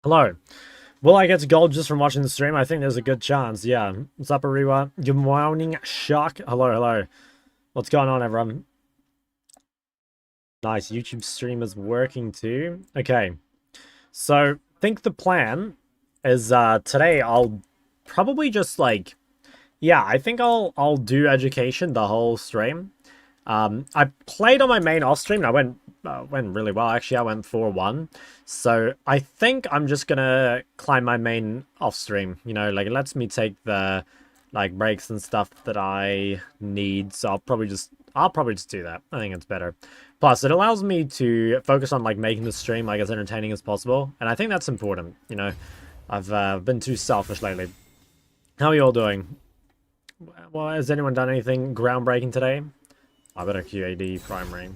Hello. Will I get to gold just from watching the stream? I think there's a good chance, yeah. What's up, Ariwa? Good morning, Shock. Hello, hello. What's going on, everyone? Nice, YouTube stream is working too. Okay. So, I think the plan is today I'll probably just like I think I'll do education the whole stream. I played on my main off stream and I went really well. Actually, I went 4-1. So I think I'm just gonna climb my main off stream. You know, like it lets me take the like breaks and stuff that I need. So I'll probably just do that. I think it's better. Plus, it allows me to focus on like making the stream like as entertaining as possible, and I think that's important. You know, I've been too selfish lately. How are you all doing? Well, has anyone done anything groundbreaking today? I better QAD primary.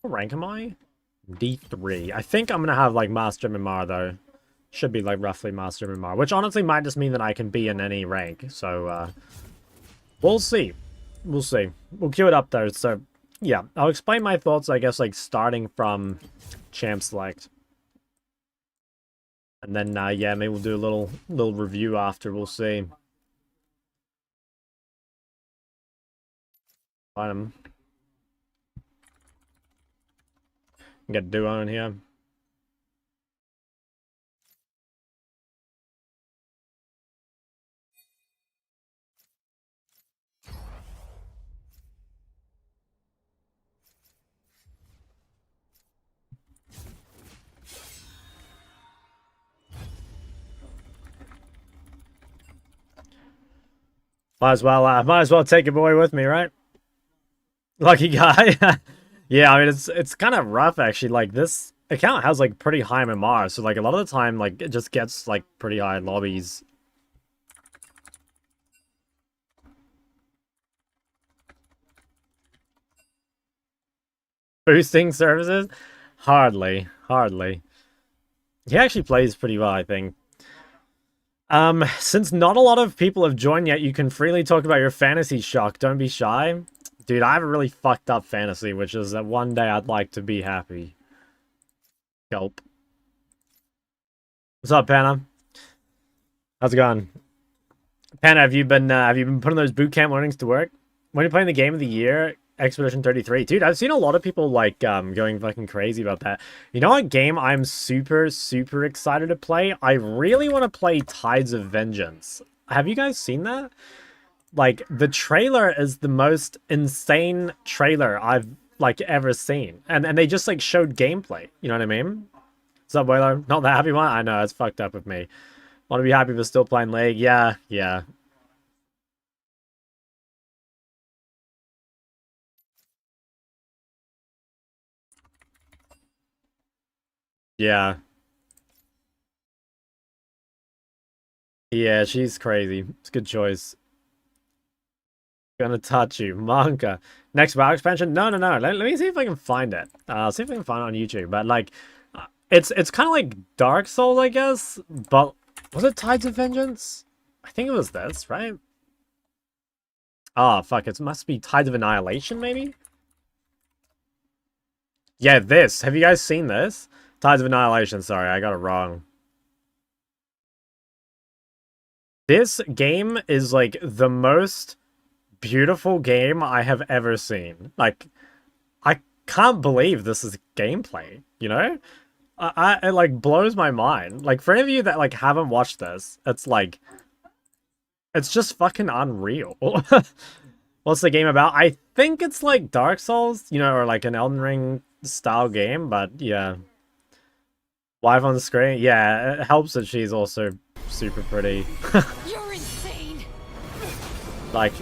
What rank am I? D3. I think I'm gonna have like Master MMR though. Should be like roughly Master MMR, which honestly might just mean that I can be in any rank. So we'll see. We'll see. We'll queue it up though. So yeah, I'll explain my thoughts, I guess, like starting from champ select. And then yeah, maybe we'll do a little review after, we'll see. Find him. Get duo in here. Might as well take your boy with me, right? Lucky guy. Yeah, I mean it's kind of rough actually. Like this account has like pretty high MMR, so like a lot of the time like it just gets like pretty high lobbies. Boosting services? Hardly. He actually plays pretty well, I think. Since not a lot of people have joined yet, you can freely talk about your fantasy, Shock. Don't be shy. Dude, I have a really fucked up fantasy, which is that one day I'd like to be happy. Gulp. What's up, Panna? How's it going? Panna, have you been putting those bootcamp learnings to work? When you're playing the game of the year, Expedition 33. Dude, I've seen a lot of people like going fucking crazy about that. You know what game I'm super excited to play? I really want to play Tides of Vengeance. Have you guys seen that? Like, the trailer is the most insane trailer I've, like, ever seen. And they just, like, showed gameplay. You know what I mean? What's up, Whaler? Not the happy one? I know, it's fucked up with me. Want to be happy but still playing League? Yeah. Yeah. Yeah, she's crazy. It's a good choice. Gonna touch you. Manga. Next WoW expansion? No. Let me see if I can find it. See if I can find it on YouTube. But, like, it's kind of like Dark Souls, I guess. But, was it Tides of Vengeance? I think it was this, right? Oh, fuck. It must be Tides of Annihilation, maybe? Yeah, this. Have you guys seen this? Tides of Annihilation. Sorry, I got it wrong. This game is, like, the most beautiful game I have ever seen. Like, I can't believe this is gameplay, you know? It, like, blows my mind. Like, for any of you that, like, haven't watched this, it's, like, it's just fucking unreal. What's the game about? I think it's, like, Dark Souls, you know, or, like, an Elden Ring style game, but, yeah. Wife on the screen? Yeah, it helps that she's also super pretty. You're insane. Like,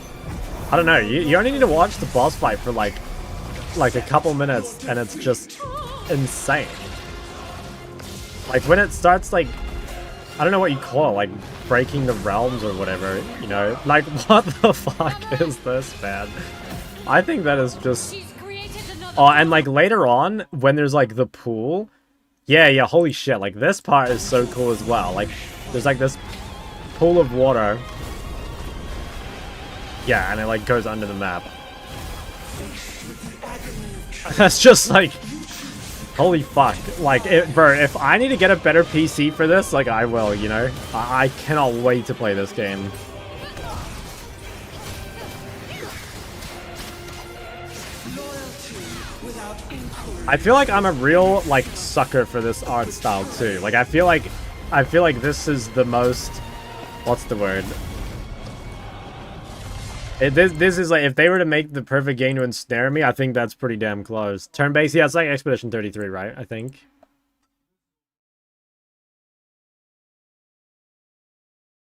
I don't know, you only need to watch the boss fight for like a couple minutes and it's just insane. Like when it starts like, I don't know what you call it, like breaking the realms or whatever, you know? Like what the fuck is this, man? I think that is just... Oh, and like later on, when there's like the pool, yeah, holy shit, like this part is so cool as well. Like there's like this pool of water. Yeah, and it like goes under the map. That's just like Holy fuck. Like, bro, if I need to get a better PC for this, like, I will, you know? I cannot wait to play this game. I feel like I'm a real, like, sucker for this art style, too. Like, I feel like this is the most... What's the word? This is like, if they were to make the perfect game to ensnare me, I think that's pretty damn close. Turn-based, yeah, it's like Expedition 33, right? I think.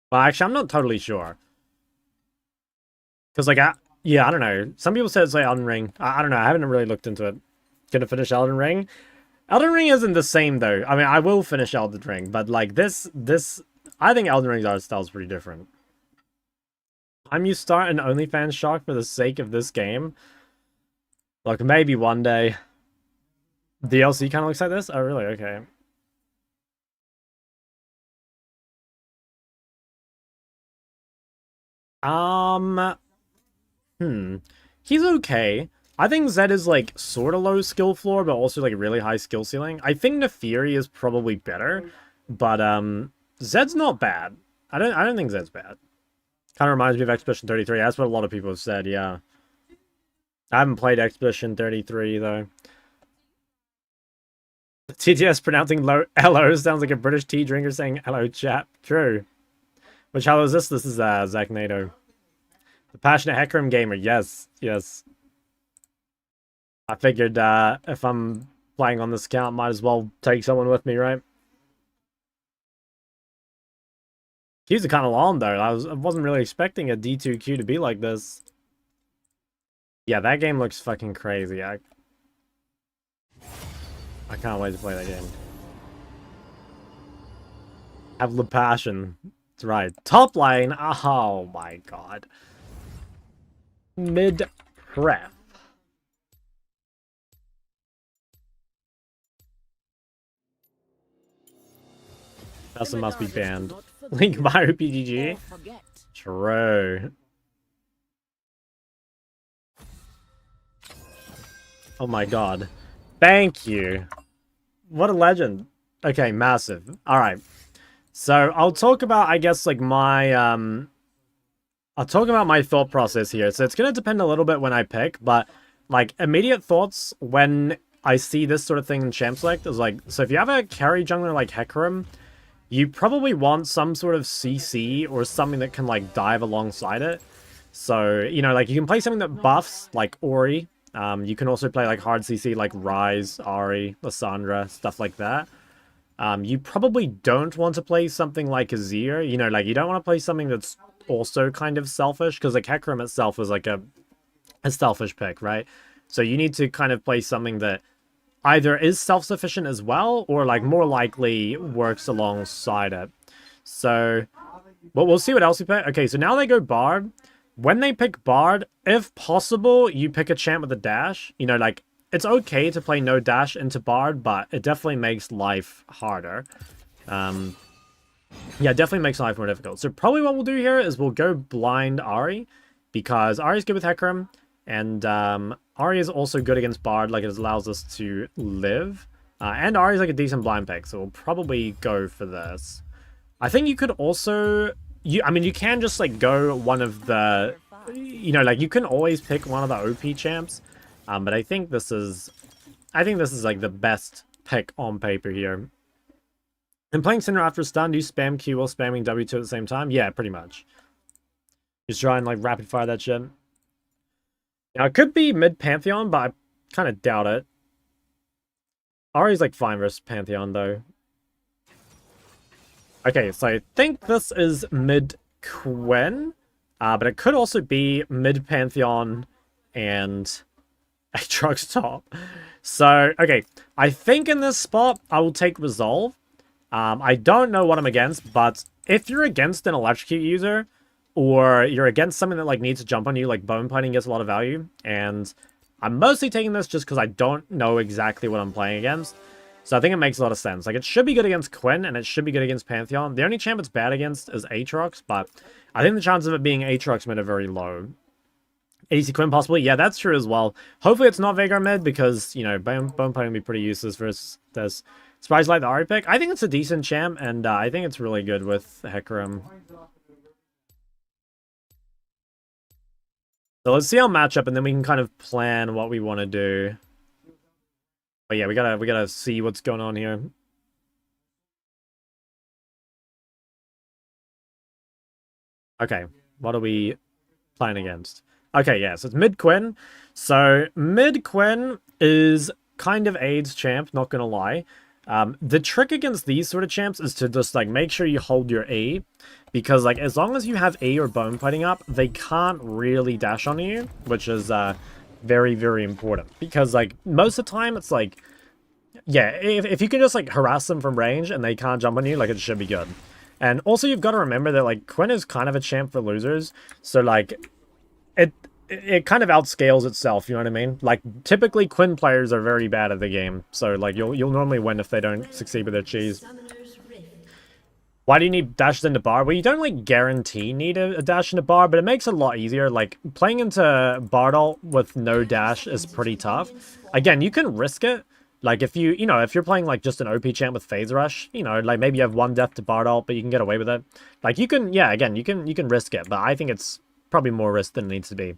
Well, actually, I'm not totally sure. Because, like, yeah, I don't know. Some people said it's like Elden Ring. I don't know. I haven't really looked into it. Gonna finish Elden Ring? Elden Ring isn't the same, though. I mean, I will finish Elden Ring, but, like, this... I think Elden Ring's art style is pretty different. You start an OnlyFans shop for the sake of this game. Look, maybe one day. DLC kind of looks like this? Oh, really? Okay. He's okay. I think Zed is, like, sort of low skill floor, but also, like, really high skill ceiling. I think Naafiri is probably better, but, Zed's not bad. I don't think Zed's bad. Kind of reminds me of Expedition 33. That's what a lot of people have said, yeah. I haven't played Expedition 33, though. TTS pronouncing hello sounds like a British tea drinker saying hello, chap. True. Which hello is this? This is Zach Nato. The passionate Hecarim gamer. Yes, yes. I figured if I'm playing on this account, might as well take someone with me, right? Queues are kind of long, though. I wasn't really expecting a D2 queue to be like this. Yeah, that game looks fucking crazy. I can't wait to play that game. Have the passion. That's right. Top lane. Oh my god. Mid prep. Nelson must be banned. Link my PGG. True. Oh my god. Thank you. What a legend. Okay, massive. Alright. So, I'll talk about, I guess, like, my, I'll talk about my thought process here. So, it's gonna depend a little bit when I pick, but, like, immediate thoughts when I see this sort of thing in Champ Select is, like, so if you have a carry jungler like Hecarim, you probably want some sort of CC or something that can, like, dive alongside it. So, you know, like, you can play something that buffs, like Ori. You can also play, like, hard CC, like Ryze, Ahri, Syndra, stuff like that. You probably don't want to play something like Azir. You know, like, you don't want to play something that's also kind of selfish, because, like, Hecarim itself is, like, a selfish pick, right? So you need to kind of play something that either is self-sufficient as well, or, like, more likely works alongside it. So, well, we'll see what else we pick. Okay, so now they go Bard. When they pick Bard, if possible, you pick a champ with a dash. You know, like, it's okay to play no dash into Bard, but it definitely makes life harder. Yeah, definitely makes life more difficult. So probably what we'll do here is we'll go blind Ahri, because Ahri's good with Hecarim, and Ahri is also good against Bard, like, it allows us to live. And Ahri's like a decent blind pick, so we'll probably go for this. I think you could also... I mean, you can just, like, go one of the... You know, like, you can always pick one of the OP champs. But I think this is... like, the best pick on paper here. And playing Syndra after stun, do you spam Q while spamming W2 at the same time? Yeah, pretty much. Just try and, like, rapid fire that shit. Now, it could be mid-Pantheon, but I kind of doubt it. Ahri's, like, fine versus Pantheon, though. Okay, so I think this is mid-Quinn, but it could also be mid-Pantheon and Aatrox top. So, okay, I think in this spot, I will take Resolve. I don't know what I'm against, but if you're against an Electrocute user, or you're against something that, like, needs to jump on you, like Bone Plating gets a lot of value, and I'm mostly taking this just because I don't know exactly what I'm playing against. So I think it makes a lot of sense. Like, it should be good against Quinn, and it should be good against Pantheon. The only champ it's bad against is Aatrox, but I think the chances of it being Aatrox mid are very low. ADC Quinn possibly. Yeah, that's true as well. Hopefully it's not Veigar mid because, you know, bone plating would be pretty useless versus this. Surprise like the Ahri pick. I think it's a decent champ, and I think it's really good with Hecarim. So let's see our matchup, and then we can kind of plan what we want to do. But yeah, we gotta see what's going on here. Okay, what are we playing against? Okay, yeah, so it's mid Quinn. So mid Quinn is kind of AIDS champ, not gonna lie. The trick against these sort of champs is to just like make sure you hold your E, because like as long as you have E or bone plating up, they can't really dash on you, which is very, very important. Because like most of the time it's like, yeah, if you can just like harass them from range and they can't jump on you, like it should be good. And also you've got to remember that like Quinn is kind of a champ for losers, so like it kind of outscales itself, you know what I mean? Like, typically Quinn players are very bad at the game, so like you'll normally win if they don't succeed with their cheese. Why do you need dashes into bar? Well, you don't like guarantee need a dash into bar, but it makes it a lot easier. Like, playing into Bardal with no dash is pretty tough. Again, you can risk it. Like, if if you're playing like just an OP champ with Phase Rush, you know, like maybe you have one death to Bardal, but you can get away with it. Like, you can, yeah, again, you can risk it, but I think it's probably more risk than it needs to be.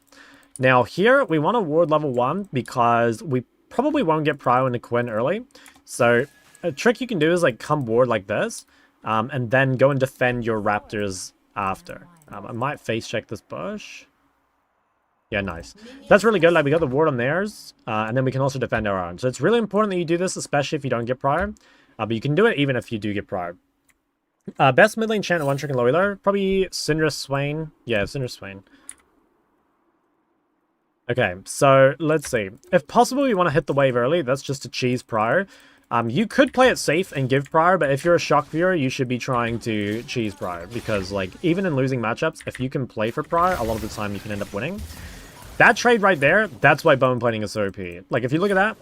Now here, we want to ward level 1 because we probably won't get prio into Quinn early. So a trick you can do is like come ward like this, and then go and defend your raptors after. I might face check this bush. Yeah, nice. That's really good. Like, we got the ward on theirs, and then we can also defend our own. So it's really important that you do this, especially if you don't get prio. But you can do it even if you do get prio. Best mid lane champ at one trick and low healer, probably Syndra Swain. Yeah, Syndra Swain. Okay, so let's see. If possible, you want to hit the wave early. That's just to cheese prio. You could play it safe and give prio, but if you're a shock viewer, you should be trying to cheese prio, because like even in losing matchups, if you can play for prio, a lot of the time you can end up winning. That trade right there, that's why bone plating is so OP. Like, if you look at that,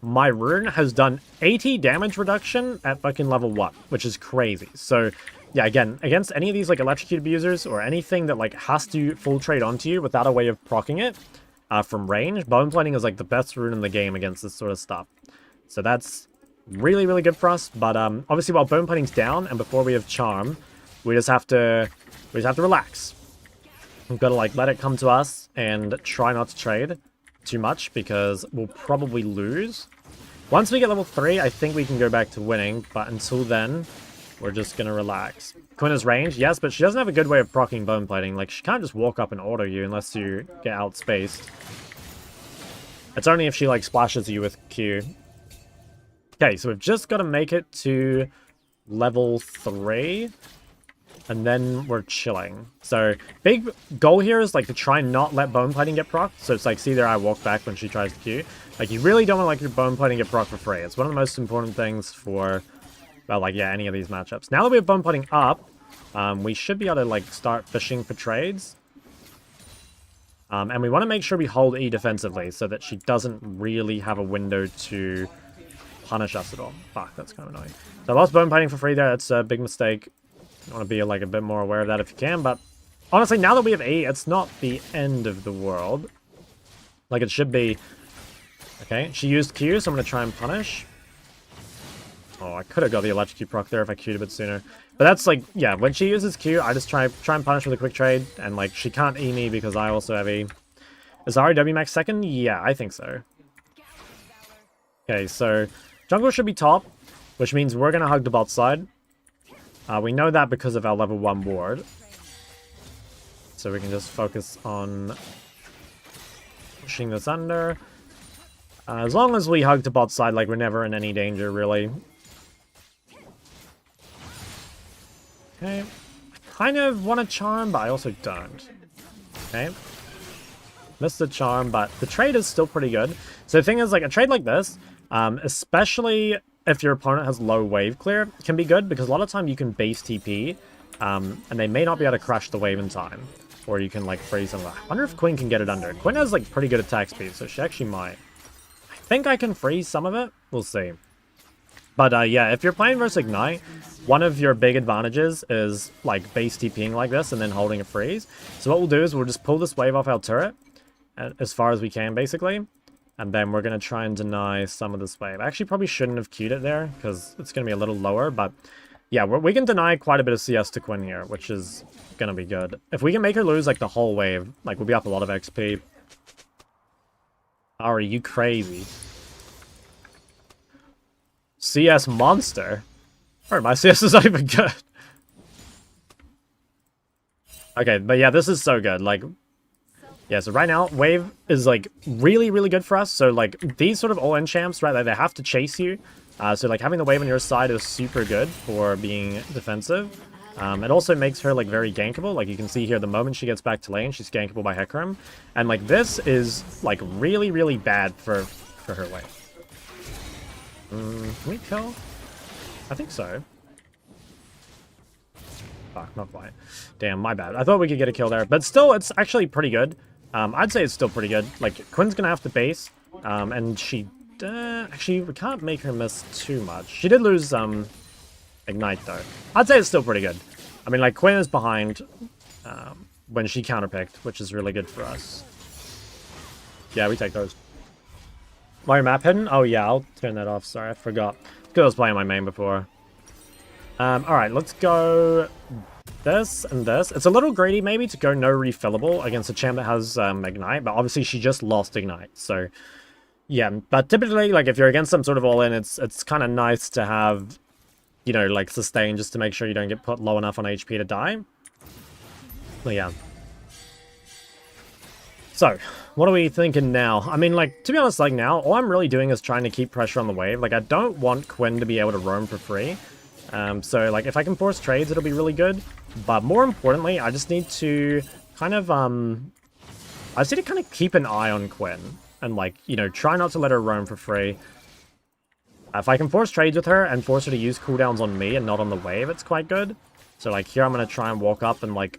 my rune has done 80 damage reduction at fucking level 1, which is crazy. So, yeah, again, against any of these, like, electrocuted abusers or anything that, like, has to full trade onto you without a way of proccing it from range, bone plating is, like, the best rune in the game against this sort of stuff. So that's really, really good for us. But, obviously, while bone plating's down and before we have charm, we just have to relax. We've got to, like, let it come to us and try not to trade too much, because we'll probably lose. Once we get level 3, I think we can go back to winning, but until then, we're just gonna relax. Quinn is range, yes, but she doesn't have a good way of proccing bone plating. Like, she can't just walk up and auto you unless you get outspaced. It's only if she, like, splashes you with Q. Okay, so we've just got to make it to level 3. And then we're chilling. So, big goal here is, like, to try and not let bone plating get procced. So it's like, see there, I walk back when she tries to Q. Like, you really don't want to let your bone plating get procced for free. It's one of the most important things for, well, like, yeah, any of these matchups. Now that we have bone plating up, we should be able to, like, start fishing for trades. And we want to make sure we hold E defensively so that she doesn't really have a window to punish us at all. Fuck, that's kind of annoying. So I lost bone plating for free there. That's a big mistake. You want to be like a bit more aware of that if you can, but honestly, now that we have E, it's not the end of the world. Like it should be. Okay, she used Q, so I'm going to try and punish. Oh, I could have got the electrocute proc there if I Q'd a bit sooner. But that's like, yeah, when she uses Q, I just try and punish with a quick trade, and like, she can't E me because I also have E. Is Ahri W max second? Yeah, I think so. Okay, so jungle should be top, which means we're going to hug the bot side. We know that because of our level 1 ward. So we can just focus on pushing this under. As long as we hug to bot side, like, we're never in any danger, really. Okay. I kind of want to charm, but I also don't. Okay. Missed the charm, but the trade is still pretty good. So the thing is, like, a trade like this, especially if your opponent has low wave clear, can be good, because a lot of time you can base TP, and they may not be able to crash the wave in time. Or you can, like, freeze them. I wonder if Quinn can get it under. Quinn has, like, pretty good attack speed, so she actually might. I think I can freeze some of it. We'll see. But, yeah, if you're playing versus Ignite, one of your big advantages is, like, base TPing like this and then holding a freeze. So what we'll do is we'll just pull this wave off our turret, as far as we can, basically. And then we're going to try and deny some of this wave. I actually probably shouldn't have queued it there, because it's going to be a little lower, but yeah, we can deny quite a bit of CS to Quinn here, which is going to be good. If we can make her lose, like, the whole wave, like, we'll be up a lot of XP. Ahri, you crazy. CS monster? Alright, my CS is not even good. Okay, but yeah, this is so good. Like, yeah, so right now, wave is, like, really, really good for us. So, like, these sort of all-in champs, right, like, they have to chase you. So, like, having the wave on your side is super good for being defensive. It also makes her, like, very gankable. Like, you can see here, the moment she gets back to lane, she's gankable by Hecarim. And, like, this is, like, really, really bad for her wave. Can we kill? I think so. Fuck, not quite. Damn, my bad. I thought we could get a kill there. But still, it's actually pretty good. I'd say it's still pretty good. Like, Quinn's gonna have to base. And she... actually, we can't make her miss too much. She did lose, Ignite, though. I'd say it's still pretty good. I mean, like, Quinn is behind when she counterpicked, which is really good for us. Yeah, we take those. Why map hidden? Oh, yeah, I'll turn that off. Sorry, I forgot. Because I was playing my main before. Alright, let's go this and this. It's a little greedy, maybe, to go no refillable against a champ that has Ignite, but obviously she just lost Ignite, so... Yeah, but typically, like, if you're against some sort of all-in, it's kind of nice to have, you know, like, sustain just to make sure you don't get put low enough on HP to die. But yeah. So, what are we thinking now? I mean, like, to be honest, like, now, all I'm really doing is trying to keep pressure on the wave. Like, I don't want Quinn to be able to roam for free. So, like, if I can force trades, it'll be really good. But more importantly, I just need to kind of, I just need to kind of keep an eye on Quinn. And, like, you know, try not to let her roam for free. If I can force trades with her and force her to use cooldowns on me and not on the wave, it's quite good. So, like, here I'm going to try and walk up and, like,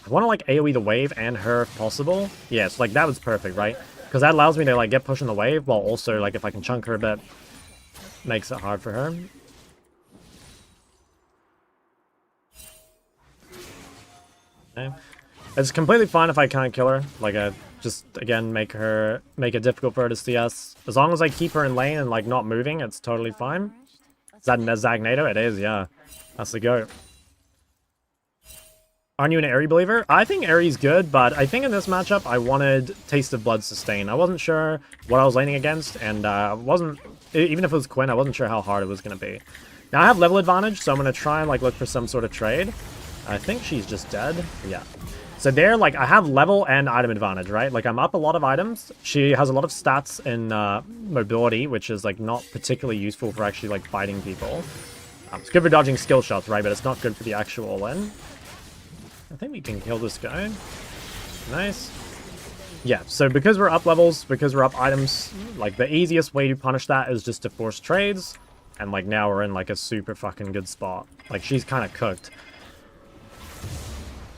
I want to, like, AoE the wave and her if possible. Yes, like, that was perfect, right? Because that allows me to, like, get pushing the wave, while also, like, if I can chunk her a bit, makes it hard for her. Okay. It's completely fine if I can't kill her. Like, just, again, make it difficult for her to CS. As long as I keep her in lane and, like, not moving, it's totally fine. Is that Zagnado? It is, yeah. That's the goat. Aren't you an Ahri believer? I think Ahri's good, but I think in this matchup, I wanted Taste of Blood sustain. I wasn't sure what I was laning against, and wasn't... Even if it was Quinn, I wasn't sure how hard it was going to be. Now, I have level advantage, so I'm going to try and, like, look for some sort of trade. I think she's just dead. Yeah. So there, like, I have level and item advantage, right? Like, I'm up a lot of items. She has a lot of stats in mobility, which is, like, not particularly useful for actually, like, fighting people. It's good for dodging skill shots, right? But it's not good for the actual all-in. I think we can kill this guy. Nice. Yeah, so because we're up levels, because we're up items, like, the easiest way to punish that is just to force trades. And, like, now we're in, like, a super fucking good spot. Like, she's kind of cooked.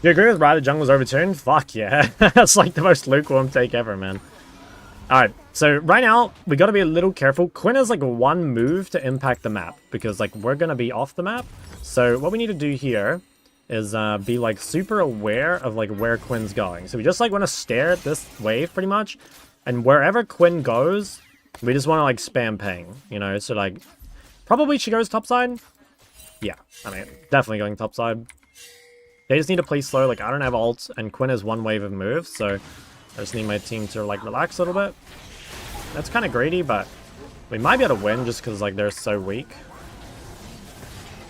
You agree with Ryze jungle's overturned? Fuck yeah. That's, like, the most lukewarm take ever, man. Alright, so right now, we gotta be a little careful. Quinn has, like, one move to impact the map, because, like, we're gonna be off the map. So what we need to do here is be, like, super aware of, like, where Quinn's going. So we just, like, want to stare at this wave, pretty much. And wherever Quinn goes, we just want to, like, spam ping, you know? So, like, probably she goes topside. Yeah, I mean, definitely going topside. They just need to play slow. Like, I don't have ult, and Quinn has one wave of moves, so I just need my team to, like, relax a little bit. That's kind of greedy, but we might be able to win just because, like, they're so weak.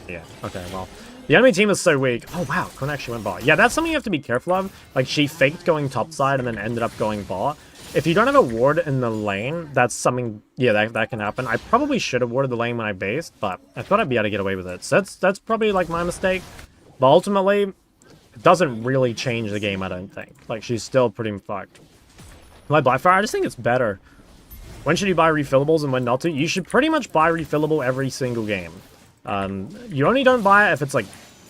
Yeah, okay, well... The enemy team is so weak. Oh, wow. Quinn actually went bot. Yeah, that's something you have to be careful of. Like, she faked going topside and then ended up going bot. If you don't have a ward in the lane, that's something... Yeah, that can happen. I probably should have warded the lane when I based, but I thought I'd be able to get away with it. So that's probably, like, my mistake. But ultimately, it doesn't really change the game, I don't think. Like, she's still pretty fucked. Like, Blackfire, I just think it's better. When should you buy refillables and when not to? You should pretty much buy refillable every single game. You only don't buy it if it's, like,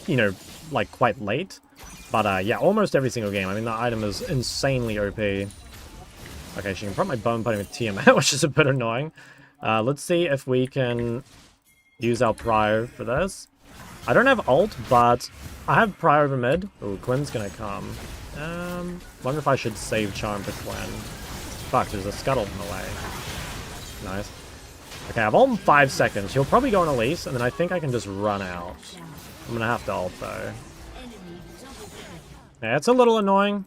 you know, like, quite late. But, yeah, almost every single game. I mean, the item is insanely OP. Okay, she can probably bone putting with TMA, which is a bit annoying. Let's see if we can use our Prio for this. I don't have ult, but I have Prio over mid. Ooh, Quinn's gonna come. Wonder if I should save Charm for Quinn. Fuck, there's a scuttle in the way. Nice. Okay, I've ult in 5 seconds. He'll probably go on Elise, and then I think I can just run out. I'm gonna have to ult, though. Yeah, it's a little annoying,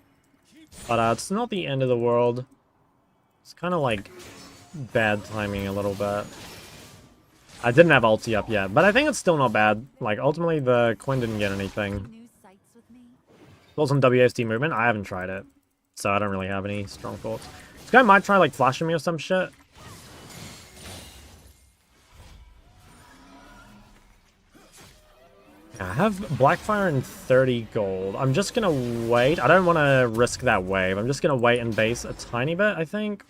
but it's not the end of the world. It's kind of like bad timing a little bit. I didn't have ulti up yet, but I think it's still not bad. Like, ultimately, the Quinn didn't get anything. Thoughts on WSD movement? I haven't tried it, so I don't really have any strong thoughts. This guy might try, like, flashing me or some shit. I have Blackfire and 30 gold. I'm just gonna wait. I don't want to risk that wave. I'm just gonna wait and base a tiny bit, I think.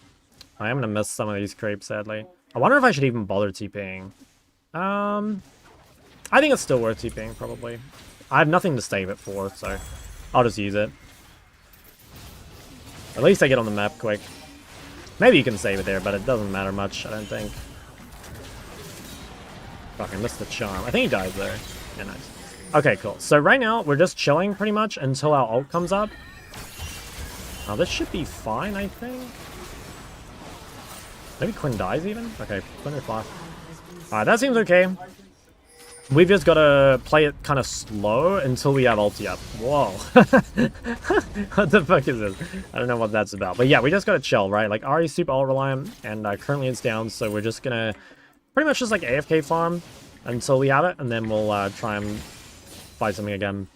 I am gonna miss some of these creeps, sadly. I wonder if I should even bother TPing. I think it's still worth TPing, probably. I have nothing to save it for, so I'll just use it. At least I get on the map quick. Maybe you can save it there, but it doesn't matter much, I don't think. Fuck, I missed the charm. I think he dies there. Yeah, nice. Okay, cool. So right now, we're just chilling pretty much until our ult comes up. Now, this should be fine, I think. Maybe Quinn dies even? Okay, Quinn or flash. Alright, that seems okay. We've just got to play it kind of slow until we have ulti up. Whoa. What the fuck is this? I don't know what that's about. But yeah, we just got to chill, right? Like, Ahri's super ult reliant, and currently it's down, so we're just going to pretty much just like AFK farm until we have it, and then we'll try and fight something again.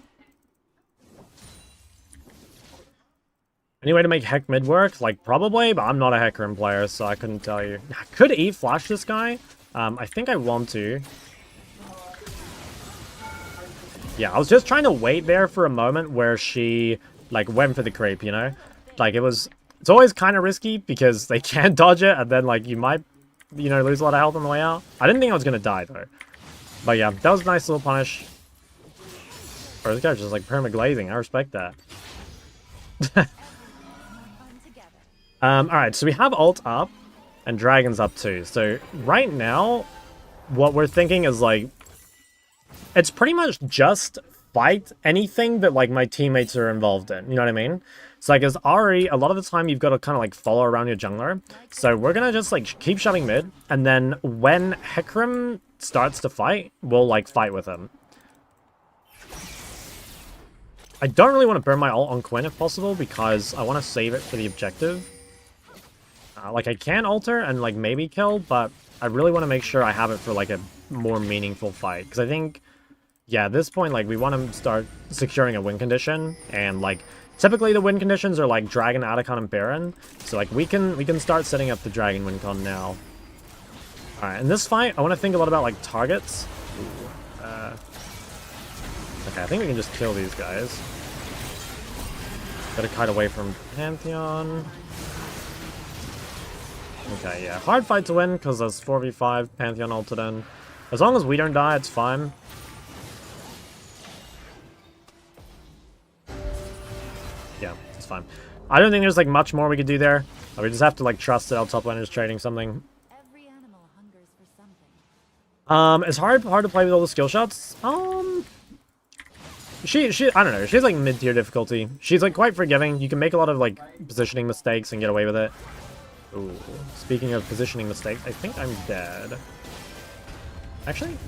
Any way to make Heck mid work? Like, probably, but I'm not a Hecarim player, so I couldn't tell you. I could E-flash this guy. I think I want to. Yeah, I was just trying to wait there for a moment where she, like, went for the creep, you know? Like, it's always kind of risky because they can't dodge it, and then, like, you might, you know, lose a lot of health on the way out. I didn't think I was going to die, though. But yeah, that was a nice little punish. Or this guy's just, like, perma-glazing. I respect that. Alright, so we have ult up, and dragon's up too. So, right now, what we're thinking is, like, it's pretty much just fight anything that, like, my teammates are involved in. You know what I mean? So, like, as Ahri, a lot of the time you've got to kind of, like, follow around your jungler. So, we're gonna just, like, keep shoving mid, and then when Hecarim starts to fight, we'll, like, fight with him. I don't really want to burn my ult on Quinn if possible, because I want to save it for the objective. Like, I can alter and, like, maybe kill, but I really want to make sure I have it for, like, a more meaningful fight. Because I think, yeah, at this point, like, we want to start securing a win condition. And, like, typically the win conditions are, like, Dragon, Atacon, and Baron. So, like, we can start setting up the Dragon win con now. Alright, in this fight, I want to think a lot about, like, targets. Okay, I think we can just kill these guys. Gotta kite away from Pantheon. Okay, yeah. Hard fight to win, because there's 4v5, Pantheon ulted in. As long as we don't die, it's fine. Yeah, it's fine. I don't think there's, like, much more we could do there. We just have to, like, trust that our top laner is trading something. Every animal hungers for something. It's hard to play with all the skill shots. She, I don't know. She's, like, mid-tier difficulty. She's, like, quite forgiving. You can make a lot of, like, positioning mistakes and get away with it. Ooh, speaking of positioning mistakes, I think I'm dead. Actually?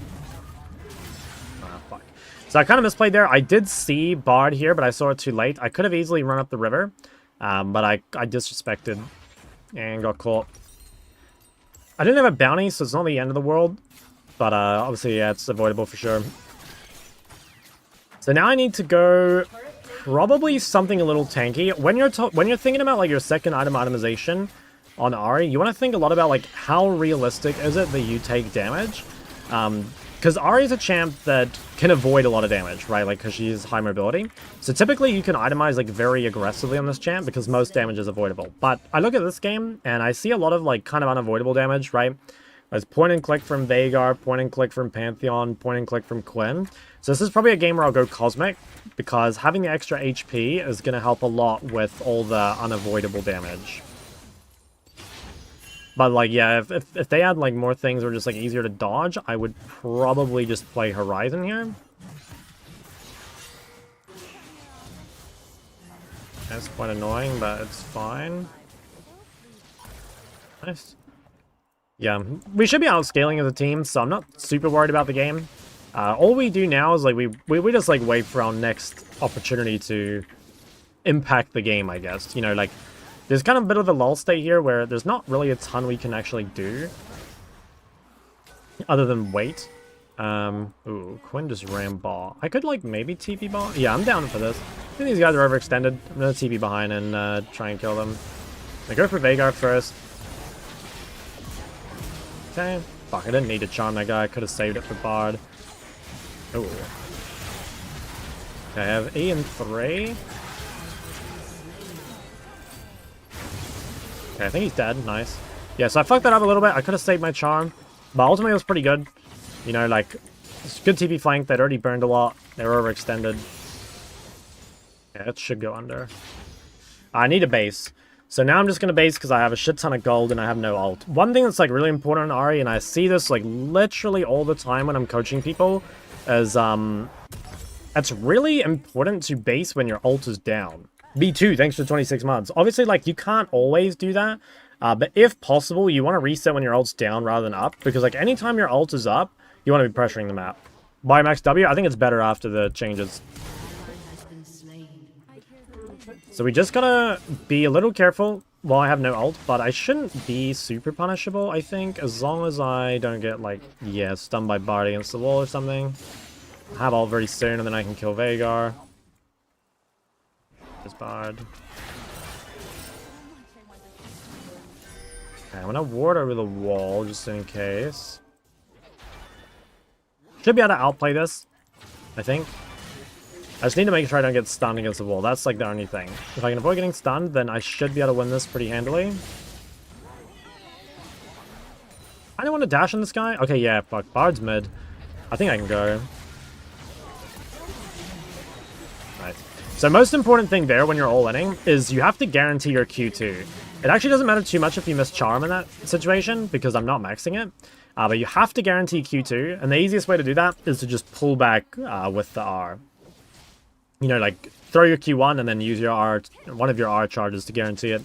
Ah, fuck. So I kind of misplayed there. I did see Bard here, but I saw it too late. I could have easily run up the river, but I disrespected and got caught. I didn't have a bounty, so it's not the end of the world, but obviously, yeah, it's avoidable for sure. So now I need to go probably something a little tanky. When you're thinking about, like, your second item itemization on Ahri, you want to think a lot about, like, how realistic is it that you take damage? Because Ahri is a champ that can avoid a lot of damage, right? Like, because she's high mobility. So typically you can itemize, like, very aggressively on this champ because most damage is avoidable. But I look at this game and I see a lot of, like, kind of unavoidable damage, right? There's point and click from Veigar, point and click from Pantheon, point and click from Quinn. So this is probably a game where I'll go Cosmic, because having the extra HP is going to help a lot with all the unavoidable damage. But, like, yeah, if they had, like, more things that were just, like, easier to dodge, I would probably just play Horizon here. That's quite annoying, but it's fine. Nice. Yeah, we should be outscaling as a team, so I'm not super worried about the game. All we do now is like we just like wait for our next opportunity to impact the game, I guess. You know, like there's kind of a bit of a lull state here where there's not really a ton we can actually do other than wait. Ooh, Quinn just ran ball. I could like maybe TP ball. Yeah, I'm down for this. I think these guys are overextended. I'm gonna TP behind and try and kill them. I go for Veigar first. Okay. Fuck, I didn't need to charm that guy. I could have saved it for Bard. Ooh. Okay, I have E and 3. Okay, I think he's dead. Nice. Yeah, so I fucked that up a little bit. I could have saved my charm. But ultimately it was pretty good. You know, like, it's good TP flank. They'd already burned a lot. They were overextended. Yeah, it should go under. I need a base. So now I'm just going to base because I have a shit ton of gold and I have no ult. One thing that's like really important on Ahri, and I see this like literally all the time when I'm coaching people, is it's really important to base when your ult is down. B2, thanks for 26 months. Obviously, like, you can't always do that. But if possible, you want to reset when your ult's down rather than up. Because like anytime your ult is up, you want to be pressuring the map. Buy max W, I think it's better after the changes. So we just gotta be a little careful while I have no ult, but I shouldn't be super punishable, I think, as long as I don't get, like, yeah, stunned by Bard against the wall or something. I'll have ult very soon, and then I can kill Veigar. This Bard. Okay, I'm gonna ward over the wall, just in case. Should be able to outplay this, I think. I just need to make sure I don't get stunned against the wall. That's like the only thing. If I can avoid getting stunned, then I should be able to win this pretty handily. I don't want to dash on this guy. Okay, yeah, fuck. Bard's mid. I think I can go. Right. So most important thing there when you're all-inning is you have to guarantee your Q2. It actually doesn't matter too much if you miss Charm in that situation, because I'm not maxing it. But you have to guarantee Q2, and the easiest way to do that is to just pull back with the R. You know, like, throw your Q1 and then use your R, one of your R charges to guarantee it.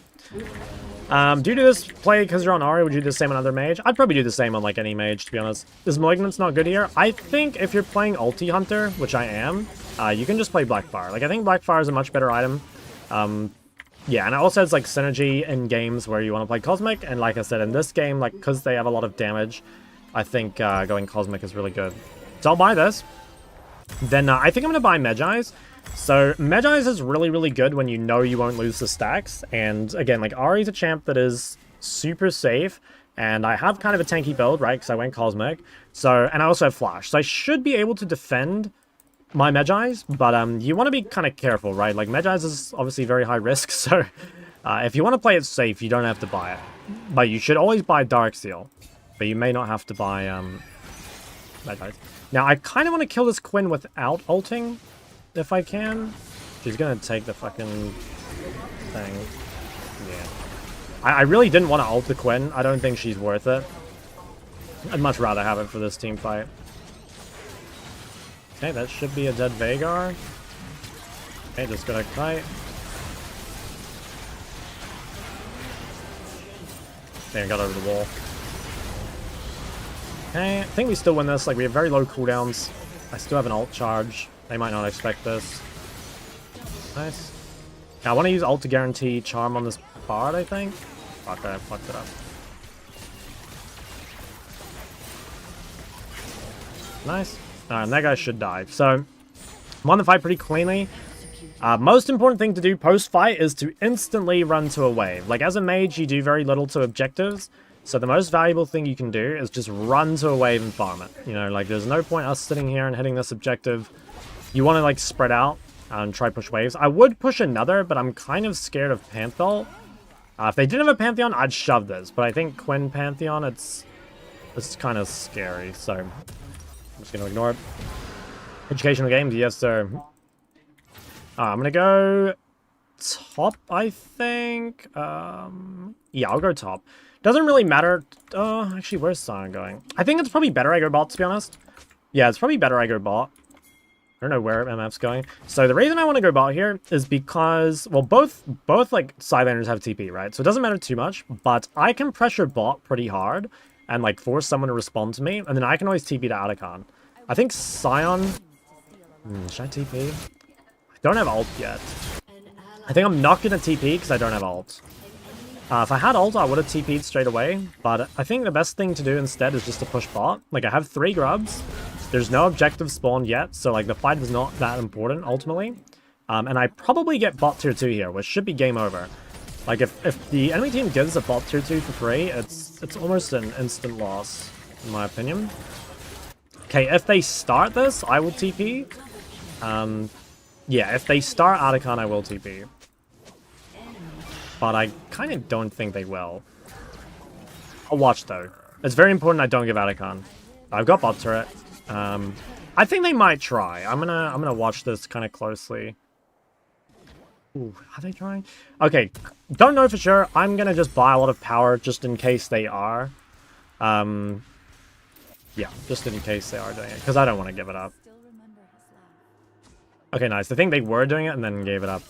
Do you do this play because you're on Ahri? Would you do the same on other mage? I'd probably do the same on, like, any mage, to be honest. Is Malignant's not good here? I think if you're playing Ulti Hunter, which I am, you can just play Blackfire. Like, I think Blackfire is a much better item. Yeah, and it also has, like, synergy in games where you want to play Cosmic, and like I said, in this game, like, because they have a lot of damage, I think going Cosmic is really good. So I'll buy this. Then I think I'm going to buy Medjai's. So Medjai's is really, really good when you know you won't lose the stacks. And again, like, Ahri's a champ that is super safe. And I have kind of a tanky build, right? Because I went Cosmic. So, and I also have Flash. So I should be able to defend my Medjai's. But you want to be kind of careful, right? Like, Medjai's is obviously very high risk. So if you want to play it safe, you don't have to buy it. But you should always buy Darksteel. But you may not have to buy Medjai's. Now, I kind of want to kill this Quinn without ulting. If I can. She's gonna take the fucking thing. Yeah. I really didn't want to ult the Quinn. I don't think she's worth it. I'd much rather have it for this team fight. Okay, that should be a dead Veigar. Okay, just gonna kite. Okay, I got over the wall. Okay, I think we still win this. Like, we have very low cooldowns. I still have an ult charge. They might not expect this. Nice. Now, I want to use ult to guarantee charm on this Bard, I think. Fuck, I fucked it up. Nice. And that guy should die. So, won the fight pretty cleanly. Most important thing to do post-fight is to instantly run to a wave. Like, as a mage, you do very little to objectives. So the most valuable thing you can do is just run to a wave and farm it. You know, like, there's no point us sitting here and hitting this objective. You want to, like, spread out and try push waves. I would push another, but I'm kind of scared of Pantheon. If they didn't have a Pantheon, I'd shove this. But I think Quinn Pantheon, it's kind of scary. So I'm just going to ignore it. Educational games, yes, sir. I'm going to go top, I think. Yeah, I'll go top. Doesn't really matter. Actually, where's Sion going? I think it's probably better I go bot, to be honest. Yeah, it's probably better I go bot. I don't know where MF's going. So the reason I want to go bot here is because, well, both like side laners have TP, right? So it doesn't matter too much, but I can pressure bot pretty hard and like force someone to respond to me, and then I can always TP to Atacon. I think Sion... should I TP? I don't have ult yet. I think I'm not going to TP because I don't have ult. If I had ult, I would have TP'd straight away, but I think the best thing to do instead is just to push bot. Like, I have 3 grubs. There's no objective spawned yet, so like the fight is not that important ultimately. And I probably get bot tier 2 here, which should be game over. Like if the enemy team gives a bot tier 2 for free, it's almost an instant loss, in my opinion. Okay, if they start this, I will TP. Yeah, if they start Atacon, I will TP. But I kind of don't think they will. I'll watch though. It's very important I don't give Atacon. I've got bot turret. I think they might try. I'm gonna watch this kind of closely. Ooh, are they trying? Okay, don't know for sure. I'm gonna just buy a lot of power just in case they are. Yeah, just in case they are doing it, because I don't want to give it up. Okay, nice. I think they were doing it and then gave it up.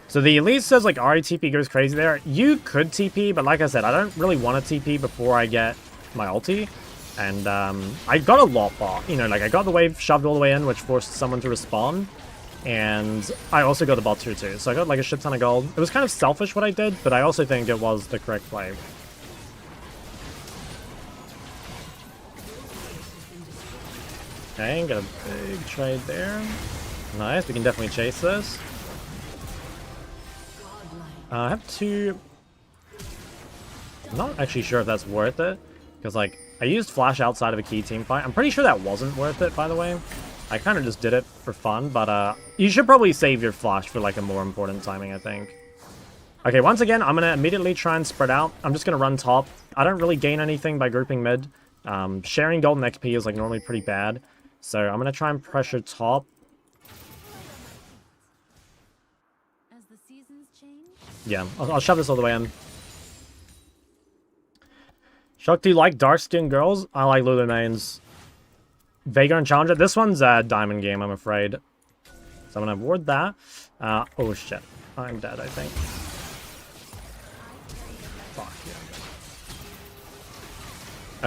So the elite says like Ahri TP goes crazy there. You could TP, but like I said, I don't really want to TP before I get my ulti. And I got a lot bot, you know, like I got the wave shoved all the way in, which forced someone to respawn. And I also got the bot tier 2, so I got like a shit ton of gold. It was kind of selfish what I did, but I also think it was the correct play. Okay, got a big trade there. Nice, we can definitely chase this. I have 2... I'm not actually sure if that's worth it, because like, I used flash outside of a key team fight. I'm pretty sure that wasn't worth it, by the way. I kind of just did it for fun, but you should probably save your flash for like a more important timing, I think. Okay, once again, I'm going to immediately try and spread out. I'm just going to run top. I don't really gain anything by grouping mid. Sharing golden XP is like normally pretty bad. So I'm going to try and pressure top. As the seasons change? Yeah, I'll shove this all the way in. Shock, do you like dark-skinned girls? I like Lulu mains. Veigar and Challenger. This one's a diamond game, I'm afraid. So I'm going to ward that. Oh shit. I'm dead, I think. Fuck yeah.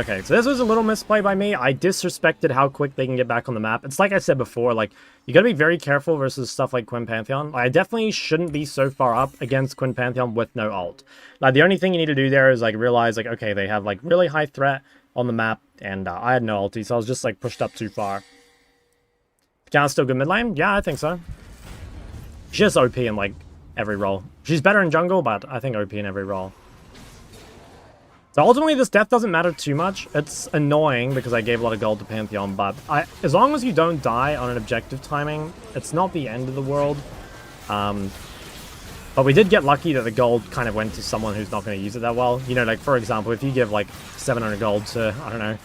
Okay, so this was a little misplay by me. I disrespected how quick they can get back on the map. It's like I said before, like, you gotta be very careful versus stuff like Quinn Pantheon. I definitely shouldn't be so far up against Quinn Pantheon with no ult. Like, the only thing you need to do there is, like, realize, like, okay, they have, like, really high threat on the map, and I had no ulti, so I was just, like, pushed up too far. Jan's still good mid lane? Yeah, I think so. She's just OP in, like, every role. She's better in jungle, but I think OP in every role. So ultimately, this death doesn't matter too much. It's annoying because I gave a lot of gold to Pantheon, but as long as you don't die on an objective timing, it's not the end of the world. But we did get lucky that the gold kind of went to someone who's not going to use it that well. You know, like, for example, if you give, like, 700 gold to, I don't know,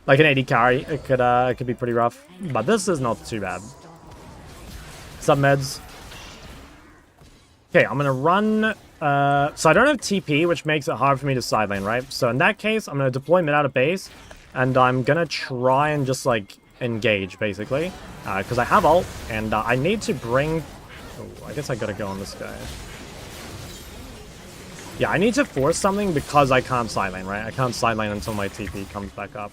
like an 80 carry, it could be pretty rough. But this is not too bad. Sub-meds. Okay, I'm going to run... so I don't have TP, which makes it hard for me to side lane, right? So in that case, I'm going to deploy mid out of base, and I'm going to try and just, like, engage, basically. Because I have ult, and I need to bring... Oh, I guess I got to go on this guy. Yeah, I need to force something because I can't side lane, right? I can't side lane until my TP comes back up.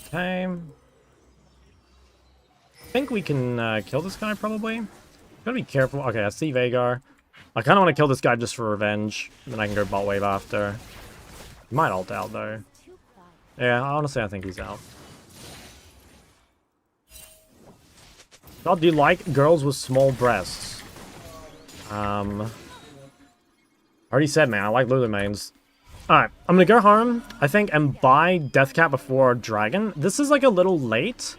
Okay. I think we can kill this guy, probably. Gotta be careful. Okay, I see Veigar. I kind of want to kill this guy just for revenge. Then I can go bot wave after. He might ult out, though. Yeah, honestly, I think he's out. God, do you like girls with small breasts? I already said, man, I like Lulu mains. Alright, I'm gonna go home, I think, and buy Deathcat before Dragon. This is, like, a little late.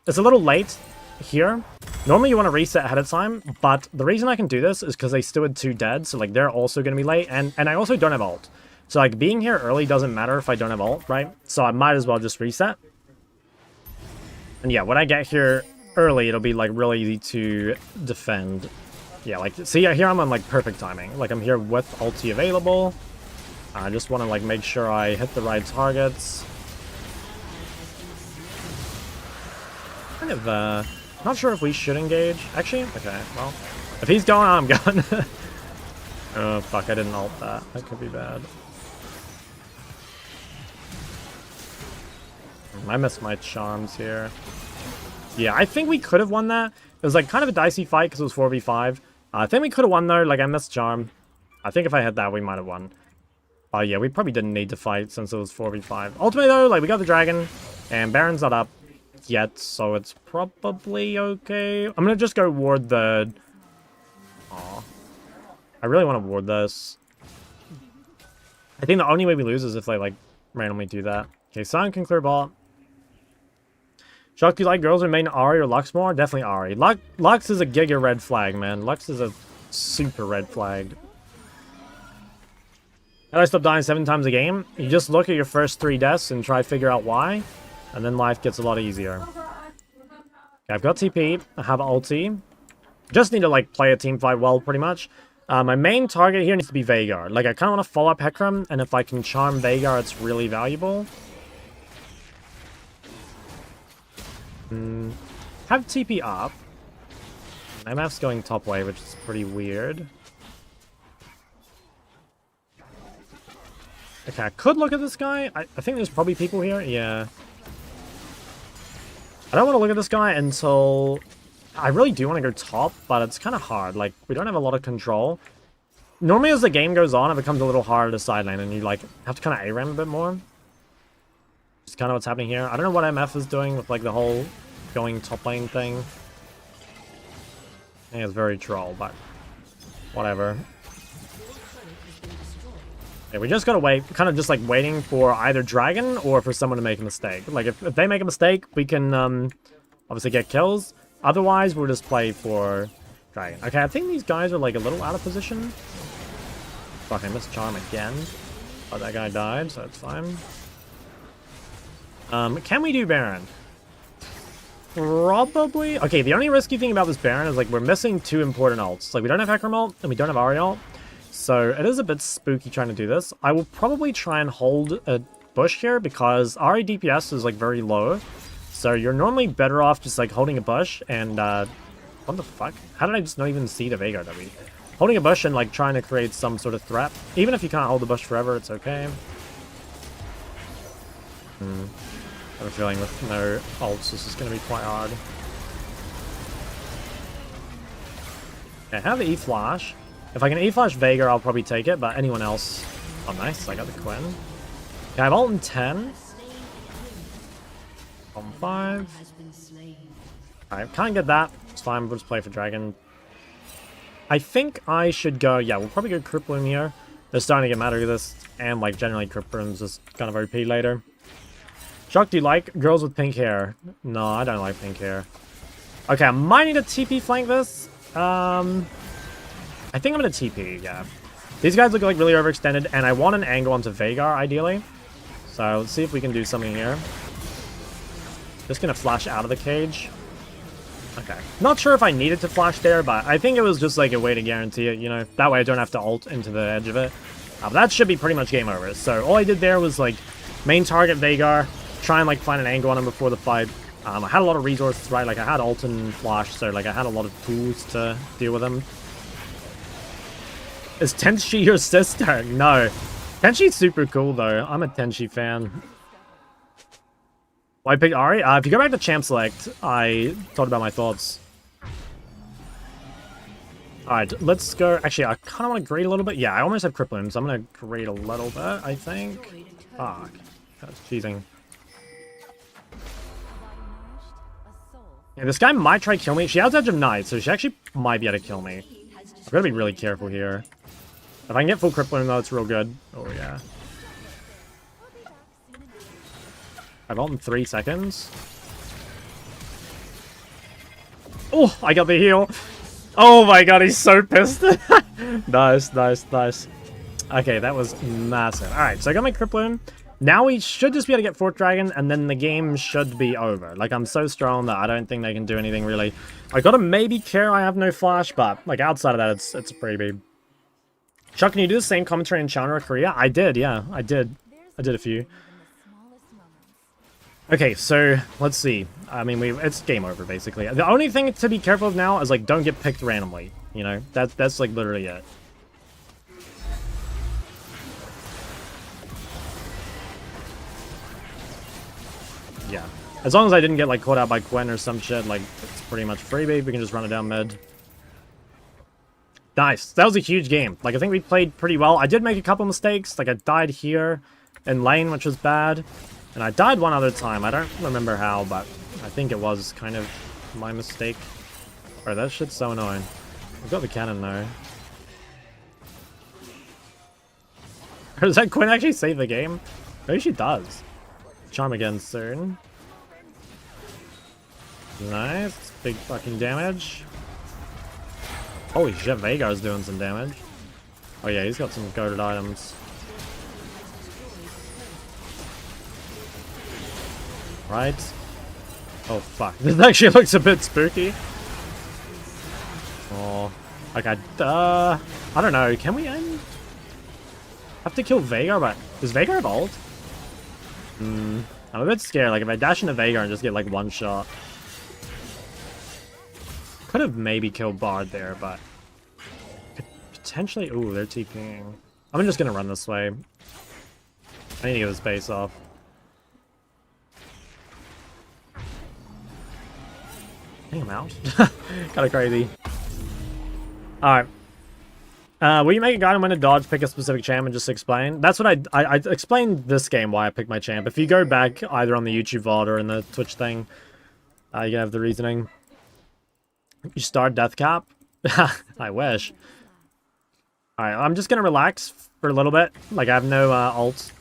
It's a little late here. Normally you want to reset ahead of time, but the reason I can do this is because they still had 2 dead, so like they're also going to be late, and I also don't have ult. So like being here early doesn't matter if I don't have ult, right? So I might as well just reset. And yeah, when I get here early, it'll be like really easy to defend. Yeah, like, see, here I'm on like perfect timing. Like I'm here with ulti available. I just want to like make sure I hit the right targets. kind of, not sure if we should engage. Actually, okay, well, if he's going, I'm going. Oh, fuck, I didn't ult that. That could be bad. I missed my charms here. Yeah, I think we could have won that. It was like kind of a dicey fight because it was 4v5. I think we could have won though. Like, I missed charm. I think if I had that, we might have won. Oh yeah, we probably didn't need to fight since it was 4v5. Ultimately though, like, we got the dragon, and Baron's not up yet, so it's probably okay. I'm gonna just go ward the... Aw. I really want to ward this. I think the only way we lose is if they, like, randomly do that. Okay, Sion can clear ball. Chuck, do you like girls who main Ahri or Lux more? Definitely Ahri. Lux is a giga red flag, man. Lux is a super red flag. How do I stop dying 7 times a game? You just look at your first 3 deaths and try to figure out why, and then life gets a lot easier. Okay, I've got TP. I have ulti. Just need to, like, play a team fight well, pretty much. My main target here needs to be Veigar. Like, I kind of want to follow up Hecarim, and if I can charm Veigar, it's really valuable. Have TP up. MF's going top way, which is pretty weird. Okay, I could look at this guy. I think there's probably people here. Yeah. I don't want to look at this guy until... I really do want to go top, but it's kind of hard. Like, we don't have a lot of control. Normally, as the game goes on, it becomes a little harder to side lane, and you, like, have to kind of ARAM a bit more. It's kind of what's happening here. I don't know what MF is doing with, like, the whole going top lane thing. I think it's very troll, but whatever. Yeah, we just gotta wait, kind of just, like, waiting for either dragon or for someone to make a mistake. Like, if they make a mistake, we can, obviously get kills. Otherwise, we'll just play for dragon. Okay, I think these guys are, like, a little out of position. Fuck, I missed charm again. But that guy died, so it's fine. Can we do Baron? Probably. Okay, the only risky thing about this Baron is, like, we're missing 2 important ults. Like, we don't have Hecarim ult, and we don't have Ahri ult. So, it is a bit spooky trying to do this. I will probably try and hold a bush here, because Ahri DPS is, like, very low. So, you're normally better off just, like, holding a bush, and, what the fuck? How did I just not even see the Veigar W? Holding a bush and, like, trying to create some sort of threat. Even if you can't hold the bush forever, it's okay. I have a feeling with no ults, this is going to be quite hard. Okay, I have the E-Flash. If I can E-Flash Veigar, I'll probably take it, but anyone else... Oh, nice, I got the Quinn. Okay, I have ult in 10. On 5. Alright, can't get that. It's fine, we'll just play for Dragon. I think I should go... Yeah, we'll probably go Crypt Bloom here. They're starting to get mad at this, and, like, generally Crypt Bloom's just kind of OP later. Shock, do you like girls with pink hair? No, I don't like pink hair. Okay, I might need to TP flank this. I think I'm gonna TP, yeah. These guys look like really overextended, and I want an angle onto Veigar, ideally. So, let's see if we can do something here. Just gonna flash out of the cage. Okay. Not sure if I needed to flash there, but I think it was just like a way to guarantee it, you know? That way I don't have to ult into the edge of it. But that should be pretty much game over. So, all I did there was, like, main target Veigar, try and, like, find an angle on him before the fight. I had a lot of resources, right? Like, I had ult and flash, so, like, I had a lot of tools to deal with him. Is Tenchi your sister? No. Tenchi's super cool, though. I'm a Tenchi fan. Why pick Ahri? If you go back to Champ Select, I talked about my thoughts. Alright, let's go. Actually, I kind of want to grade a little bit. Yeah, I almost have Crypt Bloom, so I'm going to grade a little bit, I think. Fuck. That's cheating. Yeah, this guy might try to kill me. She has Edge of Night, so she actually might be able to kill me. I've got to be really careful here. If I can get full Crypt Bloom, though, it's real good. Oh, yeah. I've ult in 3 seconds. Oh, I got the heal. Oh my god, he's so pissed. Nice, nice, nice. Okay, that was massive. Alright, so I got my Crypt Bloom. Now we should just be able to get 4th Dragon, and then the game should be over. Like, I'm so strong that I don't think they can do anything, really. I gotta maybe care I have no flash, but, like, outside of that, it's pretty big. Chuck, can you do the same commentary in China or Korea? I did, yeah, I did. I did a few. Okay, so let's see. I mean, it's game over basically. The only thing to be careful of now is like don't get picked randomly. You know, that's like literally it. Yeah, as long as I didn't get like caught out by Quinn or some shit, like it's pretty much freebie. We can just run it down mid. Nice. That was a huge game. Like I think we played pretty well. I did make a couple mistakes. Like I died here in lane, which was bad. And I died one other time. I don't remember how, but I think it was kind of my mistake. Bro, that shit's so annoying. I've got the cannon though. Does that Quinn actually save the game? Maybe she does. Charm again soon. Nice. Big fucking damage. Holy shit, Veigar's doing some damage. Oh yeah, he's got some goated items. Right. Oh fuck. This actually looks a bit spooky. Oh. Okay, I don't know. Can we end? Have to kill Veigar, but does Veigar have ult? I'm a bit scared. Like if I dash into Veigar and just get like one shot. Could have maybe killed Bard there, but potentially. Ooh, they're TPing. I'm just gonna run this way. I need to get this base off. Dang, I'm out. Kinda crazy. Alright. Will you make a guide on when to dodge, pick a specific champ, and just explain? That's what I explained this game why I picked my champ. If you go back either on the YouTube VOD or in the Twitch thing, you can have the reasoning. You start death cap? I wish. Alright, I'm just gonna relax for a little bit. Like, I have no ult.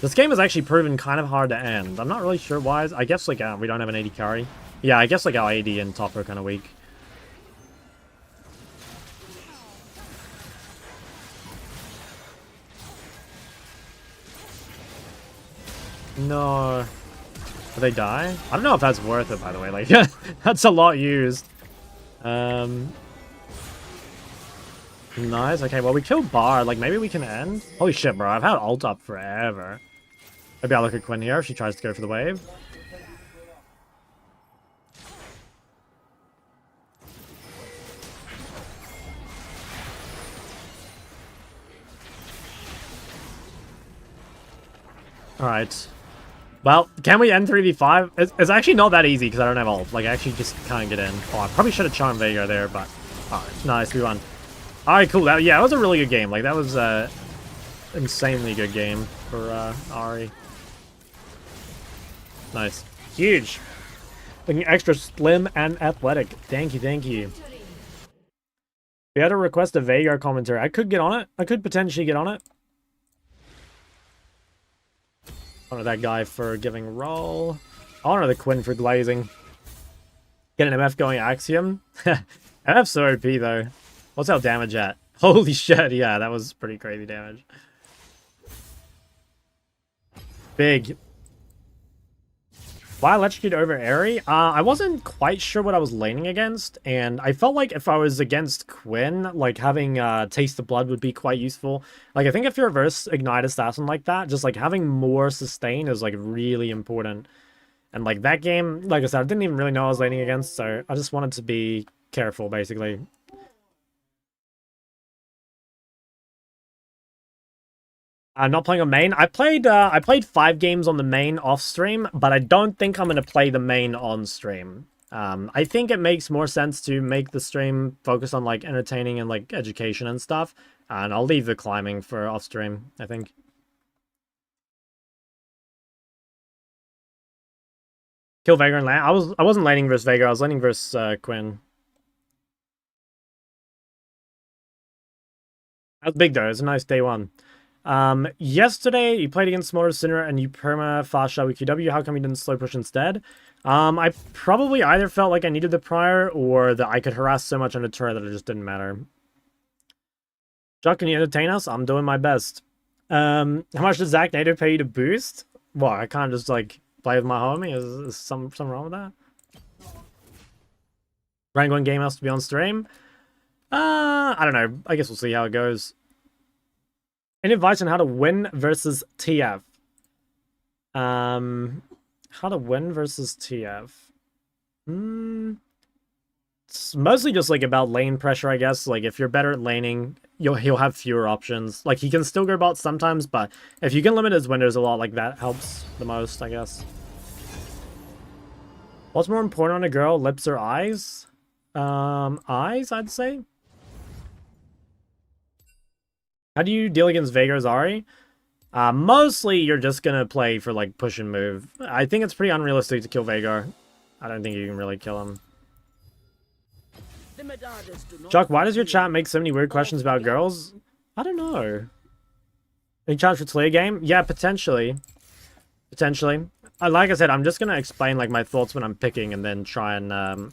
This game has actually proven kind of hard to end. I'm not really sure why. I guess, like, we don't have an AD carry. Yeah, I guess, like, our AD and top are kind of weak. No. Will they die? I don't know if that's worth it, by the way. Like, that's a lot used. Nice. Okay, well, we killed Bard. Like, maybe we can end? Holy shit, bro. I've had ult up forever. Maybe I'll look at Quinn here if she tries to go for the wave. Alright. Well, can we end 3v5? It's actually not that easy because I don't have ult. Like, I actually just can't get in. Oh, I probably should have charmed Veigar there, but... Alright, nice, we won. Alright, cool. Yeah, that was a really good game. Like, that was a insanely good game for Ahri. Nice. Huge. Looking extra slim and athletic. Thank you, thank you. If you had to request a Veigar commentary, I could get on it. I could potentially get on it. Honor that guy for giving roll. Honor the Quinn for glazing. Get an MF going Axiom. MF's so OP though. What's our damage at? Holy shit, yeah, that was pretty crazy damage. Big. Why electrocute over Ahri? I wasn't quite sure what I was laning against, and I felt like if I was against Quinn, like having Taste of Blood would be quite useful. Like I think if you're a verse Ignite Assassin like that, just like having more sustain is like really important. And like that game, like I said, I didn't even really know I was laning against, so I just wanted to be careful basically. I'm not playing on main. I played 5 games on the main off stream, but I don't think I'm gonna play the main on stream. I think it makes more sense to make the stream focus on like entertaining and like education and stuff, and I'll leave the climbing for off stream, I think. Kill Veigar and lane. I wasn't laning versus Veigar. I was laning versus Quinn. That was big though. It was a nice day one. Yesterday you played against smaller Syndra and you perma fast shot with QW. How come you didn't slow push instead? I probably either felt like I needed the prior or that I could harass so much on the turret that it just didn't matter. Chuck, can you entertain us? I'm doing my best. How much does Zach Nato pay you to boost? Well, I can't just like play with my homie. Is something wrong with that? Rank 1 game has to be on stream. I don't know. I guess we'll see how it goes. Any advice on how to win versus TF? How to win versus TF. It's mostly just like about lane pressure, I guess. Like if you're better at laning, he'll have fewer options. Like he can still go bot sometimes, but if you can limit his windows a lot, like that helps the most, I guess. What's more important on a girl, lips or eyes? Eyes, I'd say. How do you deal against Veigar's Ahri? Mostly you're just gonna play for like push and move. I think it's pretty unrealistic to kill Veigar. I don't think you can really kill him. Chuck, why does your chat make so many weird questions about girls? I don't know. Any chance for Taliyah game? Yeah, potentially. Potentially. Like I said, I'm just gonna explain like my thoughts when I'm picking and then try and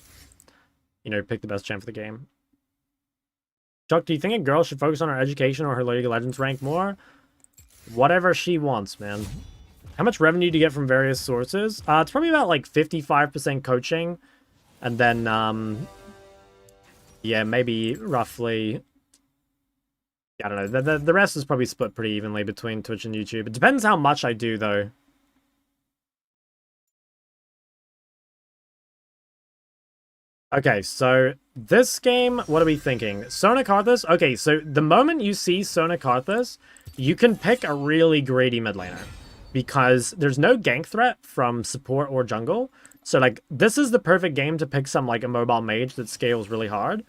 you know, pick the best champ for the game. Chuck, do you think a girl should focus on her education or her League of Legends rank more? Whatever she wants, man. How much revenue do you get from various sources? It's probably about like 55% coaching. And then, yeah, maybe roughly... Yeah, I don't know. The rest is probably split pretty evenly between Twitch and YouTube. It depends how much I do, though. Okay, so this game, what are we thinking? Sona Karthus? Okay, so the moment you see Sona Karthus, you can pick a really greedy mid laner. Because there's no gank threat from support or jungle. So, like, this is the perfect game to pick some, like, a mobile mage that scales really hard.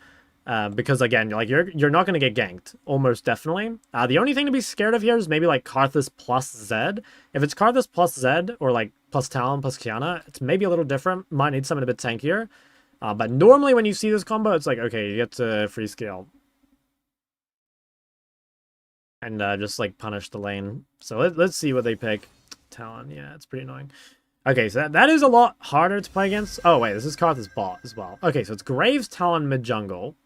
Because, again, like, you're not going to get ganked. Almost definitely. The only thing to be scared of here is maybe, like, Karthus plus Zed. If it's Karthus plus Zed, or, like, plus Talon plus Kiana, it's maybe a little different. Might need something a bit tankier. But normally when you see this combo, it's like, okay, you get to free scale. And just, like, punish the lane. So let's see what they pick. Talon, yeah, it's pretty annoying. Okay, so that is a lot harder to play against. Oh, wait, this is Karthus bot as well. Okay, so it's Graves, Talon, mid-jungle.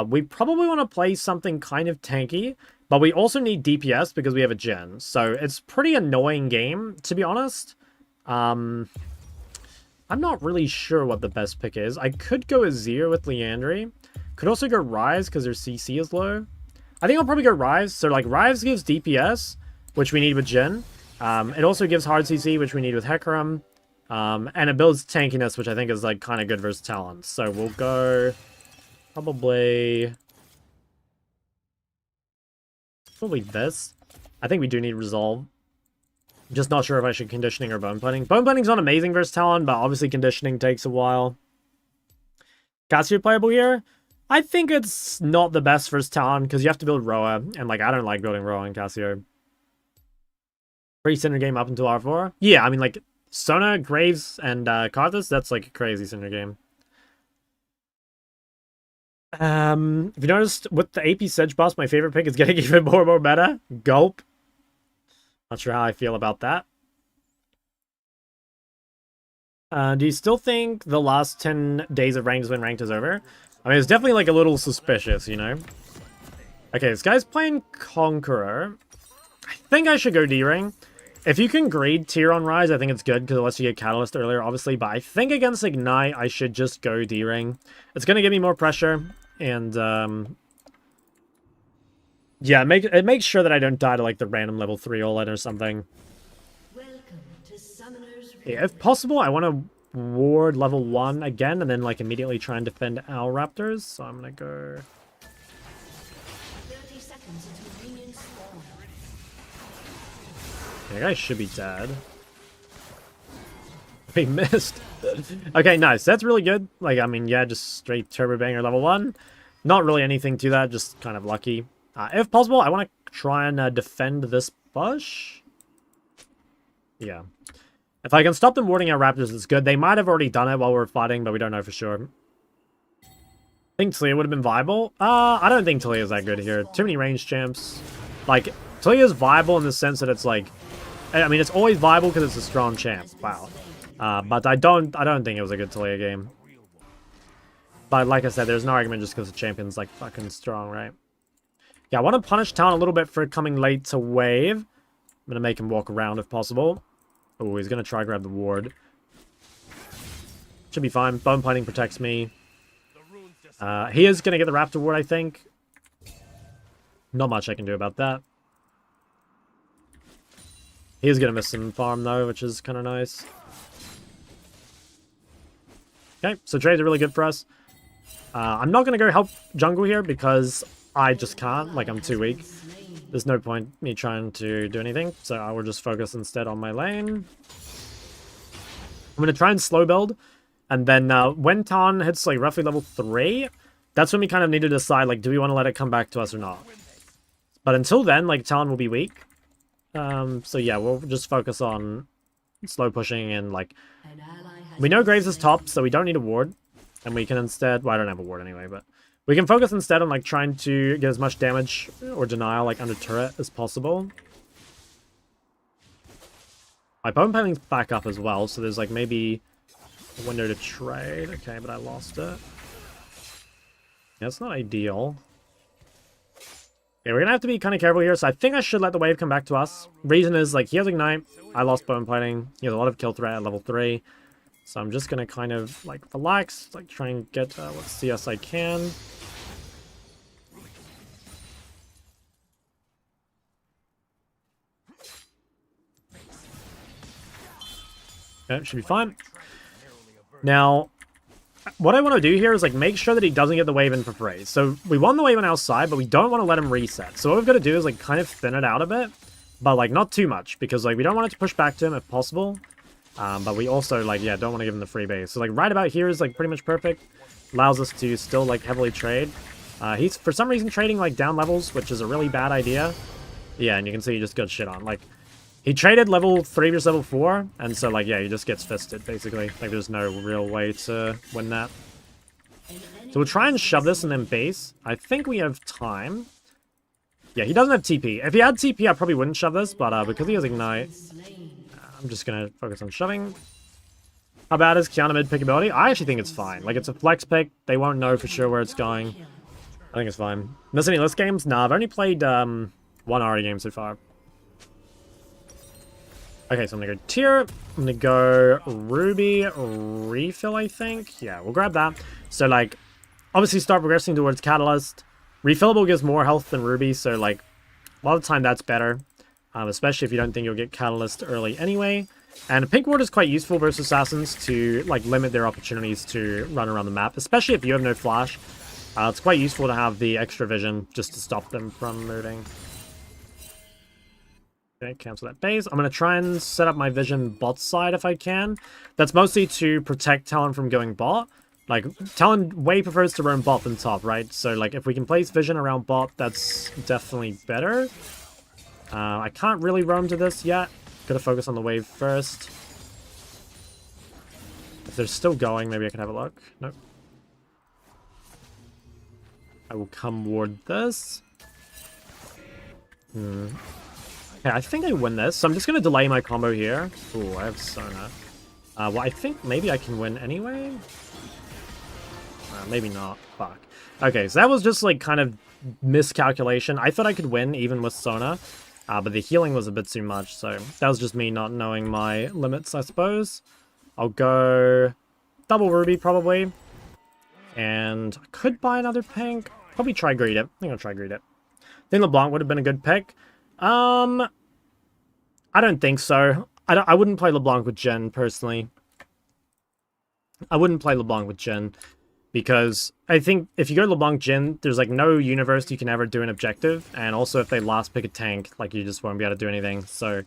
We probably want to play something kind of tanky, but we also need DPS because we have a Jhin. So it's a pretty annoying game, to be honest. I'm not really sure what the best pick is. I could go Azir with Liandry. Could also go Ryze because their CC is low. I think I'll probably go Ryze. So, like, Ryze gives DPS, which we need with Jhin. It also gives hard CC, which we need with Hecarim. And it builds tankiness, which I think is, like, kind of good versus Talon. So we'll go probably this. I think we do need Resolve. I'm just not sure if I should conditioning or bone plating. Bone plating's not amazing versus Talon, but obviously conditioning takes a while. Cassiopeia playable here? I think it's not the best versus Talon, because you have to build Roa, and, like, I don't like building Roa in Cassio. Pretty Syndra game up until R4? Yeah, I mean, like, Sona, Graves, and Karthus, that's, like, a crazy Syndra game. If you noticed, with the AP Sedge boss, my favorite pick is getting even more and more meta. Gulp. Not sure how I feel about that. Do you still think the last 10 days of ranked when ranked is over? I mean, it's definitely, like, a little suspicious, you know? Okay, this guy's playing Conqueror. I think I should go D-Ring. If you can grade tier on Ryze, I think it's good, because it lets you get Catalyst earlier, obviously. But I think against Ignite, I should just go D-Ring. It's going to give me more pressure, and, yeah, it makes sure that I don't die to, like, the random level 3 All-In or something. Yeah, if possible, I want to ward level 1 again, and then, like, immediately try and defend our Raptors. So I'm going to go... 30 seconds until minions spawn. That guy should be dead. We missed. Okay, nice. That's really good. Like, I mean, yeah, just straight Turbo Banger level 1. Not really anything to that, just kind of lucky. If possible, I want to try and defend this bush. Yeah. If I can stop them warding our Raptors, it's good. They might have already done it while we were fighting, but we don't know for sure. I think Taliyah would have been viable. I don't think Taliyah is that good here. Too many range champs. Like, Taliyah is viable in the sense that it's like... I mean, it's always viable because it's a strong champ. Wow. But I don't think it was a good Taliyah game. But like I said, there's no argument just because the champion's like fucking strong, right? Yeah, I want to punish Talon a little bit for coming late to wave. I'm going to make him walk around if possible. Oh, he's going to try grab the ward. Should be fine. Bone plating protects me. He is going to get the Raptor ward, I think. Not much I can do about that. He is going to miss some farm, though, which is kind of nice. Okay, so trades are really good for us. I'm not going to go help jungle here because I just can't. Like, I'm too weak. There's no point me trying to do anything, so I will just focus instead on my lane. I'm going to try and slow build, and then when Talon hits like roughly level 3, that's when we kind of need to decide, like, do we want to let it come back to us or not? But until then, like, Talon will be weak. So yeah, we'll just focus on slow pushing and, like, we know Graves is top, so we don't need a ward. And we can instead, well, I don't have a ward anyway, but we can focus instead on, like, trying to get as much damage or denial, like, under turret as possible. My bone padding's back up as well, so there's, like, maybe a window to trade. Okay, but I lost it. Yeah, it's not ideal. Okay, we're gonna have to be kind of careful here, so I think I should let the wave come back to us. Reason is, like, he has Ignite, I lost bone plating, he has a lot of kill threat at level 3. So I'm just gonna kind of, like, relax, like, try and get what CS I can. Okay, should be fine. Now, what I want to do here is, like, make sure that he doesn't get the wave in for free. So we won the wave on our side, but we don't want to let him reset. So what we've got to do is, like, kind of thin it out a bit, but, like, not too much, because, like, we don't want it to push back to him if possible. But we also, like, yeah, don't want to give him the free base. So, like, right about here is, like, pretty much perfect. Allows us to still, like, heavily trade. He's, for some reason, trading, like, down levels, which is a really bad idea. Yeah, and you can see he just got shit on. Like, he traded level 3 versus level 4, and so, like, yeah, he just gets fisted, basically. Like, there's no real way to win that. So we'll try and shove this and then base. I think we have time. Yeah, he doesn't have TP. If he had TP, I probably wouldn't shove this, but because he has Ignite, I'm just going to focus on shoving. How bad is Kiana mid pick ability? I actually think it's fine. Like, it's a flex pick. They won't know for sure where it's going. I think it's fine. Miss any list games? Nah, I've only played one Ahri game so far. Okay, so I'm going to go tier. I'm going to go Ruby refill, I think. Yeah, we'll grab that. So, like, obviously start progressing towards Catalyst. Refillable gives more health than Ruby, so, like, a lot of the time that's better. Especially if you don't think you'll get Catalyst early anyway. And Pink Ward is quite useful versus Assassins to, like, limit their opportunities to run around the map. Especially if you have no flash. It's quite useful to have the extra vision just to stop them from moving. Okay, cancel that base. I'm going to try and set up my vision bot side if I can. That's mostly to protect Talon from going bot. Like, Talon way prefers to roam bot than top, right? So, like, if we can place vision around bot, that's definitely better. I can't really roam to this yet. Gotta focus on the wave first. If they're still going, maybe I can have a look. Nope. I will come ward this. Okay, I think I win this, so I'm just gonna delay my combo here. Ooh, I have Sona. Well, I think maybe I can win anyway? Maybe not. Fuck. Okay, so that was just, like, kind of miscalculation. I thought I could win even with Sona, but the healing was a bit too much, so that was just me not knowing my limits, I suppose. I'll go double Ruby, probably. And I could buy another pink. Probably try greed it. I think I'll try greed it. I think LeBlanc would have been a good pick. I don't think so. I wouldn't play LeBlanc with Jhin, personally. I wouldn't play LeBlanc with Jhin. Because I think if you go LeBlanc Jhin, there's, like, no universe you can ever do an objective. And also if they last pick a tank, like, you just won't be able to do anything. So,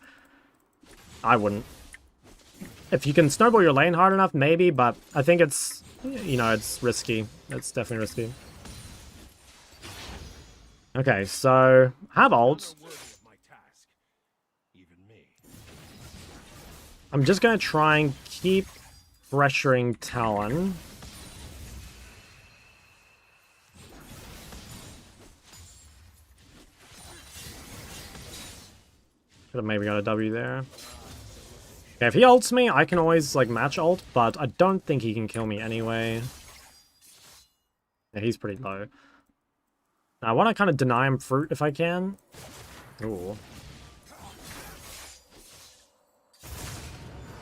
I wouldn't. If you can snowball your lane hard enough, maybe. But I think it's, you know, it's risky. It's definitely risky. Okay, so have ult. I'm just going to try and keep pressuring Talon. Could have maybe got a W there. Okay, if he ults me, I can always, like, match ult, but I don't think he can kill me anyway. Yeah, he's pretty low. Now, I want to kind of deny him fruit if I can. Ooh.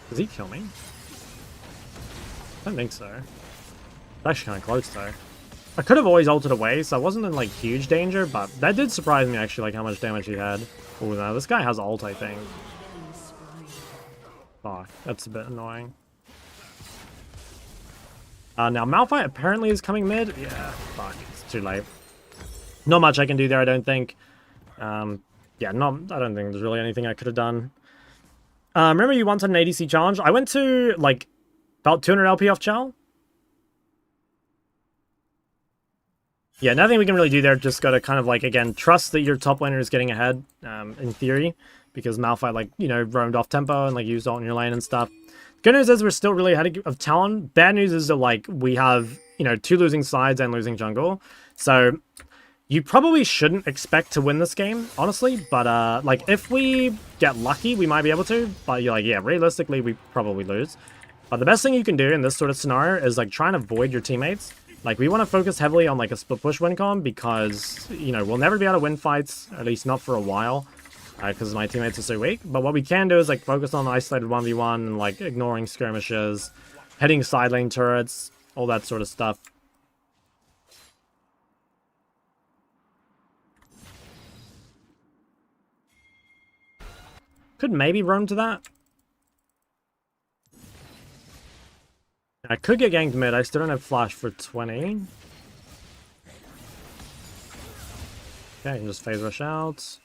Does he kill me? I don't think so. It's actually kind of close, though. I could have always ulted away, so I wasn't in, like, huge danger, but that did surprise me, actually, like, how much damage he had. Oh, no, this guy has ult, I think. Fuck, that's a bit annoying. Now Malphite apparently is coming mid. Yeah, fuck, it's too late. Not much I can do there, I don't think. Yeah, I don't think there's really anything I could have done. Remember you wanted an ADC challenge? I went to, like, about 200 LP off Chow. Yeah, nothing we can really do there. Just gotta kind of, like, again, trust that your top laner is getting ahead, in theory. Because Malphite, like, you know, roamed off tempo and, like, used ult in your lane and stuff. Good news is we're still really ahead of Talon. Bad news is that, like, we have, you know, 2 losing sides and losing jungle. So you probably shouldn't expect to win this game, honestly. But, like, if we get lucky, we might be able to. But, you're like, yeah, realistically, we probably lose. But the best thing you can do in this sort of scenario is, like, try and avoid your teammates. Like, we want to focus heavily on, like, a split push win con because, you know, we'll never be able to win fights, at least not for a while. Because my teammates are so weak. But what we can do is, like, focus on isolated 1v1 and, like, ignoring skirmishes, hitting side lane turrets, all that sort of stuff. Could maybe roam to that. I could get ganked mid. I still don't have flash for 20. Okay, I can just phase rush out.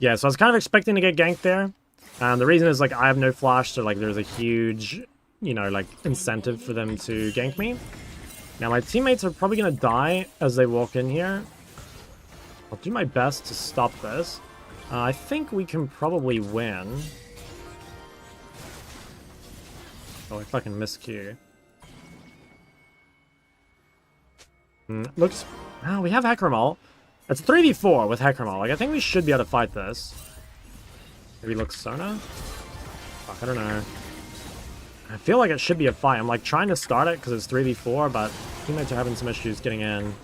Yeah, so I was kind of expecting to get ganked there. The reason is, like, I have no flash, so, like, there's a huge, you know, like, incentive for them to gank me. Now, my teammates are probably going to die as they walk in here. I'll do my best to stop this. I think we can probably win. Oh, I fucking miscue. Looks... Oh, we have Hecarimol. It's 3v4 with Hecarimol. Like, I think we should be able to fight this. Maybe Luxona? Fuck, I don't know. I feel like it should be a fight. I'm, like, trying to start it because it's 3v4, but teammates are having some issues getting in.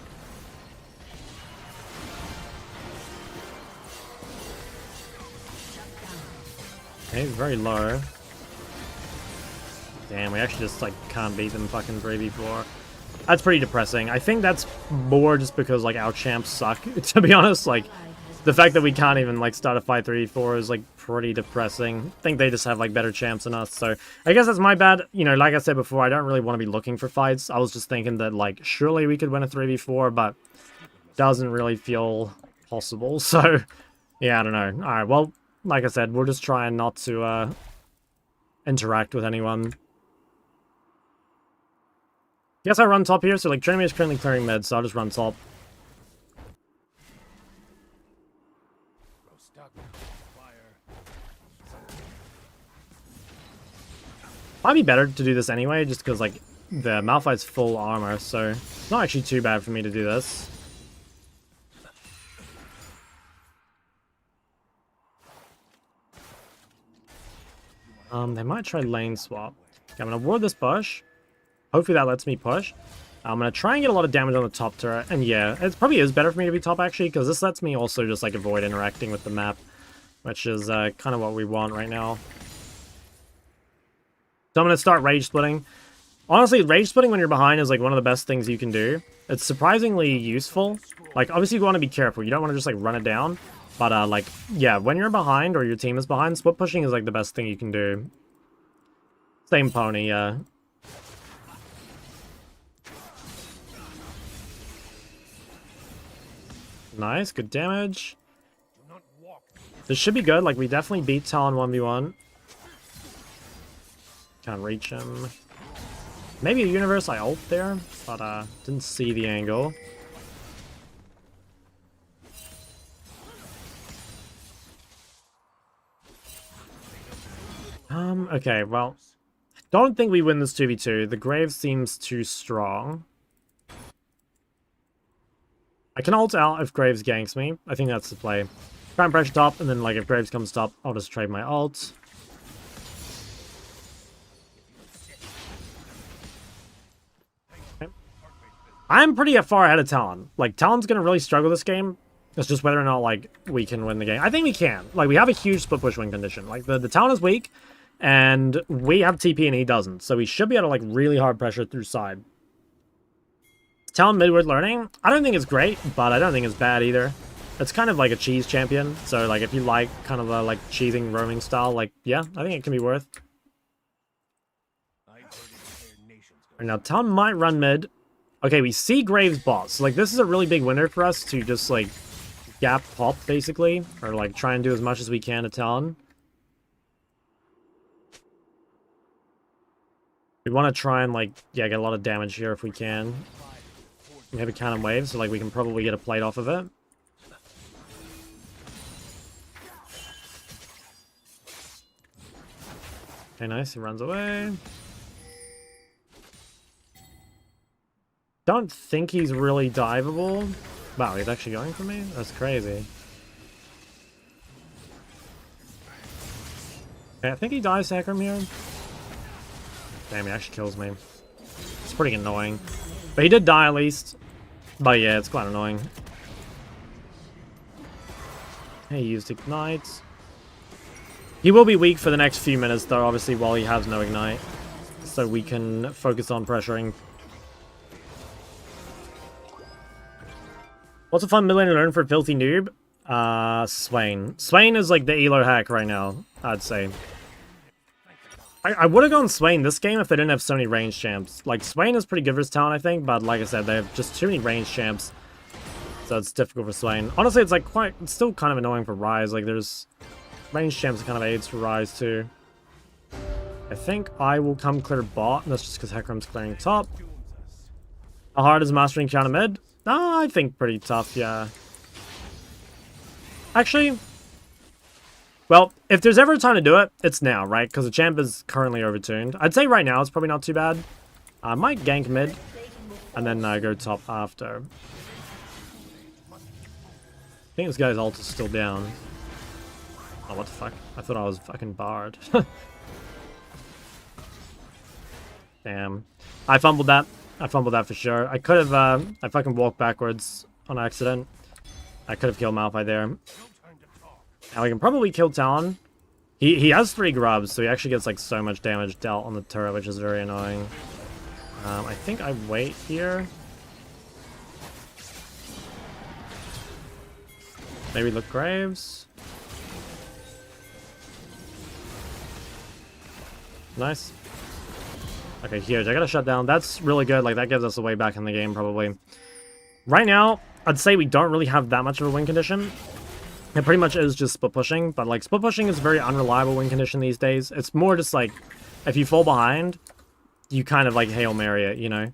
Okay, he's very low. Damn, we actually just, like, can't beat them fucking 3v4. That's pretty depressing. I think that's more just because, like, our champs suck, to be honest. Like, the fact that we can't even, like, start a fight 3v4 is, like, pretty depressing. I think they just have, like, better champs than us. So, I guess that's my bad. You know, like I said before, I don't really want to be looking for fights. I was just thinking that, like, surely we could win a 3v4, but doesn't really feel possible. So, yeah, I don't know. Alright, well, like I said, we're just trying not to, interact with anyone. Guess I run top here, so, like, Trinity is currently clearing mid, so I'll just run top. Might be better to do this anyway, just because, like, the Malphite's full armor, so it's not actually too bad for me to do this. They might try lane swap. Okay, I'm gonna ward this bush. Hopefully that lets me push. I'm going to try and get a lot of damage on the top turret. And yeah, it probably is better for me to be top, actually, because this lets me also just, like, avoid interacting with the map, which is kind of what we want right now. So I'm going to start rage splitting. Honestly, rage splitting when you're behind is, like, one of the best things you can do. It's surprisingly useful. Like, obviously you want to be careful. You don't want to just, like, run it down. But, like, yeah, when you're behind or your team is behind, split pushing is, like, the best thing you can do. Same pony, yeah. Nice, good damage. This should be good, like, we definitely beat Talon 1v1. Can't reach him. Maybe a universe I ult there, but didn't see the angle. Okay, well, don't think we win this 2v2. The Grave seems too strong. I can ult out if Graves ganks me. I think that's the play. Try and pressure top, and then, like, if Graves comes top, I'll just trade my ult. Okay. I'm pretty far ahead of Talon. Like, Talon's gonna really struggle this game. It's just whether or not, like, we can win the game. I think we can. Like, we have a huge split push win condition. Like, the Talon is weak, and we have TP and he doesn't. So we should be able to, like, really hard pressure through side. Talon midward learning, I don't think it's great, but I don't think it's bad either. It's kind of like a cheese champion, so, like, if you like kind of a, like, cheesing roaming style, like, yeah, I think it can be worth. Right now, Talon might run mid. Okay, we see Graves bot. So, like, this is a really big winner for us to just, like, gap pop, basically. Or, like, try and do as much as we can to Talon. We want to try and, like, yeah, get a lot of damage here if we can. We have a cannon wave, so, like, we can probably get a plate off of it. Okay, nice. He runs away. Don't think he's really diveable. Wow, he's actually going for me? That's crazy. Okay, I think he dies Sacrum here. Damn, he actually kills me. It's pretty annoying. But he did die at least. But yeah, it's quite annoying. He used Ignite. He will be weak for the next few minutes though, obviously, while he has no Ignite. So we can focus on pressuring. What's a fun million to learn for a filthy noob? Swain. Swain is like the elo hack right now, I'd say. I would have gone Swain this game if they didn't have so many range champs. Like, Swain is pretty good for his talent, I think, but like I said, they have just too many range champs. So it's difficult for Swain. Honestly, it's like it's still kind of annoying for Ryze. Like, there's range champs that kind of aids for Ryze too. I think I will come clear bot, and that's just because Hecarim's clearing top. How hard is mastering counter mid? I think pretty tough, yeah. Actually, well, if there's ever a time to do it, it's now, right? Because the champ is currently overtuned. I'd say right now it's probably not too bad. I might gank mid, and then go top after. I think this guy's ult is still down. Oh, what the fuck? I thought I was fucking barred. Damn. I fumbled that. I fumbled that for sure. I could have, I fucking walked backwards on accident. I could have killed Malphite there. Now we can probably kill Talon. He has 3 grubs, so he actually gets like so much damage dealt on the turret, which is very annoying. I think I wait here. Maybe look Graves. Nice. Okay, huge. I gotta shut down. That's really good. Like, that gives us a way back in the game, probably. Right now, I'd say we don't really have that much of a win condition. It pretty much is just split pushing, but, like, split pushing is a very unreliable win condition these days. It's more just, like, if you fall behind, you kind of, like, Hail Mary it, you know?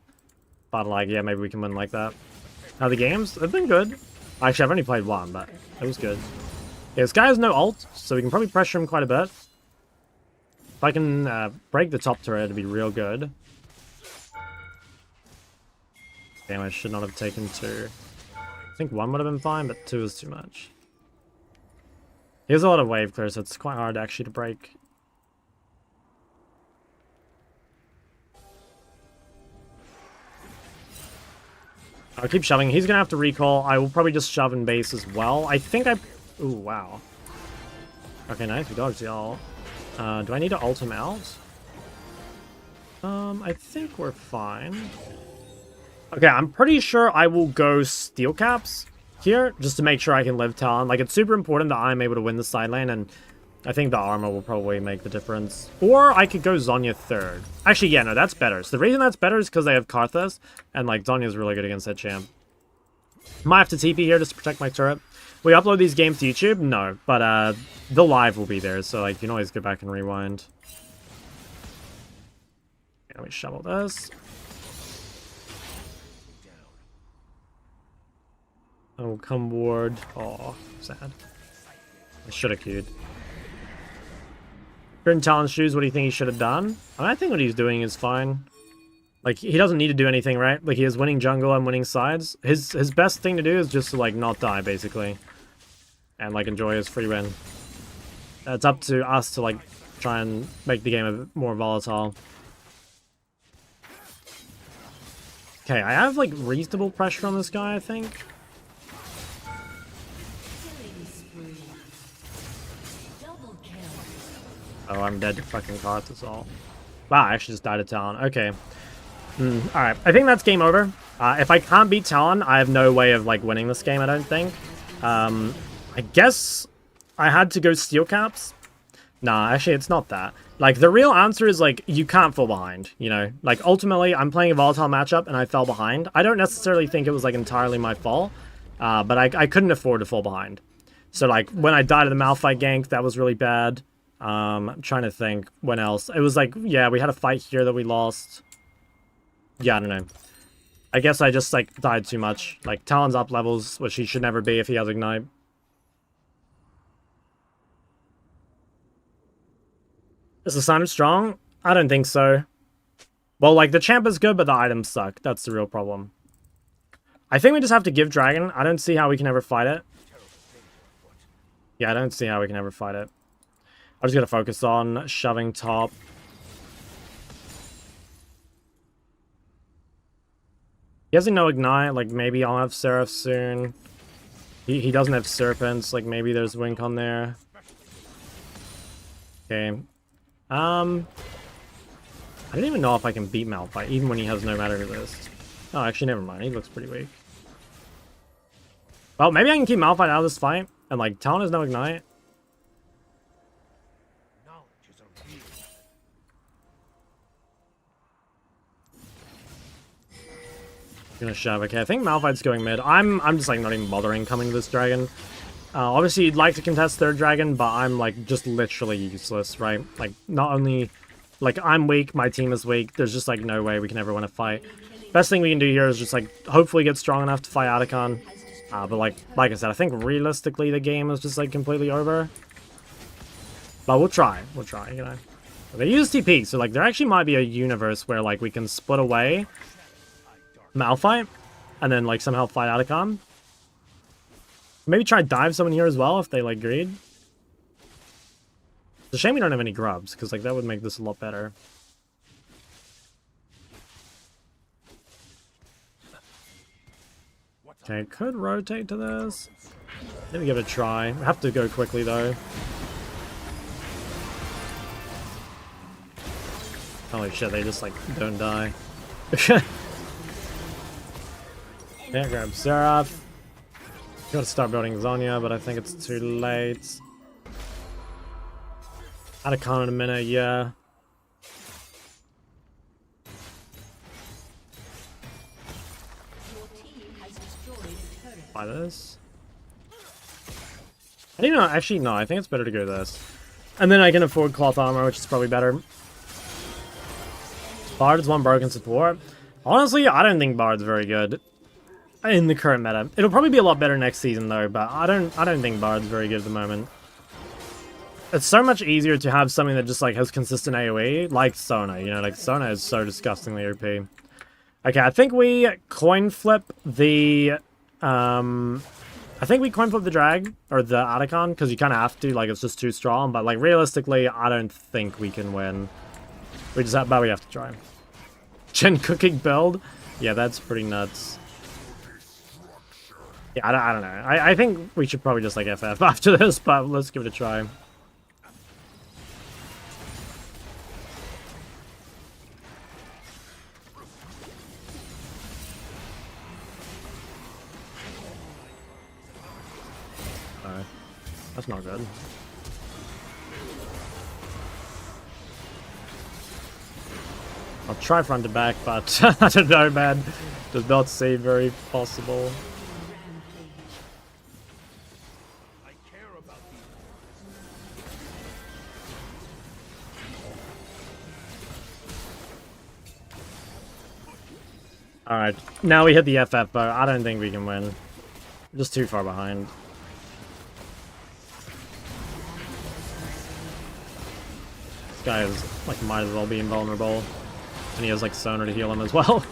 But, like, yeah, maybe we can win like that. Now, the games, they've been good. Actually, I've only played one, but it was good. Yeah, this guy has no ult, so we can probably pressure him quite a bit. If I can break the top turret, it'd be real good. Damn, I should not have taken 2. I think 1 would have been fine, but 2 is too much. He has a lot of wave clear, so it's quite hard actually to break. I'll keep shoving. He's gonna have to recall. I will probably just shove in base as well. I think I... Ooh, wow. Okay, nice. We dodged the ult. Do I need to ult him out? I think we're fine. Okay, I'm pretty sure I will go steel caps here, just to make sure I can live Talon. Like, it's super important that I'm able to win the side lane, and I think the armor will probably make the difference. Or I could go Zhonya third. Actually, yeah, no, that's better. So the reason that's better is because they have Karthus, and, like, Zonya's really good against that champ. Might have to TP here just to protect my turret. We upload these games to YouTube? No, but the live will be there, so, like, you can always go back and rewind. Yeah, we shovel this. Oh, come ward. Oh, sad. I should have queued. If you're in Talon's shoes, what do you think he should have done? I think what he's doing is fine. Like, he doesn't need to do anything, right? Like, he is winning jungle and winning sides. His best thing to do is just to, like, not die, basically. And, like, enjoy his free win. It's up to us to, like, try and make the game a bit more volatile. Okay, I have, like, reasonable pressure on this guy, I think. Oh, I'm dead to fucking Karthus all. Wow, I actually just died to Talon. Okay. Alright, I think that's game over. If I can't beat Talon, I have no way of, like, winning this game, I don't think. I guess I had to go steel caps. Nah, actually, it's not that. Like, the real answer is, like, you can't fall behind, you know? Like, ultimately, I'm playing a volatile matchup, and I fell behind. I don't necessarily think it was, like, entirely my fault, but I couldn't afford to fall behind. So, like, when I died of the Malphite gank, that was really bad. I'm trying to think when else. It was, like, yeah, we had a fight here that we lost. Yeah, I don't know. I guess I just, like, died too much. Like, Talon's up levels, which he should never be if he has Ignite. Is the sign strong? I don't think so. Well, like, the champ is good, but the items suck. That's the real problem. I think we just have to give Dragon. I don't see how we can ever fight it. Yeah, I don't see how we can ever fight it. I'm just going to focus on shoving top. He doesn't know Ignite. Like, maybe I'll have Seraph soon. He doesn't have Serpents. Like, maybe there's Wink on there. Okay. I don't even know if I can beat Malphite, even when he has no matter resist. Oh, actually, never mind. He looks pretty weak. Well, maybe I can keep Malphite out of this fight. And, like, Talon has no Ignite. Gonna shove. Okay, I think Malphite's going mid. I'm just, like, not even bothering coming to this dragon. Obviously, you'd like to contest third dragon, but I'm, like, just literally useless, right? Like, not only... Like, I'm weak, my team is weak. There's just, like, no way we can ever win a fight. Best thing we can do here is just, like, hopefully get strong enough to fight Atacon. But, like I said, I think realistically the game is just, like, completely over. But we'll try. We'll try, you know. They use TP, so, like, there actually might be a universe where, like, we can split away Malphite and then, like, somehow fight Atacon. Maybe try dive someone here as well if they, like, greed. It's a shame we don't have any grubs, because, like, that would make this a lot better. Okay, could rotate to this. Let me give it a try. I have to go quickly, though. Holy shit, they just, like, don't die. Can't grab Seraph. Gotta start building Zonya, but I think it's too late. Atacon in a minute, yeah. Buy this. I don't know, actually, no, I think it's better to go this. And then I can afford cloth armor, which is probably better. Bard's one broken support. Honestly, I don't think Bard's very good in the current meta. It'll probably be a lot better next season though, but I don't think Bard's very good at the moment. It's so much easier to have something that just, like, has consistent AoE, like Sona, you know, like, Sona is so disgustingly OP. Okay, I think we coin flip the, I think we coin flip the drag, or the Atacon, because you kind of have to, like, it's just too strong, but, like, realistically, I don't think we can win. We just have, but we have to try. Jhin cooking build? Yeah, that's pretty nuts. Yeah, I don't know. I think we should probably just, like, FF after this, but let's give it a try. That's not good. I'll try front to back, but I don't know, man. Does not seem very possible. Alright, now we hit the FF, but I don't think we can win. We're just too far behind. This guy is, like, might as well be invulnerable. And he has, like, Sonar to heal him as well.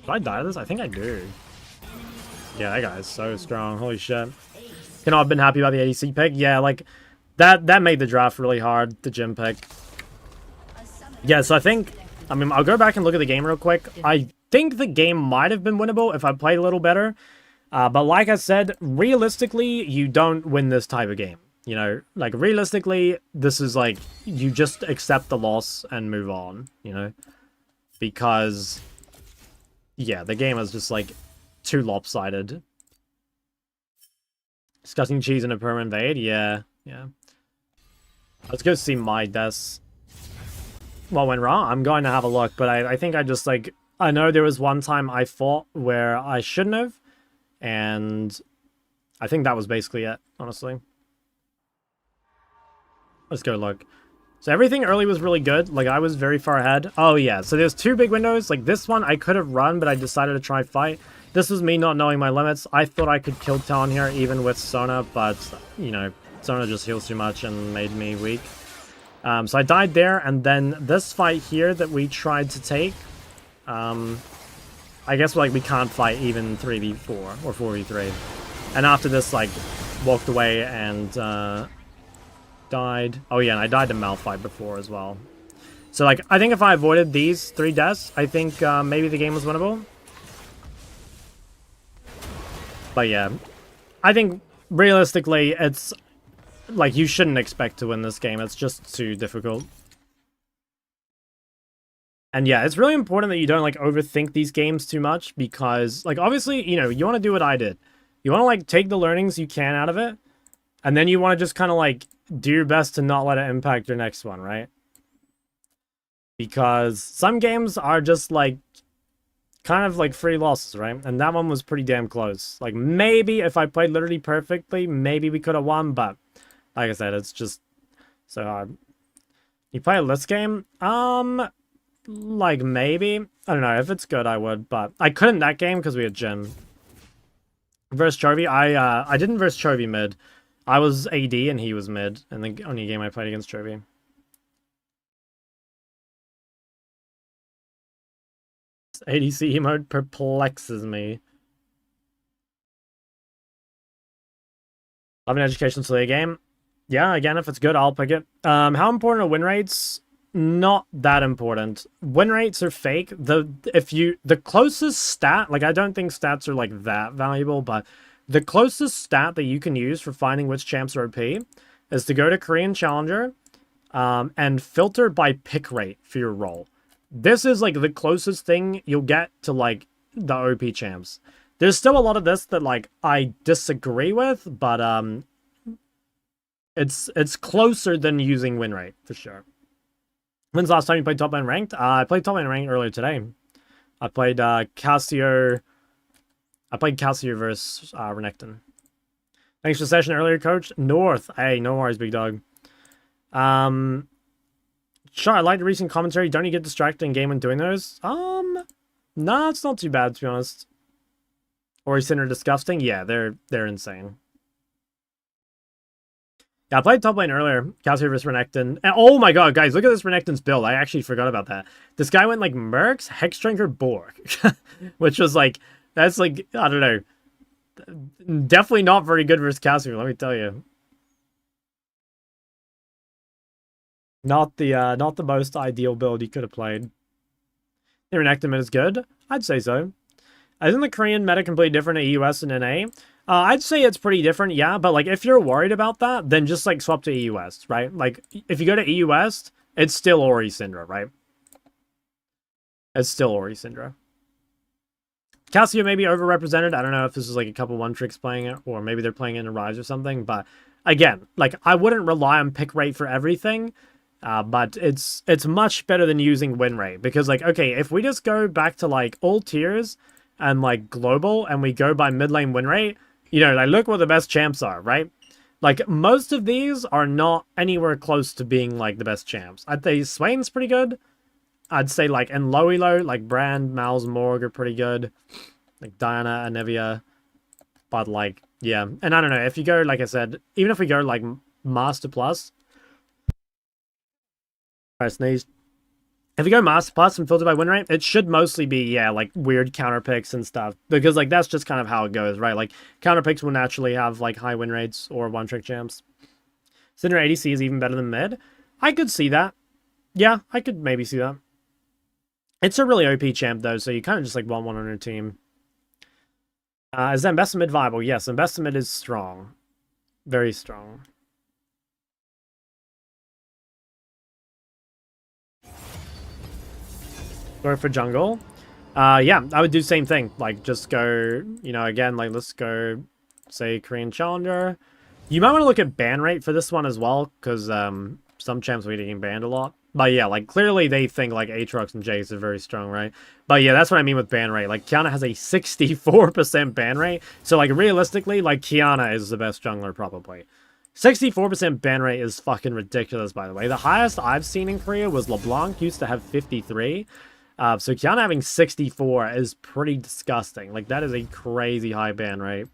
Do I die to this? I think I do. Yeah, that guy is so strong. Holy shit. You know, I've been happy about the ADC pick. Yeah, like, that made the draft really hard, the gym pick. Yeah, so I think, I mean, I'll go back and look at the game real quick. I think the game might have been winnable if I played a little better. But like I said, realistically, you don't win this type of game. You know, like, realistically, this is like, you just accept the loss and move on, you know? Because, yeah, the game is just, like, too lopsided. Discussing cheese in a perma invade? Yeah, yeah. Let's go see my desk. What went wrong? I'm going to have a look, but I think I just, like... I know there was one time I fought where I shouldn't have, and I think that was basically it, honestly. Let's go look. So everything early was really good. Like, I was very far ahead. Oh, yeah. So there's 2 big windows. Like, this one I could have run, but I decided to try fight. This was me not knowing my limits. I thought I could kill Talon here, even with Sona, but, you know, Sona just heals too much and made me weak. So I died there, and then this fight here that we tried to take, I guess, like, we can't fight even 3v4 or 4v3. And after this, like, walked away and, died. Oh, yeah, and I died to Malphite before as well. So, like, I think if I avoided these 3 deaths, I think, maybe the game was winnable. But, yeah. I think, realistically, it's, like, you shouldn't expect to win this game. It's just too difficult. And yeah, it's really important that you don't, like, overthink these games too much because, like, obviously, you know, you want to do what I did. You want to, like, take the learnings you can out of it, and then you want to just kind of, like, do your best to not let it impact your next one, right? Because some games are just, like, kind of, like, free losses, right? And that one was pretty damn close. Like, maybe if I played literally perfectly, maybe we could have won, but, like I said, it's just so hard. You play a list game? Like, maybe. I don't know. If it's good, I would, but I couldn't that game because we had Jhin. Versus Chovy, I didn't versus Chovy mid. I was AD and he was mid, and the only game I played against Chovy. ADC mode perplexes me. Love an educational Taliyah game. Yeah, again, if it's good, I'll pick it. How important are win rates? Not that important. Win rates are fake. The closest stat, like, I don't think stats are, like, that valuable, but the closest stat that you can use for finding which champs are OP is to go to Korean Challenger and filter by pick rate for your role. This is, like, the closest thing you'll get to, like, the OP champs. There's still a lot of this that, like, I disagree with, but it's closer than using win rate, for sure. When's the last time you played top lane ranked? I played top lane ranked earlier today. I played Cassio. I played Cassio versus Renekton. Thanks for the session earlier, coach. North. Hey, no worries, big dog. Sure, I like the recent commentary. Don't you get distracted in game when doing those? Nah, it's not too bad, to be honest. Or is Syndra disgusting? Yeah, they're insane. Yeah, I played top lane earlier. Cassio versus Renekton. And oh my god, guys, look at this Renekton's build. I actually forgot about that. This guy went like Mercs, Hexdrinker, Borg. Which was like, that's like, I don't know. Definitely not very good versus Cassio, let me tell you. Not the most ideal build he could have played. The Renekton is good? I'd say so. Isn't the Korean meta completely different at EUS and NA? I'd say it's pretty different, yeah, but, like, if you're worried about that, then just, like, swap to EUS, right? Like, if you go to EUS, it's still Ori Syndra, right? It's still Ori Syndra. Cassio may be overrepresented. I don't know if this is, like, a couple one-tricks playing it, or maybe they're playing it in Ryze or something, but, again, like, I wouldn't rely on pick rate for everything, but it's much better than using win rate, because, like, okay, if we just go back to, like, all tiers and, like, global, and we go by mid lane win rate, you know, like, look what the best champs are, right? Like, most of these are not anywhere close to being, like, the best champs. I'd say Swain's pretty good. I'd say, like, in low elo, like, Brand, Mal's, Morg are pretty good. Like, Diana, Anivia. But, like, yeah. And I don't know, if you go, like I said, even if we go, like, Master Plus. I sneezed. If you go Master Plus and filter by win rate, it should mostly be, yeah, like, weird counter picks and stuff. Because, like, that's just kind of how it goes, right? Like, counter picks will naturally have, like, high win rates or one-trick champs. Syndra ADC is even better than mid. I could see that. Yeah, I could maybe see that. It's a really OP champ, though, so you kind of just, like, want one on your team. Is then best of mid viable? Yes, and best of mid is strong. Very strong. Go for jungle. Yeah, I would do the same thing. Like, just go, you know, again, like, let's go say Korean Challenger. You might want to look at ban rate for this one as well, because some champs are getting banned a lot. But yeah, like, clearly they think, like, Aatrox and Jace are very strong, right? But yeah, that's what I mean with ban rate. Like, Kiana has a 64% ban rate. So, like, realistically, like, Kiana is the best jungler, probably. 64% ban rate is fucking ridiculous, by the way. The highest I've seen in Korea was LeBlanc, used to have 53. So Kiana having 64 is pretty disgusting. Like, that is a crazy high ban rate.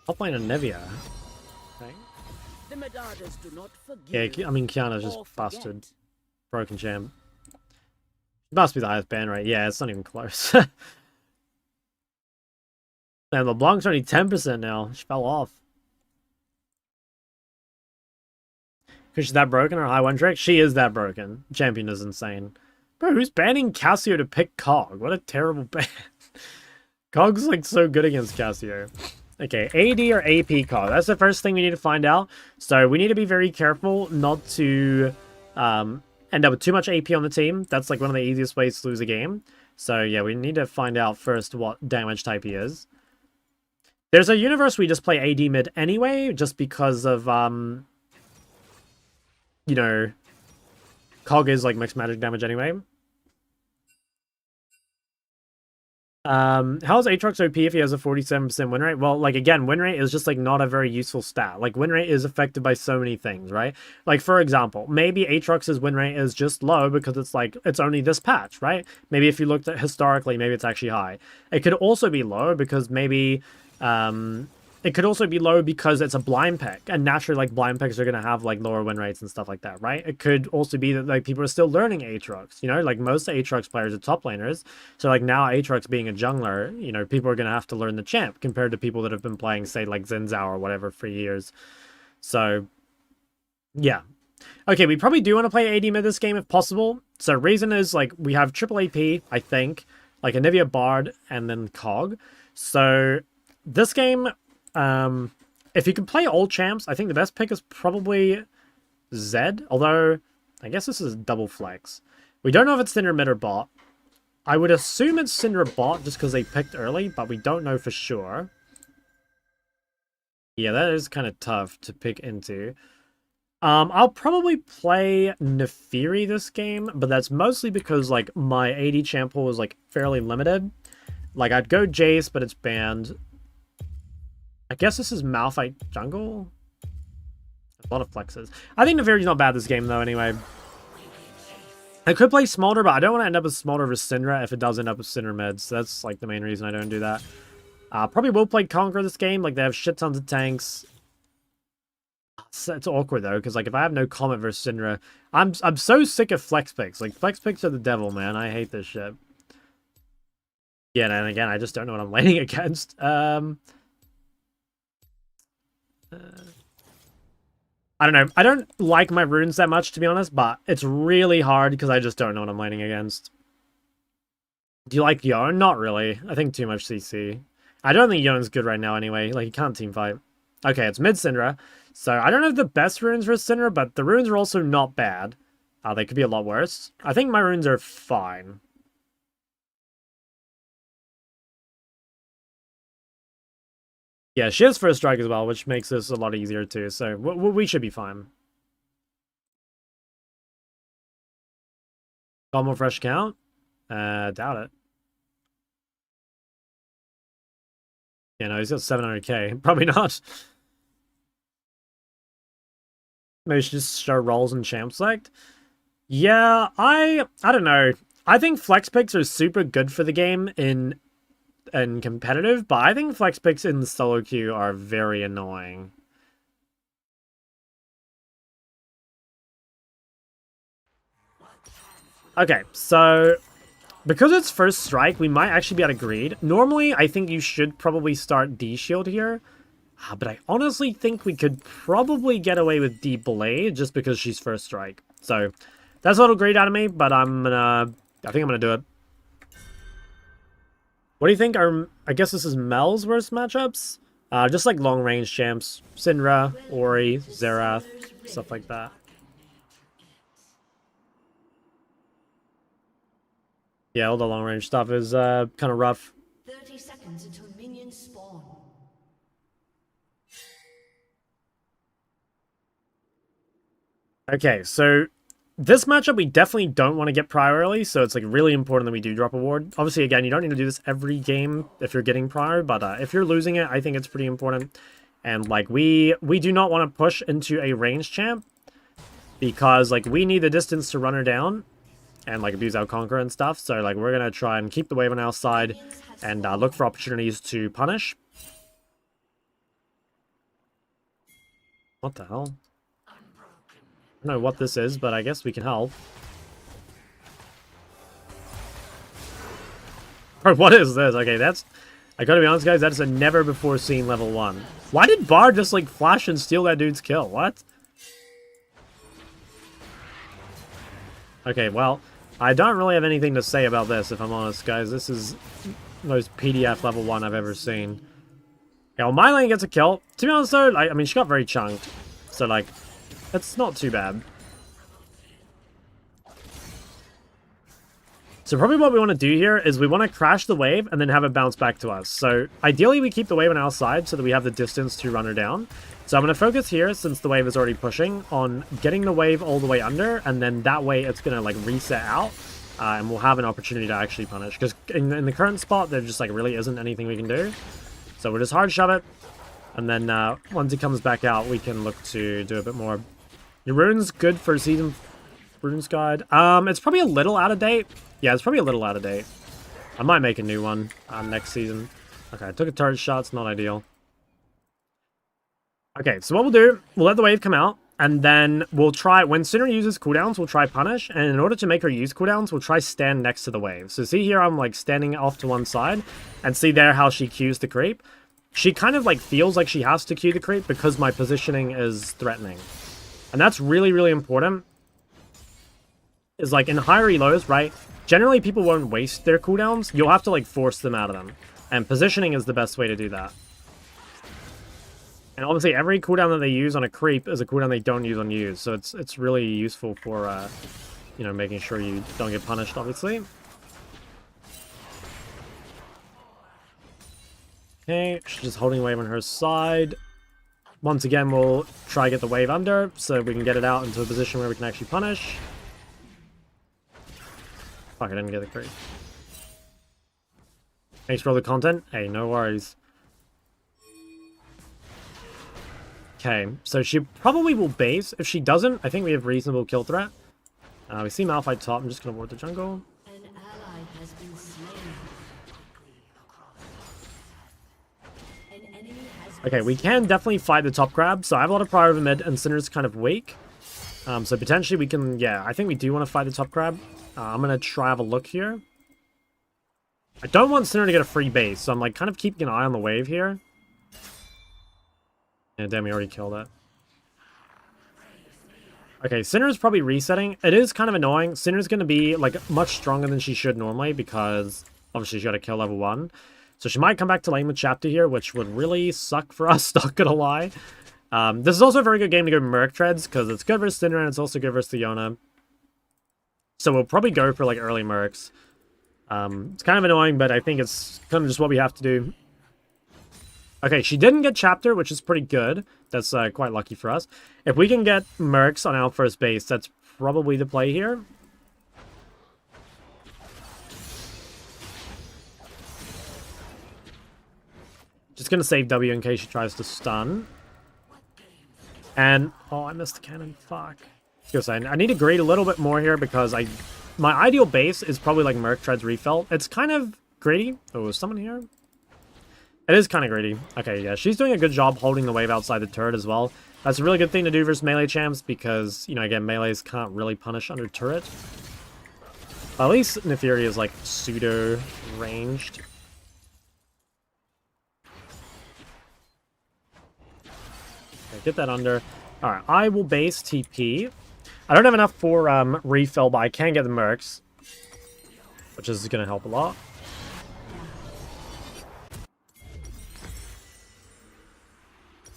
I'll play Nivea. Okay. The Medardas do not forgive. Yeah, I mean, Kiana's just busted. Broken champ. Must be the highest ban rate. Yeah, it's not even close. And LeBlanc's only 10% now. She fell off. Because she's that broken or high one trick? She is that broken. Champion is insane. Bro, who's banning Cassio to pick Cog? What a terrible ban. Cog's like so good against Cassio. Okay, AD or AP Cog. That's the first thing we need to find out. So we need to be very careful not to end up with too much AP on the team. That's like one of the easiest ways to lose a game. So yeah, we need to find out first what damage type he is. There's a universe we just play AD mid anyway, just because of, you know, Cog is like mixed magic damage anyway. How's Aatrox OP if he has a 47% win rate? Well, like, again, win rate is just like not a very useful stat. Like, win rate is affected by so many things, right? Like, for example, maybe Aatrox's win rate is just low because it's like, it's only this patch, right? Maybe if you looked at historically, maybe it's actually high. It could also be low because maybe, it could also be low because it's a blind pick, and naturally, like, blind picks are going to have, like, lower win rates and stuff like that, right? It could also be that, like, people are still learning Aatrox, you know? Like, most Aatrox players are top laners, so, like, now Aatrox being a jungler, you know, people are going to have to learn the champ compared to people that have been playing, say, like, Xin Zhao or whatever for years. So, yeah. Okay, we probably do want to play AD mid this game if possible. So, reason is, like, we have triple AP, I think, like, Anivia Bard, and then Cog. So, this game... if you can play all champs, I think the best pick is probably Zed. Although, I guess this is double flex. We don't know if it's Syndra mid or bot. I would assume it's Syndra bot just because they picked early, but we don't know for sure. Yeah, that is kind of tough to pick into. I'll probably play Naafiri this game, but that's mostly because, like, my AD champ pool is, like, fairly limited. Like, I'd go Jace, but it's banned. I guess this is Malphite jungle. A lot of flexes. I think Naafiri's not bad this game, though, anyway. I could play Smolder, but I don't want to end up with Smolder versus Syndra if it does end up with Syndra mid. So that's, like, the main reason I don't do that. Probably will play Conquer this game. Like, they have shit tons of tanks. It's awkward, though, because, like, if I have no Comet versus Syndra... I'm so sick of flex picks. Like, flex picks are the devil, man. I hate this shit. Yeah, and again, I just don't know what I'm laning against. I don't know. I don't like my runes that much, to be honest, but it's really hard because I just don't know what I'm laning against. Do you like Yone? Not really. I think too much CC. I don't think Yone's good right now anyway. Like, he can't team fight. Okay, it's mid Syndra. So, I don't have the best runes for Syndra, but the runes are also not bad. They could be a lot worse. I think my runes are fine. Yeah, she has first strike as well, which makes this a lot easier too, so we should be fine. Got more fresh count? Doubt it. Yeah, no, he's got 700k. Probably not. Maybe we should just show rolls and champ select. Yeah, I don't know. I think flex picks are super good for the game in competitive, but I think flex picks in the solo queue are very annoying. Okay, so because it's first strike, we might actually be able to greed. Normally, I think you should probably start D-Shield here, but I honestly think we could probably get away with D-Blade just because she's first strike. So that's a little greed out of me, but I think I'm gonna do it. What do you think are, I guess this is Mel's worst matchups? Just like long-range champs. Syndra, Ori, Xerath, stuff like that. Yeah, all the long range stuff is kind of rough. 30 seconds until minions spawn. Okay, so this matchup we definitely don't want to get prior early, so it's like really important that we do drop a ward. Obviously, again, you don't need to do this every game if you're getting prior, but if you're losing it, I think it's pretty important. And like we do not want to push into a range champ because like we need the distance to run her down and like abuse our conqueror and stuff. So like we're gonna try and keep the wave on our side and look for opportunities to punish. What the hell? I don't know what this is, but I guess we can help. Bro, what is this? Okay, that's... I gotta be honest, guys, that's a never-before-seen level 1. Why did Bard just, like, flash and steal that dude's kill? What? Okay, well, I don't really have anything to say about this, if I'm honest, guys. This is the most PDF level 1 I've ever seen. Yeah, well, my lane gets a kill. To be honest, though, I mean, she got very chunked. So, like... It's not too bad. So probably what we want to do here is we want to crash the wave and then have it bounce back to us. So ideally we keep the wave on our side so that we have the distance to run her down. So I'm going to focus here, since the wave is already pushing, on getting the wave all the way under, and then that way it's going to like reset out. And we'll have an opportunity to actually punish. Because in the current spot, there just like really isn't anything we can do. So we'll just hard shove it. And then once it comes back out, we can look to do a bit more. Your rune's good for season runes guide. It's probably a little out of date. Yeah, it's probably a little out of date. I might make a new one next season. Okay, I took a turret shot. It's not ideal. Okay, so what we'll do, we'll let the wave come out, and then we'll try, when Syndra uses cooldowns, we'll try punish, and in order to make her use cooldowns, we'll try stand next to the wave. So see here, I'm like standing off to one side, and see there how she Qs the creep. She kind of like feels like she has to Q the creep because my positioning is threatening. And that's really, really important. Is like in higher elos, right? Generally, people won't waste their cooldowns. You'll have to like force them out of them. And positioning is the best way to do that. And obviously, every cooldown that they use on a creep is a cooldown they don't use on you. So it's really useful for, you know, making sure you don't get punished, obviously. Okay, she's just holding wave on her side. Once again, we'll try to get the wave under so we can get it out into a position where we can actually punish. Fuck, I didn't get the creep. Thanks for all the content. Hey, no worries. Okay, so she probably will base. If she doesn't, I think we have reasonable kill threat. We see Malphite top. I'm just going to ward the jungle. An ally has been slain. An enemy has been Okay, we can definitely fight the top grab. So I have a lot of prior over mid, and Syndra's kind of weak. So potentially we can, yeah, I think we do want to fight the top grab. I'm going to try have a look here. I don't want Syndra to get a free base, so I'm like kind of keeping an eye on the wave here. Yeah, damn, we already killed it. Okay, Syndra's probably resetting. It is kind of annoying. Syndra's going to be like much stronger than she should normally because obviously she got to kill level 1. So she might come back to lane with Chapter here, which would really suck for us, not going to lie. This is also a very good game to go Merc Treads because it's good versus Syndra and it's also good versus the Yona. So we'll probably go for like early Mercs. It's kind of annoying, but I think it's kind of just what we have to do. Okay, she didn't get Chapter, which is pretty good. That's quite lucky for us. If we can get Mercs on our first base, that's probably the play here. Just going to save W in case she tries to stun. And, oh, I missed the cannon. Fuck. I need to grade a little bit more here because my ideal base is probably like Merc Treads Refelt. It's kind of greedy. Oh, is someone here? It is kind of greedy. Okay, yeah, she's doing a good job holding the wave outside the turret as well. That's a really good thing to do versus melee champs because, you know, again, melees can't really punish under turret. At least Naafiri is like pseudo ranged. Okay, get that under. Alright, I will base TP. I don't have enough for refill, but I can get the Mercs, which is going to help a lot.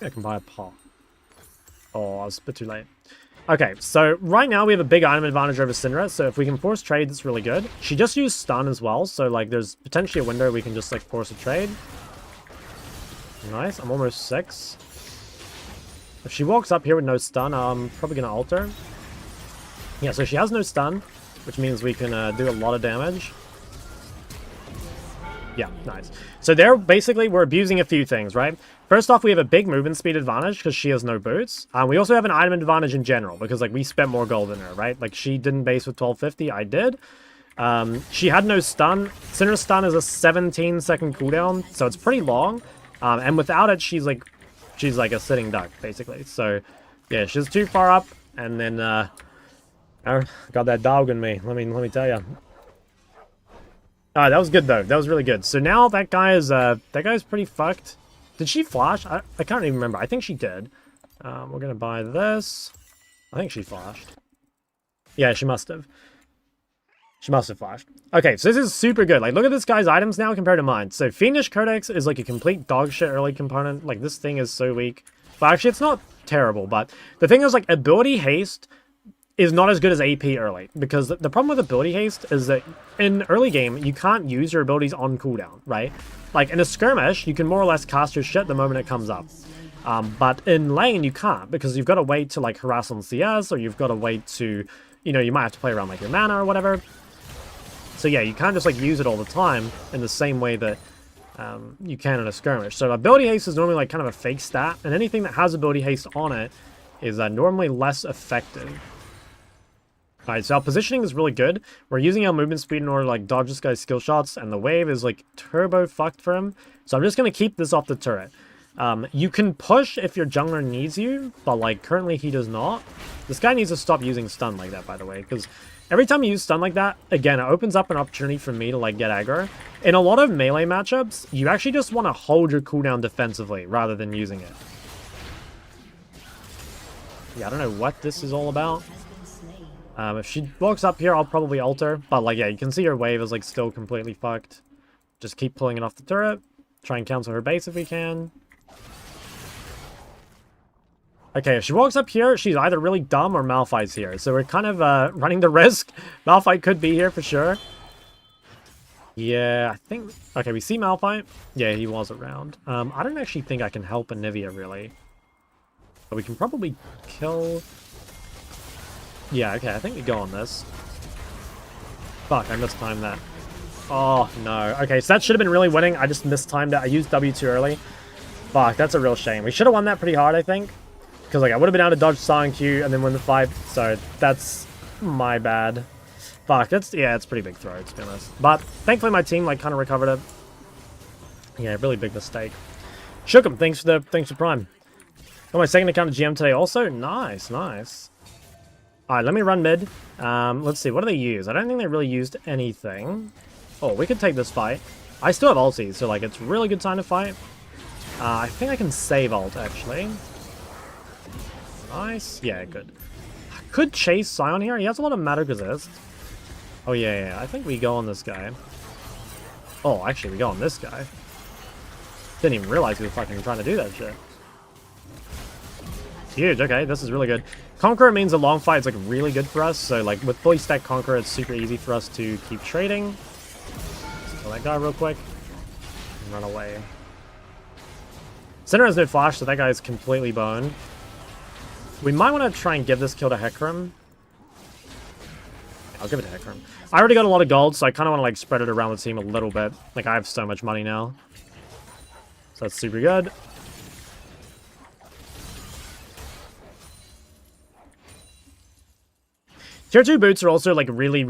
I can buy a pot. Oh, I was a bit too late. Okay, so right now we have a big item advantage over Syndra, so if we can force trade, that's really good. She just used stun as well, so like there's potentially a window we can just like force a trade. Nice, I'm almost 6. If she walks up here with no stun, I'm probably going to ult her. Yeah, so she has no stun, which means we can do a lot of damage. Yeah, nice. So there, basically, we're abusing a few things, right? First off, we have a big movement speed advantage because she has no boots. We also have an item advantage in general because, like, we spent more gold than her, right? Like, she didn't base with 1250, I did. She had no stun. Syndra's stun is a 17-second cooldown, so it's pretty long. And without it, she's like a sitting duck, basically. So, yeah, she's too far up, and then, I got that dog in me, let me tell you. Alright, that was good, though. That was really good. So now that guy's pretty fucked. Did she flash? I can't even remember. I think she did. We're gonna buy this. I think she flashed. Yeah, she must have. She must have flashed. Okay, so this is super good. Like, look at this guy's items now compared to mine. So, Fiendish Codex is like a complete dog shit early component. Like, this thing is so weak. But actually, it's not terrible. But the thing is, like, ability haste is not as good as AP early. Because the problem with ability haste is that in early game, you can't use your abilities on cooldown, right? Like, in a skirmish, you can more or less cast your shit the moment it comes up. But in lane, you can't. Because you've got to wait to, like, harass on CS. Or you've got to wait to, you know, you might have to play around, like, your mana or whatever. So yeah, you can't just like use it all the time in the same way that you can in a skirmish. So ability haste is normally like kind of a fake stat, and anything that has ability haste on it is normally less effective. Alright, so our positioning is really good. We're using our movement speed in order to like dodge this guy's skill shots, and the wave is like turbo fucked for him. So I'm just going to keep this off the turret. You can push if your jungler needs you, but like currently he does not. This guy needs to stop using stun like that, by the way, because every time you use stun like that, again, it opens up an opportunity for me to, like, get aggro. In a lot of melee matchups, you actually just want to hold your cooldown defensively rather than using it. Yeah, I don't know what this is all about. If she walks up here, I'll probably ult her. But, like, yeah, you can see her wave is, like, still completely fucked. Just keep pulling it off the turret. Try and cancel her base if we can. Okay, if she walks up here, she's either really dumb or Malphite's here. So we're kind of running the risk. Malphite could be here for sure. Yeah, I think... Okay, we see Malphite. Yeah, he was around. I don't actually think I can help Anivia, really. But we can probably kill... Yeah, okay, I think we go on this. Fuck, I mistimed that. Oh, no. Okay, so that should have been really winning. I just mistimed it. I used W too early. Fuck, that's a real shame. We should have won that pretty hard, I think. Because, like, I would have been able to dodge Silent Q and then win the fight. So, that's my bad. Fuck, that's... Yeah, it's a pretty big throw, to be honest. But, thankfully, my team, like, kind of recovered it. Yeah, really big mistake. Shook him. Thanks for Prime. Got my second account of GM today also. Nice, nice. Alright, let me run mid. Let's see. What do they use? I don't think they really used anything. Oh, we could take this fight. I still have ulti, so, like, it's a really good time to fight. I think I can save ult, actually. Nice. Yeah, good. I could chase Sion here. He has a lot of magic resist. Oh, yeah. I think we go on this guy. Oh, actually, we go on this guy. Didn't even realize we were fucking trying to do that shit. Huge. Okay, this is really good. Conqueror means a long fight is, like, really good for us. So, like, with fully stacked Conqueror, it's super easy for us to keep trading. Let's kill that guy real quick. And run away. Syndra has no flash, so that guy's completely boned. We might want to try and give this kill to Hecarim. I'll give it to Hecarim. I already got a lot of gold, so I kind of want to like spread it around the team a little bit. Like, I have so much money now. So that's super good. Tier 2 boots are also like really,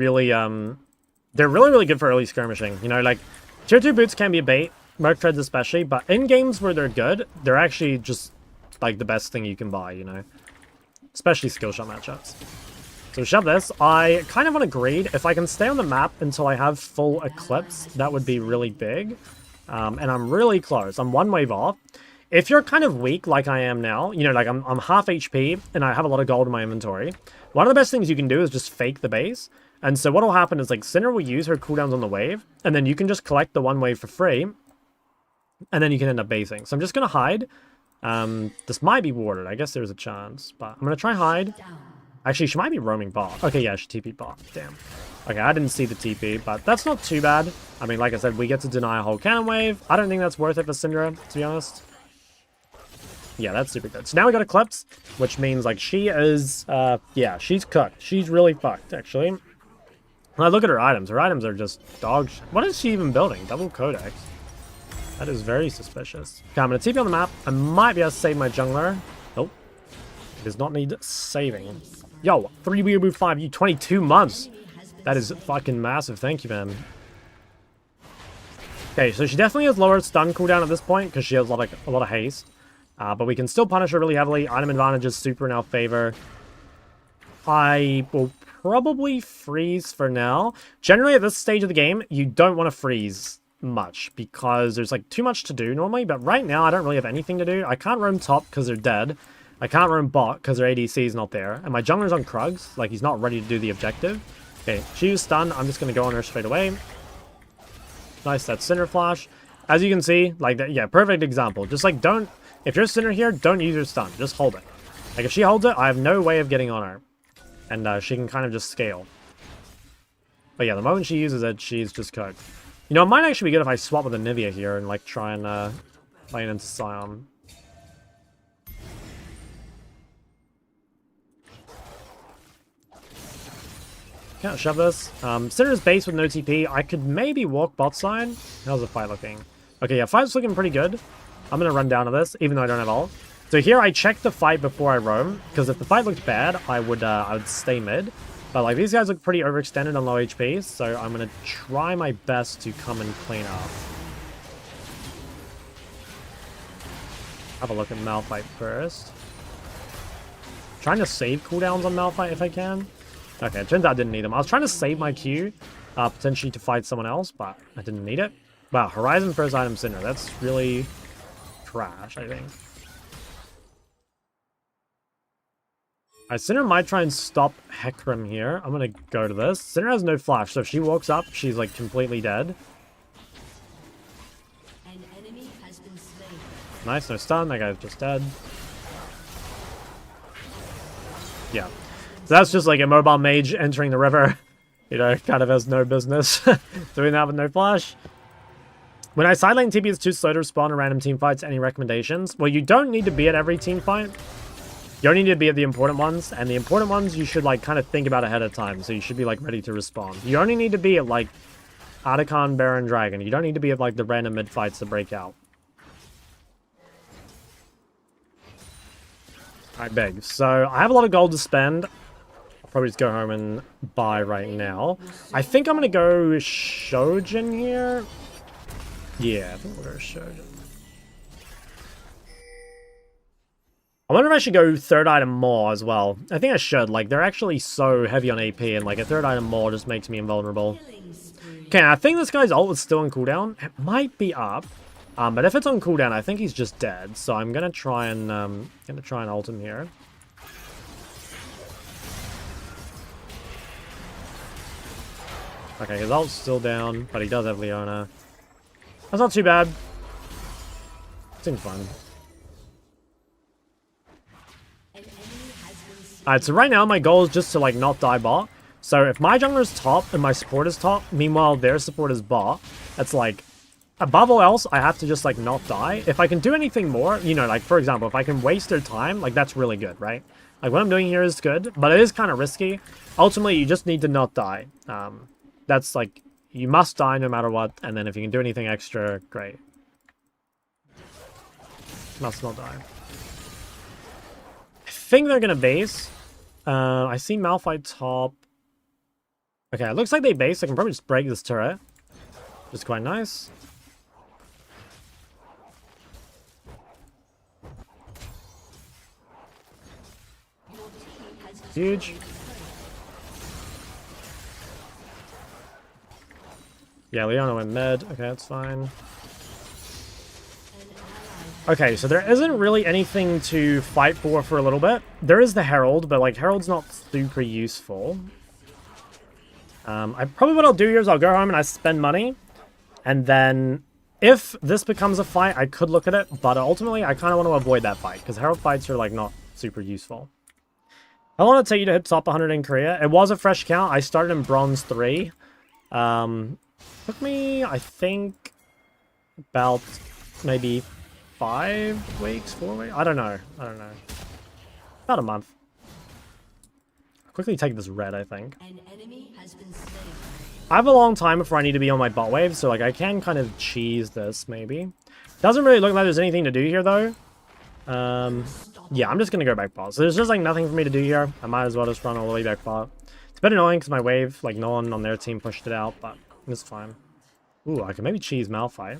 they're really good for early skirmishing. You know, like, Tier 2 boots can be a bait, Merc Treads especially, but in games where they're good, they're actually just like the best thing you can buy, you know? Especially skill shot matchups. So shove this. I kind of want to greed. If I can stay on the map until I have full Eclipse, that would be really big. And I'm really close. I'm one wave off. If you're kind of weak like I am now, you know, like I'm half HP and I have a lot of gold in my inventory, one of the best things you can do is just fake the base. And so what will happen is like Syndra will use her cooldowns on the wave, and then you can just collect the one wave for free, and then you can end up basing. So I'm just going to hide. This might be warded. I guess there's a chance, but I'm going to try hide. Actually, she might be roaming bot. Okay, yeah, she TP bot. Damn. Okay, I didn't see the TP, but that's not too bad. I mean, like I said, we get to deny a whole cannon wave. I don't think that's worth it for Syndra, to be honest. Yeah, that's super good. So now we got Eclipse, which means, like, she is, yeah, she's cooked. She's really fucked, actually. When I look at her items are just dog shit. What is she even building? Double Codex. That is very suspicious. Okay, I'm going to TP on the map. I might be able to save my jungler. Nope. It does not need saving. Yo, 3 Weeaboo 5 you 22 months. That is fucking massive. Thank you, man. Okay, so she definitely has lower stun cooldown at this point because she has a lot of haste. But we can still punish her really heavily. Item advantage is super in our favor. I will probably freeze for now. Generally, at this stage of the game, you don't want to freeze much because there's like too much to do normally. But right now, I don't really have anything to do. I can't roam top because they're dead. I can't roam bot because their ADC is not there. And my jungler's on Krugs. Like, he's not ready to do the objective. Okay, she was stunned. I'm just going to go on her straight away. Nice, that's Syndra flash. As you can see, like, that, yeah, perfect example. Just, like, don't... If you're Syndra here, don't use your stun. Just hold it. Like, if she holds it, I have no way of getting on her. And she can kind of just scale. But yeah, the moment she uses it, she's just cooked. You know, it might actually be good if I swap with a Nivea here and, like, try and play it into Sion. Can't shove this. Syndra's base with no TP. I could maybe walk bot side. How's the fight looking? Okay, yeah, fight's looking pretty good. I'm going to run down to this, even though I don't have ult. So here I check the fight before I roam, because if the fight looked bad, I would stay mid. But like these guys look pretty overextended on low HP, so I'm going to try my best to come and clean up. Have a look at Malphite first. Trying to save cooldowns on Malphite if I can. Okay, it turns out I didn't need them. I was trying to save my Q, potentially to fight someone else, but I didn't need it. Wow, Horizon first item Syndra. That's really trash, I think. Alright, Syndra might try and stop Hecarim here. I'm gonna go to this. Syndra has no flash, so if she walks up, she's like completely dead. An enemy has been slain. Nice, no stun. That guy's just dead. Yeah. So that's just like a mobile mage entering the river. You know, kind of has no business doing that with no flash. When I side lane TP is too slow to respond to random team fights, any recommendations? Well, you don't need to be at every team fight. You only need to be at the important ones, and the important ones you should like kind of think about ahead of time, so you should be like ready to respond. You only need to be at like Atacon, Baron, Dragon. You don't need to be at like the random mid fights that break out. Alright, big. So I have a lot of gold to spend. I'll probably just go home and buy right now. I think I'm gonna go Shojin here. Yeah, I think we'll go Shojin. I wonder if I should go third item more as well. I think I should. Like, they're actually so heavy on AP, and like a third item more just makes me invulnerable. Okay, I think this guy's ult is still on cooldown. It might be up. But if it's on cooldown, I think he's just dead. So I'm gonna try and ult him here. Okay, his ult's still down, but he does have Leona. That's not too bad. Seems fun. Alright, so right now my goal is just to like not die bot. So if my jungler's top and my support is top, meanwhile their support is bot, that's like, above all else, I have to just like not die. If I can do anything more, you know, like for example, if I can waste their time, like that's really good, right? Like what I'm doing here is good, but it is kind of risky. Ultimately, you just need to not die. That's like, you must die no matter what, and then if you can do anything extra, great. Must not die. I think they're gonna base. I see Malphite top. Okay, it looks like they base. I can probably just break this turret. Which is quite nice. Huge. Yeah, Leona went mid. Okay, that's fine. Okay, so there isn't really anything to fight for a little bit. There is the Herald, but like Herald's not super useful. What I'll do here is I'll go home and I spend money. And then if this becomes a fight, I could look at it. But ultimately, I kind of want to avoid that fight because Herald fights are like not super useful. How long did it take you to hit top 100 in Korea? It was a fresh count. I started in bronze 3. Took me, I think, about maybe 5 weeks, 4 weeks? I don't know. About a month. I'll quickly take this red, I think. An enemy has been slain. I have a long time before I need to be on my bot wave, so like I can kind of cheese this, maybe. Doesn't really look like there's anything to do here, though. Yeah, I'm just gonna go back bot. So there's just like nothing for me to do here. I might as well just run all the way back bot. It's a bit annoying because my wave, like no one on their team pushed it out, but it's fine. Ooh, I can maybe cheese Malphite.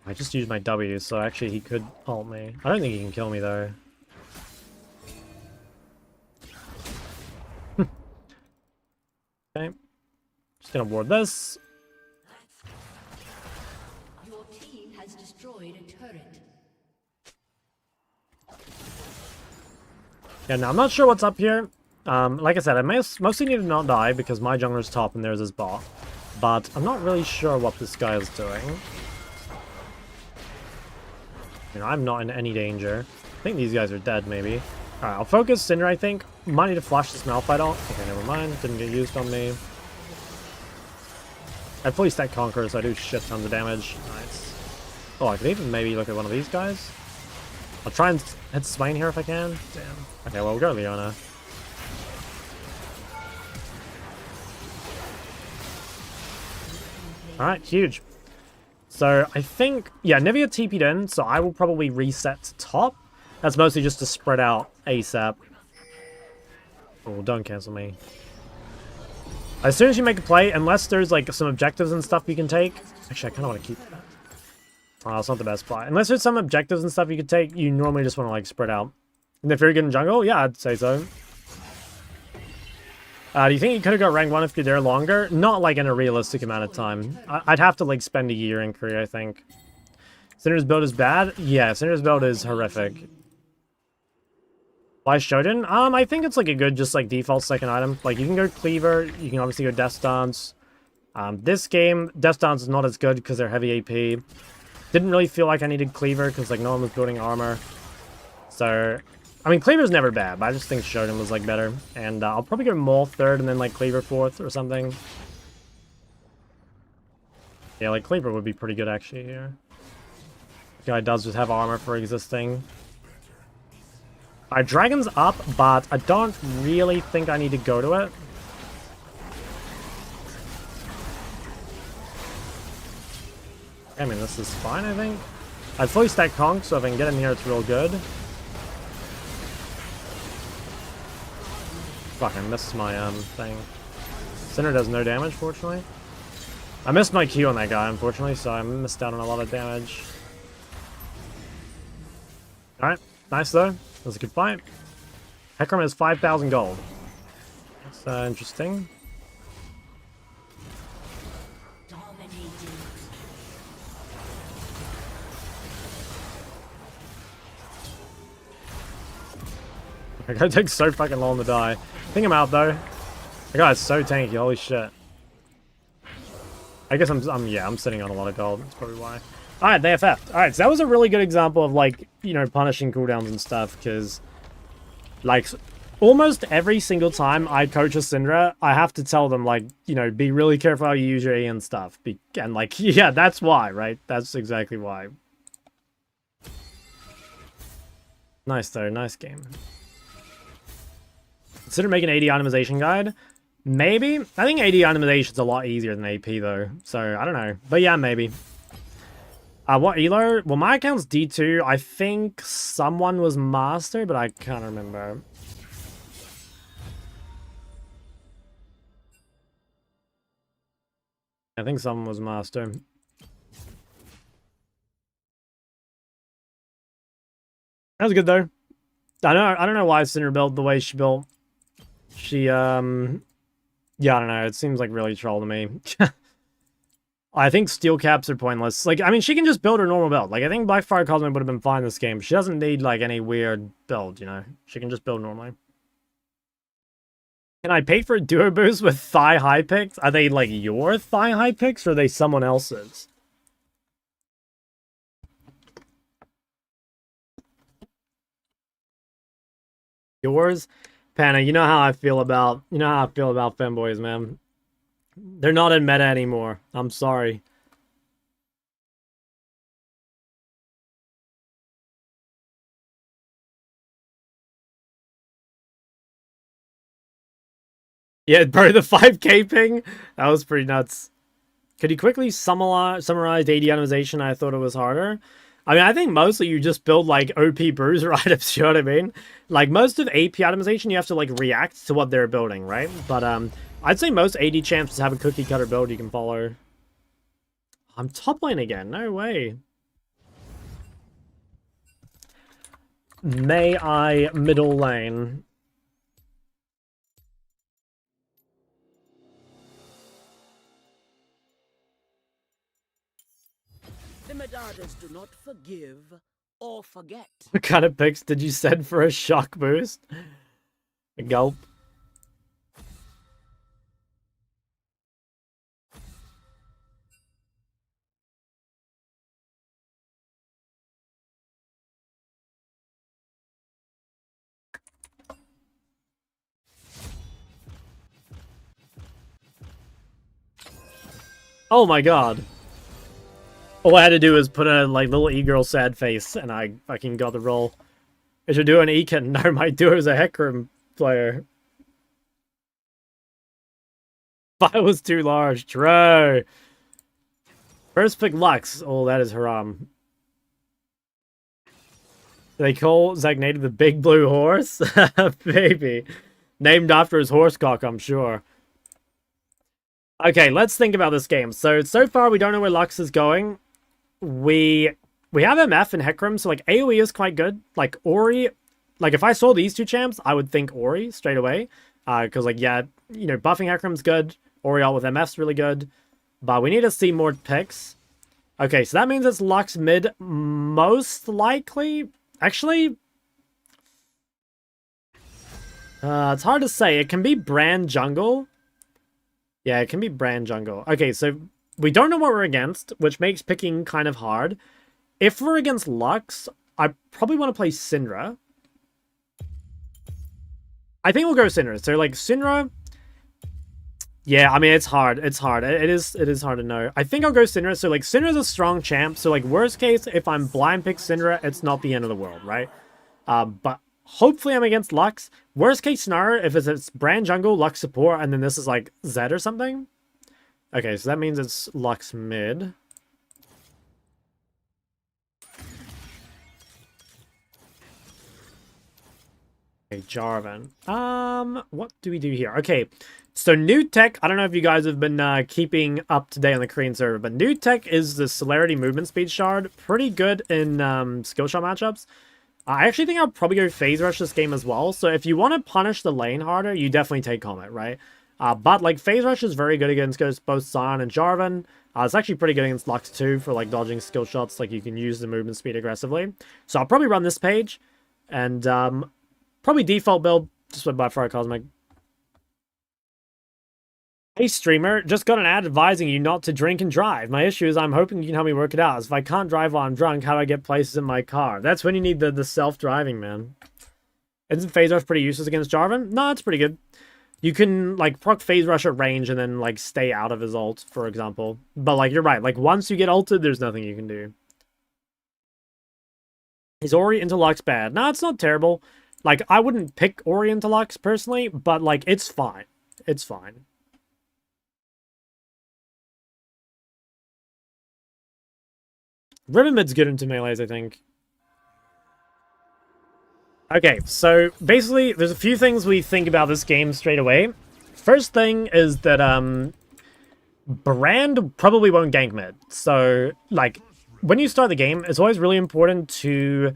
I just used my W, so actually he could ult me. I don't think he can kill me, though. Okay. Just gonna ward this. Your team has destroyed a turret. Yeah, now I'm not sure what's up here. Like I said, I mostly need to not die because my jungler's top and there's his bot. But I'm not really sure what this guy is doing. You know, I'm not in any danger. I think these guys are dead, maybe. Alright, I'll focus Syndra, I think. Might need to flash this Malphite ult. Okay, never mind. Didn't get used on me. I fully stack Conqueror, so I do shit tons of damage. Nice. Oh, I could even maybe look at one of these guys. I'll try and hit Swain here if I can. Damn. Okay, well, we'll go Leona. Alright, huge. So, I think... Yeah, Nivea TP'd in, so I will probably reset to top. That's mostly just to spread out ASAP. Oh, don't cancel me. As soon as you make a play, unless there's like some objectives and stuff you can take... Actually, I kind of want to keep that. Oh, it's not the best play. Unless there's some objectives and stuff you can take, you normally just want to like spread out. And if you're good in jungle, yeah, I'd say so. Do you think you could have got rank 1 if you're there longer? Not like in a realistic amount of time. I'd have to like spend a year in Korea, I think. Syndra's build is bad? Yeah, Syndra's build is horrific. Why Shodan? I think it's like a good just like default second item. Like you can go Cleaver, you can obviously go Death Stance. This game, Death Stance is not as good because they're heavy AP. Didn't really feel like I needed Cleaver because like no one was building armor. So, I mean Cleaver's never bad, but I just think Shodan was like better. And I'll probably go Maul 3rd and then like Cleaver 4th or something. Yeah, like Cleaver would be pretty good actually here. The guy does just have armor for existing. Alright, Dragon's up, but I don't really think I need to go to it. I mean, this is fine, I think. I fully stacked Conk, so if I can get in here, it's real good. Fuck, I missed my thing. Syndra does no damage, fortunately. I missed my Q on that guy, unfortunately, so I missed out on a lot of damage. Alright, nice though. That was a good fight. Hecarim has 5,000 gold. That's interesting. That guy takes so fucking long to die. I think I'm out though. That guy is so tanky, holy shit. I guess I'm sitting on a lot of gold. That's probably why. Alright, they FF'd. Alright, so that was a really good example of, like, you know, punishing cooldowns and stuff, because, like, almost every single time I coach a Syndra, I have to tell them, like, you know, be really careful how you use your E and stuff. And, like, yeah, that's why, right? That's exactly why. Nice, though. Nice game. Consider making AD itemization guide. Maybe. I think AD itemization is a lot easier than AP, though. So, I don't know. But, yeah, maybe. What elo? Well, my account's D2. I think someone was master, but I can't remember. I think someone was master. That was good though. I don't know why Syndra built the way she built. She yeah, I don't know. It seems like really troll to me. I think steel caps are pointless. Like, I mean, she can just build her normal build. Like, I think Blackfire Cosmic would have been fine this game. She doesn't need, like, any weird build, you know? She can just build normally. Can I pay for a duo boost with thigh high picks? Are they, like, your thigh high picks, or are they someone else's? Yours? Panna, you know how I feel about femboys, man. They're not in meta anymore. I'm sorry. Yeah, bro, the 5k ping? That was pretty nuts. Could you quickly summarize AD itemization? I thought it was harder. I mean, I think mostly you just build, like, OP bruiser items, you know what I mean? Like, most of AP itemization, you have to, like, react to what they're building, right? But, I'd say most AD champs have a cookie-cutter build you can follow. I'm top lane again. No way. May I middle lane? The Medardas do not forgive or forget. What kind of picks did you send for a shock boost? A gulp. Oh my god. All I had to do was put a like little e-girl sad face and I fucking got the roll. I should do an Ekin. No, my duo is a Hecarim player. File was too large. True. First pick Lux. Oh, that is haram. They call Zagnated the Big Blue Horse? Baby. Named after his horse cock, I'm sure. Okay, let's think about this game. So far we don't know where Lux is going. We have MF and Hecarim, so like AoE is quite good. Like Ori, like if I saw these two champs, I would think Ori straight away. Because like, yeah, you know, buffing Hecarim's good. Oriol with MF's really good. But we need to see more picks. Okay, so that means it's Lux mid most likely. Actually, it's hard to say. It can be Brand jungle. Yeah, it can be Brand jungle. Okay, so we don't know what we're against, which makes picking kind of hard. If we're against Lux, I probably want to play Syndra. I think we'll go Syndra. So, like, Syndra... Yeah, I mean, it's hard. It's hard. It is hard to know. I think I'll go Syndra. So, like, Syndra's a strong champ. So, like, worst case, if I'm blind pick Syndra, it's not the end of the world, right? But hopefully I'm against Lux. Worst case scenario, if it's Brand jungle, Lux support, and then this is, like, Zed or something. Okay, so that means it's Lux mid. Okay, Jarvan. What do we do here? Okay, so new tech. I don't know if you guys have been keeping up to date on the Korean server, but new tech is the Celerity Movement Speed Shard. Pretty good in skill shot matchups. I actually think I'll probably go Phase Rush this game as well. So if you want to punish the lane harder, you definitely take Comet, right? But like Phase Rush is very good against both Sion and Jarvan. It's actually pretty good against Lux too for like dodging skill shots. Like you can use the movement speed aggressively. So I'll probably run this page, and probably default build just went by Fire Cosmic. Hey streamer, just got an ad advising you not to drink and drive. My issue is I'm hoping you can help me work it out. If I can't drive while I'm drunk, how do I get places in my car? That's when you need the self-driving, man. Isn't Phase Rush pretty useless against Jarvan? No, it's pretty good. You can, like, proc Phase Rush at range and then, like, stay out of his ult, for example. But, like, you're right. Like, once you get ulted, there's nothing you can do. Is Ori into Lux bad? No, it's not terrible. Like, I wouldn't pick Ori into Lux, personally, but, like, it's fine. It's fine. Ribbon mid's good into melees, I think. Okay, so basically, there's a few things we think about this game straight away. First thing is that Brand probably won't gank mid. So, like, when you start the game, it's always really important to...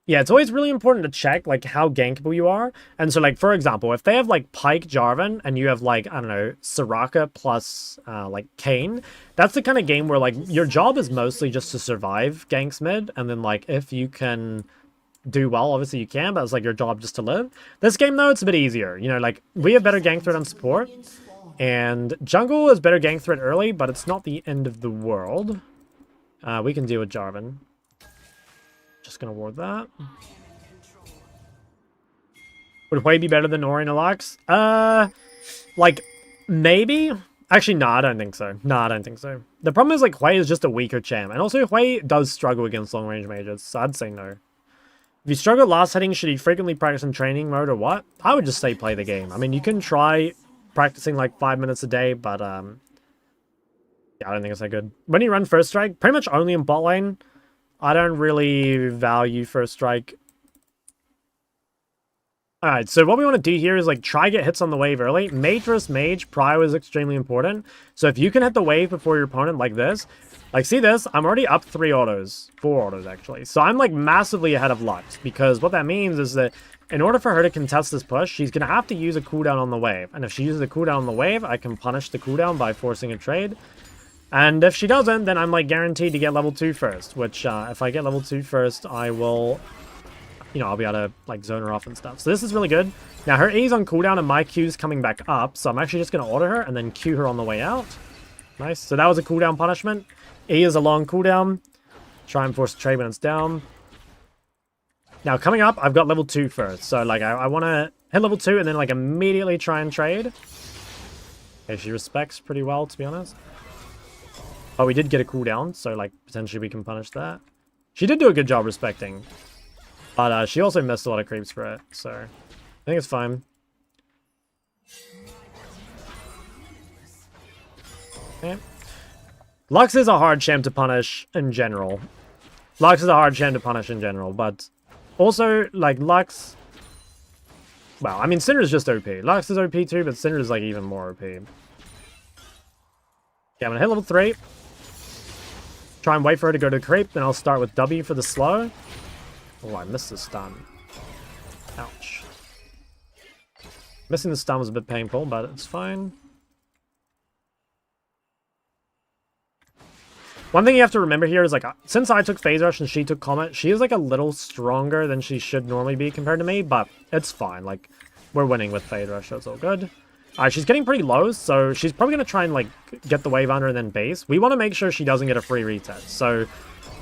Yeah, it's always really important to check, like, how gankable you are. And so, like, for example, if they have, like, Pyke Jarvan, and you have, like, I don't know, Soraka plus, like, Kayn, that's the kind of game where, like, your job is mostly just to survive ganks mid, and then, like, if you can do well, obviously you can, but it's, like, your job just to live. This game, though, it's a bit easier. You know, like, we have better gank threat on support, and jungle is better gank threat early, but it's not the end of the world. We can deal with Jarvan. Just gonna ward that. Would Hwei be better than Orianna Lux? Like, maybe? Actually, no, I don't think so. No, I don't think so. The problem is, like, Hwei is just a weaker champ. And also, Hwei does struggle against long-range mages, so I'd say no. If you struggle at last hitting, should you frequently practice in training mode or what? I would just say play the game. I mean, you can try practicing, like, 5 minutes a day, but, yeah, I don't think it's that good. When you run First Strike, pretty much only in bot lane. I don't really value First Strike. Alright, so what we want to do here is like try get hits on the wave early. Mage versus mage, prio is extremely important. So if you can hit the wave before your opponent like this, like see this, I'm already up 4 autos actually. So I'm like massively ahead of Lux, because what that means is that in order for her to contest this push, she's going to have to use a cooldown on the wave. And if she uses a cooldown on the wave, I can punish the cooldown by forcing a trade. And if she doesn't, then I'm like guaranteed to get level 2 first, which if I get level 2 first, I will... You know, I'll be able to, like, zone her off and stuff. So this is really good. Now, her E's on cooldown and my Q's coming back up. So I'm actually just going to auto her and then Q her on the way out. Nice. So that was a cooldown punishment. E is a long cooldown. Try and force a trade when it's down. Now, coming up, I've got level 2 first. So, like, I want to hit level 2 and then, like, immediately try and trade. Okay, she respects pretty well, to be honest. Oh, we did get a cooldown. So, like, potentially we can punish that. She did do a good job respecting. But she also missed a lot of creeps for it, so I think it's fine. Okay. Lux is a hard champ to punish in general. But also, like, Lux... Well, I mean, Syndra's just OP. Lux is OP too, but Syndra's, like, even more OP. Okay, I'm gonna hit level 3. Try and wait for her to go to the creep, then I'll start with W for the slow. Oh, I missed the stun. Ouch. Missing the stun was a bit painful, but it's fine. One thing you have to remember here is, like, since I took Phase Rush and she took Comet, she is, like, a little stronger than she should normally be compared to me, but it's fine. Like, we're winning with Phase Rush, so it's all good. Alright, she's getting pretty low, so she's probably going to try and, like, get the wave under and then base. We want to make sure she doesn't get a free reset, so...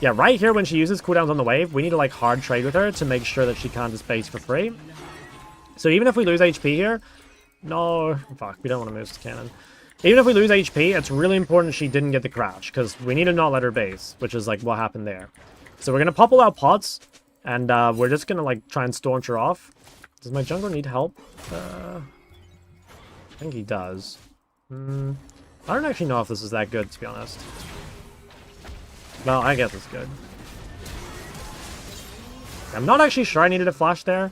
Yeah, right here when she uses cooldowns on the wave, we need to like hard trade with her to make sure that she can't just base for free. So even if we lose HP here... No, fuck, we don't want to move to cannon. Even if we lose HP, it's really important she didn't get the crouch, because we need to not let her base, which is like what happened there. So we're going to pop all our pots, and we're just going to like try and staunch her off. Does my jungler need help? I think he does. I don't actually know if this is that good, to be honest. Well, I guess it's good. I'm not actually sure I needed a flash there.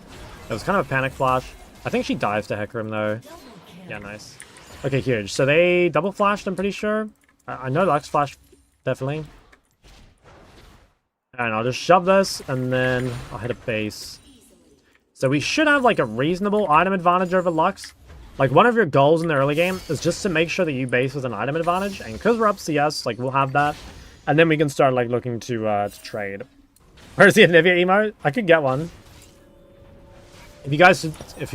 It was kind of a panic flash. I think she dives to Hecarim though. Yeah, nice. Okay, huge. So they double flashed, I'm pretty sure. I know Lux flashed, definitely. And I'll just shove this, and then I'll hit a base. So we should have like a reasonable item advantage over Lux. Like, one of your goals in the early game is just to make sure that you base with an item advantage. And because we're up CS, like, we'll have that. And then we can start, like, looking to trade. Where's the Anivia emote? I could get one. If you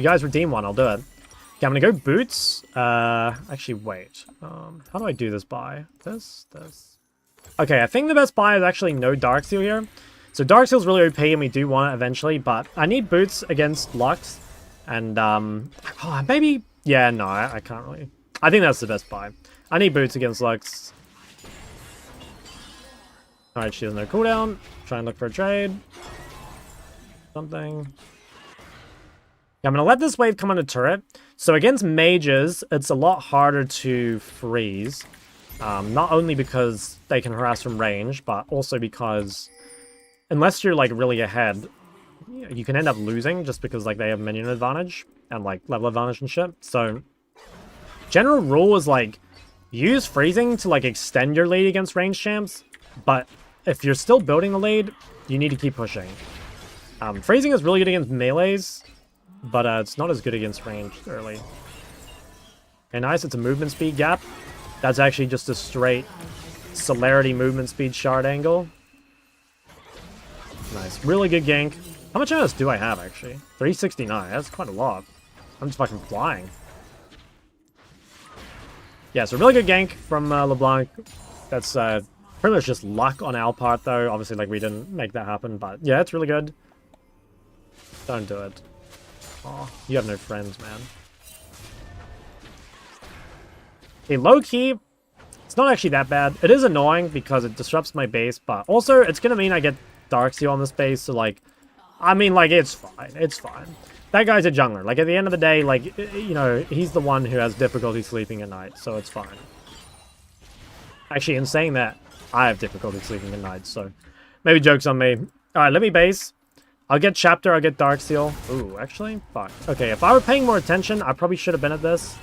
guys redeem one, I'll do it. Okay, I'm gonna go boots. Actually, wait. How do I do this buy? This. Okay, I think the best buy is actually no Darksteel here. So Darksteel's really OP, and we do want it eventually, but I need boots against Lux. And, maybe... Yeah, no, I can't really... I think that's the best buy. I need boots against Lux. Alright, she has no cooldown. Try and look for a trade. Something. I'm going to let this wave come on a turret. So against mages, it's a lot harder to freeze. Not only because they can harass from range, but also because unless you're like really ahead, you can end up losing just because like they have minion advantage and like level advantage and shit. So general rule is like use freezing to like extend your lead against range champs, but if you're still building the lead, you need to keep pushing. Freezing is really good against melees, but it's not as good against ranged early. Okay, nice. It's a movement speed gap. That's actually just a straight celerity movement speed shard angle. Nice. Really good gank. How much MS do I have, actually? 369. That's quite a lot. I'm just fucking flying. Yeah, so really good gank from LeBlanc. That's pretty much just luck on our part, though. Obviously, like, we didn't make that happen, but yeah, it's really good. Don't do it. Oh, you have no friends, man. Okay, low-key, it's not actually that bad. It is annoying because it disrupts my base, but also it's gonna mean I get Darksteel on this base, so like, I mean, like, it's fine. It's fine. That guy's a jungler. Like, at the end of the day, like, you know, he's the one who has difficulty sleeping at night, so it's fine. Actually, in saying that, I have difficulty sleeping at night, so maybe joke's on me. Alright, let me base. I'll get Chapter, I'll get Darksteel. Ooh, actually, fuck. Okay, if I were paying more attention, I probably should have been at this.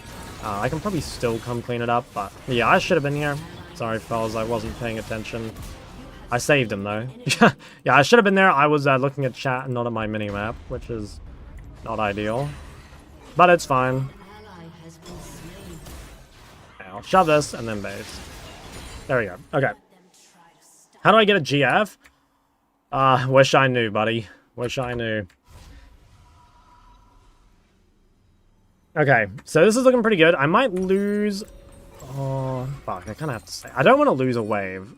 I can probably still come clean it up, but yeah, I should have been here. Sorry, fellas, I wasn't paying attention. I saved him, though. Yeah, I should have been there. I was looking at chat and not at my mini-map, which is not ideal. But it's fine. Okay, I'll shove this and then base. There we go. Okay. How do I get a GF? Wish I knew, buddy. Wish I knew. Okay, so this is looking pretty good. I might lose... Oh, fuck, I kind of have to say. I don't want to lose a wave.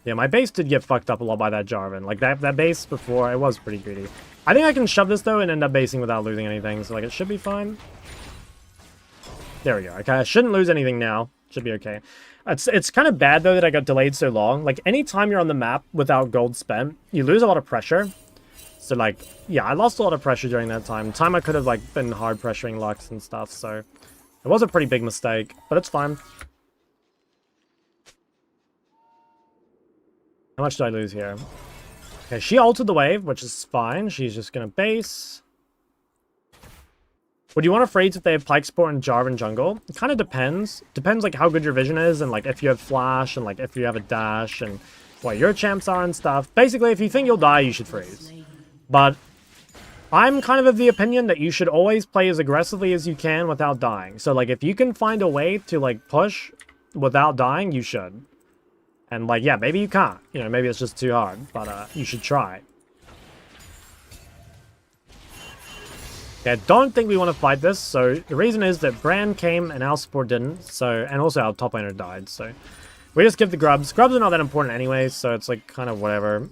Yeah, my base did get fucked up a lot by that Jarvan. Like, that base before, it was pretty greedy. I think I can shove this, though, and end up basing without losing anything. So, like, it should be fine. There we go. Okay, I shouldn't lose anything now. Should be okay. It's kind of bad, though, that I got delayed so long. Like, anytime you're on the map without gold spent, you lose a lot of pressure. So, like, yeah, I lost a lot of pressure during that time. Time I could have, like, been hard pressuring Lux and stuff, so... It was a pretty big mistake, but it's fine. How much did I lose here? Okay, she altered the wave, which is fine. She's just gonna base. Would you want to Freights if they have Pike Support and Jarvan jungle? It kind of depends. Depends, like, how good your vision is, and, like, if you have Flash, and, like, if you have a Dash, and what your champs are and stuff. Basically, if you think you'll die, you should freeze. But I'm kind of the opinion that you should always play as aggressively as you can without dying. So, like, if you can find a way to, like, push without dying, you should. And, like, yeah, maybe you can't. You know, maybe it's just too hard. But, you should try. Okay, I don't think we want to fight this. So, the reason is that Brand came and our support didn't. So, and also our top laner died. So, we just give the grubs. Grubs are not that important anyway, so it's, like, kind of whatever.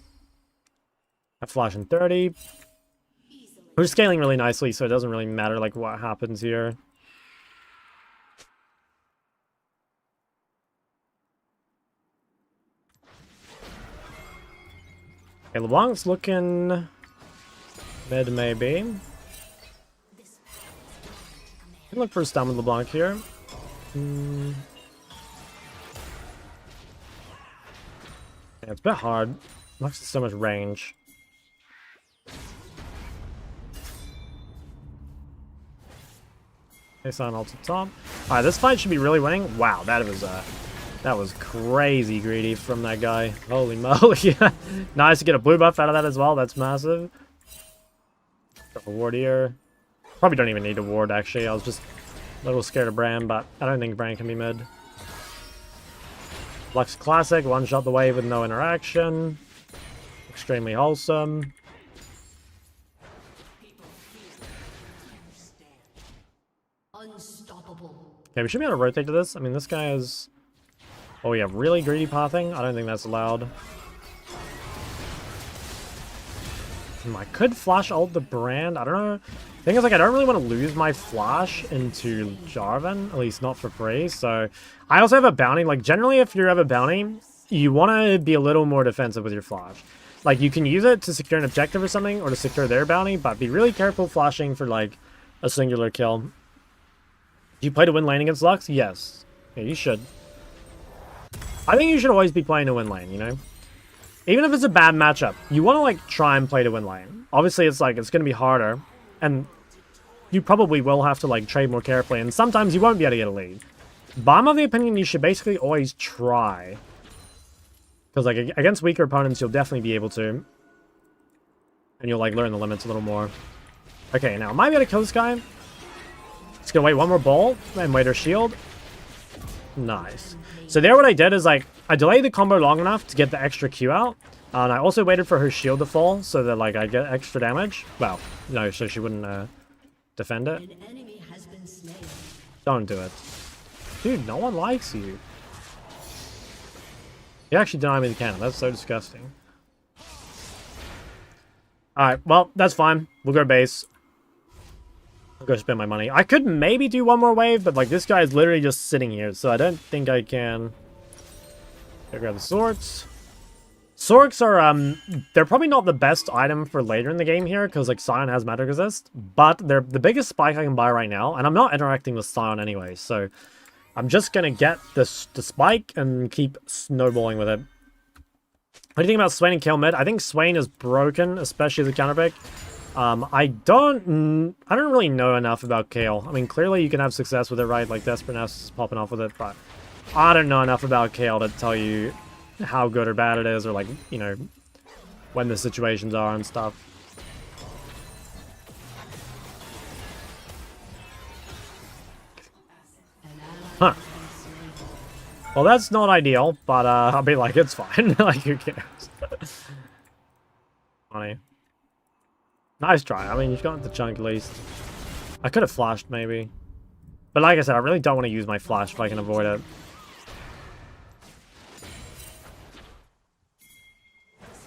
A flash in 30. We're scaling really nicely, so it doesn't really matter, like, what happens here. Okay, LeBlanc's looking mid, maybe. Can look for a stun with LeBlanc here. Yeah, it's a bit hard. Lux has so much range. Face on ult top. Alright, this fight should be really winning. Wow, that was crazy greedy from that guy. Holy moly. Nice to get a blue buff out of that as well. That's massive. Got a ward here. Probably don't even need a ward, actually. I was just a little scared of Bran, but I don't think Bran can be mid. Lux classic. One shot the wave with no interaction. Extremely wholesome. Okay, we should be able to rotate to this. I mean, this guy is... Oh, yeah, really greedy pathing? I don't think that's allowed. I could flash ult the Brand. I don't know. The thing is, like, I don't really want to lose my flash into Jarvan. At least not for free. So, I also have a bounty. Like, generally, if you have a bounty, you want to be a little more defensive with your flash. Like, you can use it to secure an objective or something, or to secure their bounty, but be really careful flashing for, like, a singular kill. Do you play to win lane against Lux? Yes. Yeah, you should. I think you should always be playing to win lane, you know? Even if it's a bad matchup, you want to, like, try and play to win lane. Obviously, it's, like, it's going to be harder, and you probably will have to, like, trade more carefully, and sometimes you won't be able to get a lead. But I'm of the opinion you should basically always try. Because, like, against weaker opponents, you'll definitely be able to. And you'll, like, learn the limits a little more. Okay, now, am I going to kill this guy? Just gonna wait one more ball and wait her shield. Nice. So there what I did is, like, I delayed the combo long enough to get the extra Q out. And I also waited for her shield to fall so that, like, I get extra damage. Well, no, so she wouldn't defend it. Don't do it. Dude, no one likes you. You actually denied me the cannon. That's so disgusting. Alright, well, that's fine. We'll go base. I'll go spend my money. I could maybe do one more wave, but like this guy is literally just sitting here, so I don't think I can. Go grab the swords. Sorks are, they're probably not the best item for later in the game here, because, like, Scion has magic resist, but they're the biggest spike I can buy right now, and I'm not interacting with Scion anyway, so I'm just gonna get the spike and keep snowballing with it. What do you think about Swain and Kayle mid? I think Swain is broken, especially as a counter pick. I don't really know enough about Kayle. I mean, clearly you can have success with it, right? Like, Desperateness is popping off with it, but I don't know enough about Kayle to tell you how good or bad it is, or like, you know, when the situations are and stuff. Huh. Well, that's not ideal, but I'll be like, it's fine. Like, who cares? Funny. Nice try. I mean, you've got the chunk at least. I could have flashed, maybe. But like I said, I really don't want to use my flash if I can avoid it.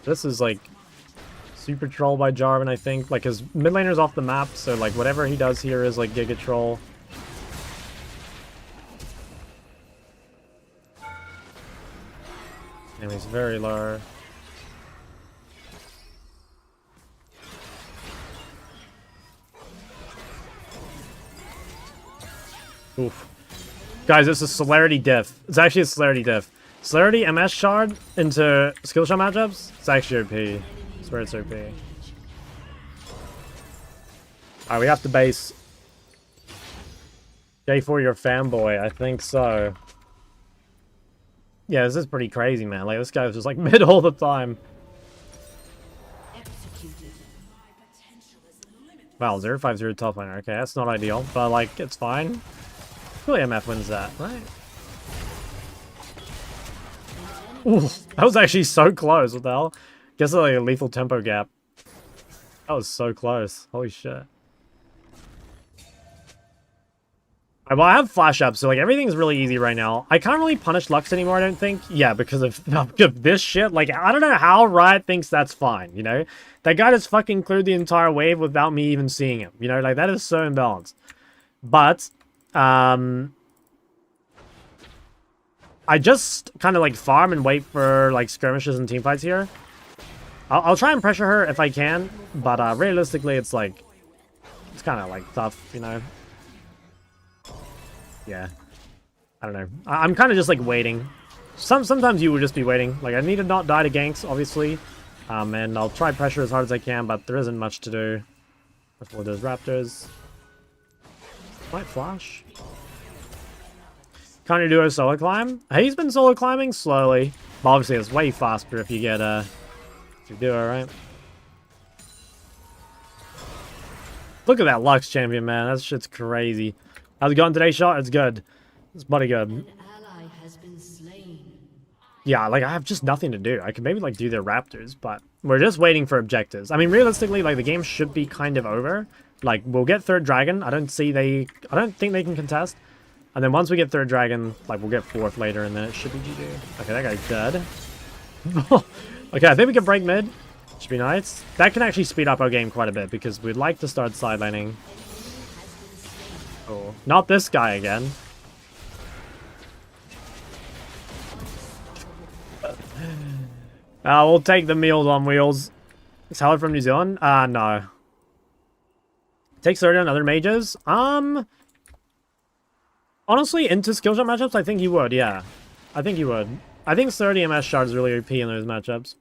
This is like super troll by Jarvan, I think. Like his mid laner's off the map, so like whatever he does here is like Giga Troll. And he's very low. Oof. Guys, this is Celerity diff. It's actually a Celerity diff. Celerity MS Shard into skill shot matchups? It's actually OP. I swear it's OP. Alright, we have to base J4 your fanboy. I think so. Yeah, this is pretty crazy, man. Like, this guy's just like mid all the time. Wow, 0-5-0 top liner. Okay, that's not ideal, but like, it's fine. Really, MF wins that, right? Ooh, that was actually so close. What the hell? Guess it's like a lethal tempo gap. That was so close. Holy shit. Well, I have flash up, so like everything's really easy right now. I can't really punish Lux anymore, I don't think. Yeah, because of this shit. Like, I don't know how Riot thinks that's fine, you know? That guy just fucking cleared the entire wave without me even seeing him. You know, like, that is so imbalanced. But, I just kind of like farm and wait for like skirmishes and teamfights here. I'll try and pressure her if I can, but realistically it's like, it's kind of like tough, you know? Yeah. I don't know. I'm kind of just like waiting. Sometimes you would just be waiting. Like I need to not die to ganks, obviously. And I'll try pressure as hard as I can, but there isn't much to do before those raptors. Might flash. Can't you do a solo climb? He's been solo climbing slowly. But obviously it's way faster if you get if you do it, right? Look at that Lux champion, man. That shit's crazy. How's it going today, Shot? It's good. It's bloody good. An ally has been slain. Yeah, like I have just nothing to do. I could maybe like do their raptors, but we're just waiting for objectives. I mean, realistically, like the game should be kind of over. Like we'll get third dragon. I don't think they can contest. And then once we get third dragon, like we'll get fourth later, and then it should be GG. Okay, that guy's dead. Okay, I think we can break mid. Should be nice. That can actually speed up our game quite a bit because we'd like to start side laning. Oh, not this guy again. We'll take the Meals on Wheels. Is Howard from New Zealand? No. Takes 30 on other mages. Honestly, into skill shot matchups, I think you would, yeah. I think you would. I think 30 MS shard is really OP in those matchups.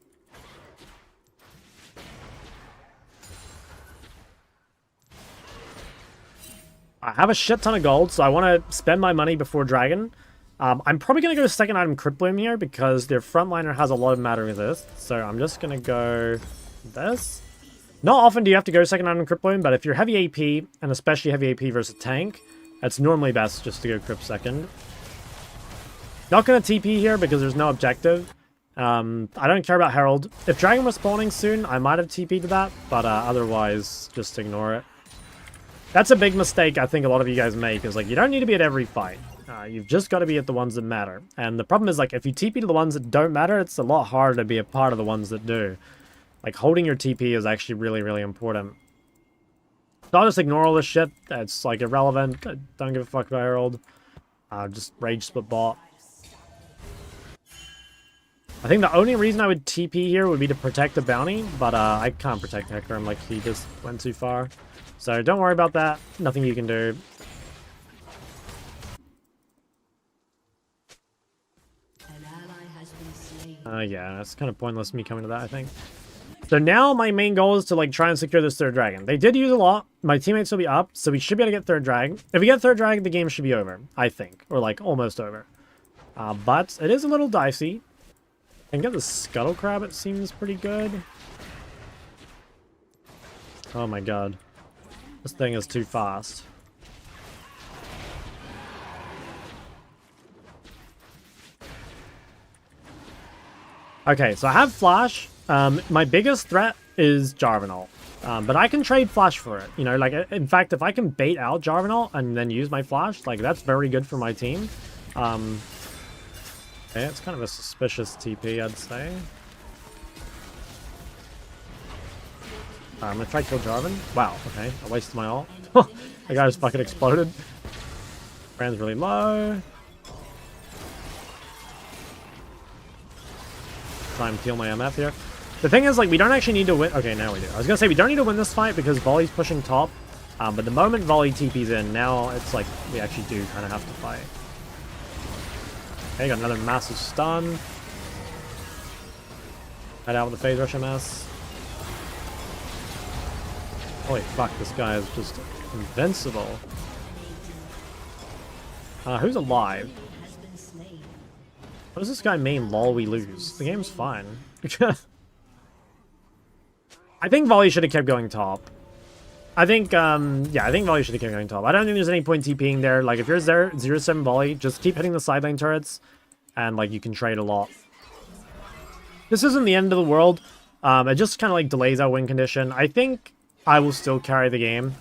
I have a shit ton of gold, so I want to spend my money before Dragon. I'm probably going to go second item Crypt Bloom here because their frontliner has a lot of matter resist. So I'm just going to go this. Not often do you have to go second item Crypt Bloom, but if you're heavy AP, and especially heavy AP versus tank, it's normally best just to go Crypt second. Not going to TP here because there's no objective. I don't care about Herald. If Dragon was spawning soon, I might have TP'd to that, but otherwise, just ignore it. That's a big mistake I think a lot of you guys make, is like, you don't need to be at every fight. You've just got to be at the ones that matter. And the problem is, like, if you TP to the ones that don't matter, it's a lot harder to be a part of the ones that do. Like, holding your TP is actually really, really important. So I'll just ignore all this shit that's like irrelevant. I don't give a fuck about Herald. Just rage split bot. I think the only reason I would TP here would be to protect the bounty, but I can't protect Hecarim, like he just went too far. So don't worry about that. Nothing you can do. Yeah, it's kind of pointless me coming to that, I think. So now my main goal is to like try and secure this third dragon. They did use a lot. My teammates will be up, so we should be able to get third dragon. If we get third dragon, the game should be over, I think. Or like almost over. But it is a little dicey. I can get the Scuttle Crab, it seems pretty good. Oh my god. This thing is too fast. Okay, so I have Flash. My biggest threat is Jarvanol. But I can trade Flash for it. You know, like, in fact, if I can bait out Jarvanol and then use my Flash, like, that's very good for my team. Okay, it's kind of a suspicious TP, I'd say. I'm gonna try to kill Jarvan. Wow, okay, I wasted my ult. The guy just fucking exploded. Brand's really low. Try and heal my MF here. The thing is, like, we don't actually need to win. Okay, now we do. I was gonna say we don't need to win this fight because Volley's pushing top. But the moment Volley TP's in, now it's like we actually do kind of have to fight. Okay, got another massive stun. Head out with the phase rush MS. Holy fuck, this guy is just invincible. Who's alive? What does this guy mean, lol, we lose? The game's fine. I think Volley should have kept going top. I think, yeah, I think Volley should have kept going top. I don't think there's any point TPing there. Like, if you're there, 0-7 Volley, just keep hitting the side lane turrets, and, like, you can trade a lot. This isn't the end of the world. It just kind of, like, delays our win condition. I think I will still carry the game,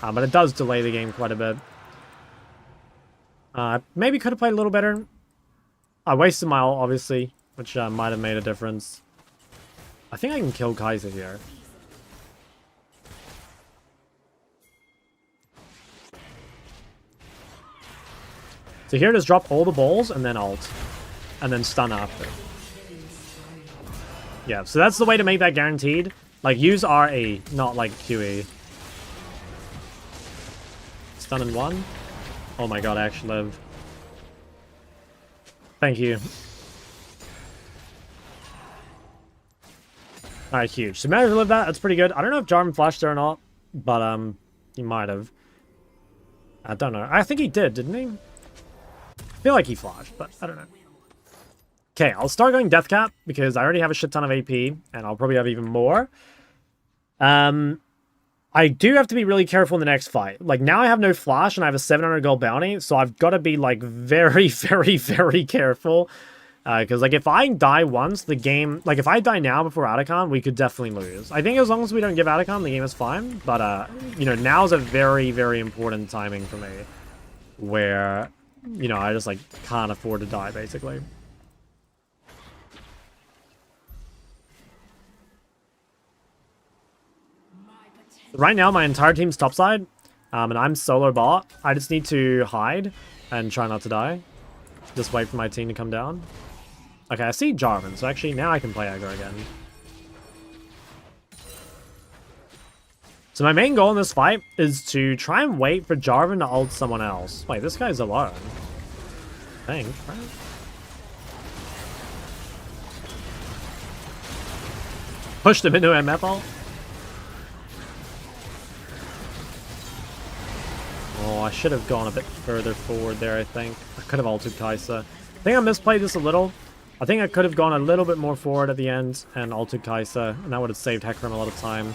but it does delay the game quite a bit. Maybe could have played a little better. I wasted my ult, obviously, which might have made a difference. I think I can kill Kaiser here. So here, just drop all the balls and then ult. And then stun after. Yeah, so that's the way to make that guaranteed. Like, use RE, not like QE. Stun in one. Oh my god, I actually live. Thank you. Alright, huge. So managed to live that. That's pretty good. I don't know if Jarvan flashed there or not, but he might have. I don't know. I think he did, didn't he? I feel like he flashed, but I don't know. Okay, I'll start going Death Cap because I already have a shit ton of AP, and I'll probably have even more. I do have to be really careful in the next fight. Like, now I have no flash and I have a 700 gold bounty, so I've got to be, like, very, very, very careful. Because, like, if I die once, the game... Like, if I die now before Atacon, we could definitely lose. I think as long as we don't give Atacon, the game is fine. But, you know, now's a very, very important timing for me. Where, you know, I just, like, can't afford to die, basically. Right now, my entire team's topside, and I'm solo bot. I just need to hide and try not to die. Just wait for my team to come down. Okay, I see Jarvan, so actually now I can play aggro again. So my main goal in this fight is to try and wait for Jarvan to ult someone else. Wait, this guy's alone. I think, right? Pushed him into MF ult. Oh, I should have gone a bit further forward there, I think. I could have ulted Kai'Sa. I think I misplayed this a little. I think I could have gone a little bit more forward at the end and ulted Kai'Sa, and that would have saved Hecarim a lot of time.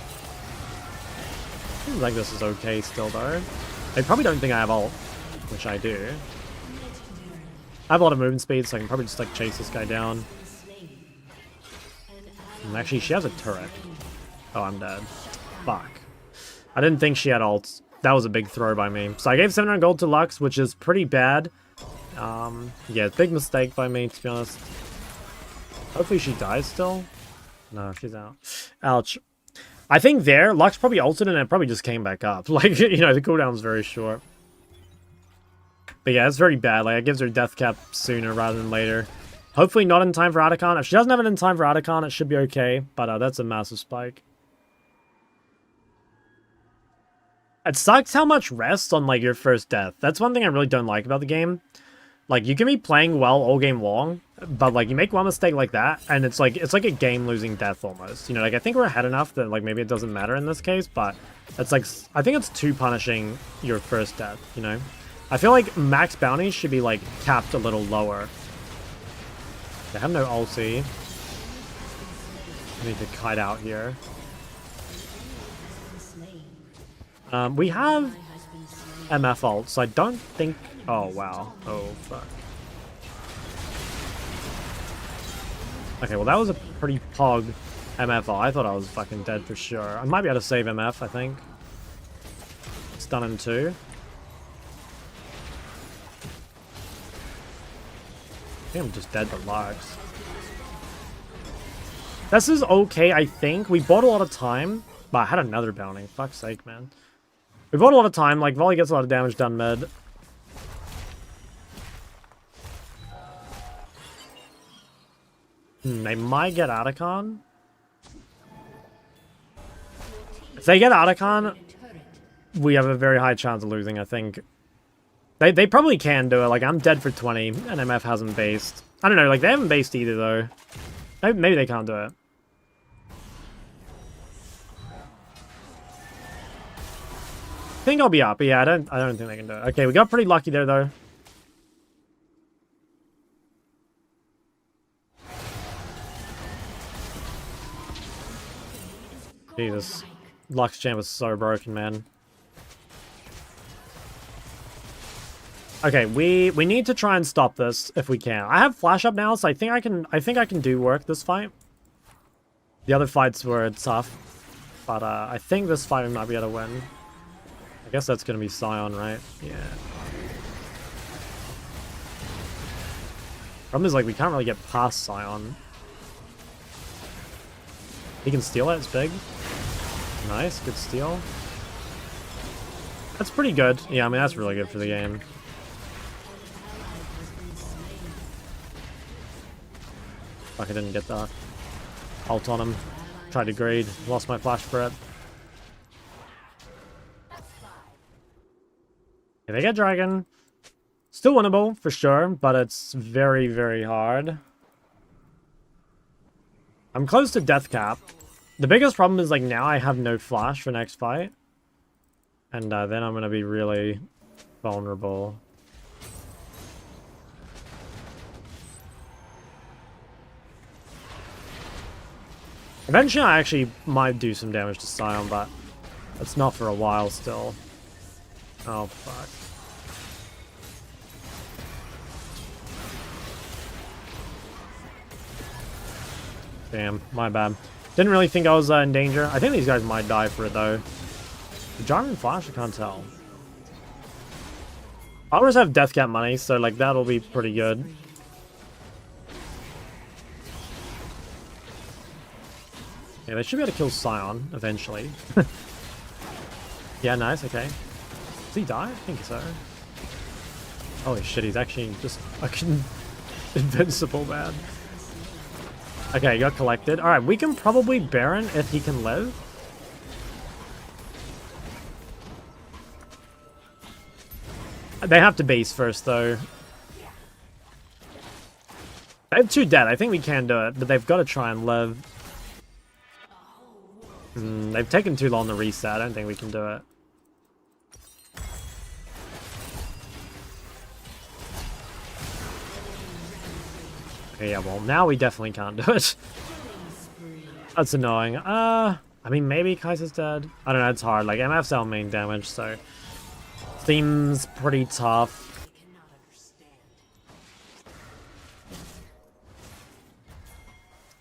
Seems like this is okay still, though. They probably don't think I have ult, which I do. I have a lot of movement speed, so I can probably just, like, chase this guy down. And actually, she has a turret. Oh, I'm dead. Fuck. I didn't think she had ult. That was a big throw by me. So I gave 700 gold to Lux, which is pretty bad. Yeah, big mistake by me, to be honest. Hopefully she dies still. No, she's out. Ouch. I think there, Lux probably ulted and it probably just came back up. Like, you know, the cooldown's very short. But yeah, it's very bad. Like, it gives her death cap sooner rather than later. Hopefully not in time for Atacon. If she doesn't have it in time for Atacon, it should be okay. But that's a massive spike. It sucks how much rest on, like, your first death. That's one thing I really don't like about the game. Like, you can be playing well all game long, but, like, you make one mistake like that, and it's like a game-losing death almost. You know, like, I think we're ahead enough that, like, maybe it doesn't matter in this case, but it's like, I think it's too punishing your first death, you know? I feel like max bounties should be, like, capped a little lower. They have no ulti. I need to kite out here. We have MF ult, so I don't think... Oh, wow. Oh, fuck. Okay, well, that was a pretty pog MF ult. I thought I was fucking dead for sure. I might be able to save MF, I think. Stun him too. I think I'm just dead to Lux. This is okay, I think. We bought a lot of time, but I had another bounty. Fuck's sake, man. We bought a lot of time. Like, Volley gets a lot of damage done mid. They might get Atacon. If they get Atacon, we have a very high chance of losing, I think. They probably can do it. Like, I'm dead for 20, and MF hasn't based. I don't know, like, they haven't based either, though. Maybe they can't do it. I think I'll be up, but yeah, I don't think they can do it. Okay, we got pretty lucky there, though. Jesus. Lux champ is so broken, man. Okay, we need to try and stop this if we can. I have flash up now, so I think I can do work this fight. The other fights were tough, but I think this fight we might be able to win. I guess that's gonna be Scion, right? Yeah. Problem is, like, we can't really get past Scion. He can steal it, it's big. Nice, good steal. That's pretty good. Yeah, I mean, that's really good for the game. Fuck, I didn't get that. Ult on him. Tried to grade. Lost my flash for it. Okay, they get Dragon. Still winnable, for sure, but it's very, very hard. I'm close to death cap. The biggest problem is, like, now I have no flash for next fight. And then I'm going to be really vulnerable. Eventually, I actually might do some damage to Scion, but that's not for a while still. Oh, fuck. Damn, my bad. Didn't really think I was in danger. I think these guys might die for it, though. The Jarvan flash? I can't tell. I always have death cap money, so, like, that'll be pretty good. Yeah, they should be able to kill Scion, eventually. Yeah, nice, okay. Does he die? I think so. Holy shit, he's actually just fucking invincible, man. Okay, he got collected. Alright, we can probably Baron if he can live. They have to base first, though. They have 2 dead. I think we can do it, but they've got to try and live. They've taken too long to reset. I don't think we can do it. Okay, yeah, well, now we definitely can't do it. That's annoying. I mean, maybe Kaiser's dead. I don't know, it's hard. Like, MF's our main damage, so... Seems pretty tough.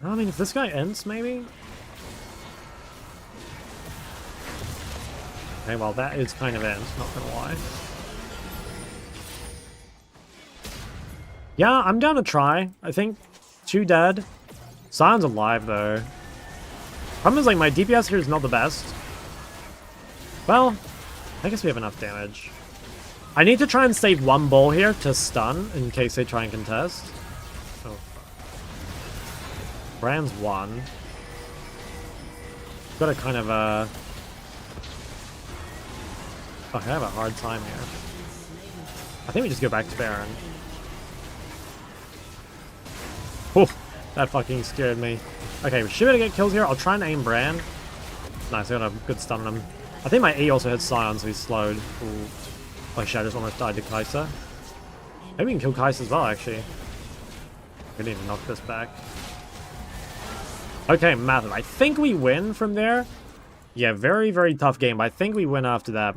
I mean, if this guy ends, maybe? Okay, well, that is kind of it, not gonna lie. Yeah, I'm down to try. I think 2 dead. Sion's alive, though. Problem is, like, my DPS here is not the best. Well, I guess we have enough damage. I need to try and save one ball here to stun in case they try and contest. Oh, fuck. Brand's one. Got to kind of, Fuck, I have a hard time here. I think we just go back to Baron. Oh, that fucking scared me. Okay, we should be able to get kills here. I'll try and aim Brand. Nice, I got a good stun on him. I think my E also hits Sion, so he's slowed. Ooh. Oh shit, I just almost died to Kai'Sa. Maybe we can kill Kai'Sa as well, actually. We need to knock this back. Okay, Method. I think we win from there. Yeah, very, very tough game, but I think we win after that.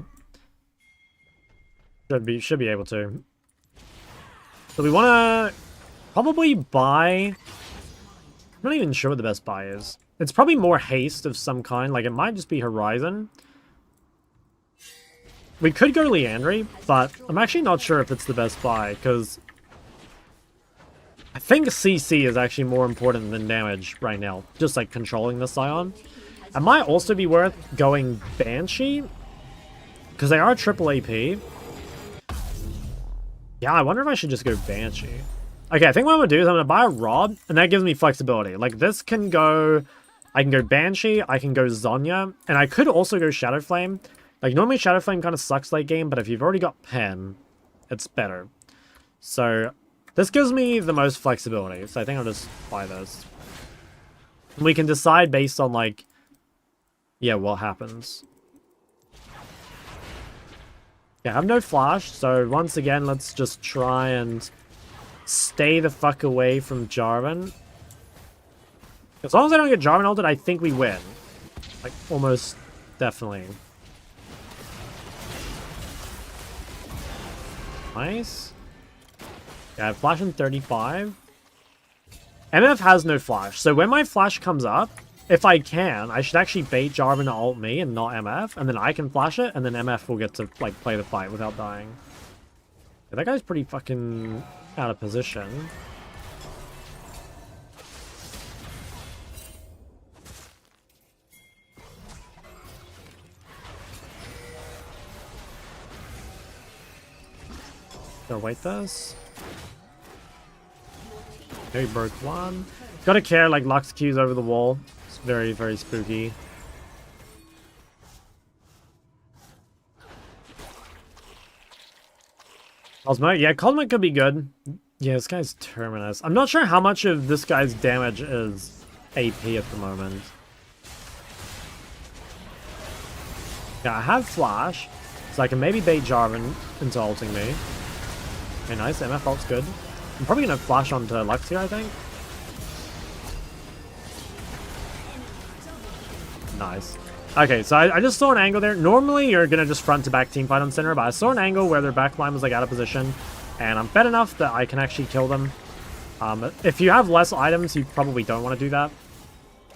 Should be able to. So we want to probably buy... I'm not even sure what the best buy is. It's probably more haste of some kind. Like, it might just be Horizon. We could go Liandry, but I'm actually not sure if it's the best buy, because I think CC is actually more important than damage right now. Just, like, controlling the Sion. It might also be worth going Banshee, because they are triple AP. Yeah, I wonder if I should just go Banshee. Okay, I think what I'm going to do is I'm going to buy a Rod, and that gives me flexibility. Like, this can go... I can go Banshee, I can go Zhonya, and I could also go Shadow Flame. Like, normally Shadow Flame kind of sucks late game, but if you've already got Pen, it's better. So, this gives me the most flexibility, so I think I'll just buy this. And we can decide based on, like, yeah, what happens. Yeah, I have no flash, so once again, let's just try and stay the fuck away from Jarvan. As long as I don't get Jarvan ulted, I think we win. Like, almost definitely. Nice. Yeah, I have flash in 35. MF has no flash, so when my flash comes up, if I can, I should actually bait Jarvan to ult me and not MF, and then I can flash it, and then MF will get to, like, play the fight without dying. Yeah, that guy's pretty fucking out of position. Gonna wait this. Maybe broke one. Gotta care, like, Lux Q's over the wall. It's very, very spooky. Cosmo? Yeah, Cosmo could be good. Yeah, this guy's Terminus. I'm not sure how much of this guy's damage is AP at the moment. Yeah, I have Flash, so I can maybe bait Jarvan into ulting me. Okay, nice. MF ult's good. I'm probably gonna flash onto Lux here, I think. Nice. Okay, so I just saw an angle there. Normally, you're gonna just front to back team fight on Syndra, but I saw an angle where their backline was like out of position, and I'm fed enough that I can actually kill them. If you have less items, you probably don't want to do that.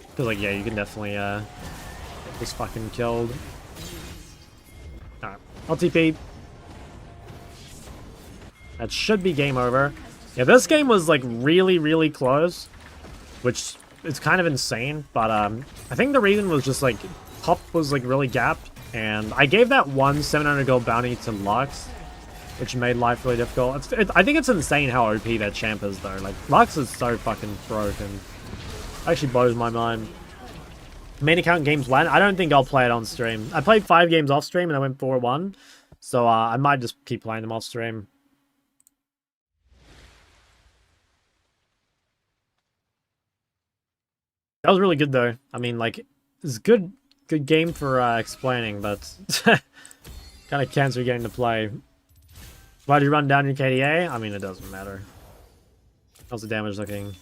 Because, like, yeah, you can definitely get this fucking killed. Alright, LTP. That should be game over. Yeah, this game was, like, really, really close, which is kind of insane, but I think the reason was just, like, Pop was, like, really gapped, and I gave that one 700 gold bounty to Lux, which made life really difficult. I think it's insane how OP that champ is, though. Like, Lux is so fucking broken. Actually blows my mind. Main account games went. I don't think I'll play it on stream. I played 5 games off stream, and I went 4-1, so I might just keep playing them off stream. That was really good, though. I mean, like, it's good game for explaining, but kind of cancer getting to play. Why do you run down your KDA? I mean, it doesn't matter. How's the damage looking?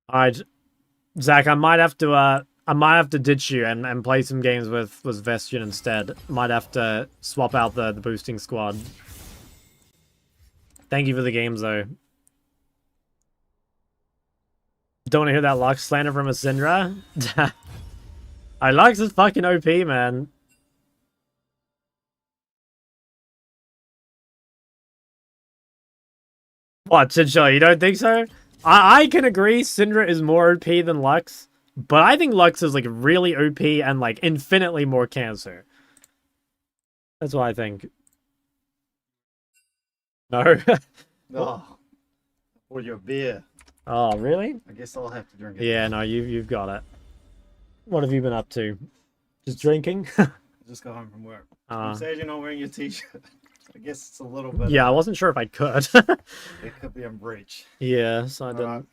Alright, Zach, I might have to ditch you and play some games with Vestian instead. Might have to swap out the boosting squad. Thank you for the games, though. Don't want to hear that Lux slander from a Syndra? Lux is fucking OP, man. What, Chinchilla, you don't think so? I can agree Syndra is more OP than Lux, but I think Lux is like really OP and like infinitely more cancer. That's what I think. No. Oh, for your beer. Oh, really? I guess I'll have to drink it. Yeah, no, you've got it. What have you been up to? Just drinking? Just got home from work. Uh, I'm sad you're not wearing your t-shirt. I guess it's a little bit. yeah, I wasn't sure if I could. It could be in breach. Yeah, so I didn't. Alright.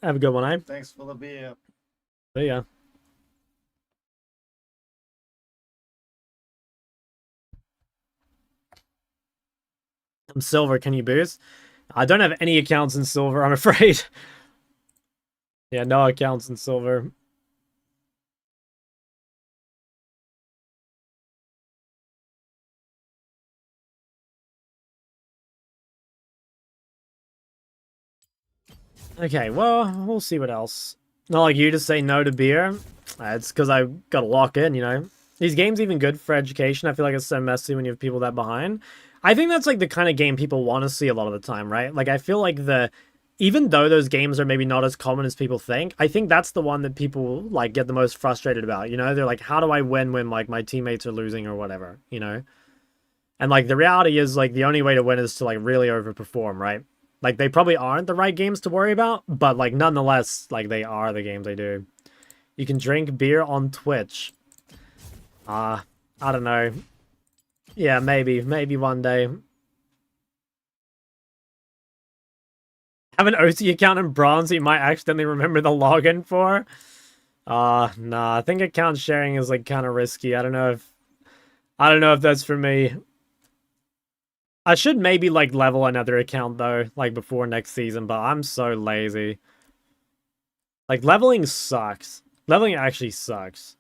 Have a good one, eh? Thanks for the beer. See ya. I'm silver, can you boost? I don't have any accounts in silver, I'm afraid. Yeah, no accounts in silver. Okay, well, we'll see what else. Not like you to say no to beer. It's because I gotta lock in, you know? These games even good for education. I feel like it's so messy when you have people that behind. I think that's like the kind of game people want to see a lot of the time, right? Like I feel like even though those games are maybe not as common as people think, I think that's the one that people like get the most frustrated about, you know? They're like, how do I win when like my teammates are losing or whatever, you know? And like the reality is like the only way to win is to like really overperform, right? Like they probably aren't the right games to worry about, but like nonetheless, like they are the games they do. You can drink beer on Twitch. I don't know. Yeah, maybe one day. Have an OC account in bronze you might accidentally remember the login for. Nah, I think account sharing is like kind of risky. I don't know if that's for me. I should maybe like level another account though, like before next season, but I'm so lazy. Like leveling sucks. Leveling actually sucks.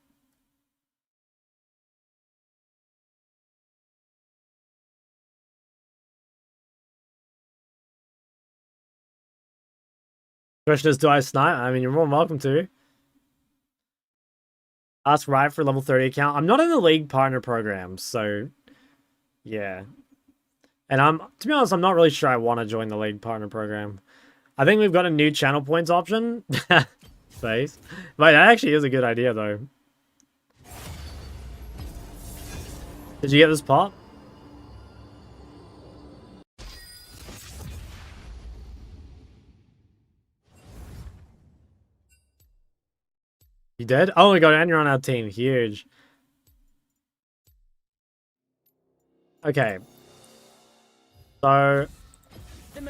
Question is, do I snipe? I mean, you're more than welcome to. Ask Riot for level 30 account. I'm not in the League Partner program, so yeah. And to be honest, I'm not really sure I want to join the League Partner program. I think we've got a new channel points option. Face. But that actually is a good idea, though. Did you get this pot? You did? Oh my god, and you're on our team. Huge. Okay. So,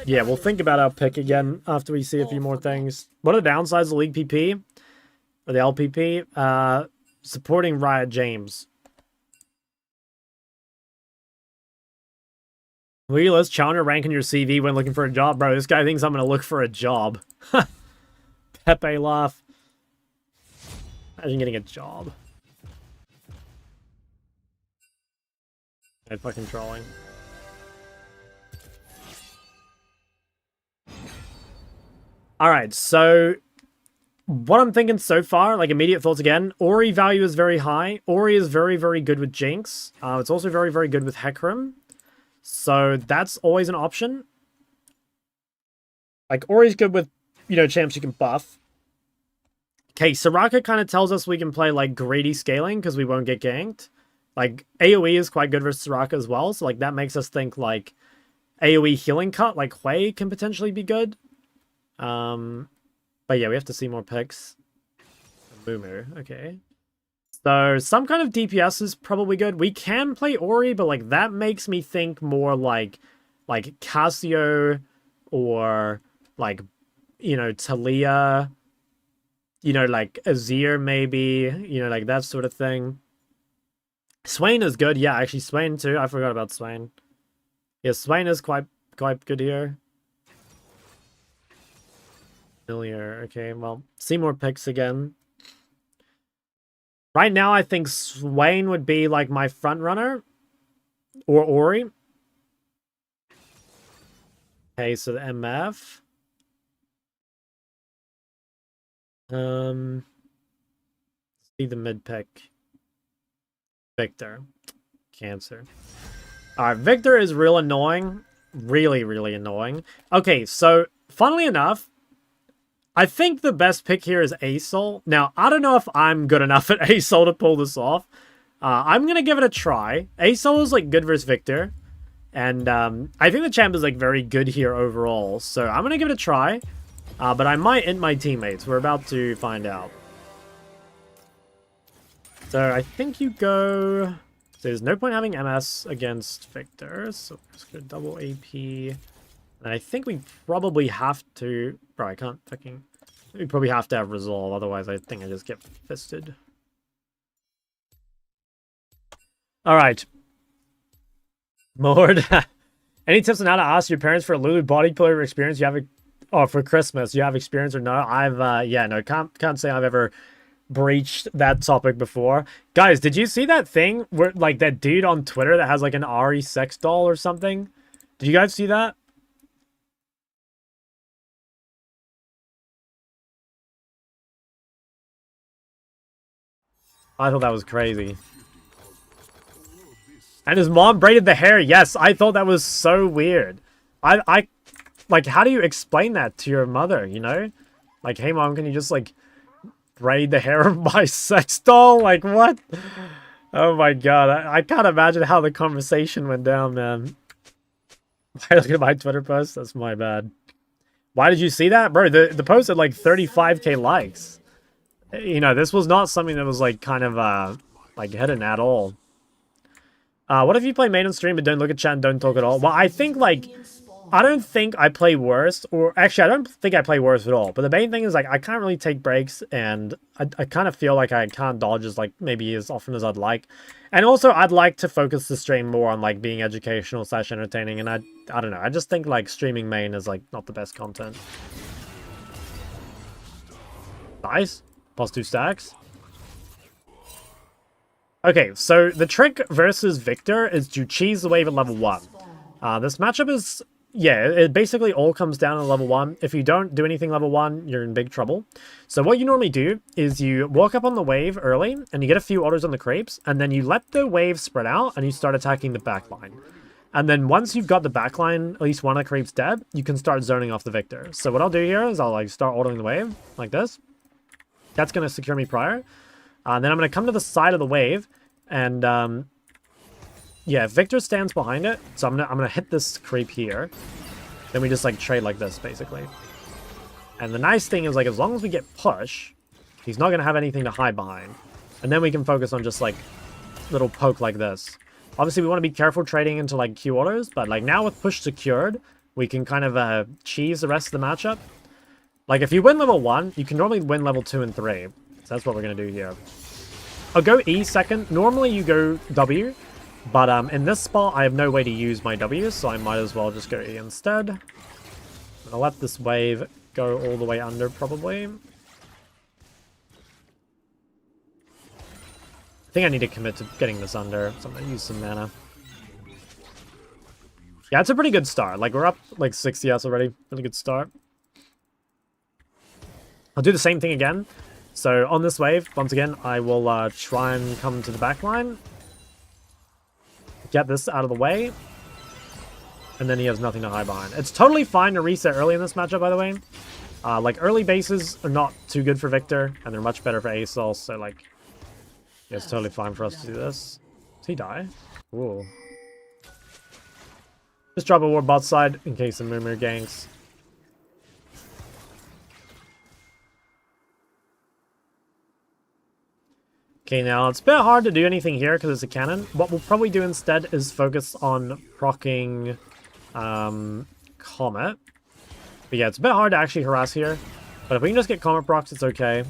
yeah, we'll think about our pick again after we see a few more things. What are the downsides of the League PP? Or the LPP? Supporting Riot James. Will you list challenger rank in your CV when looking for a job? Bro, this guy thinks I'm going to look for a job. Pepe laugh. Imagine getting a job. I'm fucking trolling. Alright, so what I'm thinking so far, like immediate thoughts again, Ori value is very high. Ori is very, very good with Jinx. It's also very, very good with Hecarim. So that's always an option. Like Ori's good with, you know, champs you can buff. Okay, Soraka kind of tells us we can play like greedy scaling because we won't get ganked. Like AoE is quite good versus Soraka as well, so like that makes us think like AoE healing cut like Hwei can potentially be good. But yeah, we have to see more picks. Boomer, okay. So some kind of DPS is probably good. We can play Ori, but like that makes me think more like Cassio or like, you know, Taliyah, you know, like Azir maybe, you know, like that sort of thing. Swain is good. Yeah, actually Swain too. I forgot about Swain. Yeah, Swain is quite good here. Familiar. Okay, well, see more picks again. Right now, I think Swain would be like my front runner. Or Ori. Okay, so the MF. See the mid pick. Viktor. Cancer. Alright, Viktor is real annoying. really, really annoying. Okay, so, funnily enough, I think the best pick here is Sol. Now, I don't know if I'm good enough at Sol to pull this off. I'm going to give it a try. Sol is, like, good versus Viktor. And I think the champ is, like, very good here overall. So I'm going to give it a try. But I might end my teammates. We're about to find out. So I think you go... So there's no point having MS against Viktor. So I'm just going to double AP. And I think we probably have to... Bro, I can't fucking... We probably have to have resolve, otherwise I think I just get fisted. Alright. Mord. Any tips on how to ask your parents for a Lulu body pillar experience you have... Oh, for Christmas, you have experience or no? I've, yeah, no, can't say I've ever breached that topic before. Guys, did you see that thing where, like, that dude on Twitter that has, like, an Ahri sex doll or something? Did you guys see that? I thought that was crazy. And his mom braided the hair. Yes, I thought that was so weird. I like, how do you explain that to your mother, you know? Like, hey, mom, can you just, like, braid the hair of my sex doll? Like, what? Oh, my God. I can't imagine how the conversation went down, man. Why look at my Twitter post? That's my bad. Why did you see that? Bro, the post had, like, 35k likes. You know, this was not something that was, like, kind of, like, hidden at all. What if you play main on stream but don't look at chat and don't talk at all? Well, I think, like, I don't think I play worse, or actually, I don't think I play worse at all. But the main thing is, like, I can't really take breaks, and I kind of feel like I can't dodge as, like, maybe as often as I'd like. And also, I'd like to focus the stream more on, like, being educational / entertaining, and I don't know. I just think, like, streaming main is, like, not the best content. Nice. Plus 2 stacks. Okay, so the trick versus Viktor is to cheese the wave at level 1. This matchup is... Yeah, it basically all comes down to level 1. If you don't do anything level 1, you're in big trouble. So what you normally do is you walk up on the wave early, and you get a few orders on the creeps, and then you let the wave spread out, and you start attacking the backline. And then once you've got the backline, at least one of the creeps dead, you can start zoning off the Viktor. So what I'll do here is I'll, like, start ordering the wave, like this. That's going to secure me prior. Then I'm going to come to the side of the wave, and... yeah, Viktor stands behind it, so I'm gonna hit this creep here. Then we just, like, trade like this, basically. And the nice thing is, like, as long as we get push, he's not gonna have anything to hide behind. And then we can focus on just, like, little poke like this. Obviously, we want to be careful trading into, like, Q orders, but, like, now with push secured, we can kind of cheese the rest of the matchup. Like, if you win level 1, you can normally win level 2 and 3. So that's what we're gonna do here. I'll go E second. Normally, you go W. But in this spot, I have no way to use my W, so I might as well just go E instead. I'll let this wave go all the way under, probably. I think I need to commit to getting this under, so I'm going to use some mana. Yeah, it's a pretty good start. Like, we're up, like, 6 CS already. Really good start. I'll do the same thing again. So, on this wave, once again, I will try and come to the back line. Get this out of the way. And then he has nothing to hide behind. It's totally fine to reset early in this matchup, by the way. Like, early bases are not too good for Viktor, and they're much better for Sol, so, like, yeah, it's totally fine for us to do this. Does he die? Ooh. Just drop a ward bot side in case of Mumu ganks. Okay, now it's a bit hard to do anything here because it's a cannon. What we'll probably do instead is focus on proccing Comet. But yeah, it's a bit hard to actually harass here. But if we can just get Comet procs, it's okay.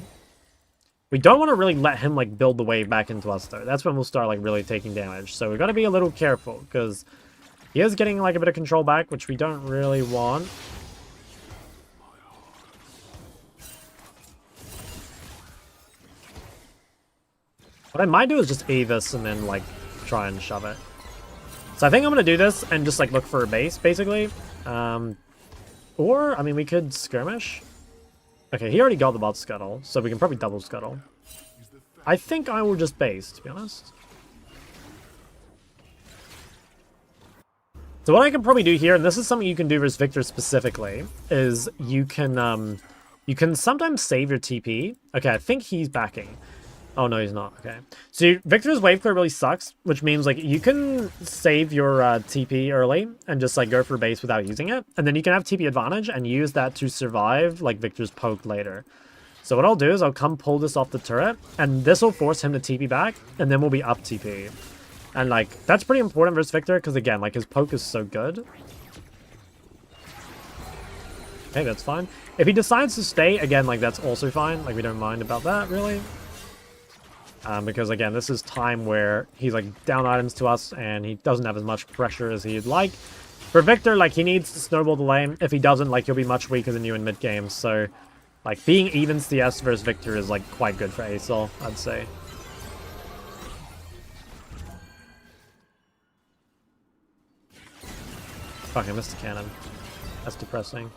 We don't want to really let him, like, build the wave back into us, though. That's when we'll start, like, really taking damage. So we've got to be a little careful because he is getting, like, a bit of control back, which we don't really want. What I might do is just A this and then, like, try and shove it. So I think I'm going to do this and just, like, look for a base, basically. Or, I mean, we could skirmish. Okay, he already got the bot scuttle, so we can probably double scuttle. I think I will just base, to be honest. So what I can probably do here, and this is something you can do versus Viktor specifically, is you can sometimes save your TP. Okay, I think he's backing. Oh no, he's not. Okay. So Viktor's wave clear really sucks, which means like you can save your TP early and just like go for base without using it, and then you can have TP advantage and use that to survive like Viktor's poke later. So what I'll do is I'll come pull this off the turret, and this will force him to TP back, and then we'll be up TP. And, like, that's pretty important versus Viktor, because, again, like, his poke is so good. Okay, that's fine. If he decides to stay, again, like, that's also fine. Like, we don't mind about that, really. Because, again, this is time where he's, like, down items to us, and he doesn't have as much pressure as he'd like. For Viktor, like, he needs to snowball the lane. If he doesn't, like, he'll be much weaker than you in mid-game. So, like, being even CS versus Viktor is, like, quite good for Sol, I'd say. Fuck, I missed the cannon. That's depressing.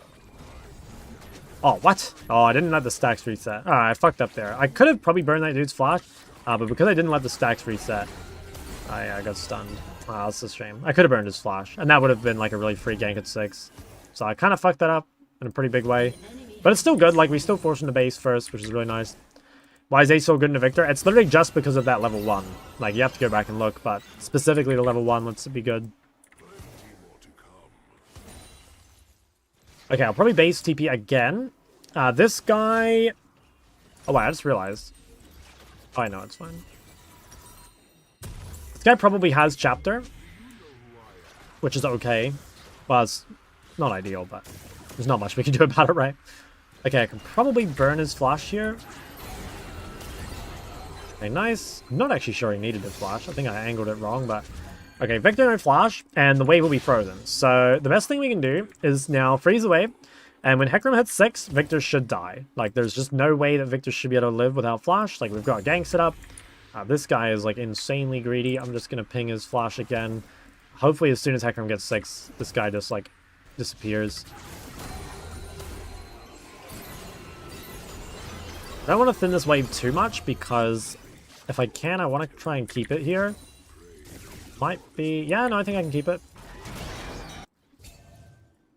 Oh, what? Oh, I didn't let the stacks reset. Alright, I fucked up there. I could have probably burned that dude's flash, but because I didn't let the stacks reset, I got stunned. Wow, that's a shame. I could have burned his flash, and that would have been like a really free gank at 6. So I kind of fucked that up in a pretty big way. But it's still good. Like, we still forced him to base first, which is really nice. Why is Ace so good into Viktor? It's literally just because of that level 1. Like, you have to go back and look, but specifically the level 1 lets it be good. Okay, I'll probably base TP again. This guy... Oh, wait, I just realized. Oh, I know, it's fine. This guy probably has Chapter, which is okay. Well, it's not ideal, but there's not much we can do about it, right? Okay, I can probably burn his flash here. Okay, nice. I'm not actually sure he needed his flash. I think I angled it wrong, but... Okay, Viktor no flash, and the wave will be frozen. So the best thing we can do is now freeze the wave, and when Hecarim hits 6, Viktor should die. Like, there's just no way that Viktor should be able to live without flash. Like, we've got gank set up. This guy is, like, insanely greedy. I'm just going to ping his flash again. Hopefully, as soon as Hecarim gets 6, this guy just, like, disappears. I don't want to thin this wave too much, because if I can, I want to try and keep it here. Might be... Yeah, no, I think I can keep it.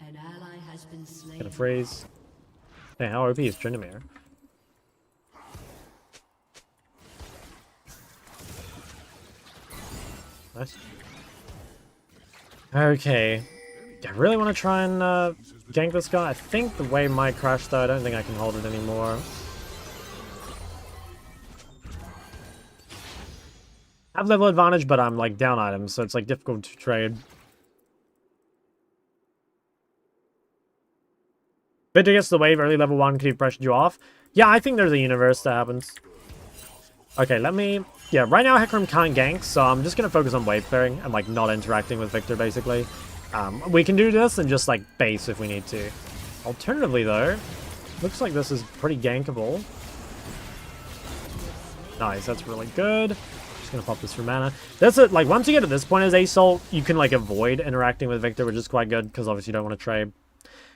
An ally has been slain. Gonna freeze. Hey, how OP is Tryndamere? Nice. Okay. I really want to try and gank this guy. I think the wave might crash though. I don't think I can hold it anymore. I have level advantage, but I'm like down items, so it's like difficult to trade. Viktor gets the wave early level 1, could he pressured you off? Yeah, I think there's a universe that happens. Okay, let me... Yeah, right now Hecarim can't gank, so I'm just going to focus on wave clearing and like not interacting with Viktor, basically. We can do this and just like base if we need to. Alternatively, though, looks like this is pretty gankable. Nice, that's really good. Gonna pop this for mana. That's it. Like, once you get to this point as Sol, you can like avoid interacting with Viktor, which is quite good because obviously you don't want to trade.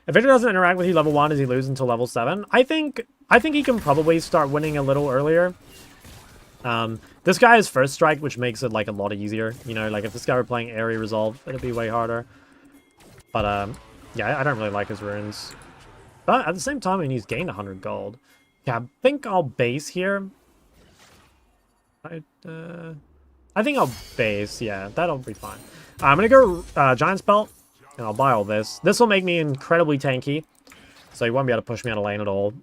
If Viktor doesn't interact with you level 1, does he lose until level 7? I think he can probably start winning a little earlier. This guy has first strike, which makes it like a lot easier. You know, like if this guy were playing Ahri Resolve, it'd be way harder. But yeah, I don't really like his runes. But at the same time, I mean, he's gained 100 gold. Yeah, I think I'll base here. I think I'll base, yeah, that'll be fine. I'm gonna go Giant's Belt, and I'll buy all this. This will make me incredibly tanky, so he won't be able to push me out of lane at all.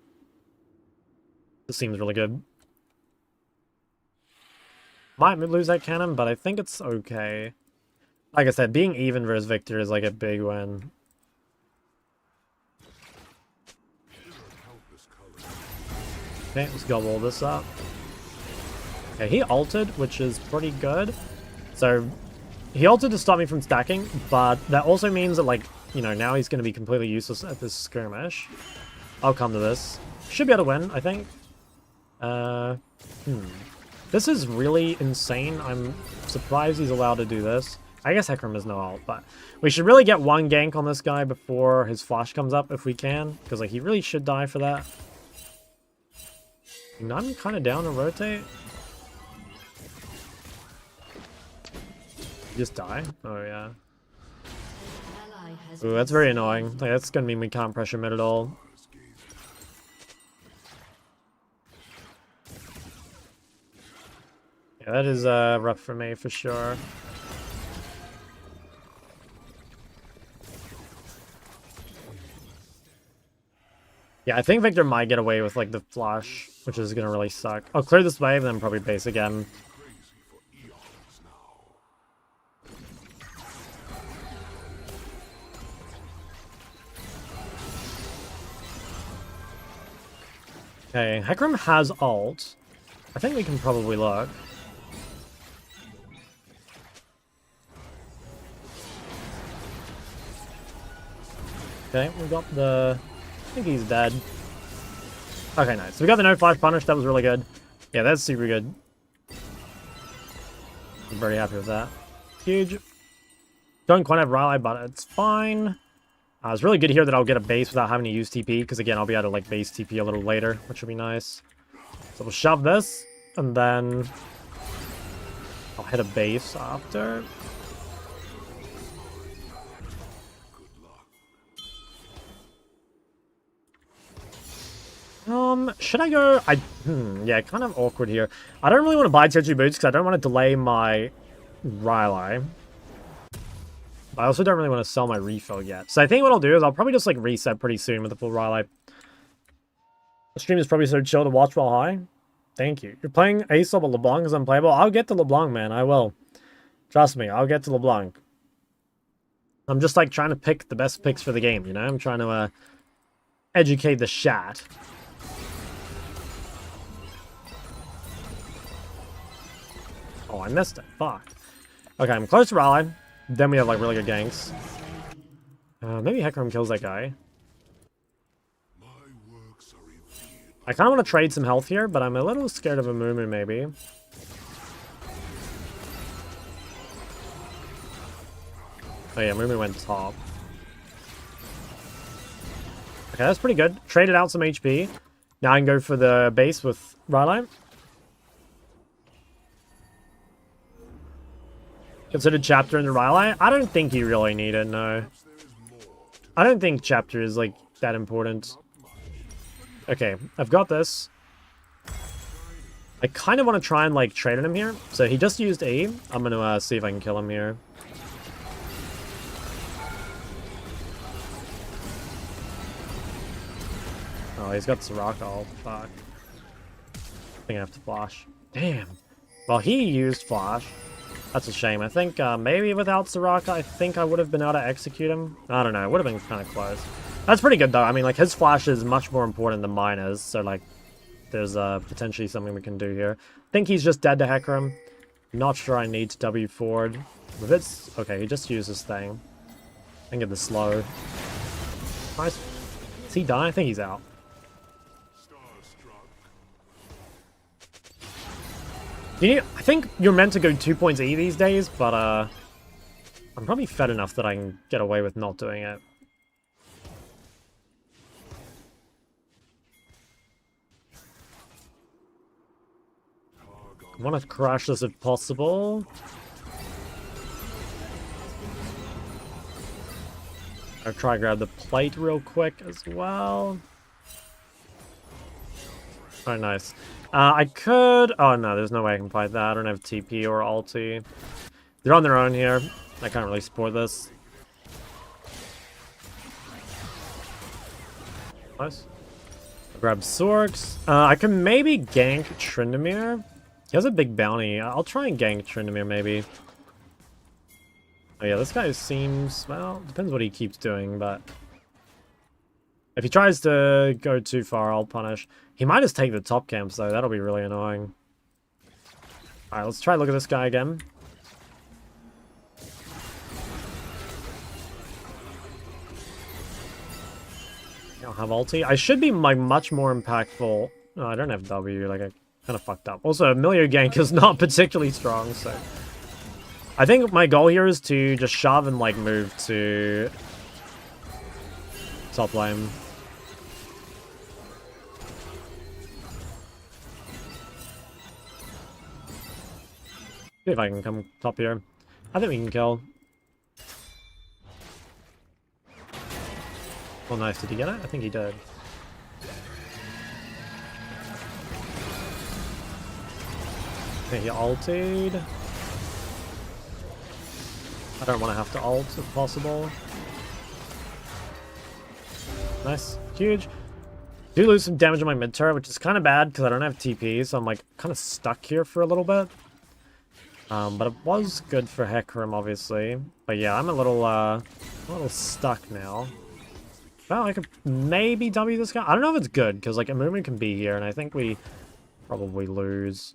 This seems really good. Might lose that cannon, but I think it's okay. Like I said, being even versus Viktor is like a big win. Okay, let's gobble this up. Okay, he ulted, which is pretty good. So, he ulted to stop me from stacking, but that also means that, like, you know, now he's going to be completely useless at this skirmish. I'll come to this. Should be able to win, I think. This is really insane. I'm surprised he's allowed to do this. I guess Hecarim has no ult, but we should really get one gank on this guy before his flash comes up if we can, because, like, he really should die for that. And I'm kind of down to rotate. Just die? Oh, yeah. Ooh, that's very annoying. Like, that's gonna mean we can't pressure mid at all. Yeah, that is rough for me for sure. Yeah, I think Viktor might get away with like the flash, which is gonna really suck. I'll clear this wave and then probably base again. Okay, Hecarim has ult. I think we can probably look. Okay, we got the... I think he's dead. Okay, nice. So we got the no flash punish. That was really good. Yeah, that's super good. I'm very happy with that. Huge. Don't quite have Raleigh, but it's fine. It's really good here that I'll get a base without having to use TP, because again, I'll be able to like base TP a little later, which will be nice. So we'll shove this, and then I'll hit a base after. Should I go? Yeah, kind of awkward here. I don't really want to buy tier 2 boots because I don't want to delay my Raleigh. I also don't really want to sell my refill yet. So I think what I'll do is I'll probably just like reset pretty soon with the full Raleigh. The stream is probably so chill to watch while high. Thank you. You're playing Ace but LeBlanc is unplayable. I'll get to LeBlanc, man. I will. Trust me, I'll get to LeBlanc. I'm just like trying to pick the best picks for the game, you know? I'm trying to educate the chat. Oh, I missed it. Fuck. Okay, I'm close to Raleigh. Then we have like really good ganks. Maybe Hecarim kills that guy. I kind of want to trade some health here, but I'm a little scared of a Mumu maybe. Oh yeah, Mumu went top. Okay, that's pretty good. Traded out some HP. Now I can go for the base with Raleigh. Considered Chapter in the Raleigh? I don't think you really need it, no. I don't think Chapter is, like, that important. Okay, I've got this. I kind of want to try and, like, trade on him here. So he just used E. I'm going to see if I can kill him here. Oh, he's got Soraka ult. Fuck. I think I have to flash. Damn. Well, he used flash. That's a shame. I think maybe without Soraka, I think I would have been able to execute him. I don't know. It would have been kind of close. That's pretty good, though. I mean, like, his flash is much more important than mine is. So, like, there's potentially something we can do here. I think he's just dead to Hecarim. Not sure I need to W forward. If it's... Okay, he just used this thing. I can get the slow. Nice. Is he done? I think he's out. I think you're meant to go 2 points E these days, but I'm probably fed enough that I can get away with not doing it. I want to crash this if possible. I'll try to grab the plate real quick as well. Oh, nice. I could... Oh, no, there's no way I can fight that. I don't have TP or ulti. They're on their own here. I can't really support this. Nice. I'll grab Sorks. I can maybe gank Tryndamere. He has a big bounty. I'll try and gank Tryndamere, maybe. Oh, yeah, this guy seems... Well, depends what he keeps doing, but... If he tries to go too far, I'll punish. He might just take the top camps, though. That'll be really annoying. Alright, let's try to look at this guy again. I don't have ulti. I should be like much more impactful. No, I don't have W. Like, I kind of fucked up. Also, Milio gank is not particularly strong, so... I think my goal here is to just shove and, like, move to... top lane. See if I can come top here. I think we can kill. Oh, nice. Did he get it? I think he did. Okay, he ulted. I don't want to have to ult if possible. Nice. Huge. Do lose some damage on my mid turret, which is kind of bad because I don't have TP, so I'm like kind of stuck here for a little bit. But it was good for Hecarim, obviously. But yeah, I'm a little stuck now. Well, I could maybe W this guy. I don't know if it's good because like a movement can be here, and I think we probably lose.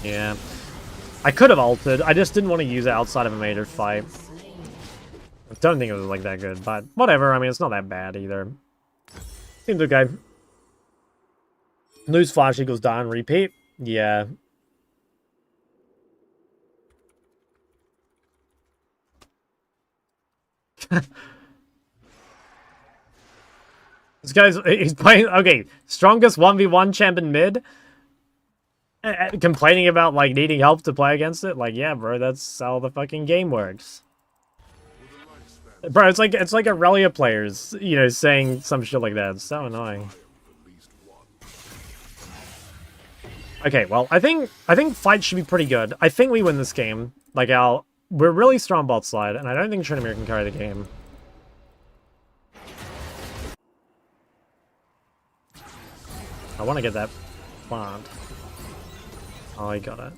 Yeah. I could have ulted. I just didn't want to use it outside of a major fight. I don't think it was like that good, but whatever. I mean, it's not that bad either. Seems okay. Lose flash equals die and repeat. Yeah. This guy's he's playing okay. Strongest 1v1 champ in mid. Complaining about like needing help to play against it. Like, yeah, bro, that's how the fucking game works. Bro, it's like Aurelia players, you know, saying some shit like that. It's so annoying. Okay, well, I think fight should be pretty good. I think we win this game. Like, we're really strong bot side, and I don't think Trinamere can carry the game. I want to get that plant. Oh, he got it.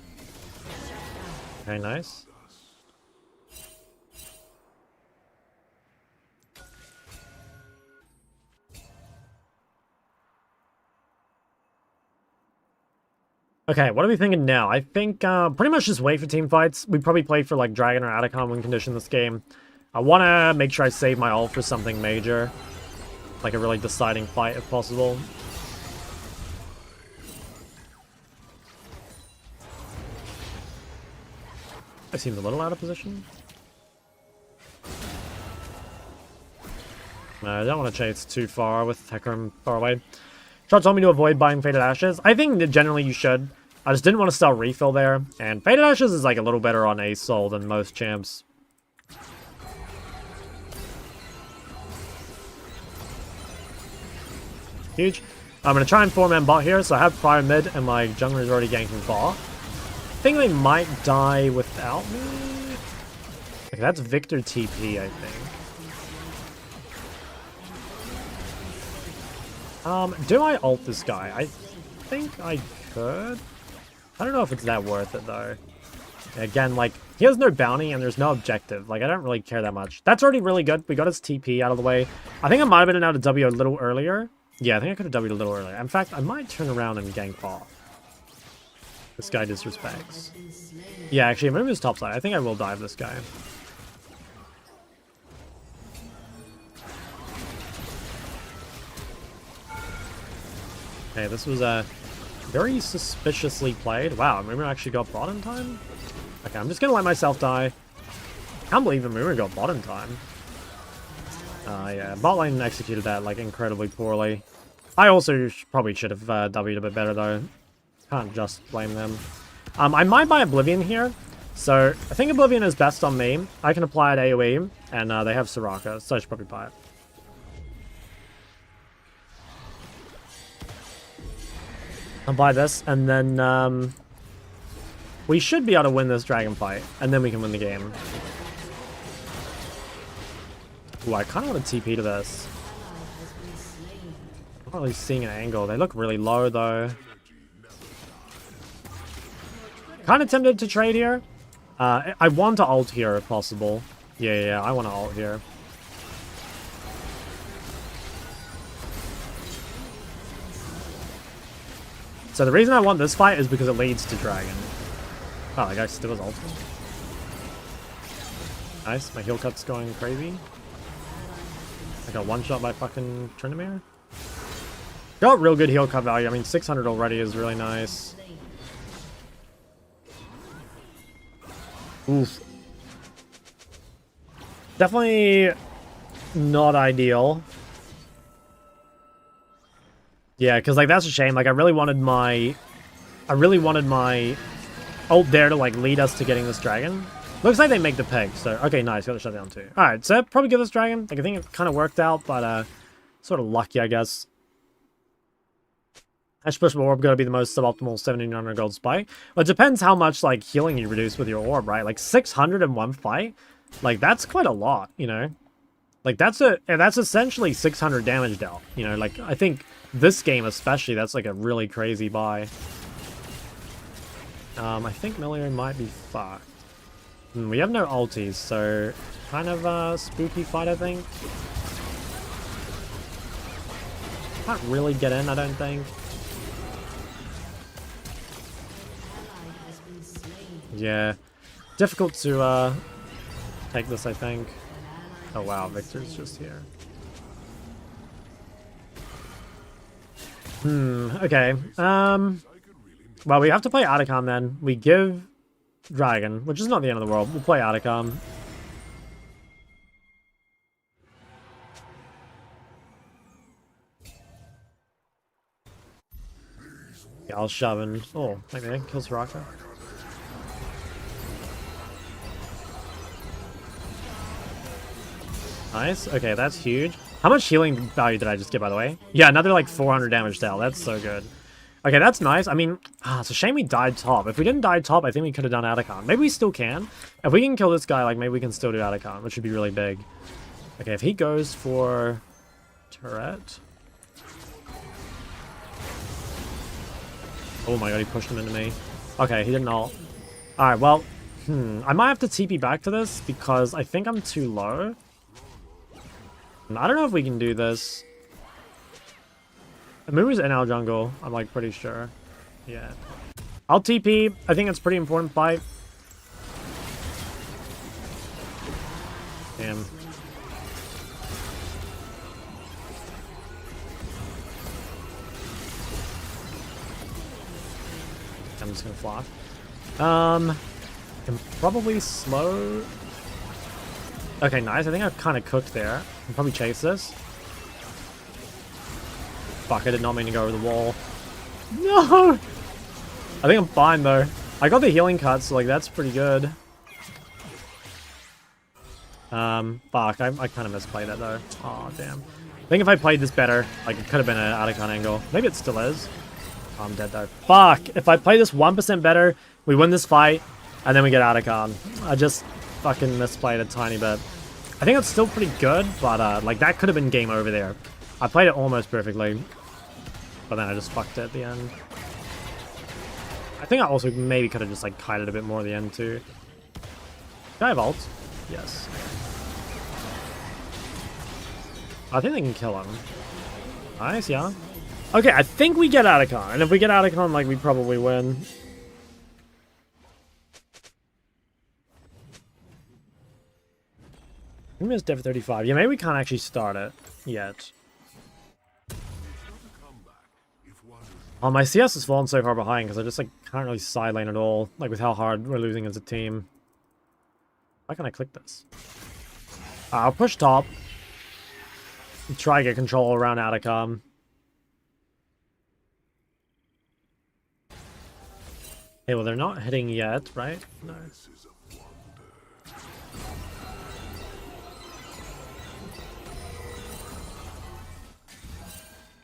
Very nice. Okay, what are we thinking now? I think pretty much just wait for team fights. We probably play for like Dragon or Atacon win condition this game. I want to make sure I save my ult for something major. Like a really deciding fight if possible. I seem a little out of position. I don't want to chase too far with Hecarim far away. Shot told me to avoid buying Faded Ashes. I think that generally you should. I just didn't want to sell refill there. And Faded Ashes is like a little better on Ace Soul than most champs. Huge. I'm going to try and 4-man bot here. So I have prior mid and my jungler is already ganking bot. I think they might die without me. Okay, that's Viktor TP, I think. Do I ult this guy? I think I could. I don't know if it's that worth it, though. Again, like, he has no bounty and there's no objective. Like, I don't really care that much. That's already really good. We got his TP out of the way. I think I might have been able to W a little earlier. Yeah, I think I could have W'd a little earlier. In fact, I might turn around and gank off. This guy disrespects. Yeah, actually, maybe his top side. I think I will dive this guy. Okay, this was very suspiciously played. Wow, Moomer actually got bot in time? Okay, I'm just gonna let myself die. I can't believe Moomer got bot in time. Yeah, bot lane executed that, like, incredibly poorly. I also probably should have W'd a bit better, though. Can't just blame them. I might buy Oblivion here. So, I think Oblivion is best on me. I can apply it AoE, and they have Soraka, so I should probably buy it. I'll buy this, and then we should be able to win this dragon fight, and then we can win the game. Ooh, I kind of want to TP to this. I'm not really seeing an angle. They look really low, though. Kind of tempted to trade here. I want to ult here if possible. Yeah, I want to ult here. So the reason I want this fight is because it leads to dragon. Oh, that guy still has ult. Nice, my heal cut's going crazy. I got one shot by fucking Trinamere. Got real good heal cut value. I mean, 600 already is really nice. Oof. Definitely not ideal. Yeah, because like that's a shame. Like I really wanted my ult there to like lead us to getting this dragon. Looks like they make the peg, so okay, nice, got the shutdown too. Alright, so probably get this dragon. Like I think it kind of worked out, but sort of lucky, I guess. Ash Push Orb gotta be the most suboptimal 1700 gold spike. Well, it depends how much like healing you reduce with your orb, right? Like 600 in one fight, like that's quite a lot, you know. Like that's essentially 600 damage dealt, you know. Like I think this game especially, that's like a really crazy buy. I think Milio might be fucked. We have no ultis, so kind of a spooky fight, I think. Can't really get in, I don't think. Yeah, difficult to take this, I think. Oh wow, Viktor's just here. Okay. Well, we have to play Atacom then. We give Dragon, which is not the end of the world. We'll play Atacom. Yeah, I'll shove in. Oh, okay, kills Raka. Nice. Okay, that's huge. How much healing value did I just get, by the way? Yeah, another like 400 damage down. That's so good. Okay, that's nice. I mean, it's a shame we died top. If we didn't die top, I think we could have done Atacon. Maybe we still can. If we can kill this guy, like maybe we can still do Atacon, which would be really big. Okay, if he goes for turret. Oh my god, he pushed him into me. Okay, he didn't ult. Alright, well, I might have to TP back to this because I think I'm too low. I don't know if we can do this. Muru's in our jungle, I'm like pretty sure. Yeah. I'll TP. I think it's a pretty important fight. Damn. I'm just gonna flock. Can probably slow. Okay, nice. I think I've kind of cooked there. I can probably chase this. Fuck, I did not mean to go over the wall. No! I think I'm fine, though. I got the healing cut, so, like, that's pretty good. Fuck, I kind of misplayed it, though. Oh, damn. I think if I played this better, like, it could have been an Atacon angle. Maybe it still is. Oh, I'm dead, though. Fuck! If I play this 1% better, we win this fight, and then we get Atacon. I just fucking misplayed a tiny bit. I think it's still pretty good, but, like, that could have been game over there. I played it almost perfectly, but then I just fucked it at the end. I think I also maybe could have just like kited a bit more at the end too. Do I have ult? Yes. I think they can kill him. Nice, yeah. Okay, I think we get Atacon, and if we get Atacon, like, we probably win. We missed Dev 35. Yeah, maybe we can't actually start it yet. Oh, my CS has fallen so far behind because I just like can't really side lane at all, like with how hard we're losing as a team. Why can't I click this? I'll push top. Try to get control around Atacom. Okay, well they're not hitting yet, right? No.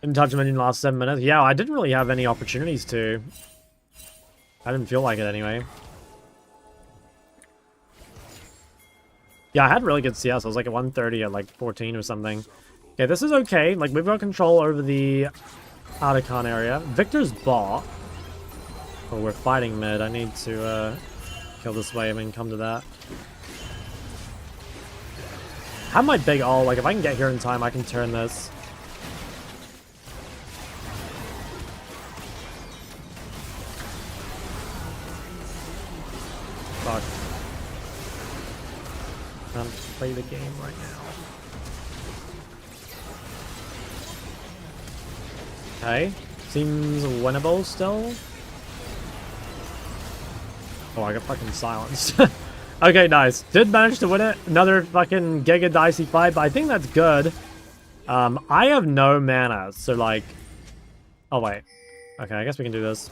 Didn't touch him in the last 7 minutes. Yeah, I didn't really have any opportunities to. I didn't feel like it anyway. Yeah, I had really good CS. I was like at 130 at like 14 or something. Okay, this is okay. Like, we've got control over the Atacon area. Viktor's bot. Oh, we're fighting mid. I need to kill this wave and come to that. Have my big ult. Like, if I can get here in time, I can turn this. Fuck. Can't play the game right now. Okay. Seems winnable still. Oh, I got fucking silenced. Okay, nice. Did manage to win it. Another fucking giga dicey fight, but I think that's good. I have no mana, so like... Oh, wait. Okay, I guess we can do this.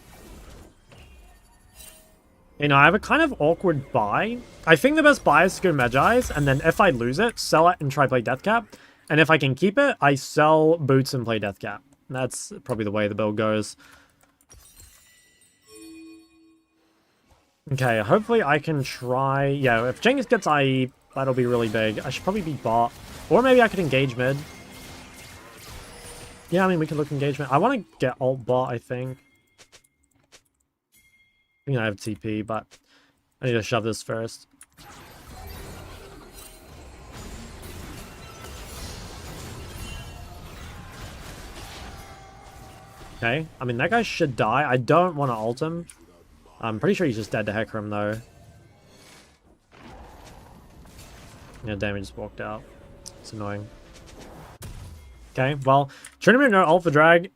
You know, I have a kind of awkward buy. I think the best buy is to go Magi's, and then if I lose it, sell it and try play Deathcap. And if I can keep it, I sell Boots and play Deathcap. That's probably the way the build goes. Okay, hopefully I can try... Yeah, if Jhin gets IE, that'll be really big. I should probably be bot. Or maybe I could engage mid. Yeah, I mean, we can look engagement. I want to get alt bot, I think. I think I have TP, but I need to shove this first. Okay, I mean, that guy should die. I don't want to ult him. I'm pretty sure he's just dead to Hecarim, though. Yeah, damage just walked out. It's annoying. Okay, well, Trinity no ult for drag.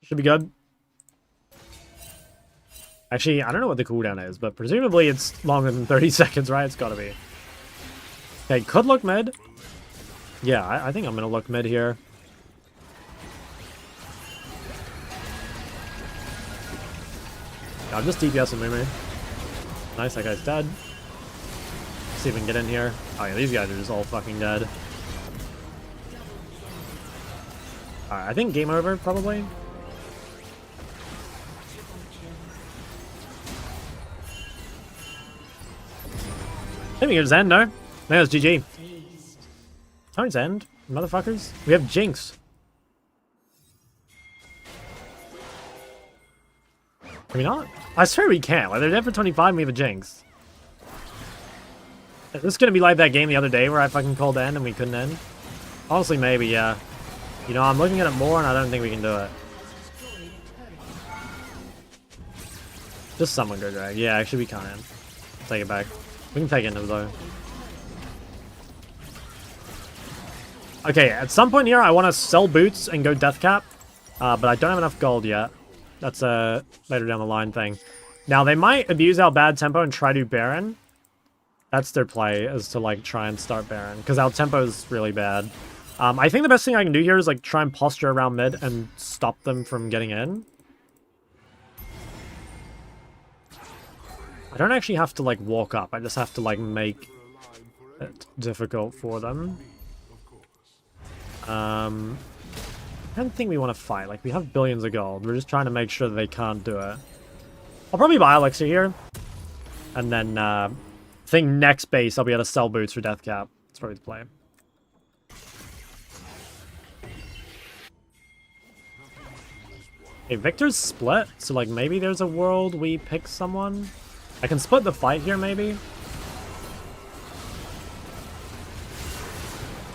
Should be good. Actually, I don't know what the cooldown is, but presumably it's longer than 30 seconds, right? It's gotta be. Okay, could look mid. Yeah, I think I'm gonna look mid here. I'm just DPS and Mumu. Nice, that guy's dead. Let's see if we can get in here. Oh yeah, these guys are just all fucking dead. Alright, I think game over, probably. I think it's end, no? No, it's GG. Oh, it's end, motherfuckers. We have Jinx. Can we not? I swear we can. Like, they're dead for 25 and we have a Jinx. Is this gonna be like that game the other day where I fucking called end and we couldn't end? Honestly, maybe, yeah. You know, I'm looking at it more and I don't think we can do it. Just someone go drag. Yeah, actually we can't end. Take it back. We can take it though. Okay, at some point here I want to sell boots and go Deathcap. But I don't have enough gold yet. That's a later down the line thing. Now, they might abuse our bad tempo and try to Baron. That's their play, is to, like, try and start Baron. Because our tempo is really bad. I think the best thing I can do here is, like, try and posture around mid and stop them from getting in. I don't actually have to, like, walk up. I just have to, like, make it difficult for them. I don't think we want to fight. Like, we have billions of gold. We're just trying to make sure that they can't do it. I'll probably buy Elixir here. And then, I think next base I'll be able to sell boots for Deathcap. That's probably the play. Hey, Viktor's split. So, like, maybe there's a world we pick someone. I can split the fight here, maybe.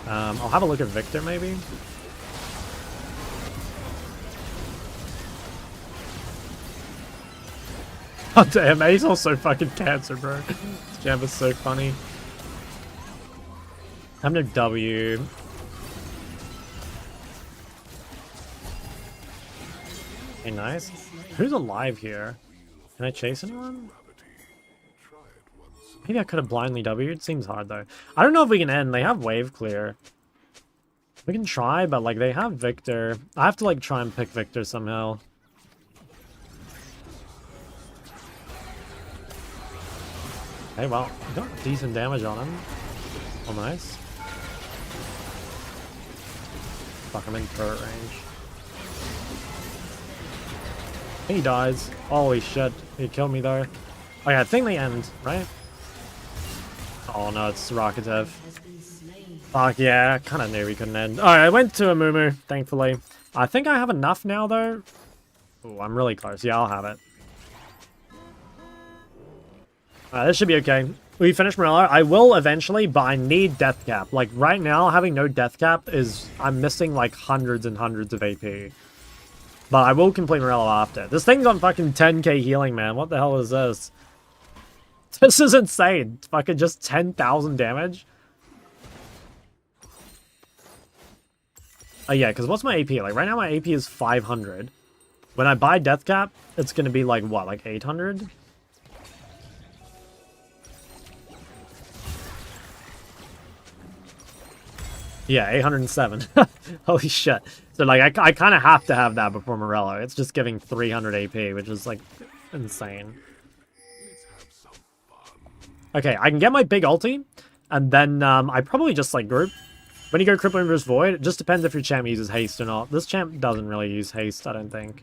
I'll have a look at Viktor, maybe. Oh damn, he's also fucking cancer, bro. This jab is so funny. I'm no W. Okay, nice. Who's alive here? Can I chase anyone? Maybe I could have blindly W'd. Seems hard though. I don't know if we can end. They have wave clear. We can try, but like they have Viktor. I have to like try and pick Viktor somehow. Hey, well, we got decent damage on him. Oh, nice. Fuck, I'm in turret range. He dies. Holy shit. He killed me though. Oh yeah, I think they end, right? Oh no, it's Rakatev. Fuck yeah, I kinda knew we couldn't end. Alright, I went to a Mumu, thankfully. I think I have enough now though. Oh, I'm really close. Yeah, I'll have it. This should be okay. We finished Morello. I will eventually, but I need Deathcap. Like, right now, having no Deathcap is... I'm missing, like, hundreds and hundreds of AP. But I will complete Morello after. This thing's on fucking 10k healing, man. What the hell is this? This is insane. Fucking just 10,000 damage. Oh, yeah, because what's my AP? Like, right now my AP is 500. When I buy Deathcap, it's going to be, like, what? Like, 800? Yeah, 807. Holy shit. So, like, I kind of have to have that before Morello. It's just giving 300 AP, which is, like, insane. Okay, I can get my big ulti, and then I probably just like group. When you go Crippling versus Void, it just depends if your champ uses haste or not. This champ doesn't really use haste, I don't think.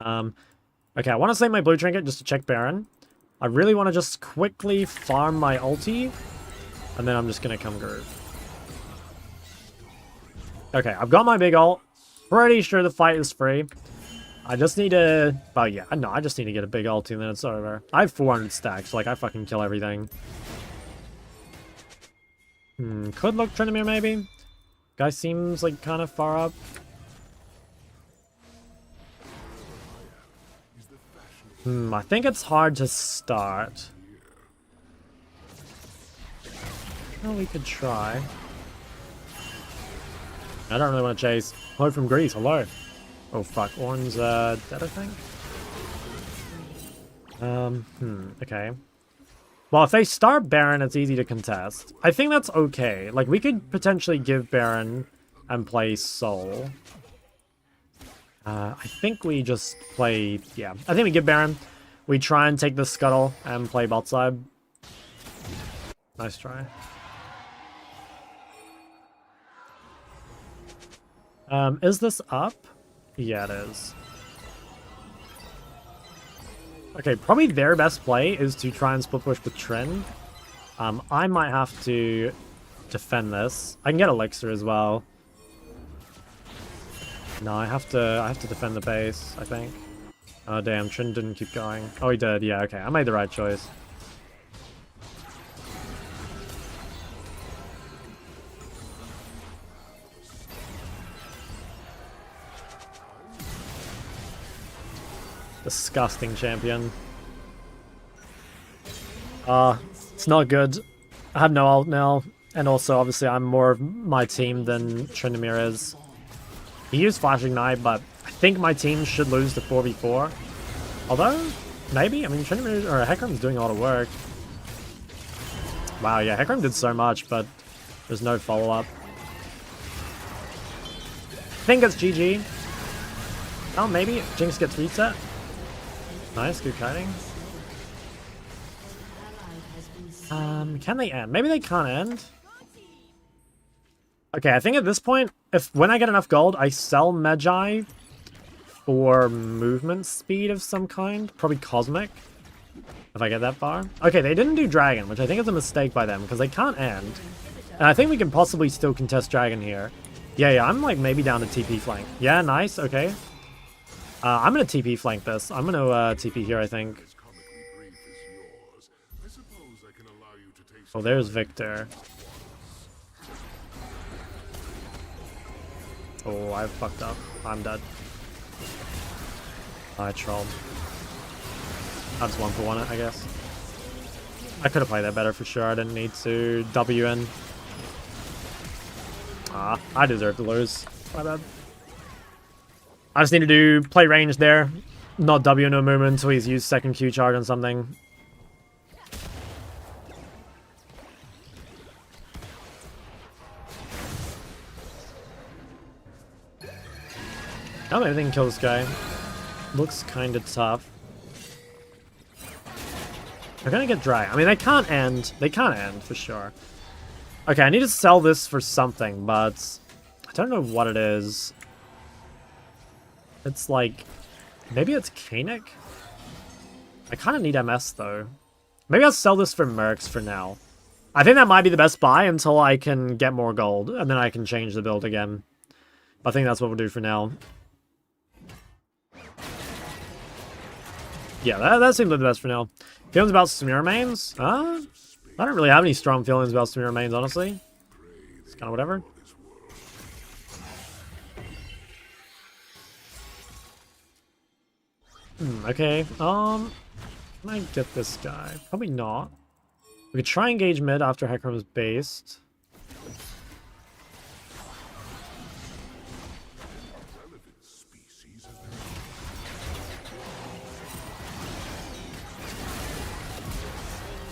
Okay, I want to save my blue trinket just to check Baron. I really want to just quickly farm my ulti, and then I'm just going to come group. Okay, I've got my big ult. Pretty sure the fight is free. I just need to... Well, yeah, no, I just need to get a big ulti and then it's over. I have 400 stacks, like, I fucking kill everything. Could look Tryndamere, maybe? Guy seems, like, kind of far up. I think it's hard to start. Well, we could try. I don't really want to chase. Hello from Greece, hello. Oh fuck, Ornn's dead, I think? Okay. Well, if they start Baron, it's easy to contest. I think that's okay. Like, we could potentially give Baron and play Sol. I think we just play... Yeah, I think we give Baron. We try and take the Scuttle and play bot side. Nice try. Is this up? Yeah, it is. Okay, probably their best play is to try and split push with Trin. I might have to defend this. I can get Elixir as well. No, I have to defend the base, I think. Oh damn, Trin didn't keep going. Oh, he did. Yeah, okay. I made the right choice. Disgusting champion. It's not good. I have no ult now. And also, obviously, I'm more of my team than Tryndamere is. He used Flash Ignite, but I think my team should lose the 4v4. Although, maybe? I mean, Tryndamere or Hecarim's doing a lot of work. Wow, yeah, Hecarim did so much, but there's no follow-up. I think it's GG. Oh, maybe Jinx gets reset. Nice, good kiting. Can they end? Maybe they can't end. Okay, I think at this point, when I get enough gold, I sell Magi for movement speed of some kind. Probably Cosmic, if I get that far. Okay, they didn't do Dragon, which I think is a mistake by them, because they can't end. And I think we can possibly still contest Dragon here. Yeah, I'm like maybe down to TP flank. Yeah, nice, okay. I'm gonna TP flank this. I'm gonna TP here, I think. Oh, there's Viktor. Oh, I fucked up. I'm dead. I trolled. I just 1-for-1 it, I guess. I could have played that better for sure. I didn't need to W in. I deserve to lose. My bad. I just need to play range there. Not W no movement until he's used second Q charge on something. Oh, maybe they can kill this guy. Looks kind of tough. They're gonna get dry. I mean, they can't end. They can't end, for sure. Okay, I need to sell this for something, but I don't know what it is. It's like... Maybe it's Kanik? I kind of need MS, though. Maybe I'll sell this for Mercs for now. I think that might be the best buy until I can get more gold, and then I can change the build again. I think that's what we'll do for now. Yeah, that seems like the best for now. Feelings about Smear mains? I don't really have any strong feelings about Smear mains, honestly. It's kind of whatever. Okay, can I get this guy? Probably not. We could try engage mid after Hecarim's based.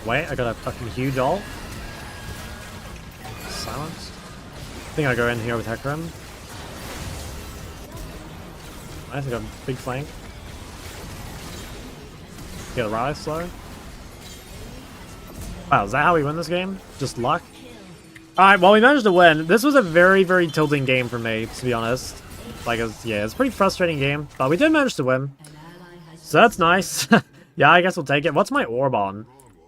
Wait, I got a fucking huge ult. Silenced. I think I go in here with Hecarim. Nice, I got a big flank. Get a Ryze slow. Wow, is that how we win this game? Just luck? Alright, well, we managed to win. This was a very, very tilting game for me, to be honest. Like, yeah, it's a pretty frustrating game, but we did manage to win. So that's nice. Yeah, I guess we'll take it. What's my orb on?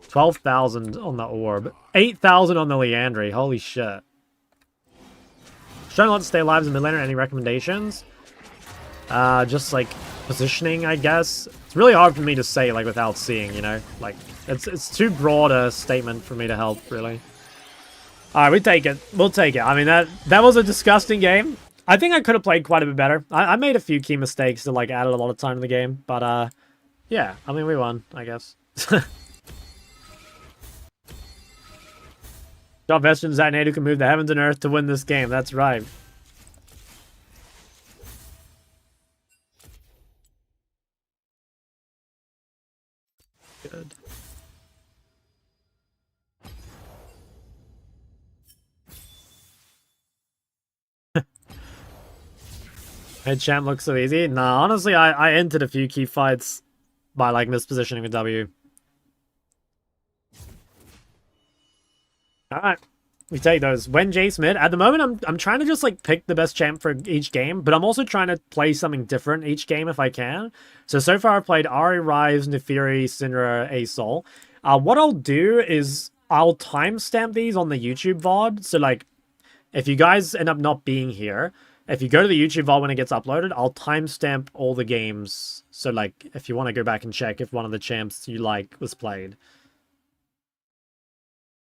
12,000 on the orb. 8,000 on the Leandry. Holy shit. Trying to let it stay alive as a mid laner. Any recommendations? Just, like, positioning, I guess. It's really hard for me to say, like, without seeing, you know? Like, it's too broad a statement for me to help, really. Alright, we take it. We'll take it. I mean, that was a disgusting game. I think I could have played quite a bit better. I made a few key mistakes that, like, added a lot of time to the game. But, yeah. I mean, we won, I guess. Got Vesterans that Nate who can move the heavens and earth to win this game. That's right. Good. Hey, champ looks so easy. Nah, honestly, I entered a few key fights by, like, mispositioning with W. Alright. We take those. When Jace mid. At the moment, I'm trying to just, like, pick the best champ for each game, but I'm also trying to play something different each game if I can. So far I've played Ahri, Ryze, Naafiri, Syndra, Sol. What I'll do is I'll timestamp these on the YouTube VOD. So, like, if you guys end up not being here, if you go to the YouTube VOD when it gets uploaded, I'll timestamp all the games. So, like, if you want to go back and check if one of the champs you like was played.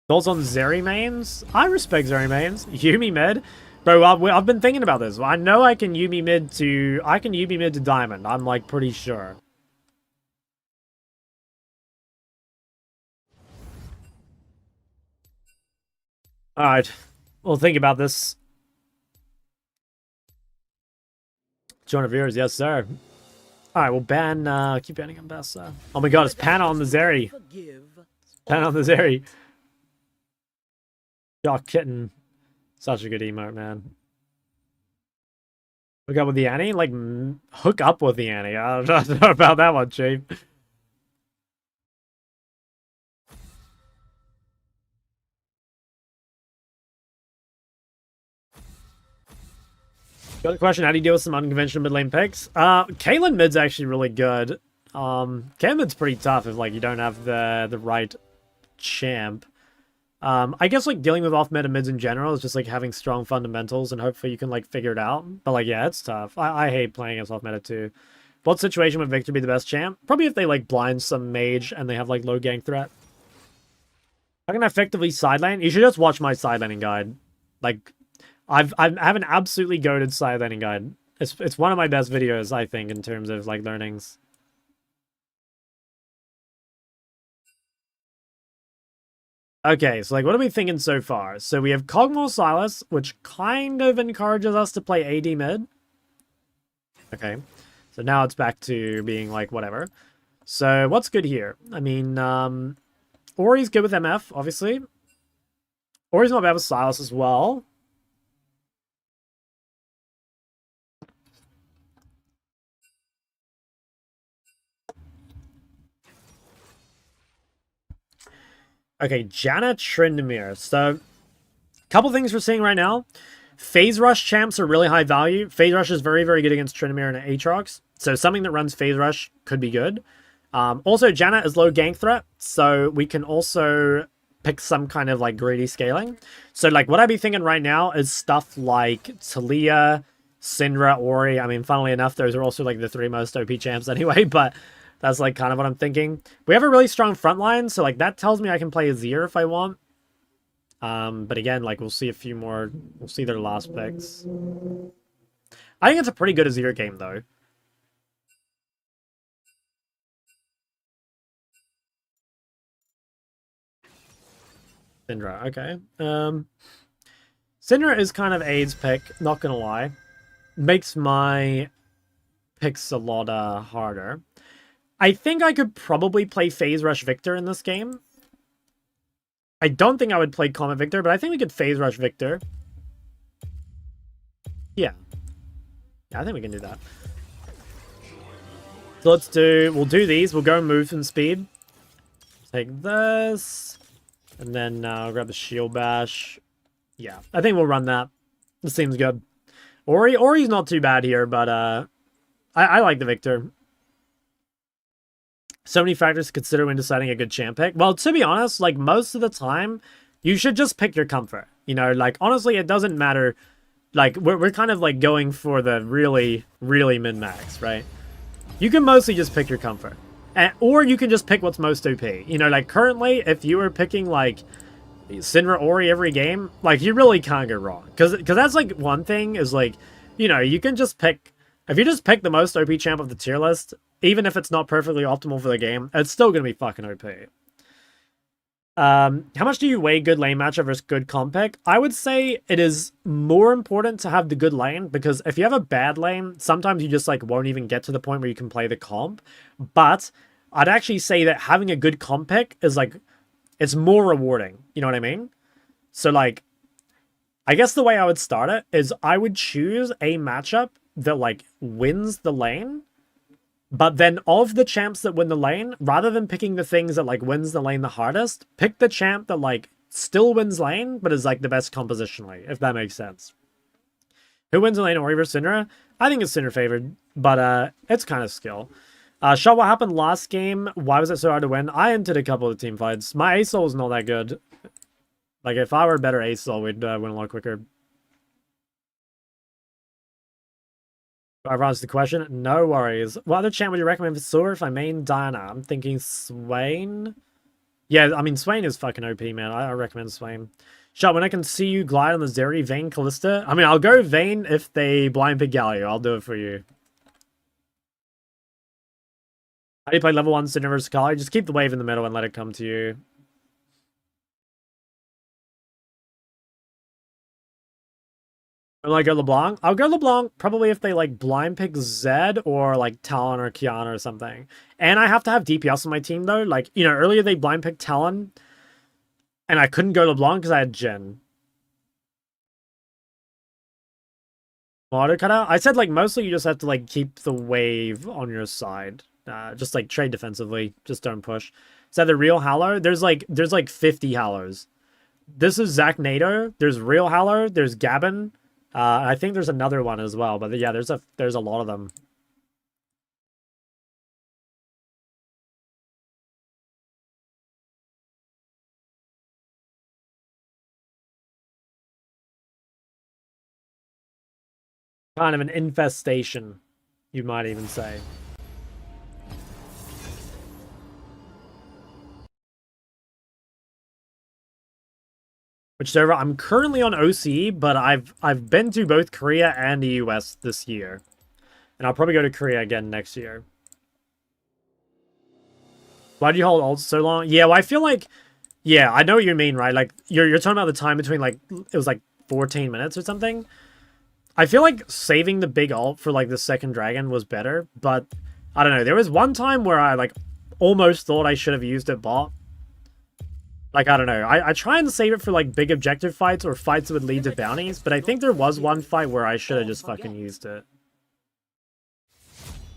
Thoughts on Zeri mains? I respect Zeri mains. Yuumi mid? Bro, I've been thinking about this. I know I can Yuumi mid to Diamond. I'm, like, pretty sure. Alright. We'll think about this. 200 viewers, yes, sir. Alright, we'll ban, keep banning Ambassa. Oh my god, it's Panna on the Zeri. Panna on the Zeri. Jock Kitten. Such a good emote, man. Hook up with the Annie? Like, hook up with the Annie. I don't know about that one, Chief. Got a question, how do you deal with some unconventional mid lane picks? Caitlyn mid's actually really good. Caitlyn mid's pretty tough if, like, you don't have the right champ. I guess, like, dealing with off-meta mids in general is just, like, having strong fundamentals and hopefully you can, like, figure it out. But, like, yeah, it's tough. I hate playing as off-meta, too. What situation would Viktor be the best champ? Probably if they, like, blind some mage and they have, like, low gank threat. How can I effectively sidelane? You should just watch my sidelaning guide. Like, I have an absolutely goated sidelaning guide. It's one of my best videos, I think, in terms of, like, learnings. Okay, so, like, what are we thinking so far? So we have Kog'Maw Silas, which kind of encourages us to play AD mid. Okay, so now it's back to being, like, whatever. So what's good here? I mean, Ori's good with MF, obviously. Ori's not bad with Silas as well. Okay, Janna Tryndamere. So, a couple things we're seeing right now. Phase Rush champs are really high value. Phase Rush is very, very good against Tryndamere and Aatrox. So, something that runs Phase Rush could be good. Also, Janna is low gank threat. So, we can also pick some kind of, like, greedy scaling. So, like, what I'd be thinking right now is stuff like Taliyah, Syndra, Ori. I mean, funnily enough, those are also, like, the 3 most OP champs anyway. But that's, like, kind of what I'm thinking. We have a really strong front line, so, like, that tells me I can play Azir if I want. But again, like, we'll see a few more. We'll see their last picks. I think it's a pretty good Azir game, though. Syndra, okay. Syndra is kind of Aid's pick, not gonna lie. Makes my picks a lot harder. I think I could probably play Phase Rush Viktor in this game. I don't think I would play Comet Viktor, but I think we could Phase Rush Viktor. Yeah. Yeah, I think we can do that. So we'll do these. We'll go move and speed. Take this. And then I'll grab the shield bash. Yeah, I think we'll run that. This seems good. Ori's not too bad here, but I like the Viktor. So many factors to consider when deciding a good champ pick. Well, to be honest, like most of the time, you should just pick your comfort. You know, like honestly, it doesn't matter. Like we're kind of like going for the really, really min-max, right? You can mostly just pick your comfort. Or you can just pick what's most OP. You know, like currently, if you were picking like Syndra Ori every game, like you really can't go wrong. Because that's like one thing is like, you know, you can just pick, if you just pick the most OP champ of the tier list, even if it's not perfectly optimal for the game, it's still going to be fucking OP. How much do you weigh good lane matchup versus good comp pick? I would say it is more important to have the good lane, because if you have a bad lane, sometimes you just like won't even get to the point where you can play the comp. But I'd actually say that having a good comp pick is like, it's more rewarding. You know what I mean? So like, I guess the way I would start it is I would choose a matchup that like wins the lane. But then of the champs that win the lane, rather than picking the things that like wins the lane the hardest, pick the champ that like still wins lane, but is like the best compositionally, if that makes sense. Who wins the lane, Ori versus Syndra? I think it's Syndra favored, but it's kind of skill. Shot, what happened last game? Why was it so hard to win? I entered a couple of team fights. My ASOL was not that good. Like if I were a better ASOL, we'd win a lot quicker. I've answered the question. No worries. What other champ would you recommend for Silver if I main Diana? I'm thinking Swain. Yeah, I mean, Swain is fucking OP, man. I recommend Swain. Shot, when I can see you glide on the Zeri, Vayne, Callista. I mean, I'll go Vayne if they blind pick Galio. I'll do it for you. How do you play level 1 Syndra versus Kali? Just keep the wave in the middle and let it come to you. Will I go LeBlanc? I'll go LeBlanc probably if they like blind pick Zed or like Talon or Kiana or something. And I have to have DPS on my team though. Like, you know, earlier they blind picked Talon and I couldn't go LeBlanc because I had Jhin. Auto cutout? I said like mostly you just have to like keep the wave on your side. Just like trade defensively. Just don't push. Is that the real Hallow? There's like 50 Hallows. This is Zach Nader. There's real Hallow. There's Gavin. I think there's another one as well, but yeah, there's a lot of them. Kind of an infestation, you might even say. Which server? I'm currently on OCE, but I've been to both Korea and the US this year. And I'll probably go to Korea again next year. Why do you hold ult so long? Yeah, well, I feel like... Yeah, I know what you mean, right? Like, you're talking about the time between, like... It was, like, 14 minutes or something? I feel like saving the big ult for, like, the second dragon was better. But, I don't know. There was one time where I, like, almost thought I should have used it bot. Like, I don't know. I try and save it for, like, big objective fights or fights that would lead to bounties. But I think there was one fight where I should have just fucking used it.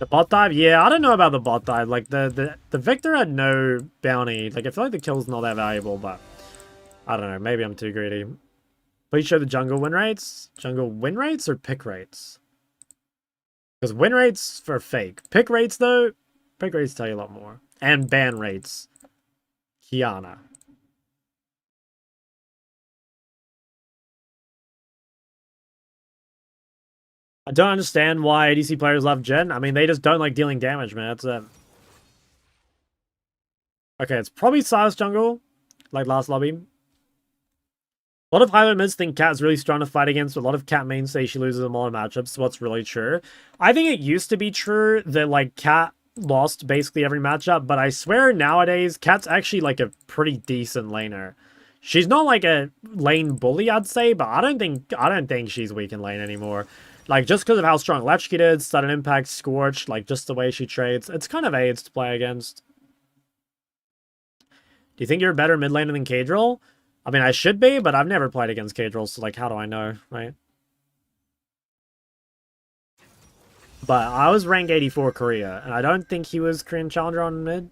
The bot dive? Yeah, I don't know about the bot dive. Like, the Viktor had no bounty. Like, I feel like the kill's not that valuable, but... I don't know. Maybe I'm too greedy. Please show the jungle win rates? Jungle win rates or pick rates? Because win rates are fake. Pick rates, though, pick rates tell you a lot more. And ban rates. Kiana. I don't understand why ADC players love Jhin. I mean, they just don't like dealing damage, man. That's it. Okay, it's probably Silas jungle, like last lobby. A lot of high mids think Cat's really strong to fight against. A lot of Cat mains say she loses them all in matchups. So what's really true? I think it used to be true that like Cat lost basically every matchup, but I swear nowadays Cat's actually like a pretty decent laner. She's not like a lane bully, I'd say, but I don't think she's weak in lane anymore. Like, just because of how strong Electrocute is, sudden impact, Scorch, like, just the way she trades, it's kind of AIDS to play against. Do you think you're a better mid laner than Kadril? I mean, I should be, but I've never played against Kadril, so, like, how do I know, right? But I was rank 84 Korea, and I don't think he was Korean Challenger on mid.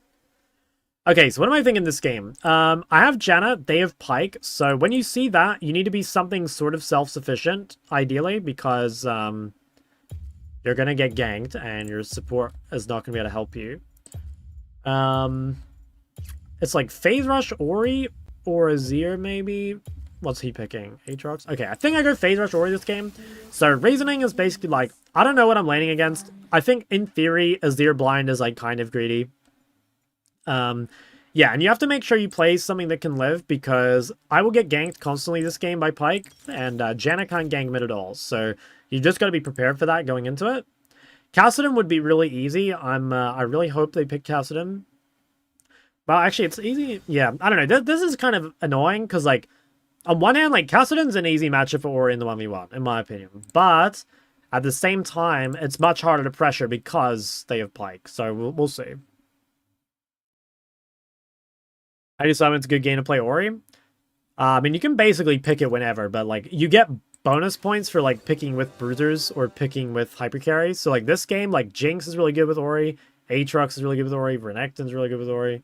Okay, so what am I thinking this game? I have Janna, they have Pyke, so when you see that, you need to be something sort of self-sufficient, ideally, because you're gonna get ganked, and your support is not gonna be able to help you. It's like Phase Rush Ori, or Azir, maybe? What's he picking? Aatrox? Okay, I think I go Phase Rush Ori this game. So, reasoning is basically like, I don't know what I'm laning against. I think, in theory, Azir Blind is, like, kind of greedy. Yeah, and you have to make sure you play something that can live, because I will get ganked constantly this game by Pyke, and Janna can't gank mid at all, so you just got to be prepared for that going into it. Kassadin would be really easy. I really hope they pick Kassadin. Well, actually, it's easy. Yeah, I don't know. This is kind of annoying, because, like, on one hand, like, Kassadin's an easy matchup for Ori in the 1v1, in my opinion, but at the same time, it's much harder to pressure because they have Pyke, so we'll see. I decided it's a good game to play Ori. I mean, you can basically pick it whenever, but, like, you get bonus points for, like, picking with Bruisers or picking with Hypercarry. So, like, this game, like, Jinx is really good with Ori. Aatrox is really good with Ori. Renekton's really good with Ori.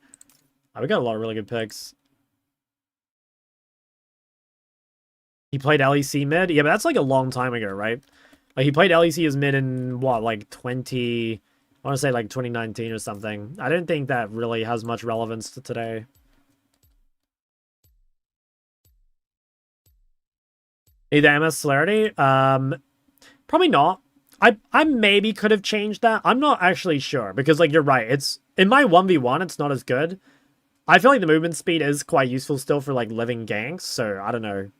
We got a lot of really good picks. He played LEC mid? Yeah, but that's, like, a long time ago, right? Like, he played LEC as mid in, what, like, I want to say, like, 2019 or something. I don't think that really has much relevance to today. The MS Celerity? Probably not. I maybe could have changed that. I'm not actually sure, because, like, you're right. It's in my 1v1, it's not as good. I feel like the movement speed is quite useful still for, like, living ganks, so I don't know.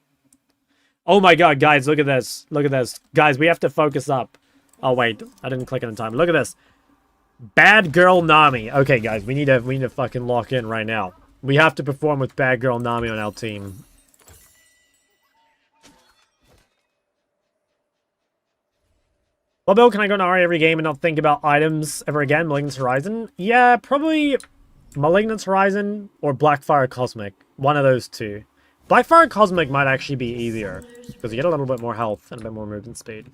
Oh my god, guys, look at this. Look at this. Guys, we have to focus up. Oh, wait. I didn't click it in time. Look at this. Bad Girl Nami. Okay, guys, we need to fucking lock in right now. We have to perform with Bad Girl Nami on our team. Well, Bill, can I go to Ahri every game and not think about items ever again? Malignant Horizon? Yeah, probably Malignant Horizon or Blackfire Cosmic. One of those two. Blackfire Cosmic might actually be easier, because you get a little bit more health and a bit more movement speed.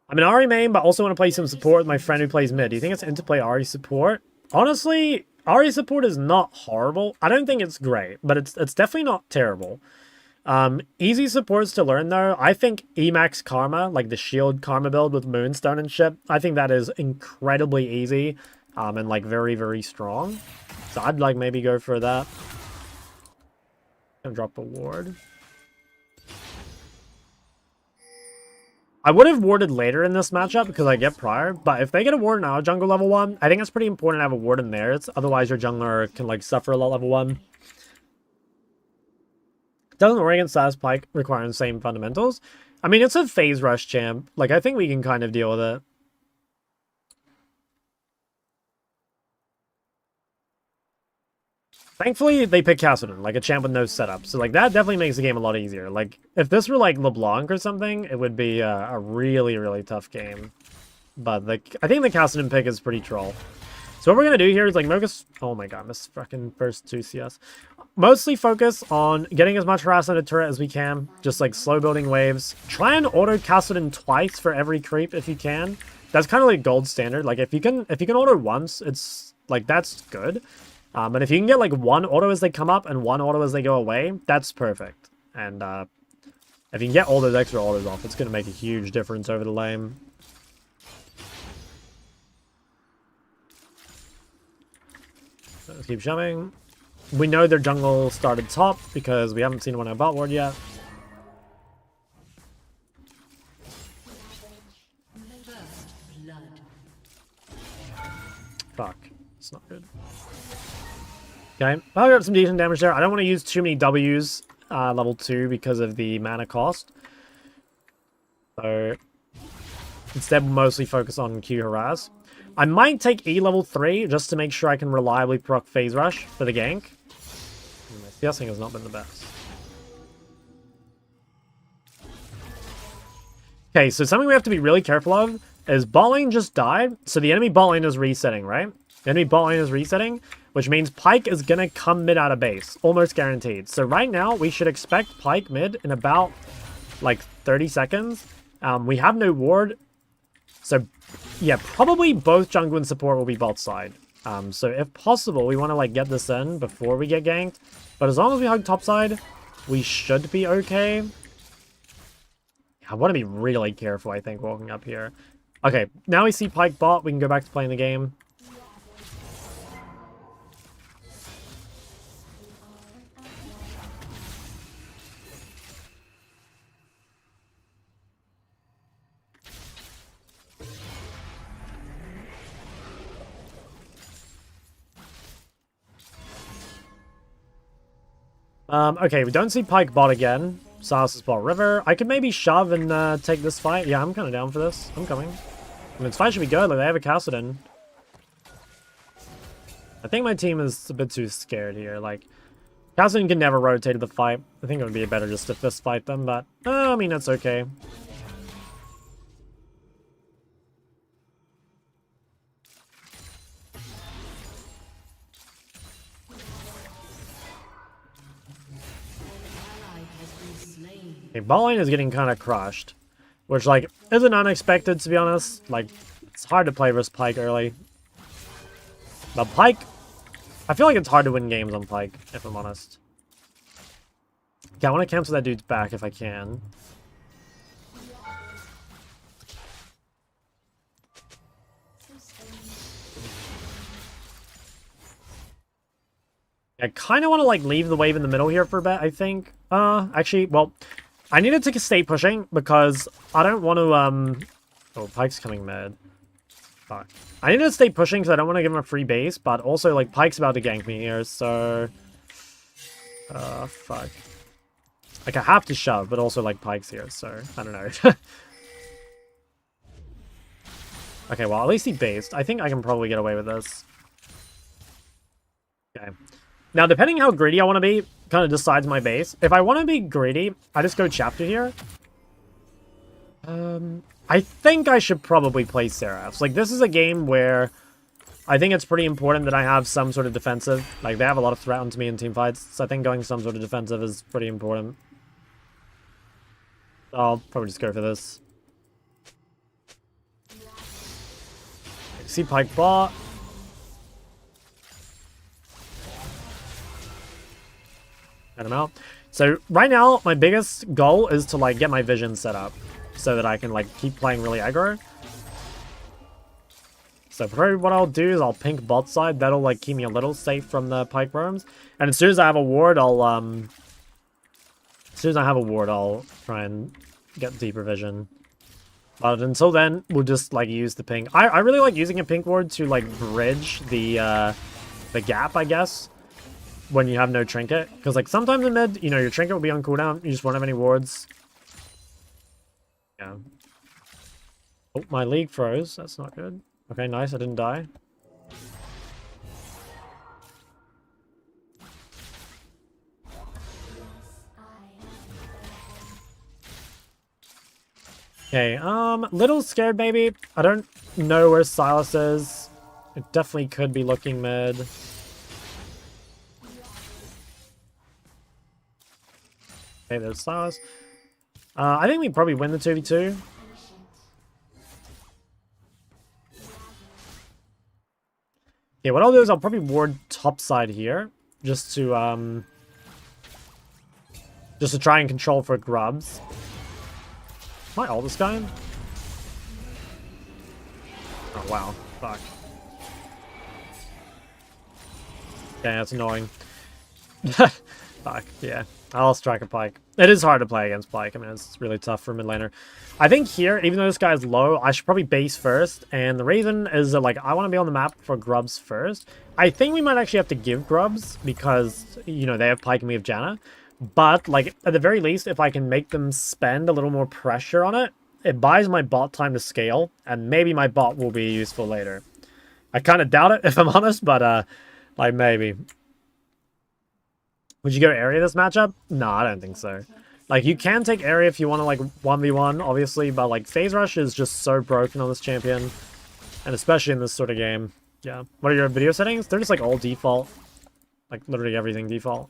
I'm an Ahri main, but also want to play some support with my friend who plays mid. Do you think it's into play Ahri support? Honestly, Ahri support is not horrible. I don't think it's great, but it's definitely not terrible. Easy supports to learn though. I think Emax Karma, like the shield Karma build with Moonstone and shit, I think that is incredibly easy, and like very, very strong. So I'd like maybe go for that. And drop a ward. I would have warded later in this matchup because I get prior, but if they get a ward now, jungle level 1, I think it's pretty important to have a ward in there. Otherwise your jungler can like suffer a lot level 1. Doesn't Oregon status Pyke require the same fundamentals? I mean, it's a phase rush champ. Like, I think we can kind of deal with it. Thankfully, they pick Kassadin, like a champ with no setup. So, like, that definitely makes the game a lot easier. Like, if this were, like, LeBlanc or something, it would be a really, really tough game. But I think the Kassadin pick is pretty troll. So what we're going to do here is, like, focus... Oh my god, this fucking first 2 CS. Mostly focus on getting as much harass on the turret as we can. Just, like, slow building waves. Try and auto Kassadin twice for every creep if you can. That's kind of, like, gold standard. Like, if you can auto once, it's, like, that's good. And if you can get, like, one auto as they come up and one auto as they go away, that's perfect. And if you can get all those extra autos off, it's going to make a huge difference over the lane. Let's keep shoving. We know their jungle started top because we haven't seen one on bot ward yet. Fuck. It's not good. Okay. I got some decent damage there. I don't want to use too many W's level 2 because of the mana cost. So instead, we'll mostly focus on Q harass. I might take E level 3 just to make sure I can reliably proc phase rush for the gank. My CSing has not been the best. Okay, so something we have to be really careful of is bot lane just died, so the enemy bot lane is resetting, right? The enemy bot lane is resetting, which means Pyke is gonna come mid out of base, almost guaranteed. So right now, we should expect Pyke mid in about, like, 30 seconds. We have no ward, so yeah, probably both jungle and support will be bot side. So if possible, we want to like get this in before we get ganked. But as long as we hug top side, we should be okay. I want to be really careful, I think, walking up here. Okay, now we see Pyke bot. We can go back to playing the game. Okay, we don't see Pyke bot again. Silas bot river. I could maybe shove and take this fight. Yeah, I'm kind of down for this. I'm coming. I mean, this fight should be good. Like, they have a Kassadin. I think my team is a bit too scared here. Like, Kassadin can never rotate the fight. I think it would be better just to fist fight them, but I mean, that's okay. Okay, bot lane is getting kind of crushed, which, like, isn't unexpected, to be honest. Like, it's hard to play versus Pyke early. But Pyke, I feel like it's hard to win games on Pyke, if I'm honest. Okay, I want to cancel that dude's back if I can. I kind of want to, like, leave the wave in the middle here for a bit, I think. Actually, well, I needed to stay pushing because I don't want to, oh, Pyke's coming mid. Fuck. I need to stay pushing because I don't want to give him a free base, but also, like, Pyke's about to gank me here, so... fuck. Like, I have to shove, but also, like, Pyke's here, so... I don't know. Okay, well, at least he based. I think I can probably get away with this. Okay. Now, depending how greedy I want to be, kind of decides my base. If I want to be greedy, I just go chapter here. I think I should probably play Seraphs. Like, this is a game where I think it's pretty important that I have some sort of defensive. Like, they have a lot of threat onto me in team fights, so I think going some sort of defensive is pretty important. I'll probably just go for this. See Pyke bot. Get him out. So right now, my biggest goal is to like get my vision set up so that I can like keep playing really aggro. So probably what I'll do is I'll pink bot side. That'll like keep me a little safe from the Pyke roams. And as soon as I have a ward, I'll try and get deeper vision. But until then, we'll just like use the pink. I really like using a pink ward to like bridge the gap, I guess, when you have no trinket. Because like sometimes in mid, you know, your trinket will be on cooldown. You just won't have any wards. Yeah. Oh, my league froze. That's not good. Okay, nice. I didn't die. Okay, little scared maybe. I don't know where Silas is. It definitely could be looking mid. Okay, there's Silas. I think we probably win the 2v2. Okay, what I'll do is I'll probably ward top side here. Just to try and control for grubs. Am I ult this guy? Oh, wow. Fuck. Okay, that's annoying. Fuck, yeah. I'll strike a Pyke. It is hard to play against Pyke. I mean, it's really tough for a mid laner. I think here, even though this guy's low, I should probably base first. And the reason is that, like, I want to be on the map for grubs first. I think we might actually have to give grubs because, you know, they have Pyke and we have Janna. But, like, at the very least, if I can make them spend a little more pressure on it, it buys my bot time to scale, and maybe my bot will be useful later. I kind of doubt it, if I'm honest, but, like, maybe. Would you go area this matchup? No, I don't think so. Like, you can take area if you want to, like, 1v1, obviously, but, like, phase rush is just so broken on this champion, and especially in this sort of game. Yeah. What are your video settings? They're just, like, all default. Like, literally everything default.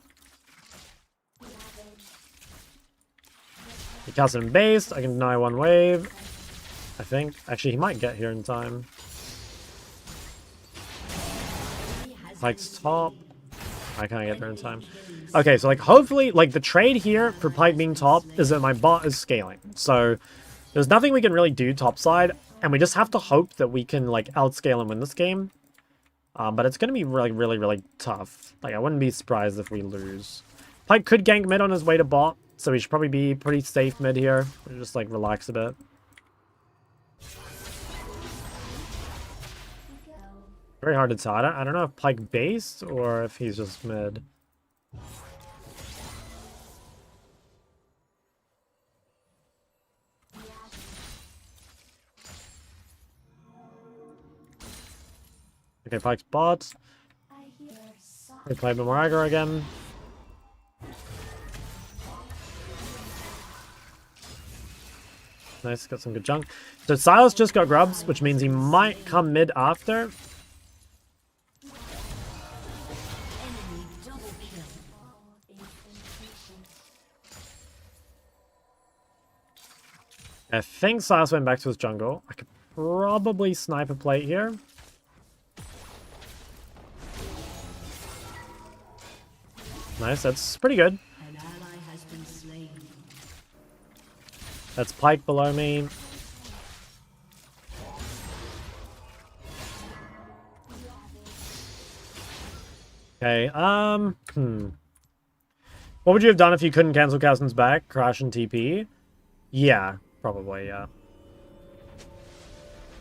You cast it in base, I can deny one wave. I think. Actually, he might get here in time. Pyke's top. I can't get there in time. Okay, so like hopefully, like the trade here for Pyke being top is that my bot is scaling. So there's nothing we can really do topside, and we just have to hope that we can like outscale and win this game. But it's gonna be really, really, really tough. Like I wouldn't be surprised if we lose. Pyke could gank mid on his way to bot, so we should probably be pretty safe mid here. We'll just like relax a bit. Very hard to tell. I don't know if Pyke based or if he's just mid. Okay, Pyke's bot. We play Boomeragger again. Nice, got some good junk. So Silas just got grubs, which means he might come mid after. I think Silas went back to his jungle. I could probably snipe a plate here. Nice, that's pretty good. An ally has been slain. That's Pyke below me. Okay, What would you have done if you couldn't cancel Kassadin's back? Crash and TP? Yeah, probably, yeah.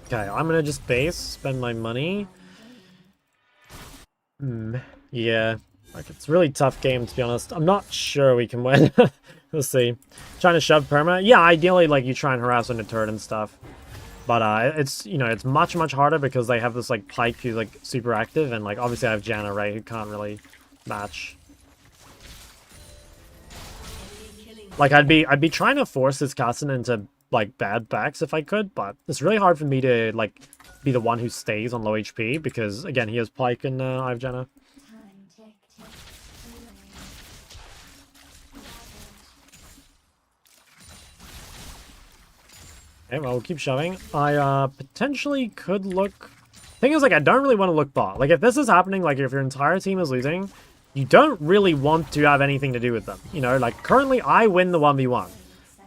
Okay, I'm gonna just base, spend my money. Yeah. Like, it's a really tough game, to be honest. I'm not sure we can win. We'll see. Trying to shove perma? Yeah, ideally, like, you try and harass on the turret and stuff. But, it's, you know, it's much, much harder because they have this, like, Pyke who's, like, super active. And, like, obviously I have Janna, right, who can't really match. Like, I'd be trying to force this Kassadin into, like, bad backs if I could. But it's really hard for me to, like, be the one who stays on low HP. Because, again, he has Pyke and I have Janna. Okay, well, we'll keep shoving. I potentially could look... Thing is, like, I don't really want to look bot. Like, if this is happening, like, if your entire team is losing, you don't really want to have anything to do with them. You know, like, currently, I win the 1v1.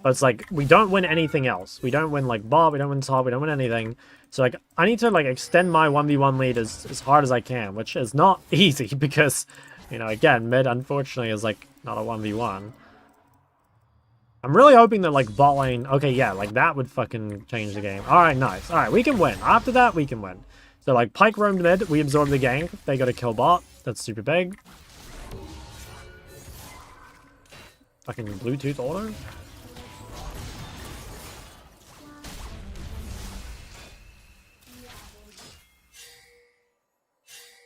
But it's like, we don't win anything else. We don't win, like, bot, we don't win top, we don't win anything. So, like, I need to, like, extend my 1v1 lead as hard as I can, which is not easy because, you know, again, mid, unfortunately, is, like, not a 1v1. I'm really hoping that, like, bot lane... Okay, yeah, like, that would fucking change the game. Alright, nice. Alright, we can win. After that, we can win. So, like, Pyke roamed mid. We absorbed the gank. They got to kill bot. That's super big. Fucking Bluetooth auto.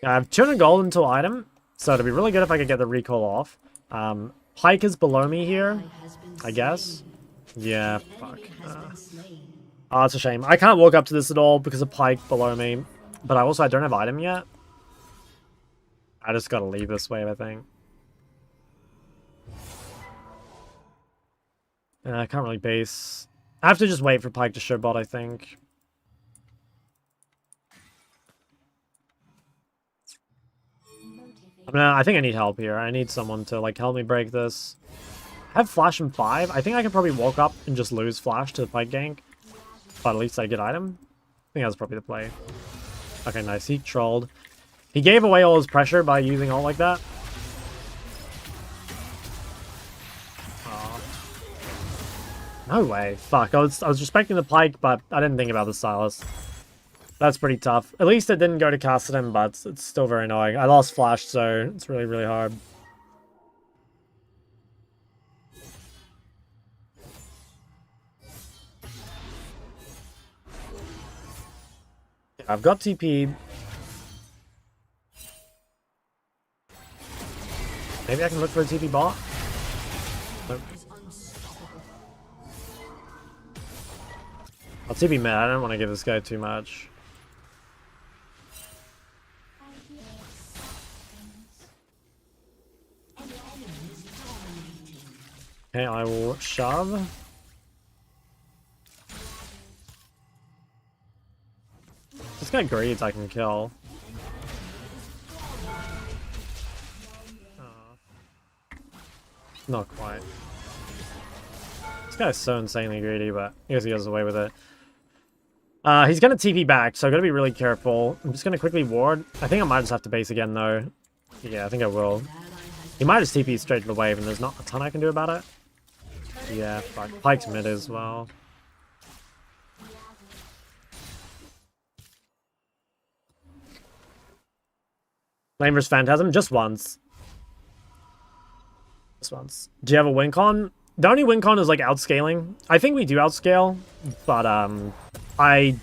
Yeah, I have 200 gold until item. So, it'd be really good if I could get the recall off. Pyke is below me here, I guess. Yeah, fuck. Oh, it's a shame. I can't walk up to this at all because of Pyke below me. But I don't have item yet. I just gotta leave this wave, I think. I can't really base. I have to just wait for Pyke to show bot, I think. I think I need help here. I need someone to, like, help me break this. I have Flash in 5. I think I could probably walk up and just lose Flash to the Pyke gank. But at least I get item. I think that's probably the play. Okay, nice. He trolled. He gave away all his pressure by using ult like that. Oh. No way. Fuck. I was respecting the Pyke, but I didn't think about the Silas. That's pretty tough. At least it didn't go to Kassadin, but it's still very annoying. I lost Flash, so it's really, really hard. Yeah, I've got TP. Maybe I can look for a TP bot? Nope. I'll TP mid. I don't want to give this guy too much. Okay, I will shove. This guy greeds I can kill. Not quite. This guy's so insanely greedy, but I guess he gets away with it. He's gonna TP back, so I gotta be really careful. I'm just gonna quickly ward. I think I might just have to base again, though. Yeah, I think I will. He might just TP straight to the wave, and there's not a ton I can do about it. Yeah, fuck. Pike's mid as well. Lane vs Phantasm, just once. Just once. Do you have a win con? The only win con is like outscaling. I think we do outscale, but I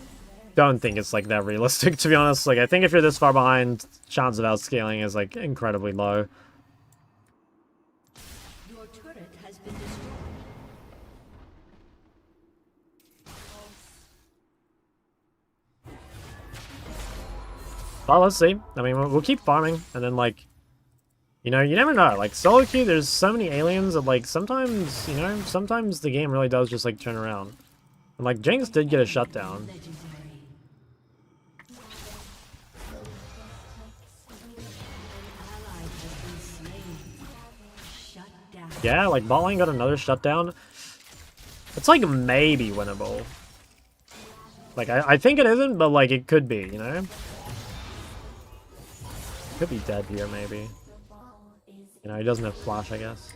don't think it's like that realistic, to be honest. Like, I think if you're this far behind, chance of outscaling is like incredibly low. Your turret has been destroyed. Well, let's see. I mean, we'll keep farming, and then, like, you know, you never know. Like, solo queue, there's so many aliens that, like, sometimes, you know, sometimes the game really does just, like, turn around. And, like, Jinx did get a shutdown. Yeah, like, bot lane got another shutdown. It's, like, maybe winnable. Like, I think it isn't, but, like, it could be, you know? Could be dead here, maybe. You know, he doesn't have flash, I guess.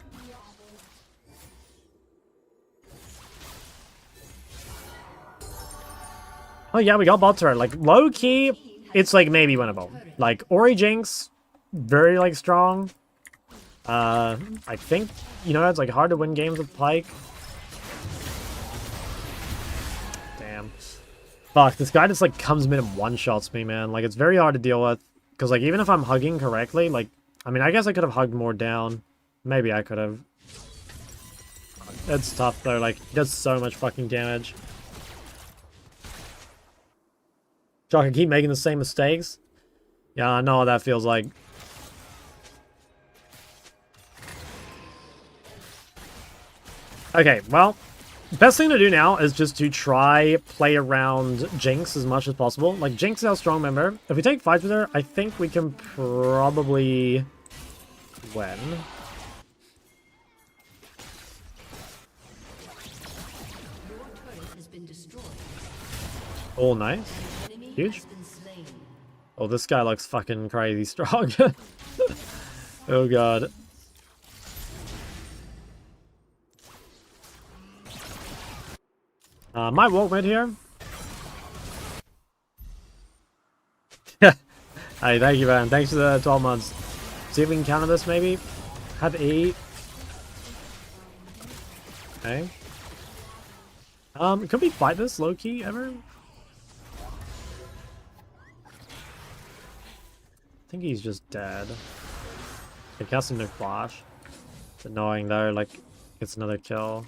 Oh yeah, we got bot turret. Like, low-key, it's, like, maybe winnable. Like, Ori Jinx, very, like, strong. I think, you know, it's, like, hard to win games with Pyke. Damn. Fuck, this guy just, like, comes mid and one-shots me, man. Like, it's very hard to deal with. Because, like, even if I'm hugging correctly, like, I mean, I guess I could have hugged more down. Maybe I could have. It's tough, though. Like, it does so much fucking damage. Jock, I keep making the same mistakes. Yeah, I know what that feels like. Okay, well, best thing to do now is just to try play around Jinx as much as possible. Like, Jinx is our strong member. If we take fights with her, I think we can probably win. Oh, nice. Huge. Oh, this guy looks fucking crazy strong. Oh, God. Might walk mid here. Hey, thank you, man. Thanks for the 12 months. See if we can counter this, maybe. Have E. Okay. Could we fight this low-key ever? I think he's just dead. He cast no flash. It's annoying though, like, it's another kill.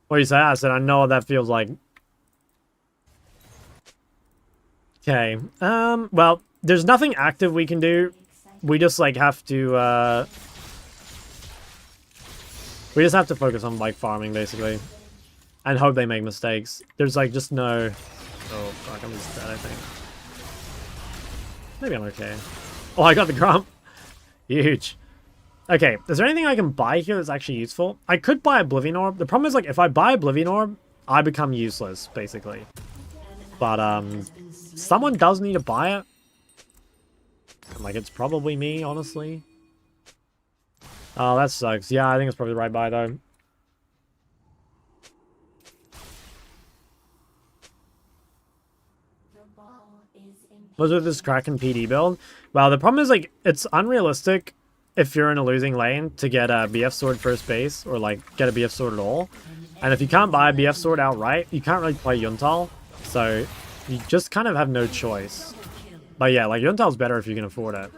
What do you say? I said, I know what that feels like. Okay. Well, there's nothing active we can do. We just, like, have to, we just have to focus on, like, farming, basically. And hope they make mistakes. There's, like, just no... Oh, fuck, I'm just dead, I think. Maybe I'm okay. Oh, I got the Grump. Huge. Okay, is there anything I can buy here that's actually useful? I could buy Oblivion Orb. The problem is, like, if I buy Oblivion Orb, I become useless, basically. But, someone does need to buy it. And, like, it's probably me, honestly. Oh, that sucks. Yeah, I think it's probably the right buy, though. What's with this Kraken PD build? Well, the problem is, like, it's unrealistic if you're in a losing lane to get a BF sword first base, or, like, get a BF sword at all. And if you can't buy a BF sword outright, you can't really play Yuntal. So, you just kind of have no choice. But yeah, like, Yuntal's better if you can afford it.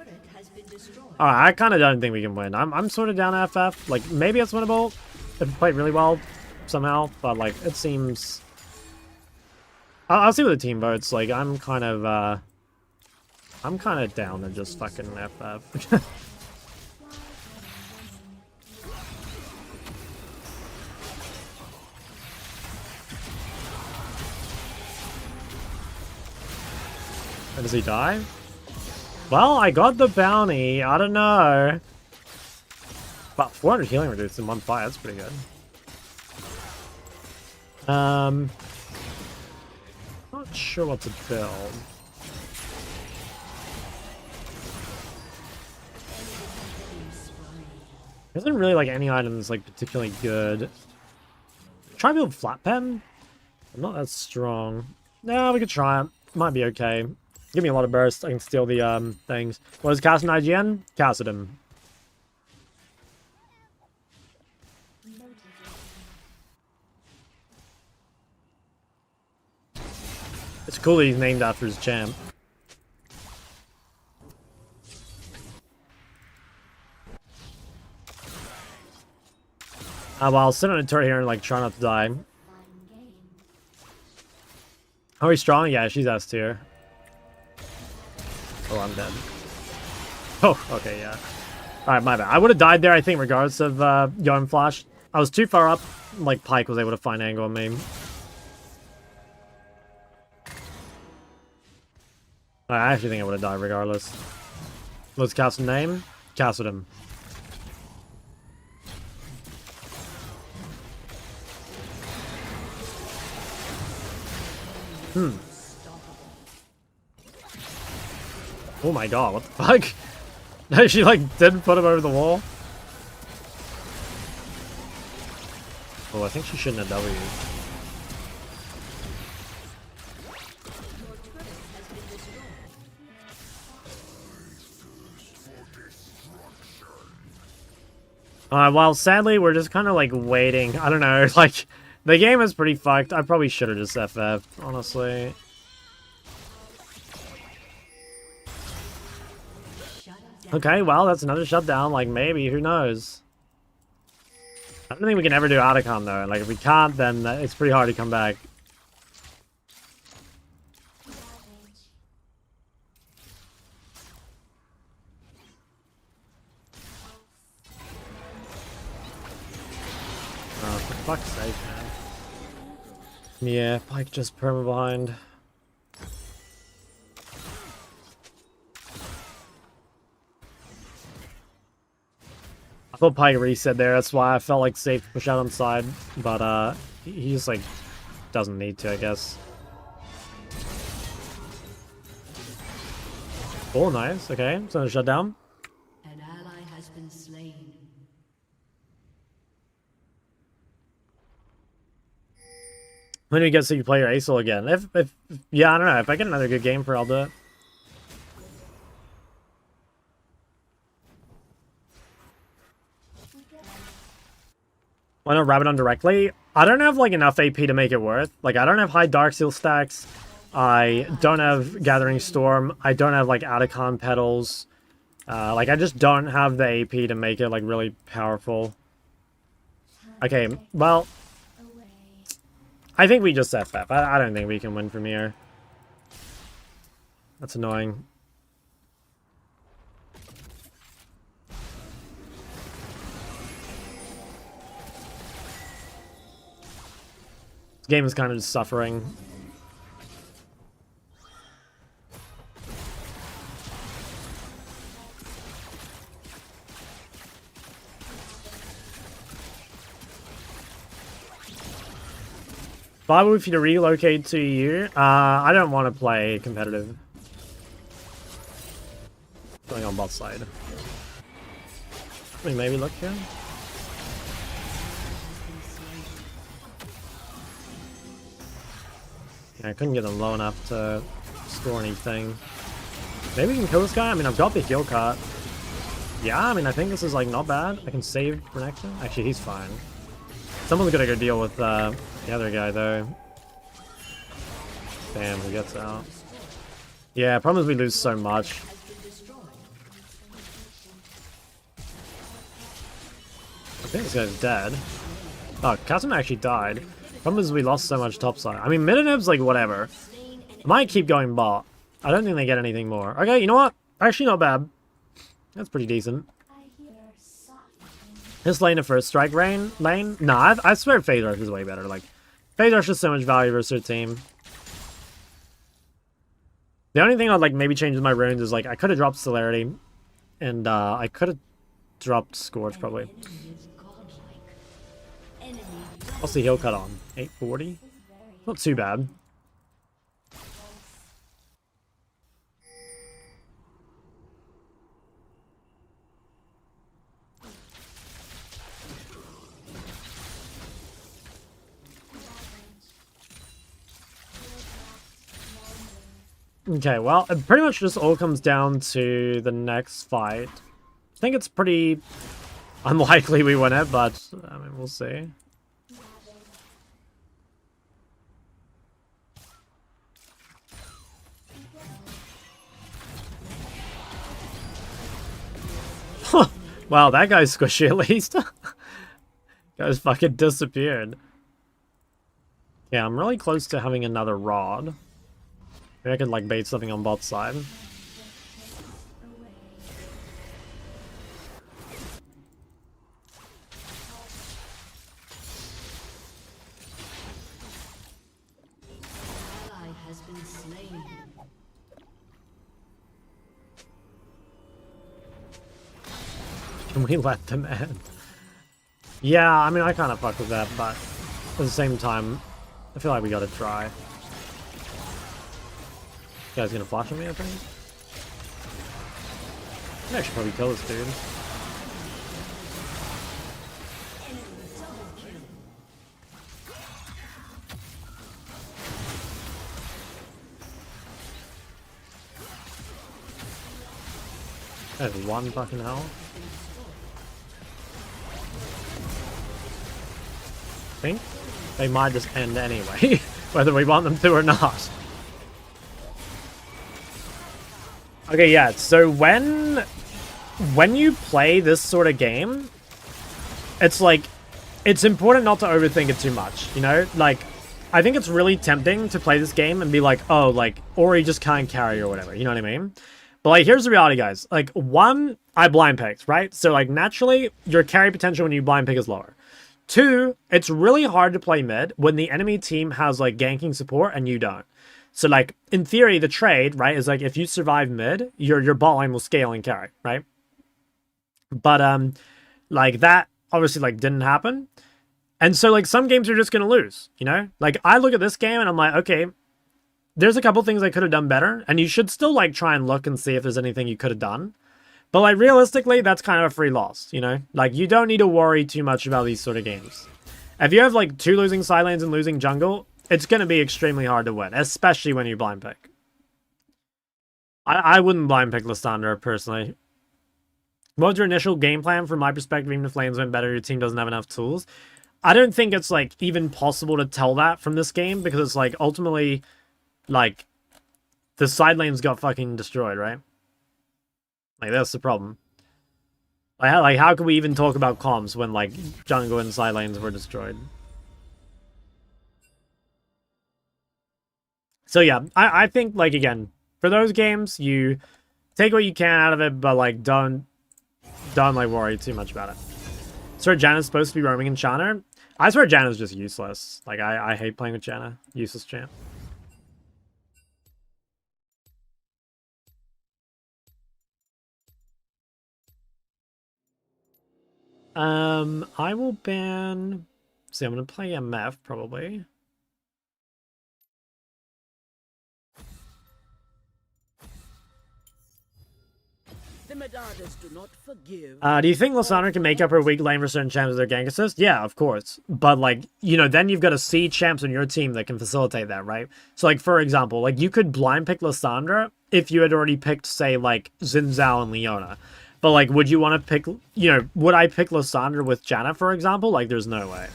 Alright, I kind of don't think we can win. I'm sort of down FF. Like, maybe it's winnable if we play really well somehow. But, like, it seems... I'll see what the team votes. Like, I'm kind of down to just fucking FF. Does he die? Well, I got the bounty. I don't know. About 400 healing reduced in one fight. That's pretty good. Not sure what to build. There isn't really like any items like particularly good. Try to build flat pen. I'm not that strong. No, we could try it. Might be okay. Give me a lot of burst. I can steal the things. What is Cassadin IGN? Kassadin. It's cool that he's named after his champ. Well, I'll sit on a turret here and like try not to die. Are we strong? Yeah, she's S tier. Oh, I'm dead. Oh, okay, yeah. Alright, my bad. I would have died there, I think, regardless of going flash. I was too far up, like Pyke was able to find angle on me. I actually think I would have died regardless. What's Kassadin's name? Kassadin. Oh my god, what the fuck? No, she like didn't put him over the wall. Oh, I think she shouldn't have W'd. Well, sadly, we're just kind of like waiting. I don't know, like, the game is pretty fucked. I probably should have just FF'd, honestly. Okay, well, that's another shutdown. Like, maybe, who knows? I don't think we can ever do Otacon, though. Like, if we can't, then it's pretty hard to come back. Oh, for fuck's sake, man. Yeah, Pyke just perma behind. I thought Pyke reset there, that's why I felt like safe to push out on side, but he just like doesn't need to, I guess. Oh, nice. Okay, so shut down. An ally has been slain. When do you get so you play your ASOL again? If yeah, I don't know. If I get another good game for, I'll do it. Why not Rabadon directly? I don't have like enough AP to make it worth. Like, I don't have high Dark Seal stacks. I don't have Gathering Storm. I don't have like Otacon petals. Like, I just don't have the AP to make it like really powerful. Okay, well, I think we just FF. I don't think we can win from here. That's annoying. This game is kind of just suffering. If I were for you to relocate to you, I don't want to play competitive. Going on bot side. I mean, maybe look here. Yeah, I couldn't get them low enough to score anything. Maybe we can kill this guy? I mean, I've got the heal cart. Yeah, I mean, I think this is, like, not bad. I can save for next time. Actually, he's fine. Someone's gonna go deal with the other guy, though. Damn, he gets out. Yeah, problem is we lose so much. I think this guy's dead. Oh, Kassadin actually died. Problem is we lost so much topside. I mean, Middenib's like whatever. I might keep going bot. I don't think they get anything more. Okay, you know what? Actually not bad. That's pretty decent. This lane of first strike lane? Nah, I swear Phase Rush is way better. Like, Phase Rush is so much value versus her team. The only thing I'd like maybe change with my runes is like I could have dropped Celerity, and I could have dropped Scorch probably. What's the heal cut on? 840? Not too bad. Okay, well, it pretty much just all comes down to the next fight. I think it's pretty unlikely we win it, but I mean, we'll see. Wow, that guy's squishy at least. Guy's fucking disappeared. Yeah, I'm really close to having another rod. Maybe I could like bait something on bot side. Ally has been slain. Can we let them end? Yeah, I mean, I kind of fuck with that, but at the same time, I feel like we gotta try. You guys gonna flash on me, I think? I should probably kill this dude. That's one fucking hell. I think they might just end anyway, whether we want them to or not. Okay, yeah, so when you play this sort of game, it's like, it's important not to overthink it too much, you know? Like, I think it's really tempting to play this game and be like, oh, like, Ori just can't carry or whatever, you know what I mean? But, like, here's the reality, guys. Like, one, I blind picked, right? So, like, naturally, your carry potential when you blind pick is lower. Two, it's really hard to play mid when the enemy team has, like, ganking support and you don't. So, like, in theory, the trade, right, is, like, if you survive mid, your bot line will scale and carry, right? But, like, that obviously, like, didn't happen. And so, like, some games you're just going to lose, you know? Like, I look at this game and I'm like, okay, there's a couple things I could have done better. And you should still, like, try and look and see if there's anything you could have done. But, like, realistically, that's kind of a free loss, you know? Like, you don't need to worry too much about these sort of games. If you have, like, 2 losing side lanes and losing jungle, it's going to be extremely hard to win, especially when you blind pick. I wouldn't blind pick Lysandra, personally. What was your initial game plan? From my perspective, even if lanes went better, your team doesn't have enough tools. I don't think it's, like, even possible to tell that from this game, because it's, like, ultimately, like, the side lanes got fucking destroyed, right? Like, that's the problem. Like, how can we even talk about comms when, like, jungle and side lanes were destroyed? So, yeah, I think, like, again, for those games, you take what you can out of it, but, like, don't like, worry too much about it. So, Janna's supposed to be roaming Enchanter. I swear Janna's just useless. Like, I hate playing with Janna. Useless champ. I will ban... See, I'm going to play MF, probably. The Medardas do not forgive. Do you think Lysandra can make up her weak lane for certain champs with their gank assist? Yeah, of course. But, like, you know, then you've got to see champs on your team that can facilitate that, right? So, like, for example, like, you could blind pick Lysandra if you had already picked, say, like, Xin Zhao and Leona. But, like, would you want to pick, you know, would I pick Lysandra with Janna, for example? Like, there's no way.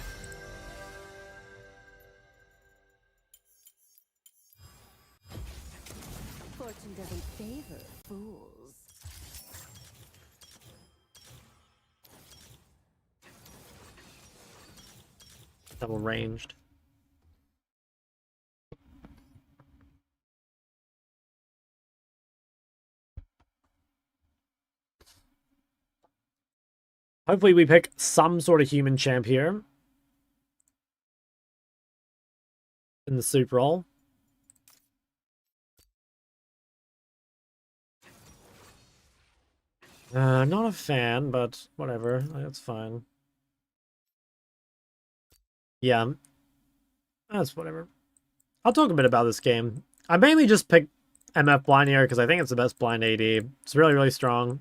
Fortune doesn't favor fools. Double ranged. Hopefully we pick some sort of human champ here. In the soup roll. Not a fan, but whatever. That's fine. Yeah, that's whatever. I'll talk a bit about this game. I mainly just picked MF blind here because I think it's the best blind AD. It's really, really strong.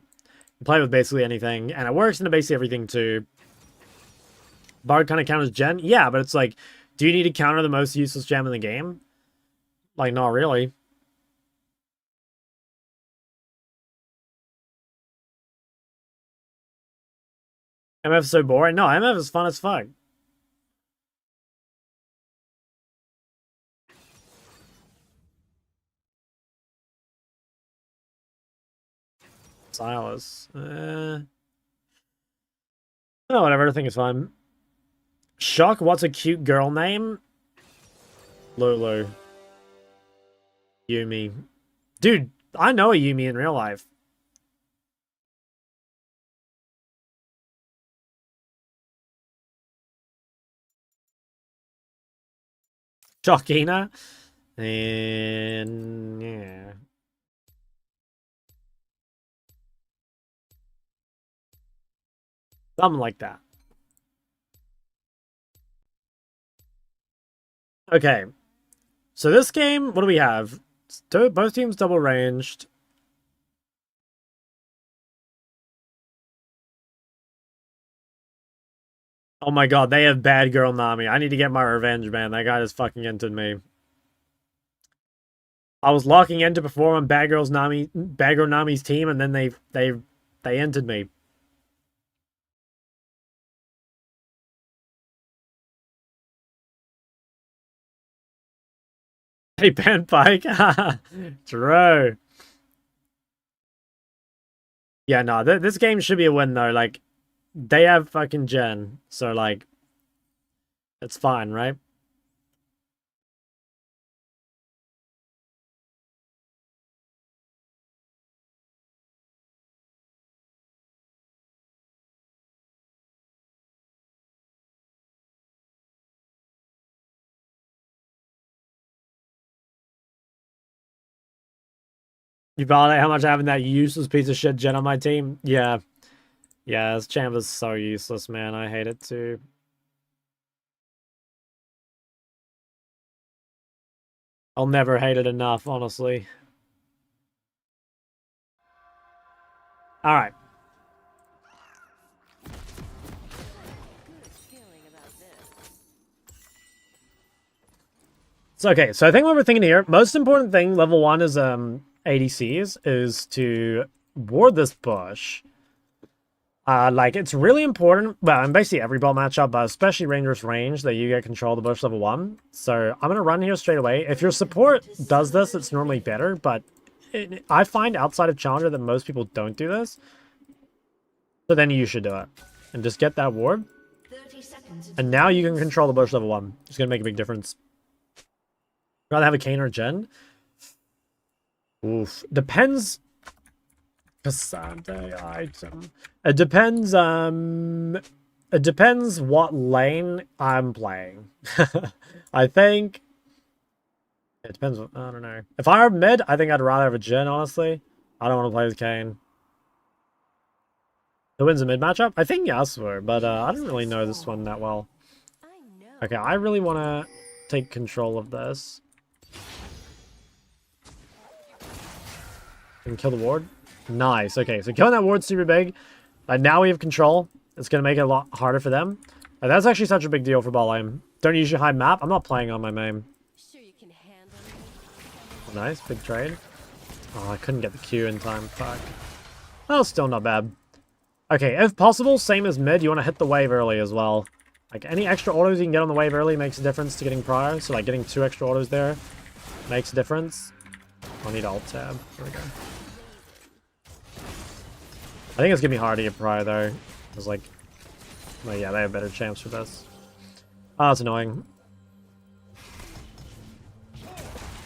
You play with basically anything, and it works into basically everything too. Bard kind of counters Jhin? Yeah, but it's like, do you need to counter the most useless gem in the game? Like, not really. MF's so boring? No, MF is fun as fuck. Silas. Oh, whatever. I think it's fine. Shock, what's a cute girl name? Lulu. Yumi. Dude, I know a Yumi in real life. Shockina. And yeah. Something like that. Okay. So this game, what do we have? Both teams double ranged. Oh my god, they have bad girl Nami. I need to get my revenge, man. That guy just fucking entered me. I was locking into perform on Bad Girl Nami's team, and then they entered me. Hey, Ben Pike. True. Yeah, no, this game should be a win, though. Like, they have fucking Jhin, so, like, it's fine, right? You validate how much having that useless piece of shit Jhin on my team? Yeah. Yeah, this champ is so useless, man. I hate it too. I'll never hate it enough, honestly. Alright. So, okay, so I think what we're thinking here, most important thing, level 1 is ADCs, is to ward this bush. Like, it's really important, well, in basically every ball matchup, but especially Ranger's range, that you get control of the bush level 1. So, I'm going to run here straight away. If your support does this, it's normally better, but I find outside of Challenger that most people don't do this. So then you should do it. And just get that ward. And now you can control the bush level 1. It's going to make a big difference. Rather have a Kane or a Jhin? Oof. Depends. Kassadin item. It depends what lane I'm playing. I think it depends. I don't know. If I were mid, I think I'd rather have a Jhin, honestly. I don't want to play with Kane. Who wins a mid matchup? I think Yasuo, but I don't really know this one that well. Okay, I really want to take control of this. And kill the ward. Nice. Okay, so killing that ward's super big. Now we have control. It's going to make it a lot harder for them. That's actually such a big deal for bot lane. Don't usually hide map. I'm not playing on my main. Sure you can handle me. Nice. Big trade. Oh, I couldn't get the Q in time. Fuck. Well, still not bad. Okay, if possible, same as mid, you want to hit the wave early as well. Like, any extra autos you can get on the wave early makes a difference to getting prior. So, like, getting 2 extra autos there makes a difference. I need alt tab. There we go. I think it's gonna be hard to get prior though. Because like, well, yeah, they have better chance for this. Oh, it's annoying.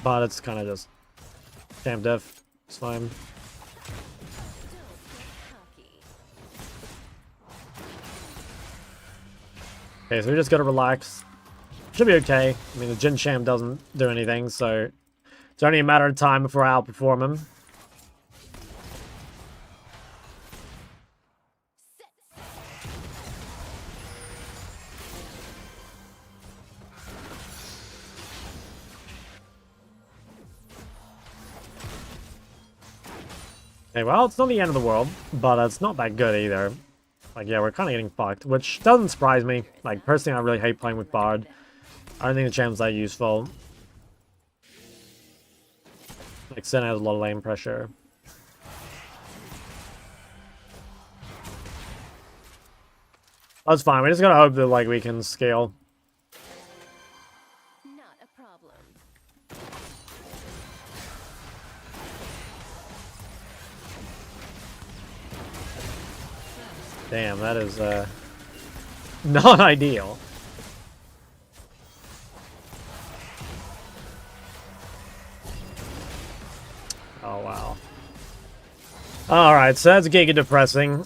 But it's kind of just champ diff. It's fine. Okay, so we just gotta relax. Should be okay. I mean, the Jhin champ doesn't do anything, so it's only a matter of time before I outperform him. Okay, well, it's not the end of the world, but it's not that good either. Like, yeah, we're kind of getting fucked, which doesn't surprise me. Like, personally, I really hate playing with Bard. I don't think the champ's that useful. Like, Sen has a lot of lane pressure. That's fine, we just gotta hope that, like, we can scale. Not a problem. Damn, that is, not ideal. Oh, wow. Alright, so that's giga depressing.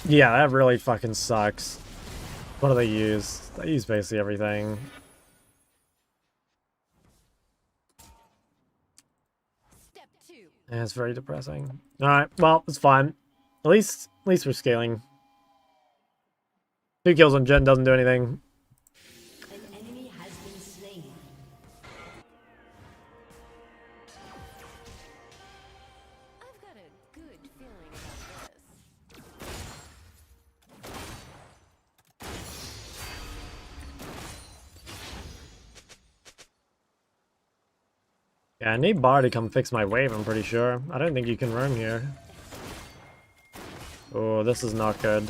Yeah, that really fucking sucks. What do they use? They use basically everything. Step 2. Yeah, it's very depressing. Alright, well, it's fine. At least we're scaling. 2 kills on Jhin doesn't do anything. An enemy has been slain. I've got a good feeling about this. Yeah, I need Bar to come fix my wave, I'm pretty sure. I don't think you can roam here. Oh, this is not good.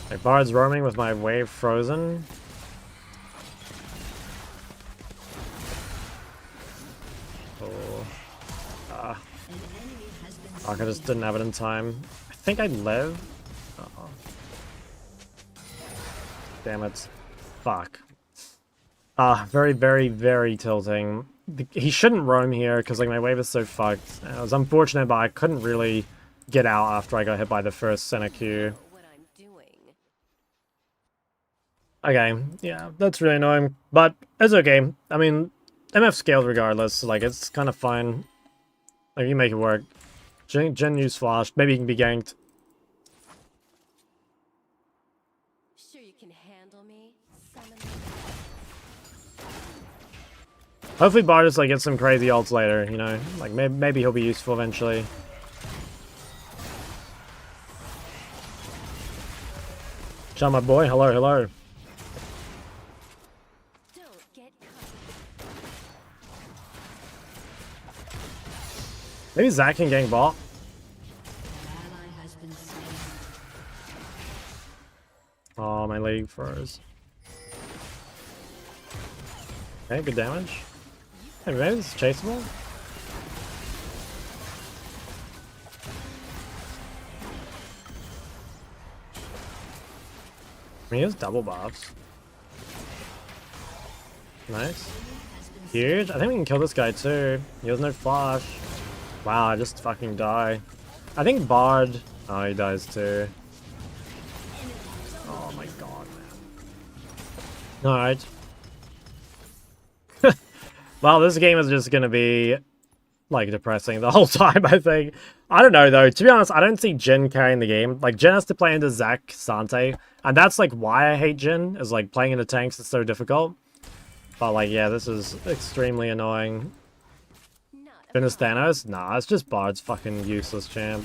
Like, Bard's roaming with my wave frozen. Oh. Ah. An enemy has been Fuck, I just didn't have it in time. I think I'd live. Uh-oh. Damn it. Fuck. Very, very, very tilting. He shouldn't roam here, because like my wave is so fucked. It was unfortunate, but I couldn't really get out after I got hit by the first center Q. What I'm doing. Okay, yeah, that's really annoying, but it's okay. I mean, MF scaled regardless, so, like, it's kind of fine. Like, you make it work. Jhin used flash, maybe you can be ganked. Sure you can handle me, summon. Hopefully Bard just, like, gets some crazy ults later, you know? Like, maybe he'll be useful eventually. Ciao, my boy. Hello, hello. Don't get caught. Maybe Zach can gank bot. ally has been slain. Oh, my league froze. Okay, good damage. Hey, maybe it's chaseable? I mean, he has double buffs. Nice. Huge. I think we can kill this guy too. He has no flash. Wow, I just fucking die. I think Bard... Oh, he dies too. Oh my god, man. Alright. Well, this game is just gonna be, like, depressing the whole time, I think. I don't know, though. To be honest, I don't see Jhin carrying the game. Like, Jhin has to play into Zac Sante, and that's, like, why I hate Jhin, is, like, playing into tanks is so difficult. But, like, yeah, this is extremely annoying. Not a Finish Thanos? Nah, it's just Bard's fucking useless champ.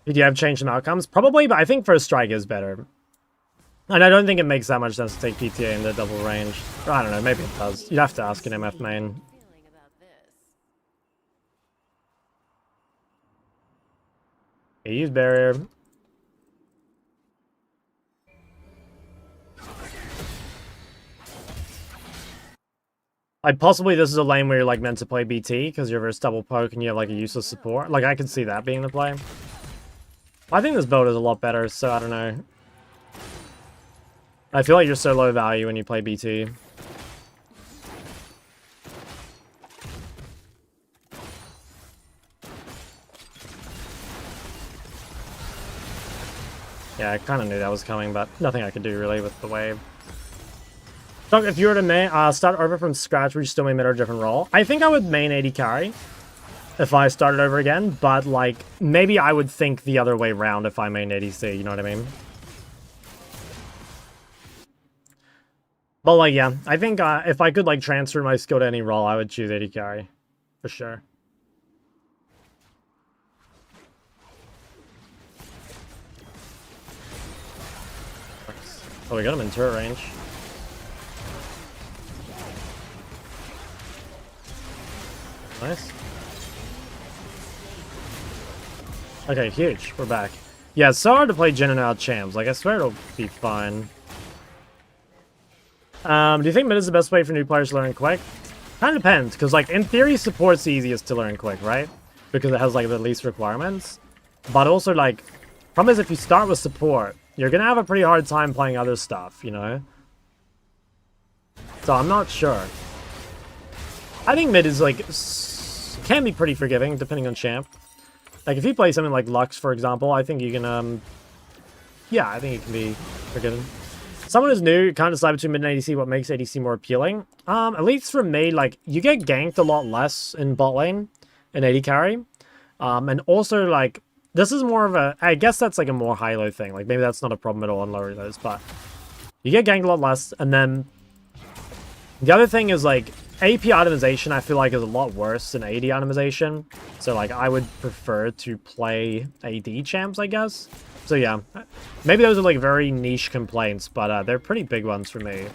Did you have changed some outcomes? Probably, but I think first strike is better. And I don't think it makes that much sense to take PTA into double range. Or I don't know, maybe it does. You'd have to ask an MF main. feeling about this. Okay, use barrier. Like, possibly this is a lane where you're, like, meant to play BT, because you reverse double poke and you have, like, a useless support. Like, I could see that being the play. I think this build is a lot better, so I don't know. I feel like you're so low value when you play BT. Yeah, I kind of knew that was coming, but nothing I could do really with the wave. So if you were to start over from scratch, would you still main mid or a different role? I think I would main AD carry. if I started over again, but like maybe I would think the other way around if I main ADC, you know what I mean? But like, yeah, I think if I could like transfer my skill to any role, I would choose AD carry for sure. Oh, we got him in turret range. Nice. Okay, huge. We're back. Yeah, it's so hard to play Jhin and out champs. Like, I swear it'll be fine. Do you think mid is the best way for new players to learn quick? Kind of depends, because, like, in theory, support's the easiest to learn quick, right? Because it has, like, the least requirements. But also, like, problem is if you start with support, you're gonna have a pretty hard time playing other stuff, you know? So I'm not sure. I think mid is, like, can be pretty forgiving, depending on champ. Like, if you play something like Lux, for example, I think you can, yeah, I think it can be forgiven. Someone who's new, can't decide between mid and ADC what makes ADC more appealing. At least for me, like, you get ganked a lot less in bot lane in AD carry. And also, like, this is more of a, I guess that's like a more high-low thing. Like, maybe that's not a problem at all on lower lows, but you get ganked a lot less. And then the other thing is, like, AP itemization, I feel like, is a lot worse than AD itemization. So, like, I would prefer to play AD champs, I guess. So, yeah. Maybe those are, like, very niche complaints, but they're pretty big ones for me.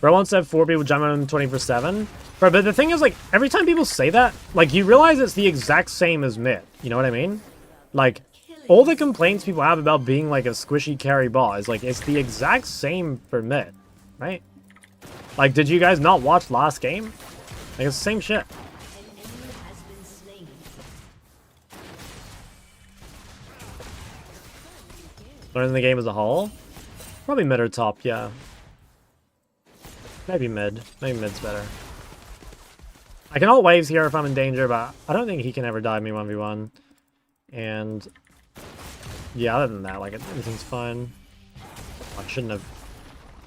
Bro wants to have 4 people jump on 24/7. Bro, but the thing is, like, every time people say that, like, you realize it's the exact same as mid. You know what I mean? Like, all the complaints people have about being, like, a squishy carry bot is, like, it's the exact same for mid, right? Like, did you guys not watch last game? Like, it's the same shit. Learning the game as a whole? Probably mid or top, yeah. Maybe mid. Maybe mid's better. I can ult waves here if I'm in danger, but I don't think he can ever dive me 1v1. And yeah, other than that, like, everything's fine. I shouldn't have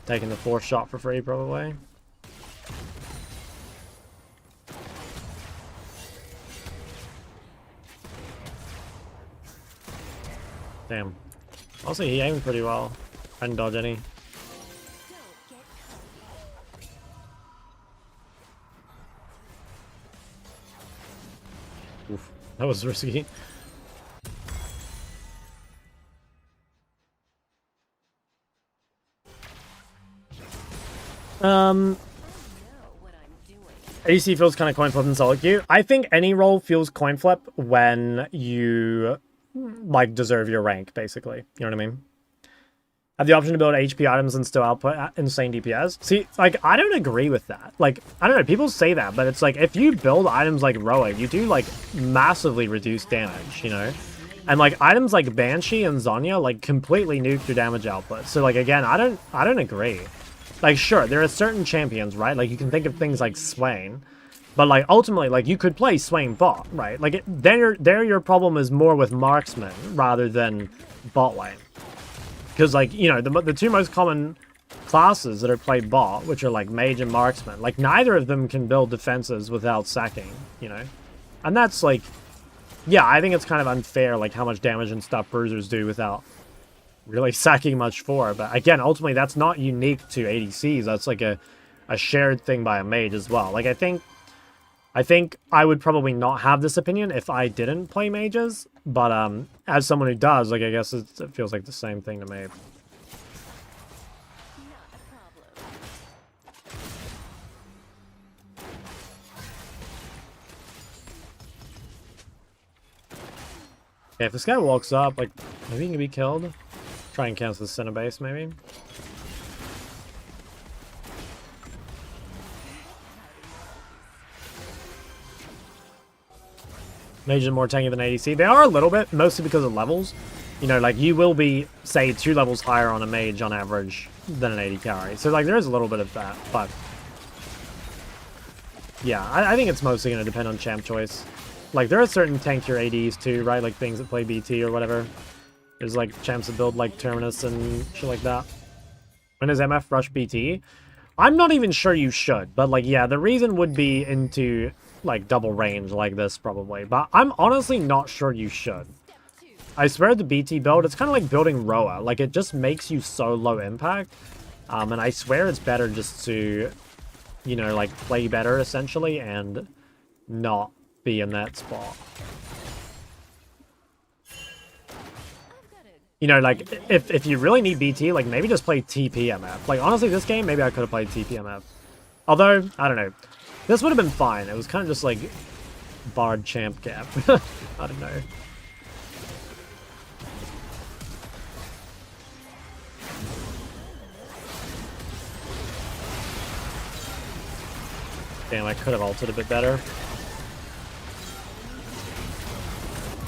taken the 4th shot for free, probably. Damn. Also, he aimed pretty well. I didn't dodge any. Oof, that was risky. ADC feels kind of coin flip in solo queue. I think any role feels coin flip when you, like, deserve your rank, basically. You know what I mean? Have the option to build HP items and still output insane DPS. See, like, I don't agree with that. Like, I don't know, people say that, but it's like, if you build items like Hwei, you do, like, massively reduce damage, you know? And, like, items like Banshee and Zhonya, like, completely nuke your damage output. So, like, again, I don't agree. Like, sure, there are certain champions, right? Like, you can think of things like Swain. But, like, ultimately, like, you could play Swain bot, right? Like, there your problem is more with marksman rather than bot lane. Because, like, you know, the two most common classes that are played bot, which are, like, mage and marksman, like, neither of them can build defenses without sacking, you know? And that's, like, yeah, I think it's kind of unfair, like, how much damage and stuff bruisers do without really sacking much for. But, again, ultimately, that's not unique to ADCs. That's, like, a shared thing by a mage as well. Like, I think I would probably not have this opinion if I didn't play mages, but as someone who does, like, I guess it feels like the same thing to me. Okay, if this guy walks up, like, maybe he can be killed. Try and cancel the center base, maybe. Mage is more tanky than ADC. They are a little bit, mostly because of levels. You know, like, you will be, say, 2 levels higher on a mage on average than an AD carry. So, like, there is a little bit of that, but yeah, I think it's mostly going to depend on champ choice. Like, there are certain tankier ADs too, right? Like, things that play BT or whatever. There's like champs that build like Terminus and shit like that. When does MF rush BT? I'm not even sure you should, but like, yeah, the reason would be into like double range like this probably, but I'm honestly not sure you should. I swear the BT build, it's kind of like building Roa, like it just makes you so low impact, and I swear it's better just to, you know, like play better essentially and not be in that spot. You know, like, if you really need BT, like, maybe just play TPMF. Like, honestly, this game, maybe I could have played TPMF. Although, I don't know. This would have been fine. It was kind of just, like, Bard champ gap. I don't know. Damn, I could have ulted a bit better.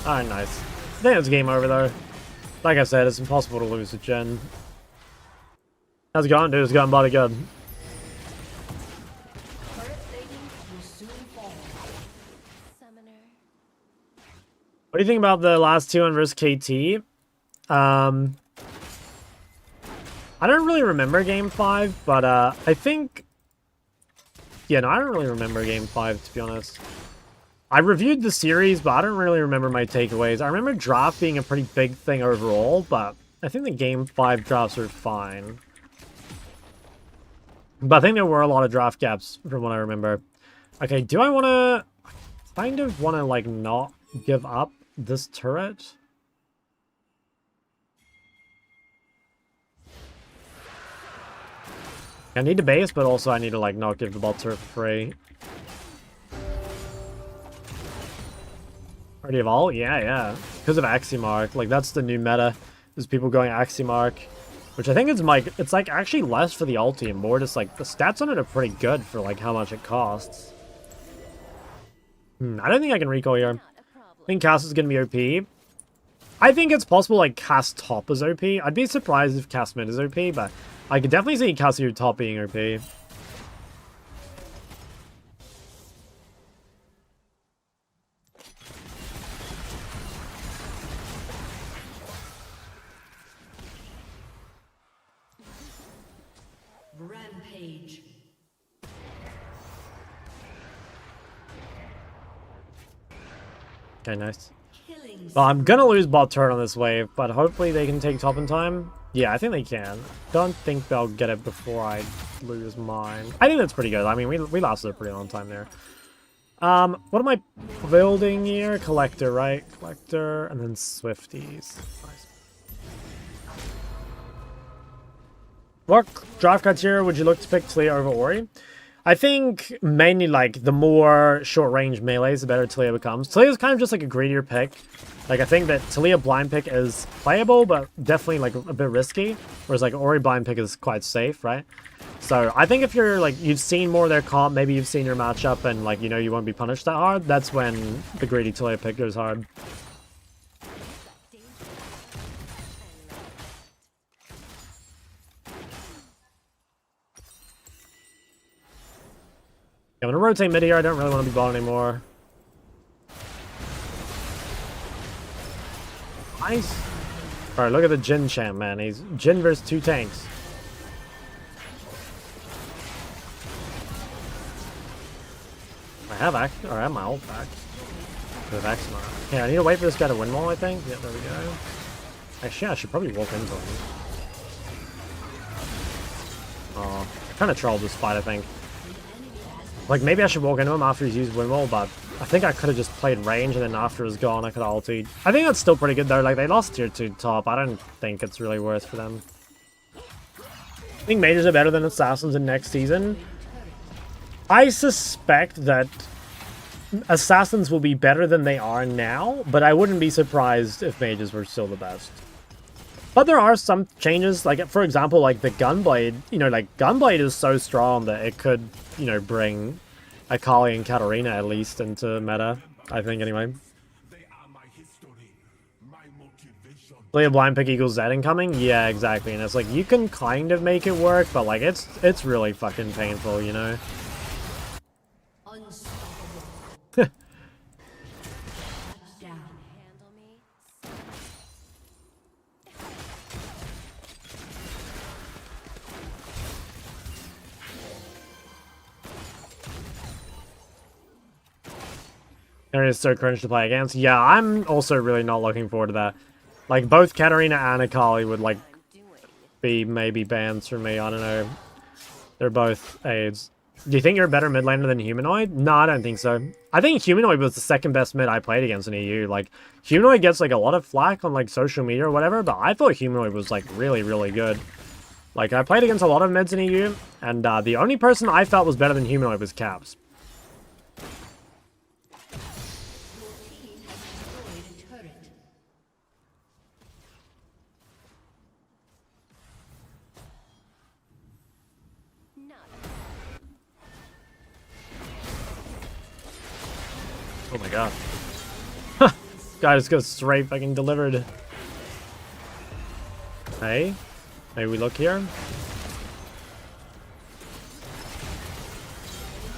Alright, nice. I think it's game over, though. Like I said, it's impossible to lose to Jhin. How's it going, dude? It's going bloody good. What do you think about the last two on versus KT? I don't really remember Game 5, but I think... Yeah, no, I don't really remember Game 5, to be honest. I reviewed the series, but I don't really remember my takeaways. I remember draft being a pretty big thing overall, but I think the Game 5 drafts are fine. But I think there were a lot of draft gaps from what I remember. Okay, do I want to... kind of want to, like, not give up this turret? I need to base, but also I need to, like, not give the bot turret for free. Already have all? Yeah. Because of Axiomark. Like, that's the new meta. Is people going Axiomark. Which I think is it's like actually less for the ulti and more just like the stats on it are pretty good for like how much it costs. I don't think I can recall here. I think Cass is going to be OP. I think it's possible like Cass top is OP. I'd be surprised if Cass mid is OP, but I could definitely see Cassio top being OP. Rampage. Okay, nice. Well, I'm gonna lose bot turret on this wave, but hopefully they can take top in time. Yeah, I think they can. Don't think they'll get it before I lose mine. I think that's pretty good. I mean, we lasted a pretty long time there. What am I building here? Collector, right? Collector, and then Swifties. Nice. What draft criteria would you look to pick Taliyah over Ori? I think mainly like the more short range melees, the better Taliyah becomes. Taliyah is kind of just like a greedier pick. Like I think that Taliyah blind pick is playable, but definitely like a bit risky. Whereas like Ori blind pick is quite safe, right? So I think if you're like, you've seen more of their comp, maybe you've seen your matchup and like, you know, you won't be punished that hard. That's when the greedy Taliyah pick goes hard. I'm gonna rotate mid here. I don't really want to be bot anymore. Nice. Alright, look at the Jhin champ, man. He's Jhin versus 2 tanks. I have my ult back. With Axiomark. Okay, I need to wait for this guy to win wall, I think. Yeah, there we go. Actually, I should probably walk into him. Oh, I kind of trolled this fight, I think. Like, maybe I should walk into him after he's used Windwall, but I think I could have just played range, and then after it was gone, I could have ultied. I think that's still pretty good, though. Like, they lost tier 2 top. I don't think it's really worth for them. I think mages are better than assassins in next season. I suspect that assassins will be better than they are now, but I wouldn't be surprised if mages were still the best. But there are some changes, like, for example, like the Gunblade, you know, like, Gunblade is so strong that it could, you know, bring Akali and Katarina at least into meta, I think, anyway. Taliyah blind pick equals Z incoming? Yeah, exactly, and it's like, you can kind of make it work, but, like, it's really fucking painful, you know? Handle me. 'Cause I got a good feeling about this. It is so cringe to play against. Yeah, I'm also really not looking forward to that. Like, both Katarina and Akali would, like, be maybe bans for me. I don't know. They're both aids. Do you think you're a better mid laner than Humanoid? No, I don't think so. I think Humanoid was the second best mid I played against in EU. Like, Humanoid gets, like, a lot of flack on, like, social media or whatever, but I thought Humanoid was, like, really, really good. Like, I played against a lot of mids in EU, and the only person I felt was better than Humanoid was Caps. Oh my god. Guy just goes straight fucking delivered. Hey? Maybe we look here?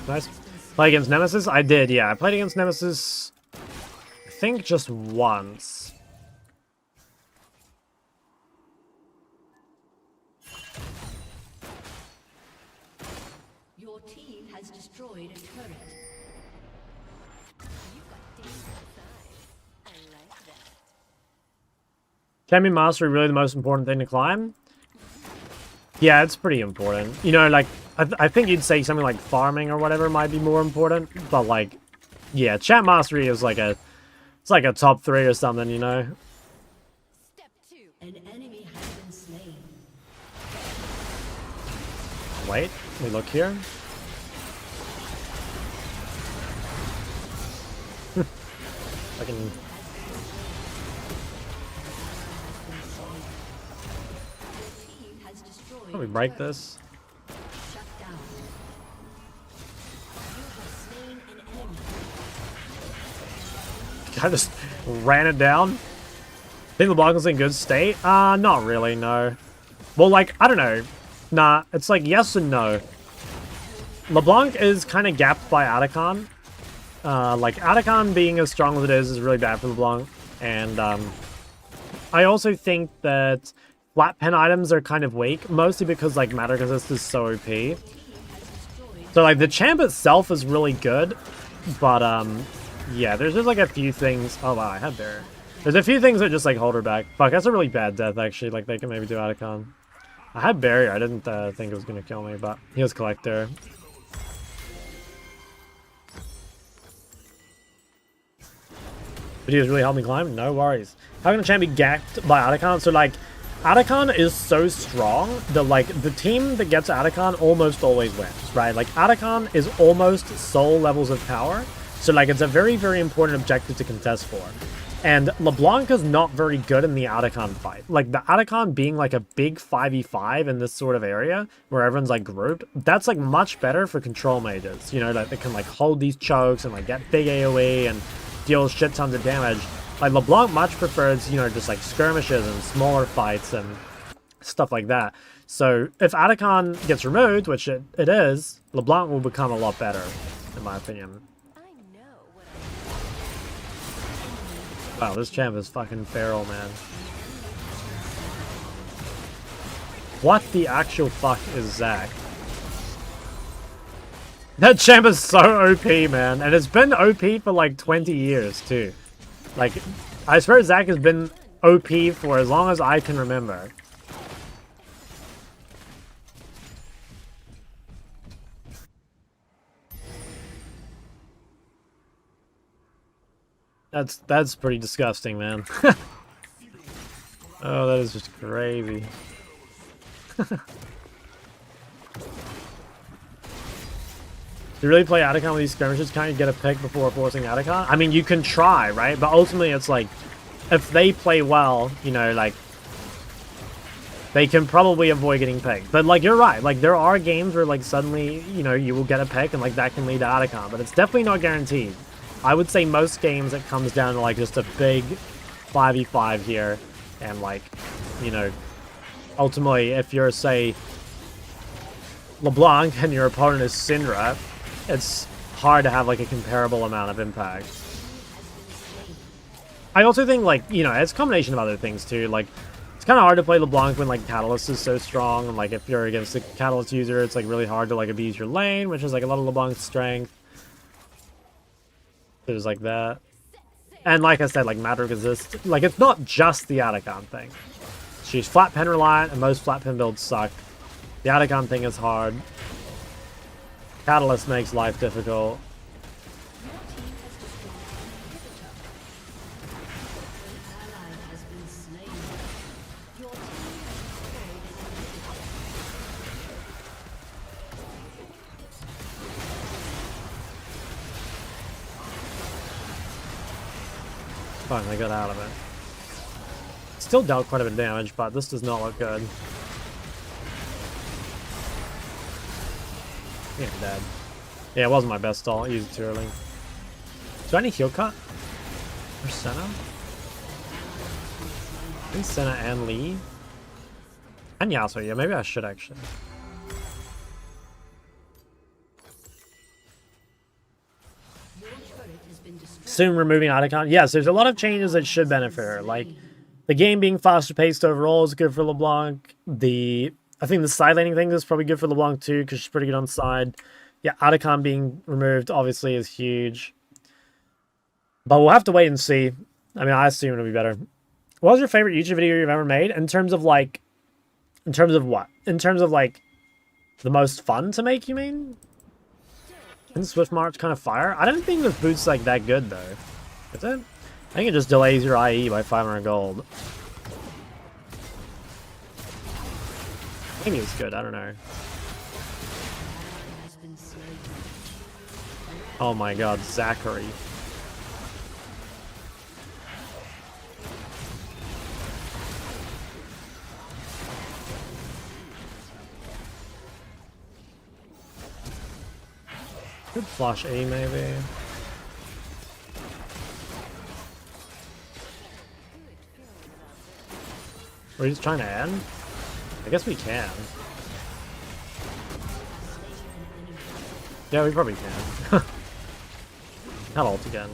Nice. Play against Nemesis? I did, yeah. I played against Nemesis, I think, just once. Your team has destroyed a turret. Champion Mastery really the most important thing to climb? Yeah, it's pretty important. You know, like, I think you'd say something like farming or whatever might be more important, but like, yeah, Champ Mastery is like a, it's like a top 3 or something, you know? Step 2. An enemy has been slain. Wait, we look here. Fucking... Can we break this? Shut down. You have slain an enemy. I just ran it down. Think LeBlanc is in good state? Not really, no. Well, like, I don't know. Nah, it's like yes and no. LeBlanc is kind of gapped by Atacon. Like, Atacon being as strong as it is really bad for LeBlanc. And, I also think that flat pen items are kind of weak, mostly because, like, Matter Resist is so OP. So, like, the champ itself is really good, but, yeah, there's just, like, a few things... Oh, wow, I had there. There's a few things that just, like, hold her back. Fuck, that's a really bad death, actually. Like, they can maybe do Atacon. I had Barrier. I didn't think it was going to kill me, but he was Collector. Videos really helped me climb? No worries. How can a champ be gacked by Atacon? So, like, Atacon is so strong that, like, the team that gets Atacon almost always wins, right? Like, Atacon is almost soul levels of power. So, like, it's a very, very important objective to contest for. And LeBlanc is not very good in the Atacon fight. Like, the Atacon being, like, a big 5v5 in this sort of area where everyone's, like, grouped, that's, like, much better for control mages. You know, that they can, like, hold these chokes and, like, get big AoE and deal shit tons of damage. Like, LeBlanc much prefers, you know, just, like, skirmishes and smaller fights and stuff like that. So, if Atacon gets removed, which it is, LeBlanc will become a lot better, in my opinion. Wow, this champ is fucking feral, man. What the actual fuck is Zac? That champ is so OP, man. And it's been OP for like 20 years, too. Like, I swear Zac has been OP for as long as I can remember. That's pretty disgusting, man. Oh, that is just crazy. To really play Atacon with these skirmishes, can't you get a pick before forcing Atacon? I mean, you can try, right? But ultimately, it's like, if they play well, you know, like, they can probably avoid getting picked. But, like, you're right. Like, there are games where, like, suddenly, you know, you will get a pick, and, like, that can lead to Atacon. But it's definitely not guaranteed. I would say most games it comes down to, like, just a big 5v5 here. And, like, you know, ultimately, if you're, say, LeBlanc and your opponent is Syndra, it's hard to have, like, a comparable amount of impact. I also think, like, you know, it's a combination of other things, too. Like, it's kind of hard to play LeBlanc when, like, Catalyst is so strong. And, like, if you're against a Catalyst user, it's, like, really hard to, like, abuse your lane, which is, like, a lot of LeBlanc's strength. There's like that. And like I said, like matter resist. Like it's not just the Atacon thing. She's flat pen reliant, and most flat pen builds suck. The Atacon thing is hard. Catalyst makes life difficult. Fine, I got out of it. Still dealt quite a bit of damage, but this does not look good. Yeah, I'm dead. Yeah, it wasn't my best stall. I used it too early. Do I need heal cut? For Senna? I think Senna and Lee. And Yasuo, yeah, maybe I should actually. Soon removing Atacon. Yes, there's a lot of changes that should benefit her. Like, the game being faster paced overall is good for LeBlanc. I think the side laning thing is probably good for LeBlanc too, because she's pretty good on side. Yeah, Atacon being removed obviously is huge. But we'll have to wait and see. I mean, I assume it'll be better. What was your favorite YouTube video you've ever made? In terms of like... In terms of what? In terms of like... The most fun to make, you mean? Isn't Swift March kind of fire? I don't think this boot's like that good though. Is it? I think it just delays your IE by 500 gold. Maybe it's good, I don't know. Oh my god, Zachary. Could flash A maybe. We're just trying to end? I guess we can. Yeah, we probably can. Not ult again.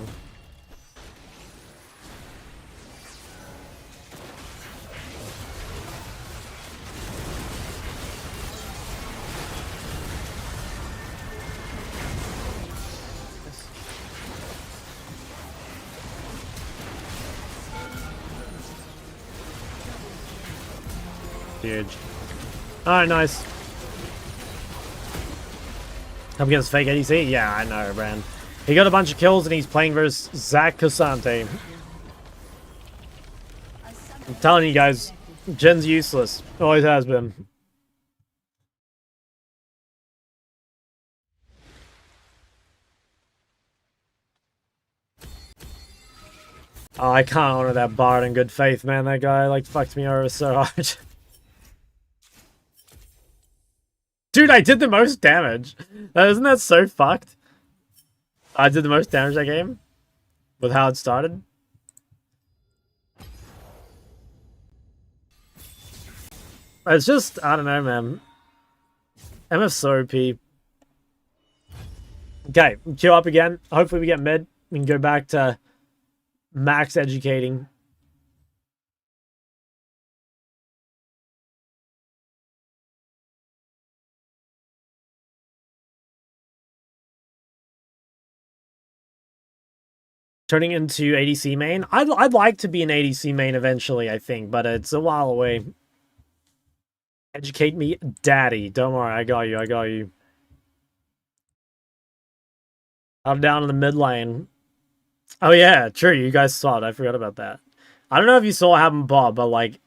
Huge. Alright, nice. Up against fake ADC? Yeah, I know, man. He got a bunch of kills and he's playing versus Zach Cassante. I'm telling you guys, Jhin's useless. Always has been. Oh, I can't honor that Bard in good faith, man. That guy, like, fucked me over so hard. Dude, I did the most damage. Isn't that so fucked? I did the most damage that game. With how it started. It's just, I don't know, man. MF's so OP. Okay, queue up again. Hopefully we get mid. We can go back to max educating. Turning into ADC main. I'd like to be an ADC main eventually, I think, but it's a while away. Educate me, daddy. Don't worry, I got you, I got you. I'm down in the mid lane. Oh yeah, true, you guys saw it. I forgot about that. I don't know if you saw what happened, Bob, but like,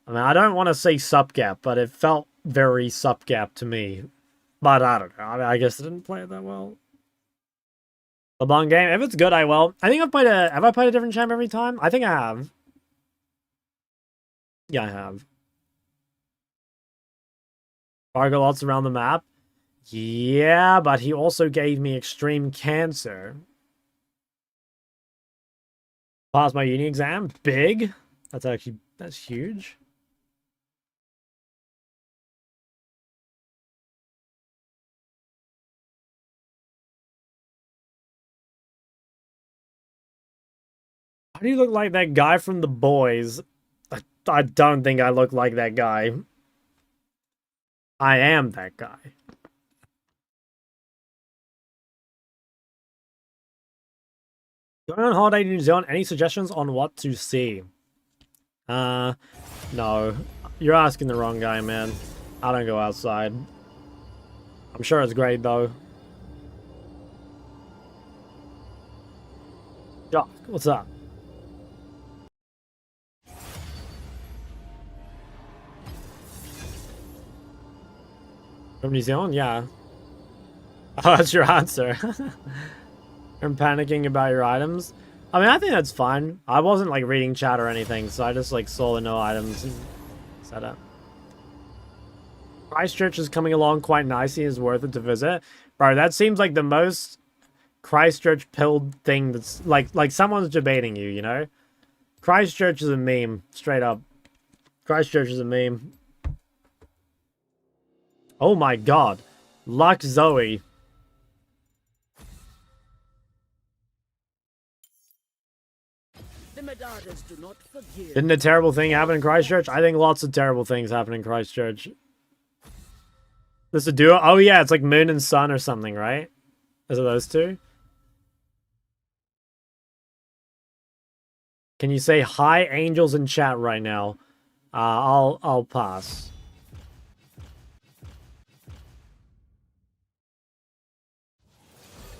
I mean, I don't want to say sup gap, but it felt very sup gap to me. But I don't know. I mean, I guess I didn't play it that well. LeBlanc game. If it's good, I will. I think have I played a different champ every time? I think I have. Yeah, I have. Fargo lots around the map. Yeah, but he also gave me extreme cancer. Passed my uni exam. Big. That's huge. How do you look like that guy from The Boys? I don't think I look like that guy. I am that guy. Going on holiday to New Zealand, any suggestions on what to see? No. You're asking the wrong guy, man. I don't go outside. I'm sure it's great, though. Jock, what's up? From New Zealand? Yeah. Oh, that's your answer. I'm panicking about your items. I mean, I think that's fine. I wasn't, like, reading chat or anything, so I just, like, saw the no items and set up. Christchurch is coming along quite nicely. Is worth it to visit. Bro, that seems like the most Christchurch pilled thing that's, like someone's debating you, you know? Christchurch is a meme. Straight up. Christchurch is a meme. Oh my god. Luck Zoe. The Medardas do not forgive. Didn't a terrible thing happen in Christchurch? I think lots of terrible things happen in Christchurch. This a duo? Oh yeah, it's like Moon and Sun or something, right? Is it those two? Can you say hi angels in chat right now? I'll pass.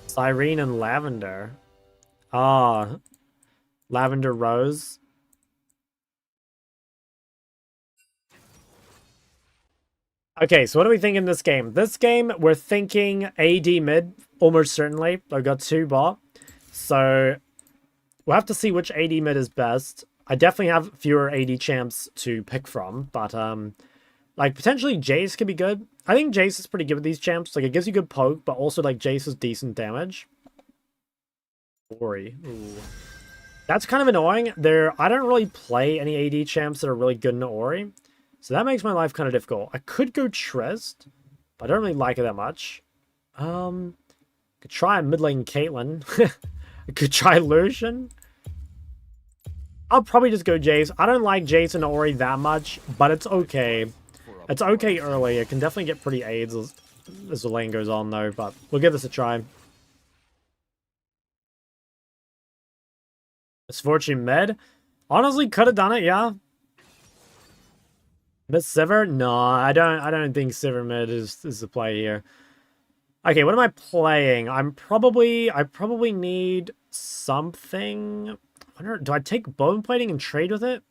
Cyrene and Lavender. Ah, Lavender Rose. Okay, so what do we think in this game? This game, we're thinking AD mid, almost certainly. I've got 2 bot. So, we'll have to see which AD mid is best. I definitely have fewer AD champs to pick from, but, like, potentially Jace could be good. I think Jace is pretty good with these champs. Like, it gives you good poke, but also, like, Jace is decent damage. Ori. Ooh. That's kind of annoying. I don't really play any AD champs that are really good in Ori. So that makes my life kind of difficult. I could go Trist, but I don't really like it that much. Could try mid lane Caitlyn. I could try Lucian. I'll probably just go Jace. I don't like Jace and Ori that much, but it's okay. It's okay early. It can definitely get pretty AIDS as the lane goes on, though, but we'll give this a try. Misfortune mid. Honestly, could have done it, yeah. Miss Sivir? No, I don't think Sivir mid is the play here. Okay, what am I playing? I probably need something. I wonder, do I take bone plating and trade with it?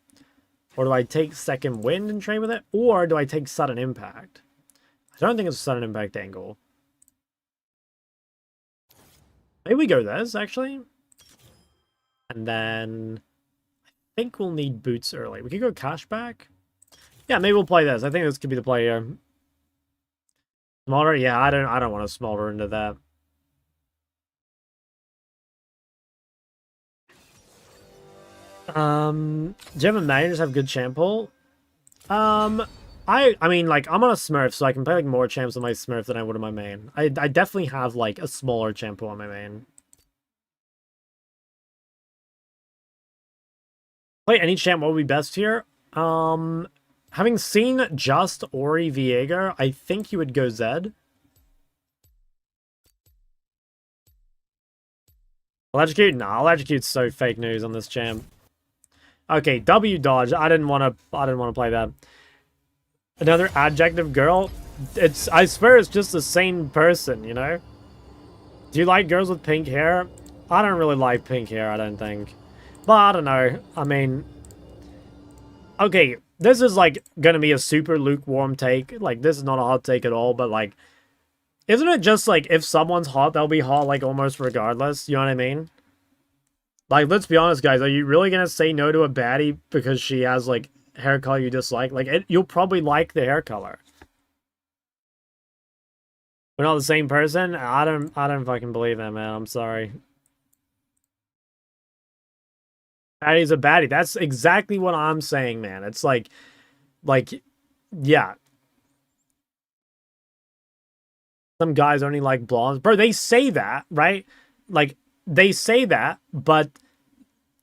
Or do I take second wind and trade with it? Or do I take sudden impact? I don't think it's a sudden impact angle. Maybe we go this, actually. And then I think we'll need boots early. We could go cashback. Yeah, maybe we'll play this. I think this could be the play here. Smolder? Yeah, I don't want to smolder into that. Do you have a Magnus have good champ pool? I mean, like, I'm on a Smurf, so I can play, like, more champs on my Smurf than I would on my main. I definitely have, like, a smaller champ pool on my main. Play any champ, what would be best here? Having seen just Ori Viega, I think you would go Zed. Electrocute? Nah, Electrocute's so fake news on this champ. Okay, W dodge. I didn't want to play that. Another adjective girl. I swear it's just the same person, you know? Do you like girls with pink hair? I don't really like pink hair, I don't think. But I don't know. I mean, okay, this is like gonna be a super lukewarm take. Like, this is not a hot take at all, but like, isn't it just like if someone's hot, they'll be hot like almost regardless? You know what I mean? Like, let's be honest, guys. Are you really gonna say no to a baddie because she has like hair color you dislike? Like, you'll probably like the hair color. We're not the same person. I don't fucking believe that, man. I'm sorry. Baddie's a baddie. That's exactly what I'm saying, man. It's like, yeah. Some guys only like blondes. Bro, they say that, right? Like, they say that, but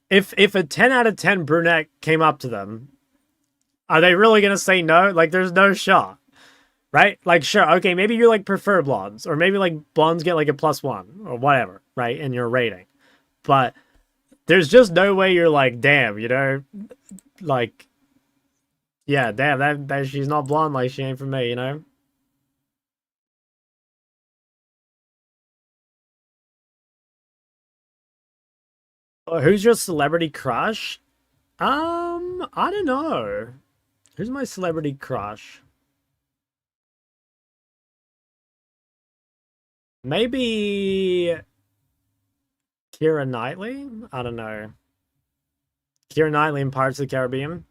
if a 10 out of 10 brunette came up to them, are they really going to say no? Like, there's no shot, right? Like, sure, okay, maybe you like prefer blondes, or maybe like blondes get like a +1 or whatever, right? In your rating. But there's just no way you're like, damn, you know, like, yeah, damn, that she's not blonde, like she ain't for me, you know. Who's your celebrity crush? I don't know. Who's my celebrity crush? Maybe Keira Knightley? I don't know. Keira Knightley in Pirates of the Caribbean?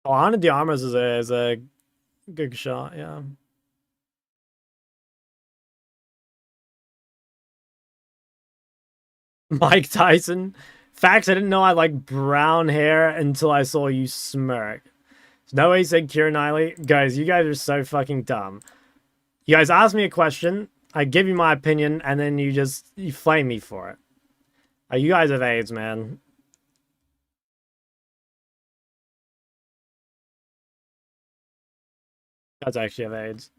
Oh, Ana de Armas is a good shot, yeah. Mike Tyson. Facts, I didn't know I like brown hair until I saw you smirk. No way you said Keira Knightley. Guys, you guys are so fucking dumb. You guys ask me a question, I give you my opinion, and then you flame me for it. You guys have AIDS, man. You guys actually have AIDS.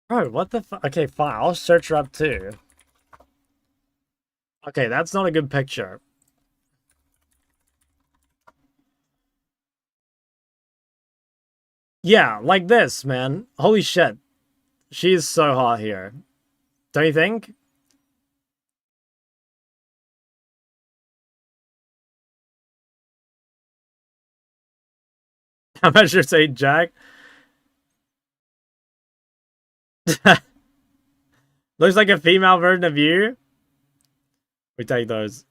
Bro, what the fuck? Okay, fine. I'll search her up too. Okay, that's not a good picture. Yeah, like this, man. Holy shit. She is so hot here. Don't you think? How much you say, Jack? Looks like a female version of you. We take those.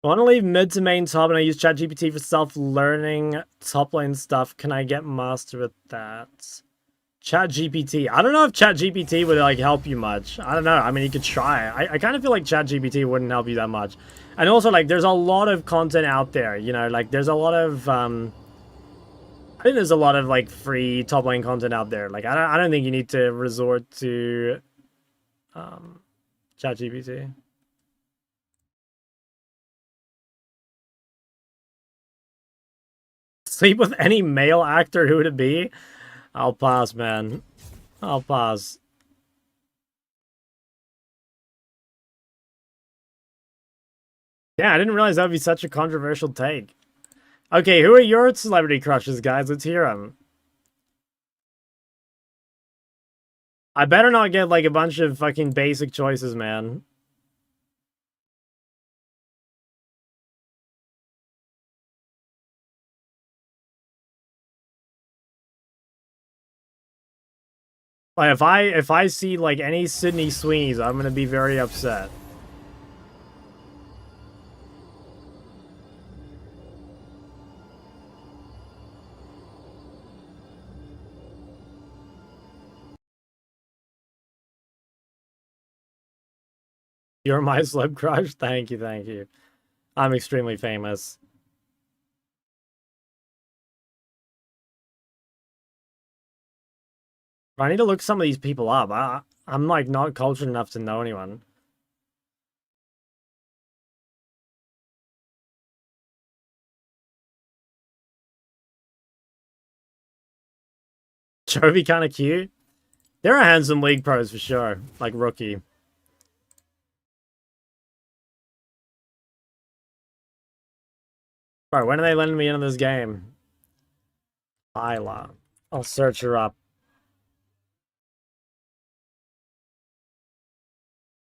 I want to leave mid to main top and I use ChatGPT for self-learning top lane stuff. Can I get master with that? ChatGPT. I don't know if ChatGPT would like help you much. I don't know. I mean, you could try. I kind of feel like ChatGPT wouldn't help you that much. And also, like, there's a lot of content out there. You know, like, there's a lot of I think there's a lot of like free top lane content out there. Like, I don't think you need to resort to ChatGPT. Sleep with any male actor, who would it be? I'll pass, man. I'll pass. Yeah, I didn't realize that would be such a controversial take. Okay, who are your celebrity crushes, guys? Let's hear them. I better not get, like, a bunch of fucking basic choices, man. Like, if I see, like, any Sydney Sweeneys, I'm gonna be very upset. You're my celeb crush? Thank you, thank you. I'm extremely famous. I need to look some of these people up. I'm like not cultured enough to know anyone. Chovy kind of cute. There are handsome league pros for sure, like Rookie. Bro, when are they letting me into this game? Isla. I'll search her up.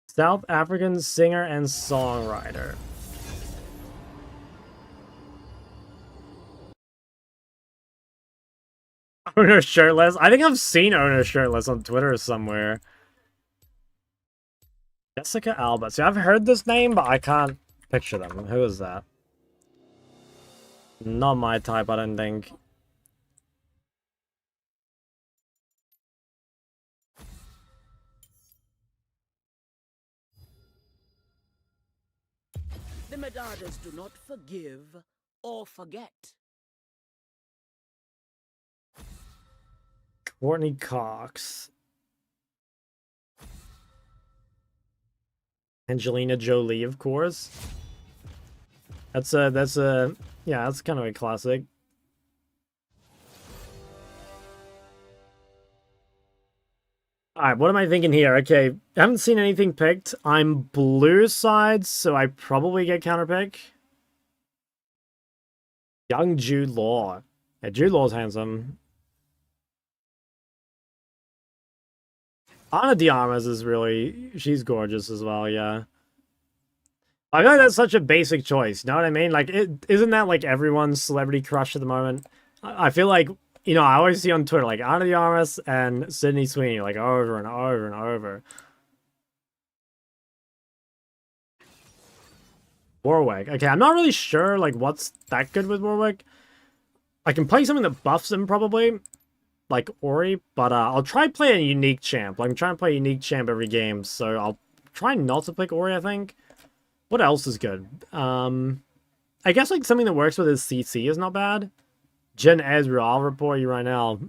South African singer and songwriter. Owner shirtless. I think I've seen Owner shirtless on Twitter somewhere. Jessica Alba. See, I've heard this name, but I can't picture them. Who is that? Not my type, I don't think. The Medadas do not forgive or forget. Courtney Cox. Angelina Jolie, of course. That's yeah, that's kind of a classic. Alright, what am I thinking here? Okay, I haven't seen anything picked. I'm blue side, so I probably get counterpick. Young Jude Law. Yeah, Jude Law's handsome. Ana de Armas is really... She's gorgeous as well, yeah. I feel like that's such a basic choice, you know what I mean? Like, isn't that like everyone's celebrity crush at the moment? I feel like, you know, I always see on Twitter, like, Ana de Armas and Sydney Sweeney, like, over and over and over. Warwick. Okay, I'm not really sure, like, what's that good with Warwick. I can play something that buffs him, probably, like Ori, but I'll try play a unique champ. Like, I'm trying to play a unique champ every game, so I'll try not to pick Ori, I think. What else is good? I guess, like, something that works with his CC is not bad. Jhin Ezreal, I'll report you right now.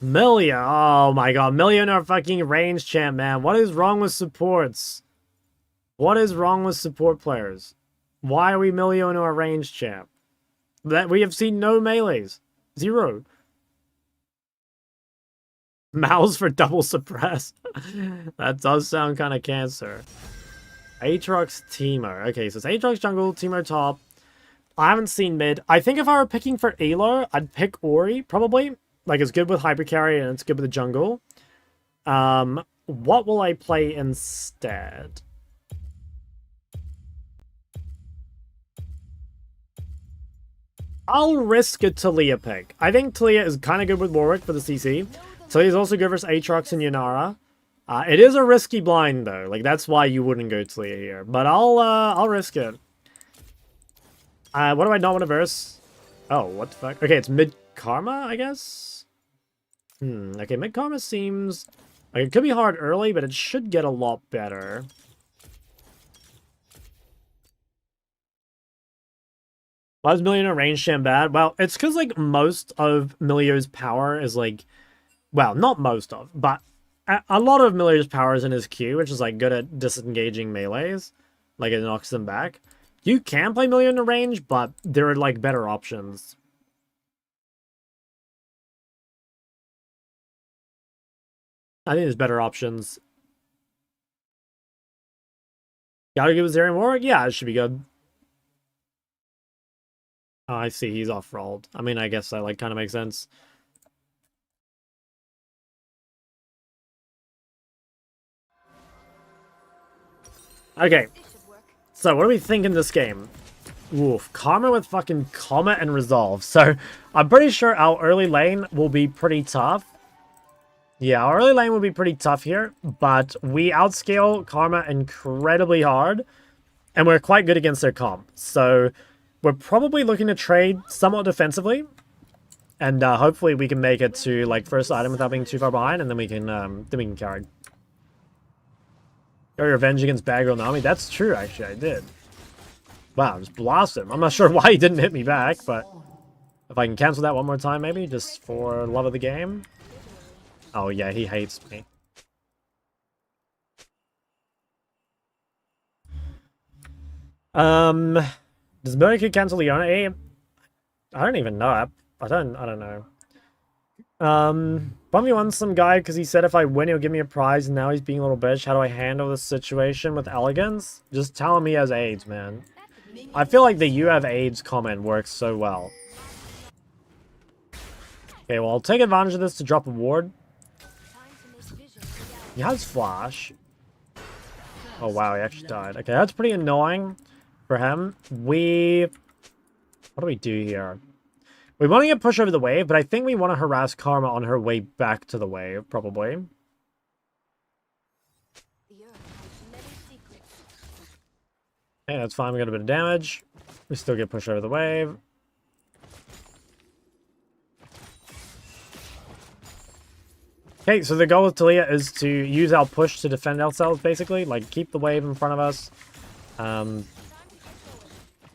Milia, oh my god, Milia in our fucking range champ, man. What is wrong with supports? What is wrong with support players? Why are we Milia into our range champ? That we have seen no melees. 0. Mouse for double suppress. That does sound kind of cancer. Aatrox Teemo. Okay, so it's Aatrox jungle, Teemo top. I haven't seen mid. I think if I were picking for Elo, I'd pick Ori, probably. Like, it's good with hyper carry and it's good with the jungle. What will I play instead? I'll risk a Taliyah pick. I think Taliyah is kind of good with Warwick for the CC. Taliyah is also good versus Aatrox and Yannara. It is a risky blind though. Like, that's why you wouldn't go Taliyah here. But I'll risk it. What do I not want to verse? Oh, what the fuck? Okay, it's mid Karma, I guess. Okay, mid Karma seems like it could be hard early, but it should get a lot better. Why is Millionaire range champ bad? Well, it's because, like, most of Milio's power is, like... Well, not most of, but a lot of Milio's power is in his Q, which is, like, good at disengaging melees. Like, it knocks them back. You can play Milio in range, but there are, like, better options. I think there's better options. Gotta give Zerion Warwick? Yeah, it should be good. Oh, I see. He's off-rolled. I mean, I guess that, like, kind of makes sense. Okay. So, what are we thinking this game? Oof. Karma with fucking Comet and Resolve. So, I'm pretty sure our early lane will be pretty tough. Yeah, our early lane will be pretty tough here, but we outscale Karma incredibly hard, and we're quite good against their comp. So, we're probably looking to trade somewhat defensively, and hopefully we can make it to, like, first item without being too far behind, and then we can carry. Your revenge against Bagro Nami? That's true, actually, I did. Wow, just blasted him. I'm not sure why he didn't hit me back, but if I can cancel that one more time, maybe, just for love of the game. Oh, yeah, he hates me. Does Murder cancel Leona? I don't even know. I don't know. Bummy wants some guy because he said if I win, he'll give me a prize, and now he's being a little bitch. How do I handle this situation with elegance? Just tell him he has AIDS, man. I feel like the "you have AIDS" comment works so well. Okay, well, I'll take advantage of this to drop a ward. He has flash. Oh, wow, he actually died. Okay, that's pretty annoying for him. What do we do here? We want to get push over the wave, but I think we want to harass Karma on her way back to the wave, probably. Okay, that's fine. We got a bit of damage. We still get push over the wave. Okay, so the goal with Taliyah is to use our push to defend ourselves, basically. Like, keep the wave in front of us. Then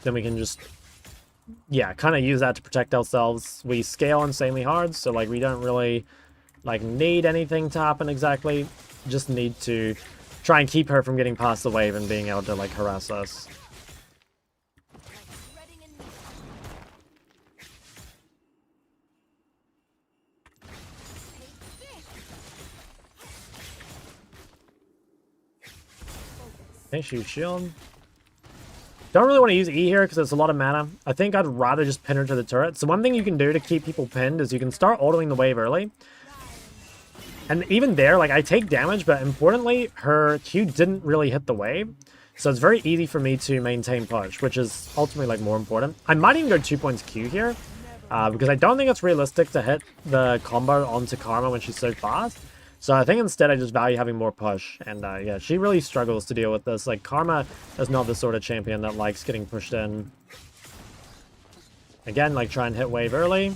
we can just, yeah, kind of use that to protect ourselves. We scale insanely hard, so, like, we don't really, like, need anything to happen exactly. Just need to try and keep her from getting past the wave and being able to, like, harass us. Thank you, shield. Don't really want to use E here because it's a lot of mana. I think I'd rather just pin her to the turret. So one thing you can do to keep people pinned is you can start autoing the wave early. And even there, like, I take damage, but importantly, her Q didn't really hit the wave. So it's very easy for me to maintain push, which is ultimately, like, more important. I might even go 2 points Q here, because I don't think it's realistic to hit the combo onto Karma when she's so fast. So I think instead I just value having more push. And yeah, she really struggles to deal with this. Like, Karma is not the sort of champion that likes getting pushed in. Again, like, try and hit wave early.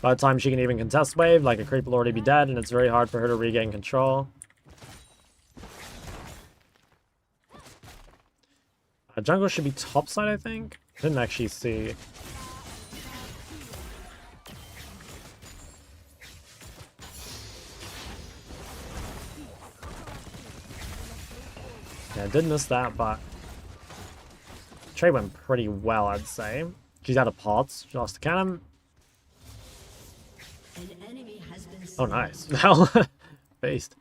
By the time she can even contest wave, like, a creep will already be dead, and it's very hard for her to regain control. Jungle should be topside, I think. Didn't actually see. Yeah, I did miss that, but trade went pretty well, I'd say. She's out of pots. She lost the cannon. An enemy has been Oh, slain. nice. Well, based.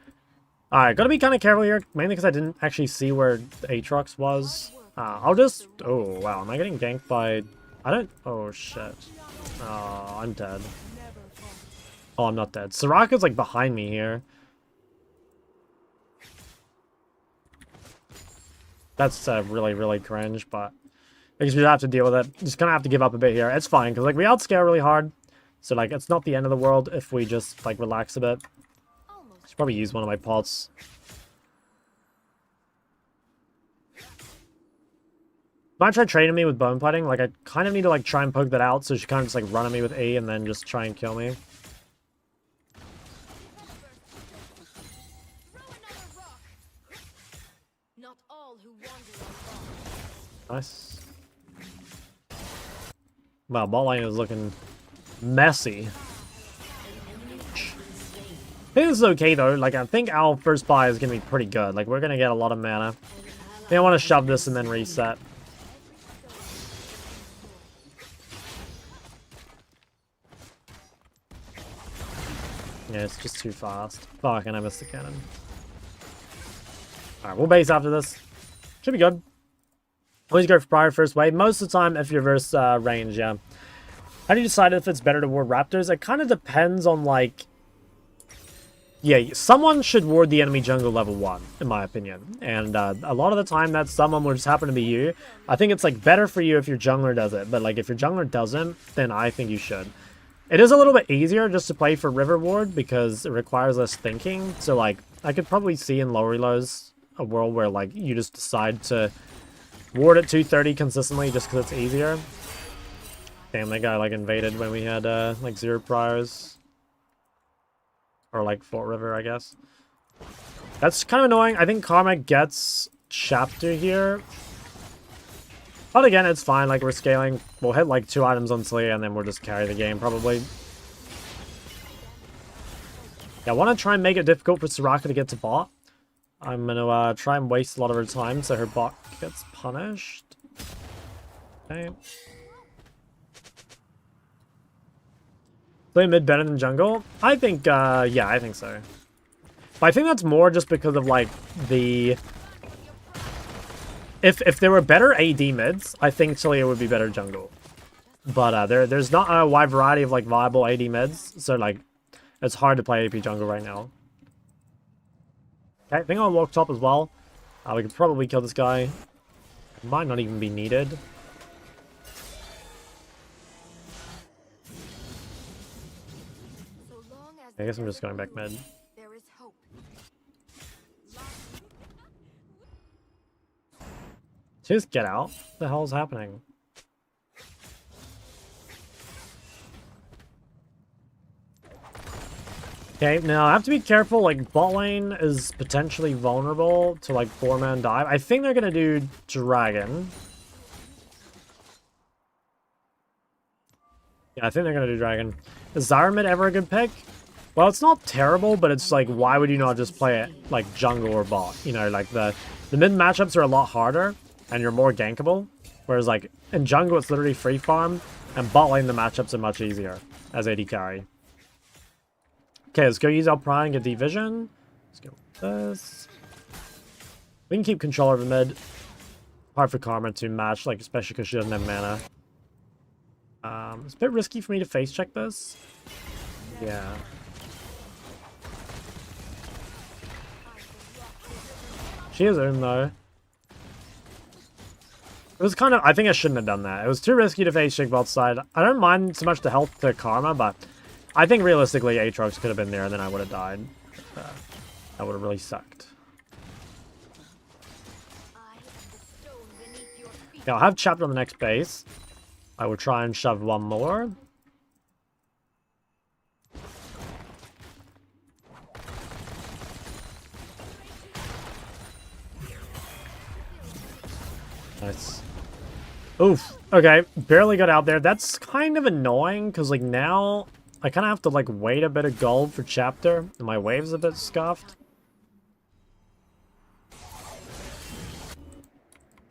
Alright, gotta be kind of careful here, mainly because I didn't actually see where the Aatrox was. I'll just... Oh, wow. Am I getting ganked by... I don't... Oh, shit. Oh, I'm dead. Oh, I'm not dead. Soraka's, like, behind me here. That's really, really cringe, but I guess we have to deal with it. Just gonna have to give up a bit here. It's fine, because, like, we outscale really hard. So, like, it's not the end of the world if we just, like, relax a bit. Should probably use one of my pots. Might try trading me with bone plating. Like, I kind of need to, like, try and poke that out, so she kind of just, like, run at me with E and then just try and kill me. Nice. Wow, bot lane is looking messy. I think this is okay, though. Like, I think our first buy is going to be pretty good. Like, we're going to get a lot of mana. I think I want to shove this and then reset. Yeah, it's just too fast. Fuck, and I missed the cannon. Alright, we'll base after this. Should be good. Always go for prior first wave. Most of the time, if you're versus range, yeah. How do you decide if it's better to ward raptors? It kind of depends on, like... Yeah, someone should ward the enemy jungle level 1, in my opinion. And a lot of the time, that someone will just happen to be you. I think it's, like, better for you if your jungler does it. But, like, if your jungler doesn't, then I think you should. It is a little bit easier just to play for river ward because it requires less thinking. So, like, I could probably see in low reloads a world where, like, you just decide to ward at 230 consistently just because it's easier. Damn, that guy, like, invaded when we had, like, 0 priors. Or, like, Fort River, I guess. That's kind of annoying. I think Karma gets Chapter here. But again, it's fine. Like, we're scaling. We'll hit, like, 2 items on Taliyah, and then we'll just carry the game, probably. Yeah, I want to try and make it difficult for Soraka to get to bot. I'm going to try and waste a lot of her time so her bot gets punished. Okay. Play mid better than jungle? I think, yeah, I think so. But I think that's more just because of, like, the... If there were better AD mids, I think Taliyah would be better jungle. But there's not a wide variety of, like, viable AD mids, so, like, it's hard to play AP jungle right now. Okay, I think I'll walk top as well. We could probably kill this guy. Might not even be needed. I guess I'm just going back mid. Just get out. What the hell is happening? Okay, now I have to be careful, like, bot lane is potentially vulnerable to, like, 4-man dive. I think they're gonna do Dragon. Yeah, I think they're gonna do Dragon. Is Zyramid ever a good pick? Well, it's not terrible, but it's like, why would you not just play it, like, jungle or bot? You know, like, the mid matchups are a lot harder, and you're more gankable. Whereas, like, in jungle, it's literally free farm, and bot lane, the matchups are much easier as AD carry. Okay, let's go use our Prime and get the vision. Let's go with this. We can keep control over mid. Hard for Karma to match, like, especially because she doesn't have mana. It's a bit risky for me to face check this. Yeah. She is in though. It was kind of, I think I shouldn't have done that. It was too risky to face check bot side. I don't mind so much the health to Karma, but I think realistically Aatrox could have been there and then I would have died. That would have really sucked. Yeah, I'll have Chapter on the next base. I will try and shove one more. Nice. Oof. Okay, barely got out there. That's kind of annoying, because, like, now I kind of have to, like, wait a bit of gold for Chapter, and my wave's a bit scuffed.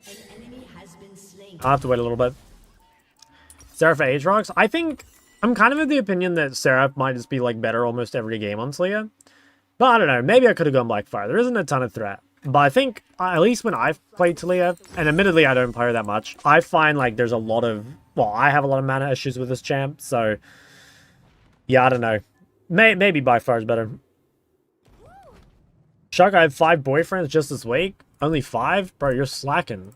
An enemy has been slain. I'll have to wait a little bit. Seraph Aatrox. I think I'm kind of of the opinion that Seraph might just be, like, better almost every game on Taliyah. But I don't know. Maybe I could have gone Blackfire. There isn't a ton of threat. But I think, at least when I've played Taliyah, and admittedly I don't play her that much, I find, like, there's a lot of... Well, I have a lot of mana issues with this champ, so... Yeah, I don't know. Maybe Blackfire is better. Shuck, I have 5 boyfriends just this week? Only 5? Bro, you're slacking.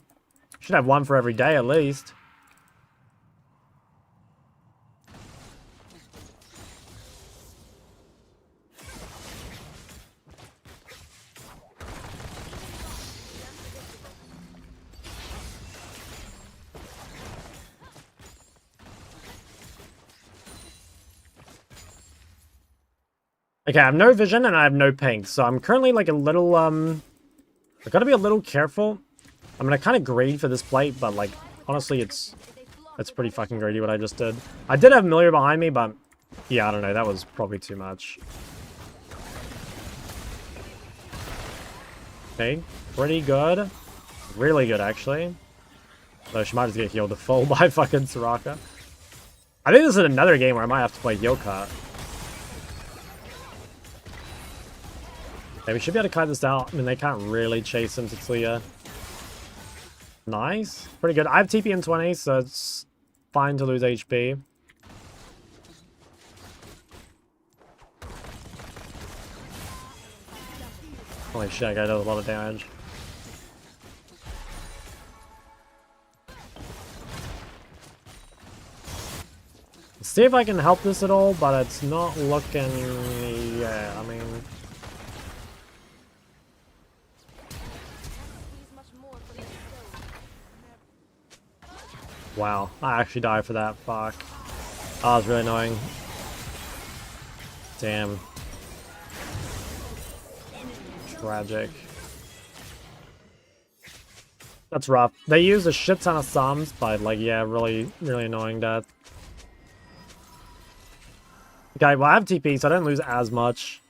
Should have 1 for every day, at least. Okay, I have no vision and I have no pink, so I'm currently like a little, I gotta be a little careful. I'm gonna kind of greed for this plate, but like, honestly, it's pretty fucking greedy what I just did. I did have Milieu behind me, but yeah, I don't know, that was probably too much. Okay, pretty good. Really good, actually. Though she might just get healed to full by fucking Soraka. I think this is another game where I might have to play heal cut. Okay, we should be able to cut this out. I mean, they can't really chase into Taliyah. Nice. Pretty good. I have TP in 20, so it's fine to lose HP. Holy shit, that guy does a lot of damage. Let's see if I can help this at all, but it's not looking... Yeah, I mean... Wow, I actually died for that. Fuck. Oh, that was really annoying. Damn. Tragic. That's rough. They use a shit ton of Psalms, but like, yeah, really, really annoying death. Okay, well I have TP, so I don't lose as much.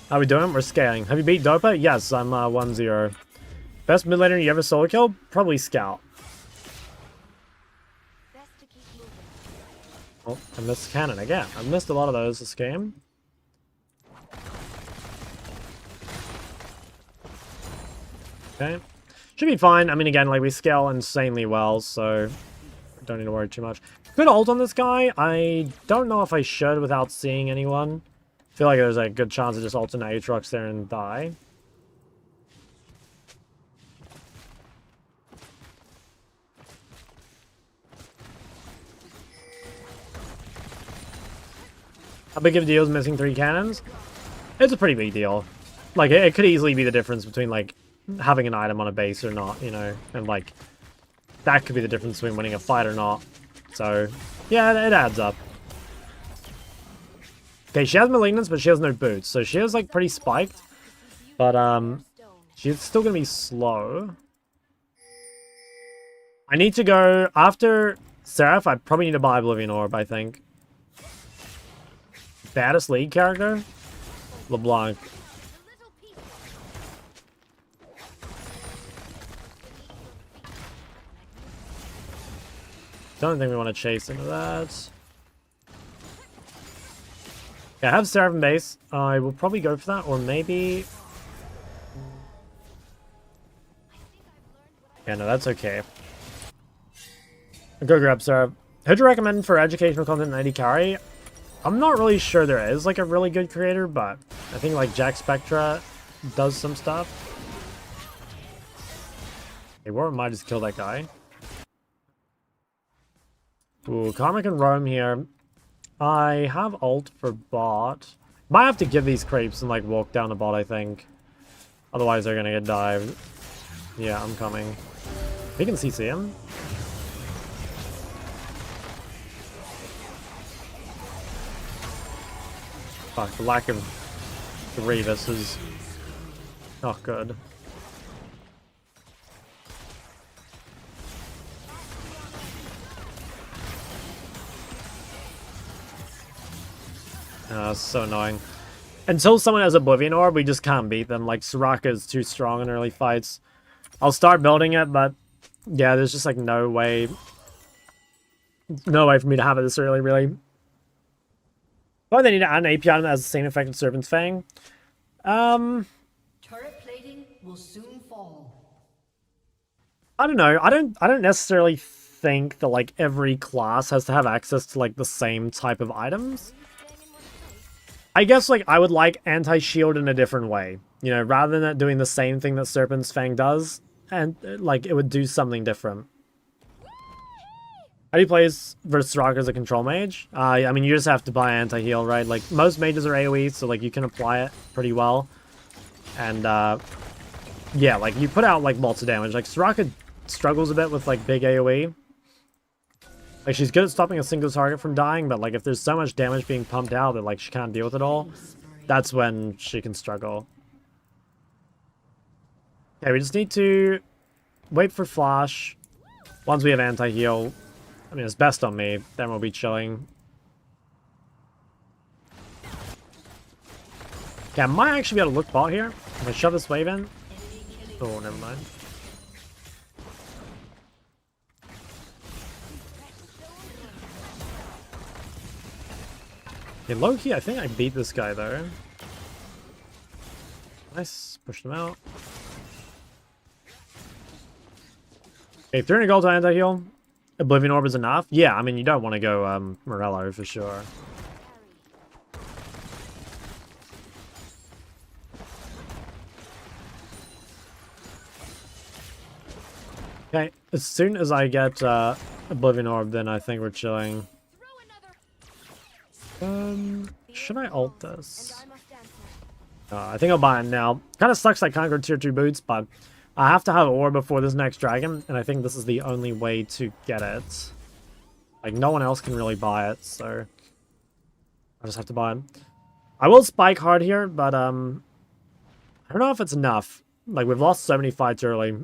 How are we doing? We're scaling. Have you beat Dopa? Yes, I'm 1-0. Best mid laner you ever solo killed? Probably Scout. Oh, I missed cannon again. I've missed a lot of those this game. Okay. Should be fine. I mean, again, like, we scale insanely well, so don't need to worry too much. Good ult on this guy. I don't know if I should without seeing anyone. I feel like there's a good chance to just ult an Aatrox there and die. How big of a deal is missing 3 cannons? It's a pretty big deal. Like, it could easily be the difference between, like, having an item on a base or not, you know? And, like, that could be the difference between winning a fight or not. So, yeah, it adds up. Okay, she has Malignance, but she has no boots. So she is, like, pretty spiked. But, she's still gonna be slow. I need to go... After Seraph, I probably need to buy Oblivion Orb, I think. Baddest league character? LeBlanc. Don't think we want to chase into that. Yeah, I have Seraphim base. I will probably go for that, or maybe... Yeah, no, that's okay. I'll go grab Seraph. Who'd you recommend for educational content in AD carry? I'm not really sure there is, like, a really good creator, but I think, like, Jack Spectra does some stuff. Hey, War might just kill that guy. Ooh, Karma can roam here. I have ult for bot. Might have to give these creeps and, like, walk down the bot, I think. Otherwise, they're gonna get dived. Yeah, I'm coming. We can CC him. Fuck, the lack of Grievous is not good. It's so annoying. Until someone has Oblivion Orb, we just can't beat them. Like, Soraka is too strong in early fights. I'll start building it, but yeah, there's just like no way for me to have it this early, really. Oh, they need to add an AP item that has the same effect as Serpent's Fang. Turret plating will soon fall. I don't know. I don't necessarily think that like every class has to have access to like the same type of items. I guess like I would like anti-shield in a different way. You know, rather than it doing the same thing that Serpent's Fang does, and like it would do something different. How do you play versus Soraka as a control mage? I mean, you just have to buy anti-heal, right? Like, most mages are AoE, so, like, you can apply it pretty well. And, yeah, like, you put out, like, lots of damage. Like, Soraka struggles a bit with, like, big AoE. Like, she's good at stopping a single target from dying, but, like, if there's so much damage being pumped out that, like, she can't deal with it all, that's when she can struggle. Okay, we just need to wait for Flash. Once we have anti-heal... I mean, it's best on me, then we'll be chilling. Okay, I might actually be able to look bot here. If I shove this wave in. Oh, never mind. Okay, low-key, I think I beat this guy, though. Nice. Pushed him out. Okay, 300 gold to anti-heal. Oblivion Orb is enough? Yeah, I mean, you don't want to go Morello for sure. Okay, as soon as I get Oblivion Orb, then I think we're chilling. Should I ult this? I think I'll buy it now. Kind of sucks I can't go tier 2 boots, but I have to have Orb before this next dragon, and I think this is the only way to get it. Like, no one else can really buy it, so I just have to buy it. I will spike hard here, but I don't know if it's enough. Like, we've lost so many fights early.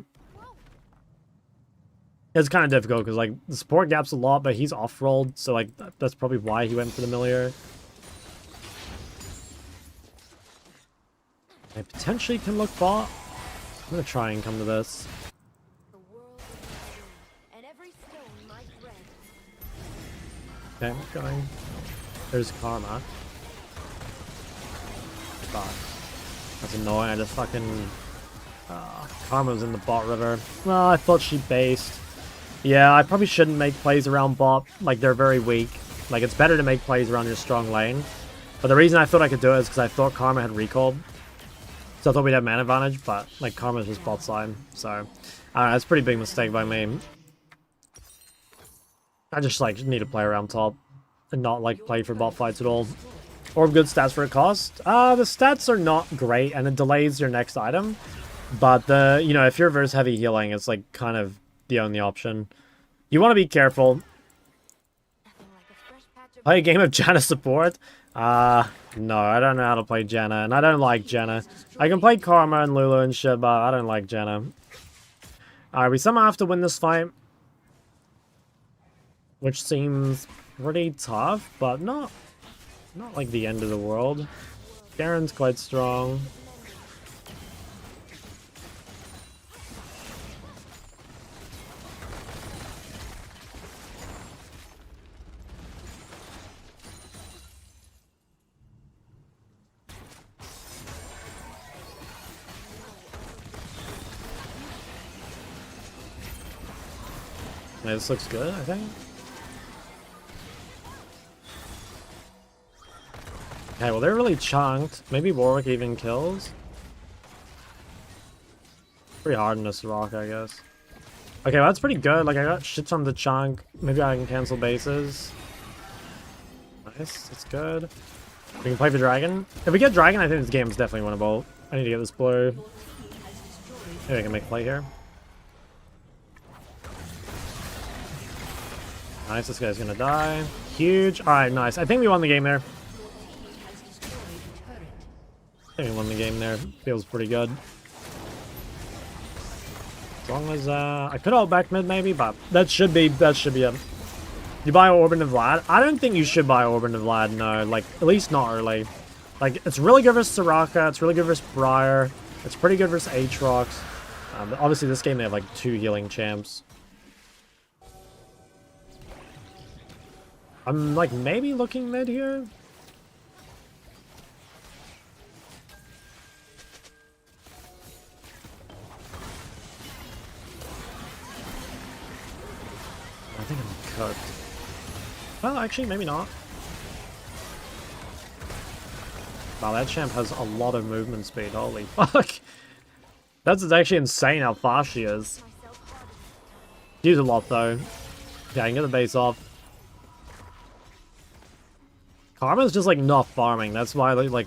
It's kind of difficult, because, like, the support gap's a lot, but he's off-rolled, so, like, that's probably why he went for the Millier. I potentially can look bot. I'm gonna try and come to this. Okay, I'm going. There's Karma. Fuck. That's annoying. I just fucking... Karma's in the bot river. Well, I thought she based. Yeah, I probably shouldn't make plays around bot. Like, they're very weak. Like, it's better to make plays around your strong lane. But the reason I thought I could do it is because I thought Karma had recall. So I thought we'd have mana advantage, but, like, Karma's just bot side. So, I don't know, it's a pretty big mistake by me. I just, like, need to play around top. And not, like, play for bot fights at all. Or good stats for a cost. The stats are not great, and it delays your next item. But, you know, if you're versus heavy healing, it's, like, kind of the only option. You want to be careful. Play a game of Janna support. No, I don't know how to play Janna, and I don't like Janna. I can play Karma and Lulu and shit, but I don't like Janna. Alright, we somehow have to win this fight. Which seems pretty tough, but not like the end of the world. Garen's quite strong. Yeah, this looks good, I think. Okay, well they're really chunked. Maybe Warwick even kills. Pretty hard in this rock, I guess. Okay, well that's pretty good. Like I got shit ton to chunk. Maybe I can cancel bases. Nice, that's good. We can play for dragon. If we get dragon, I think this game is definitely winnable. I need to get this blue. Maybe I can make play here. Nice, this guy's gonna die. Huge. Alright, nice. I think we won the game there. I think we won the game there. Feels pretty good. As long as, I could ult back mid maybe, but that should be it. You buy Orban of Vlad? I don't think you should buy Orban of Vlad, no. Like, at least not early. Like, it's really good versus Soraka, it's really good versus Briar, it's pretty good versus Aatrox. But obviously this game they have like 2 healing champs. I'm like maybe looking mid here. I think I'm cooked. Well, actually, maybe not. Wow, that champ has a lot of movement speed. Holy fuck. That's actually insane how fast she is. Use a lot though. Yeah, I can get the base off. Karma's just like not farming. That's why like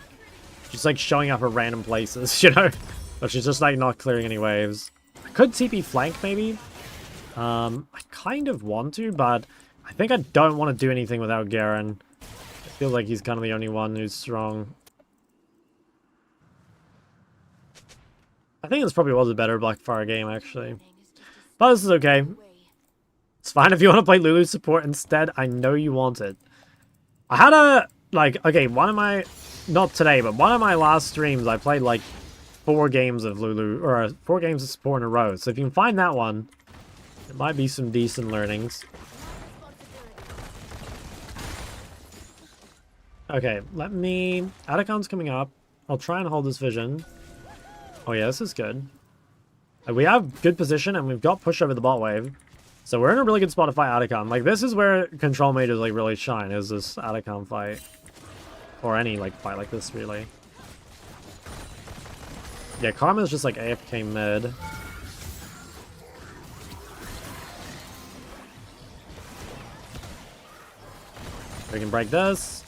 she's like showing up at random places, you know? But she's just like not clearing any waves. I could TP flank maybe. I kind of want to, but I think I don't want to do anything without Garen. I feel like he's kind of the only one who's strong. I think this probably was a better Blackfire game, actually. But this is okay. It's fine if you want to play Lulu support instead. I know you want it. I had a, like, okay, one of my, not today, but one of my last streams, I played, like, 4 games of Lulu, or 4 games of support in a row. So if you can find that one, it might be some decent learnings. Okay, let me... Atacon's coming up. I'll try and hold this vision. Oh yeah, this is good. We have good position, and we've got push over the bot wave. So we're in a really good spot to fight Atacon. Like, this is where control mages, like, really shine, is this Atacon fight. Or any, like, fight like this, really. Yeah, Karma's just, like, AFK mid. We can break this.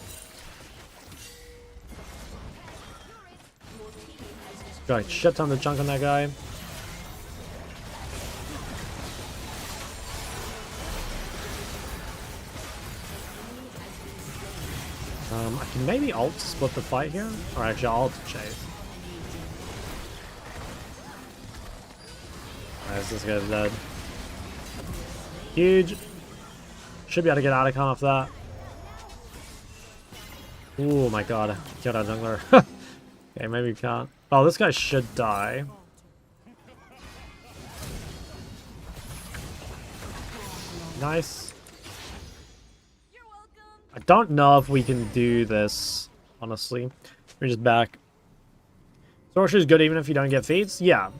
Got a shit ton of chunk on that guy. I can maybe ult to split the fight here. Or actually, I'll ult to chase. Nice, this guy's dead. Huge. Should be able to get Atacon off that. Oh my god. Killed our jungler. Okay, maybe we can't. Oh, this guy should die. Nice. I don't know if we can do this, honestly. We're just back. Sorcerer is good even if you don't get feats? Yeah.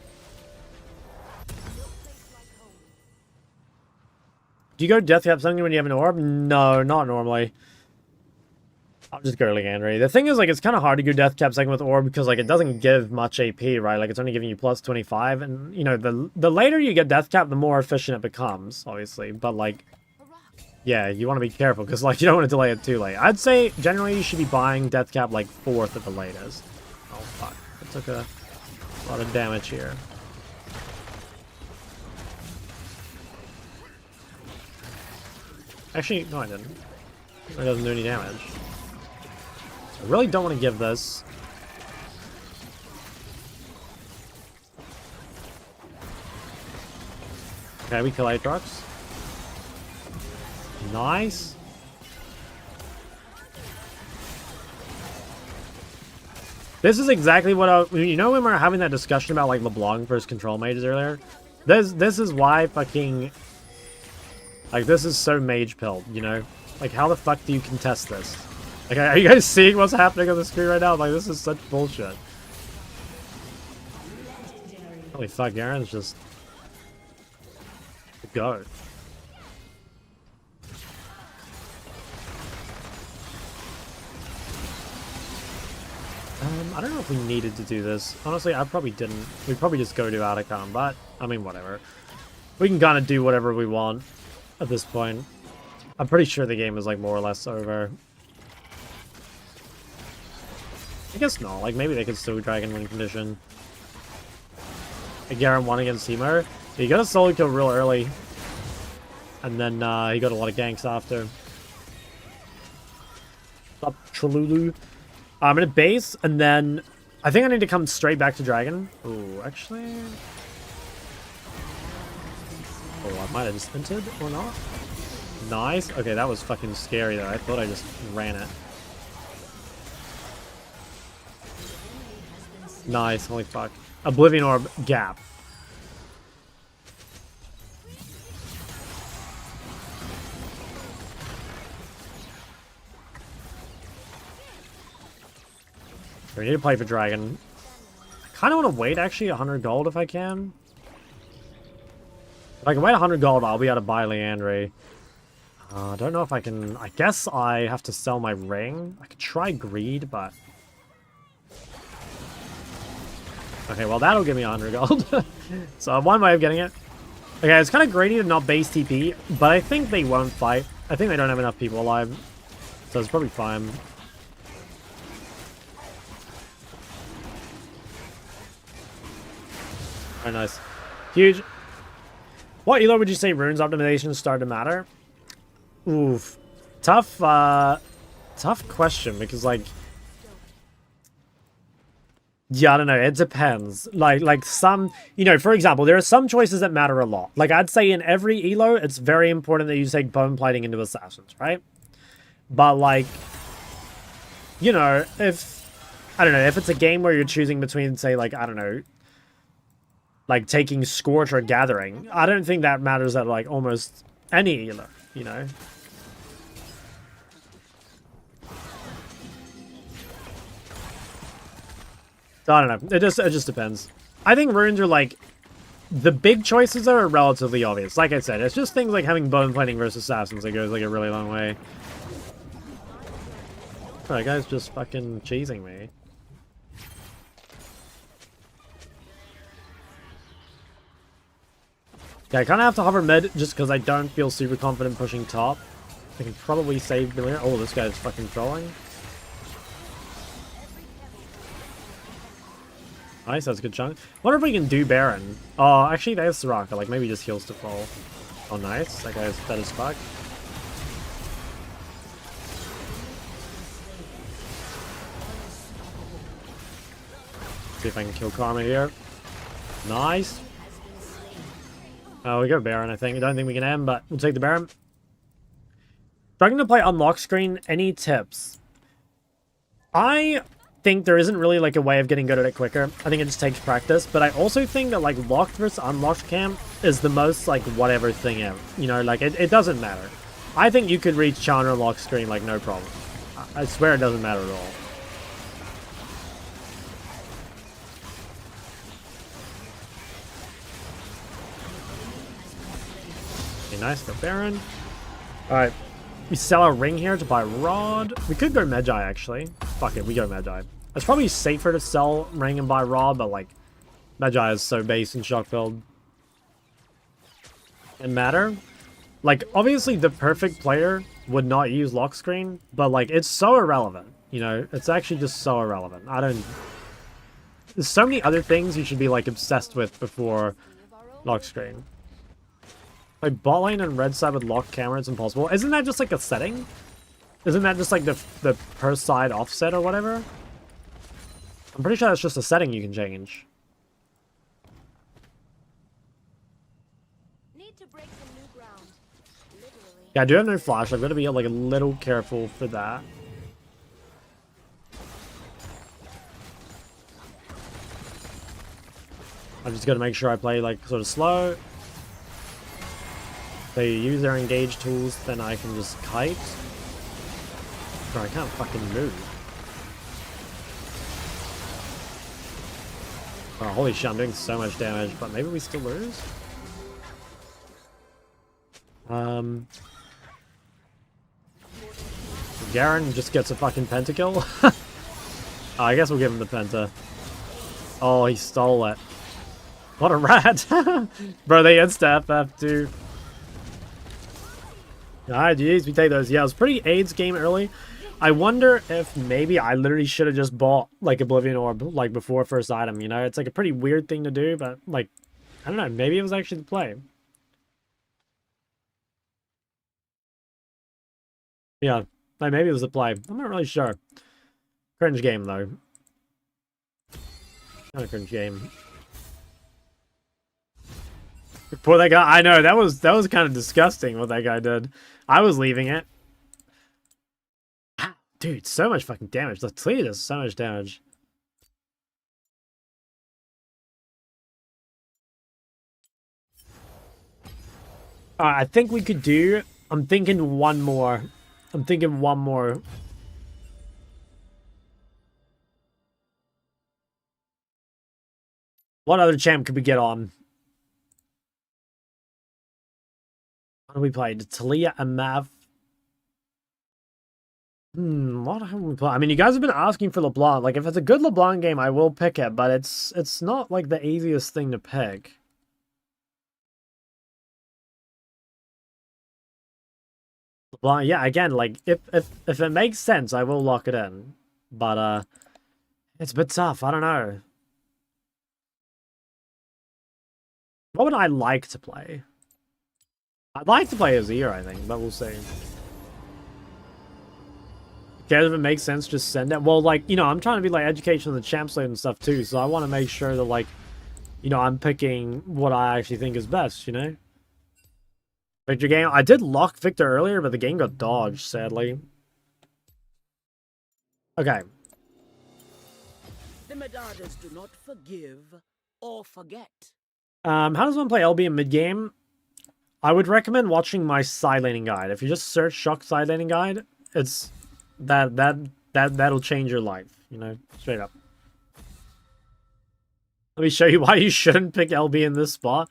Do you go Death Cap something when you have an orb? No, not normally. I'll just go Ligandry. The thing is, like, it's kind of hard to go Death Cap second with orb because, like, it doesn't give much AP, right? Like, it's only giving you plus 25, and, you know, the later you get Death Cap, the more efficient it becomes, obviously. But, like, yeah, you want to be careful because, like, you don't want to delay it too late. I'd say, generally, you should be buying Death Cap, like, 4th at the latest. Oh, fuck. I took a lot of damage here. Actually, no, I didn't. It doesn't do any damage. I really don't want to give this. Okay, we kill Aatrox. Nice. This is exactly what you know when we were having that discussion about like LeBlanc versus control mages earlier? This is why fucking like this is so mage pilled, you know? Like how the fuck do you contest this? Like are you guys seeing what's happening on the screen right now? Like this is such bullshit. Holy fuck, Aaron's just go. I don't know if we needed to do this. Honestly, I probably didn't. We'd probably just go to Atacon, but I mean, whatever. We can kind of do whatever we want at this point. I'm pretty sure the game is like more or less over. I guess not. Like maybe they could still Dragon win condition. Garen won against Teemo. He got a solo kill real early. And then he got a lot of ganks after. Up Trululu. I'm gonna base, and then I think I need to come straight back to Dragon. Oh, actually. Oh, I might have just entered or not. Nice. Okay, that was fucking scary though. I thought I just ran it. Nice. Holy fuck. Oblivion Orb gap. We need to play for Dragon. I kind of want to wait, actually, 100 gold if I can. If I can wait 100 gold, I'll be able to buy Leandre. I don't know if I can... I guess I have to sell my ring. I could try Greed, but... Okay, well, that'll give me 100 gold. So, one way of getting it. Okay, it's kind of greedy to not base TP, but I think they won't fight. I think they don't have enough people alive. So, it's probably fine. Very nice. Huge. What elo would you say runes optimization started to matter? Oof. Tough, tough question, because, like... Yeah, I don't know. It depends. Like some... You know, for example, there are some choices that matter a lot. Like, I'd say in every elo, it's very important that you take bone plating into assassins, right? But, like... You know, if... I don't know, if it's a game where you're choosing between, say, like, I don't know... Like, taking Scorch or Gathering. I don't think that matters at, like, almost any elo, you know? So, I don't know. It just depends. I think runes are, like... The big choices are relatively obvious. Like I said, it's just things like having bone plating versus assassins that goes, like, a really long way. Oh, that guy's just fucking cheesing me. Yeah, I kind of have to hover mid just because I don't feel super confident pushing top. I can probably save Billion. Oh, this guy's fucking trolling. Nice, that's a good chunk. Wonder if we can do Baron. Oh, actually, there's Soraka. Like, maybe just heals to fall. Oh, nice. That guy's dead as fuck. See if I can kill Karma here. Nice. Oh, we go Baron, I think. I don't think we can end, but we'll take the Baron. Starting to play unlock screen, any tips? I think there isn't really like a way of getting good at it quicker. I think it just takes practice, but I also think that like locked versus unlocked camp is the most like whatever thing ever. You know, like it doesn't matter. I think you could reach Challenger unlock screen like no problem. I swear it doesn't matter at all. Nice for Baron. Alright. We sell our ring here to buy Rod. We could go Magi, actually. Fuck it, we go Magi. It's probably safer to sell ring and buy Rod, but, like, Magi is so base and shock build. It matter. Like, obviously, the perfect player would not use lock screen, but, like, it's so irrelevant. You know, it's actually just so irrelevant. I don't... There's so many other things you should be, like, obsessed with before lock screen. Like, bot lane and red side with locked camera is impossible. Isn't that just like a setting? Isn't that just like the per side offset or whatever? I'm pretty sure that's just a setting you can change. Need to break some new ground. Literally. Yeah, I do have no flash. I've got to be like a little careful for that. I'm just gonna make sure I play like sort of slow. They use their engage tools, then I can just kite. Bro, I can't fucking move. Oh, holy shit, I'm doing so much damage, but maybe we still lose? Garen just gets a fucking pentakill. Oh, I guess we'll give him the penta. Oh, he stole it. What a rat! Bro, they insta-FF too. Ah, jeez, we take those. Yeah, it was pretty AIDS game early. I wonder if maybe I literally should have just bought, like, Oblivion Orb, like, before first item, you know? It's, like, a pretty weird thing to do, but, like, I don't know. Maybe it was actually the play. Yeah, like, maybe it was the play. I'm not really sure. Cringe game, though. Not a cringe game. Poor that guy. I know, that was kind of disgusting what that guy did. I was leaving it. Dude, so much fucking damage. The Taliyah does so much damage. Alright, I think we could do... I'm thinking one more. What other champ could we get on? What do we play? Taliyah and Mav. What have we played? I mean, you guys have been asking for LeBlanc. Like, if it's a good LeBlanc game, I will pick it, but it's not, like, the easiest thing to pick. LeBlanc, yeah, again, like, if it makes sense, I will lock it in. But, it's a bit tough. I don't know. What would I like to play? I'd like to play Azir, I think, but we'll see. Okay, if it makes sense, just send it. Well, like, you know, I'm trying to be, like, education on the champ slate and stuff, too, so I want to make sure that, like, you know, I'm picking what I actually think is best, you know? Victor game. I did lock Viktor earlier, but the game got dodged, sadly. Okay. The Medardas do not forgive or forget. How does one play LB in mid-game? I would recommend watching my side laning guide. If you just search Shock side laning guide, it's... That'll change your life, you know, straight up. Let me show you why you shouldn't pick LB in this spot.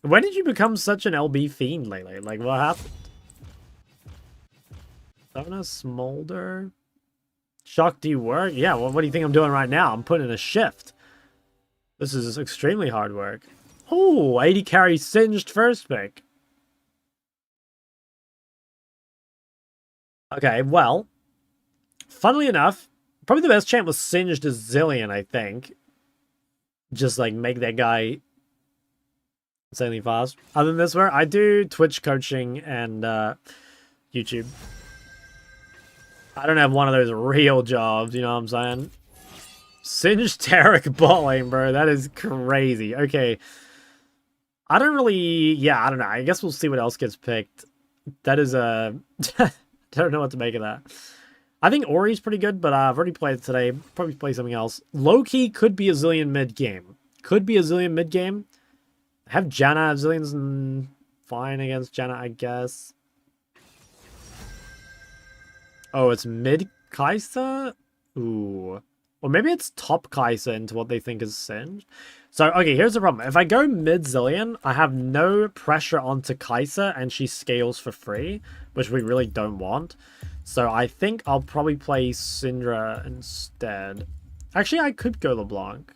When did you become such an LB fiend lately? Like, what happened? Sona Smolder? Shock, do you work? Yeah, well, what do you think I'm doing right now? I'm putting in a shift. This is extremely hard work. Oh, 80 carry Singed first pick. Okay, well... Funnily enough, probably the best champ was Singed as Zillion, I think. Just, like, make that guy insanely fast. Other than this, where I do Twitch coaching and YouTube. I don't have one of those real jobs, you know what I'm saying? Singed Tarek bot lane, bro. That is crazy. Okay. I don't really... Yeah, I don't know. I guess we'll see what else gets picked. That is a... I don't know what to make of that. I think Ori's pretty good, but I've already played it today. Probably play something else. Low-key could be a Zillion mid-game. Could be a Zillion mid-game. Have Janna. Zillion's fine against Janna, I guess. Oh, it's mid-Kaisa? Ooh. Or maybe it's top Kaisa into what they think is Singed. So, okay, here's the problem. If I go mid-Zillion, I have no pressure onto Kaisa, and she scales for free, which we really don't want. So I think I'll probably play Syndra instead. Actually, I could go LeBlanc.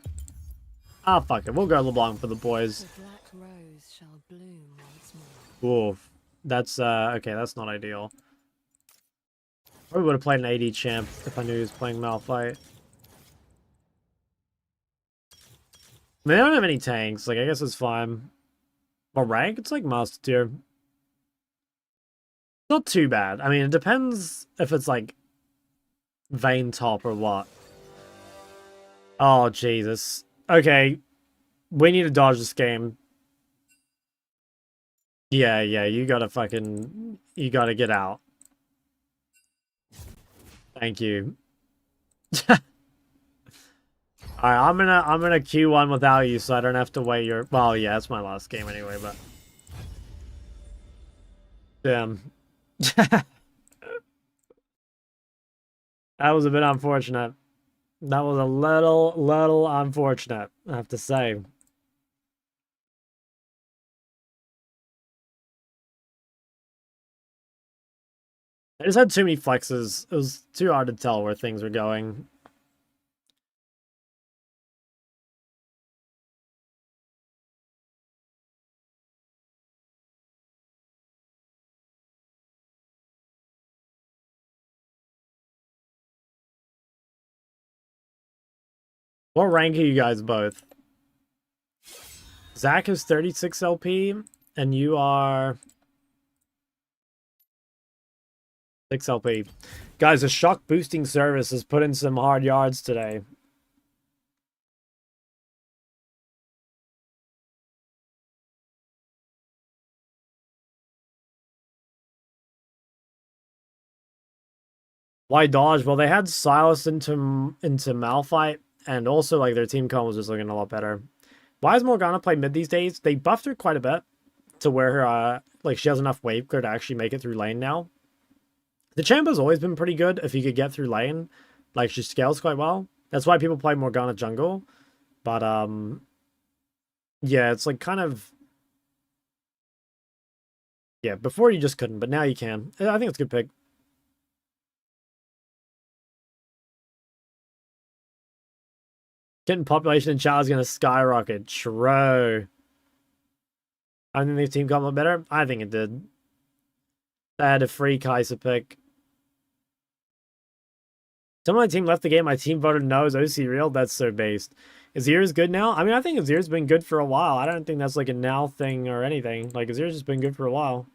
Ah, fuck it. We'll go LeBlanc for the boys. The black rose shall bloom once more. Oof. That's, okay, that's not ideal. Probably would have played an AD champ if I knew he was playing Malphite. I mean, I don't have any tanks. Like, I guess it's fine. But rank? It's like Master Tier. Not too bad. I mean, it depends if it's like Vayne top or what. Oh, Jesus. Okay. We need to dodge this game. Yeah, you gotta fucking... You gotta get out. Thank you. Alright, I'm gonna Q1 without you so I don't have to wait your... Well, yeah, it's my last game anyway, but... Damn. That was a bit unfortunate. That was a little unfortunate, I have to say. I just had too many flexes. It was too hard to tell where things were going. What rank are you guys both? Zach is 36 LP, and you are 6 LP. Guys, a shock boosting service has put in some hard yards today. Why dodge? Well, they had Silas into Malphite, and also like their team comp was just looking a lot better. Why is Morgana play mid these days? They buffed her quite a bit to where her like she has enough wave clear to actually make it through lane now. The champ has always been pretty good if you could get through lane. Like she scales quite well. That's why people play Morgana jungle. But yeah, it's like kind of... Yeah, before you just couldn't, but now you can. I think it's a good pick. Getting population in chat is going to skyrocket. True. I think the team got a lot better. I think it did. They had a free Kaiser pick. Some of my team left the game. My team voted no. Is OC real? That's so based. Azir's good now? I mean, I think Azir's been good for a while. I don't think that's like a now thing or anything. Like, Azir's just been good for a while.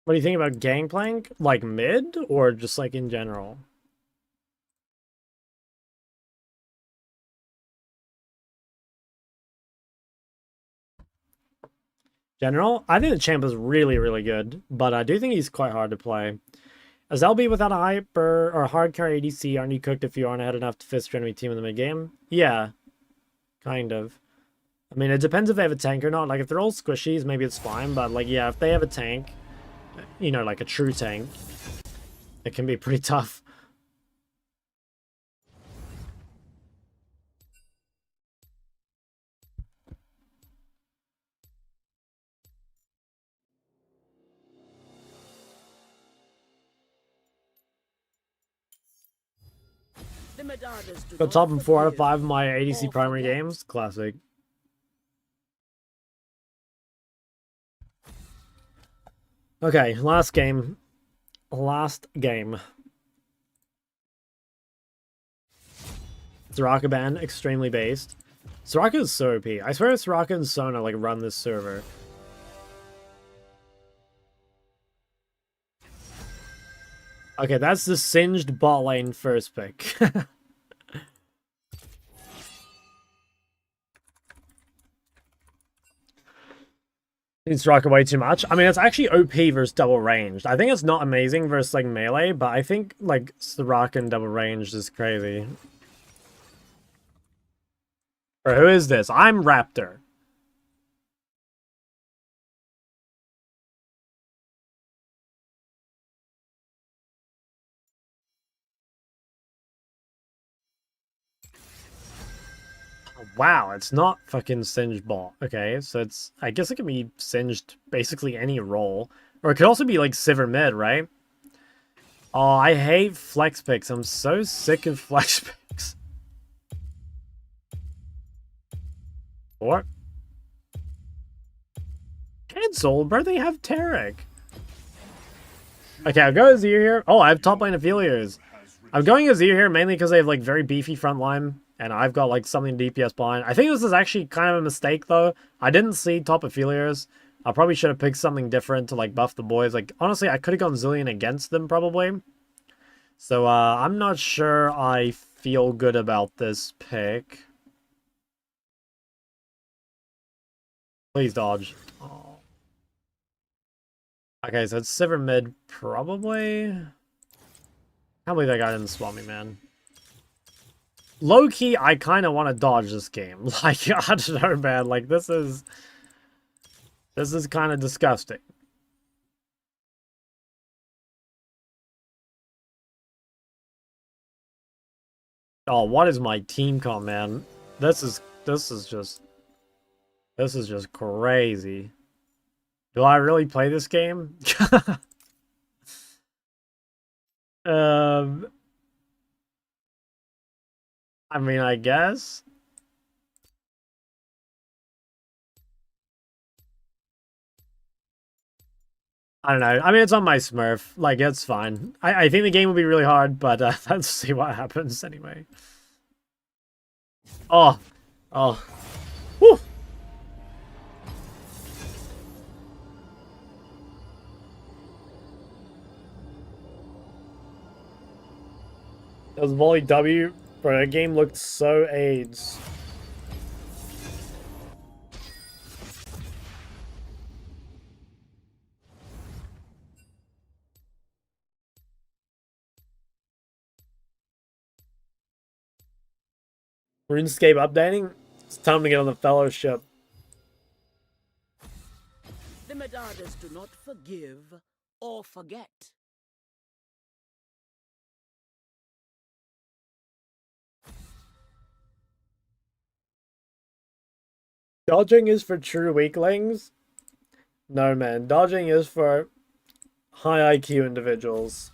What do you think about Gangplank? Like mid or just like in general? General? I think the champ is really good, but I do think he's quite hard to play. As LB without a hyper or hard carry ADC, aren't you cooked if you aren't ahead enough to fist your enemy team in the mid game? Yeah, kind of. I mean, it depends if they have a tank or not. Like, if they're all squishies, maybe it's fine, but like, yeah, if they have a tank, you know, like a true tank, it can be pretty tough. Got top in 4 out of 5 of my ADC primary games. Classic. Okay, last game. Soraka ban, extremely based. Soraka is so OP. I swear Soraka and Sona like run this server. Okay, that's the singed bot lane first pick. It's Soraka way too much. I mean, it's actually OP versus double ranged. I think it's not amazing versus like melee, but I think like Soraka and double ranged is crazy. Or who is this? I'm Raptor. Wow, it's not fucking singed bot. Okay, so it's... I guess it can be singed basically any role. Or it could also be like Sivir mid, right? Oh, I hate flex picks. I'm so sick of flex picks. What? cancel, bro. They have Tarek. Okay, I'll go Azir here. Oh, I have top lane Aphelios. I'm going Azir here mainly because they have like very beefy front line. And I've got like something DPS behind. I think this is actually kind of a mistake though. I didn't see top Aphelios. I probably should have picked something different to like buff the boys. Like honestly, I could have gone Zillion against them probably. So I'm not sure I feel good about this pick. Please dodge. Oh. Okay, so it's Sivir mid probably. Can't believe that guy didn't swap me, man. Low-key, I kind of want to dodge this game. Like, I don't know, man. Like, this is kind of disgusting. Oh, what is my team comp, man? This is just crazy. Do I really play this game? I mean, I guess. I don't know. I mean, it's on my Smurf. Like, it's fine. I think the game will be really hard, but let's see what happens anyway. Oh. Oh. Whew. That was volley W. Bro, that game looked so AIDS. RuneScape updating? It's time to get on the fellowship. The Medardas do not forgive or forget. Dodging is for true weaklings? No, man. Dodging is for high IQ individuals.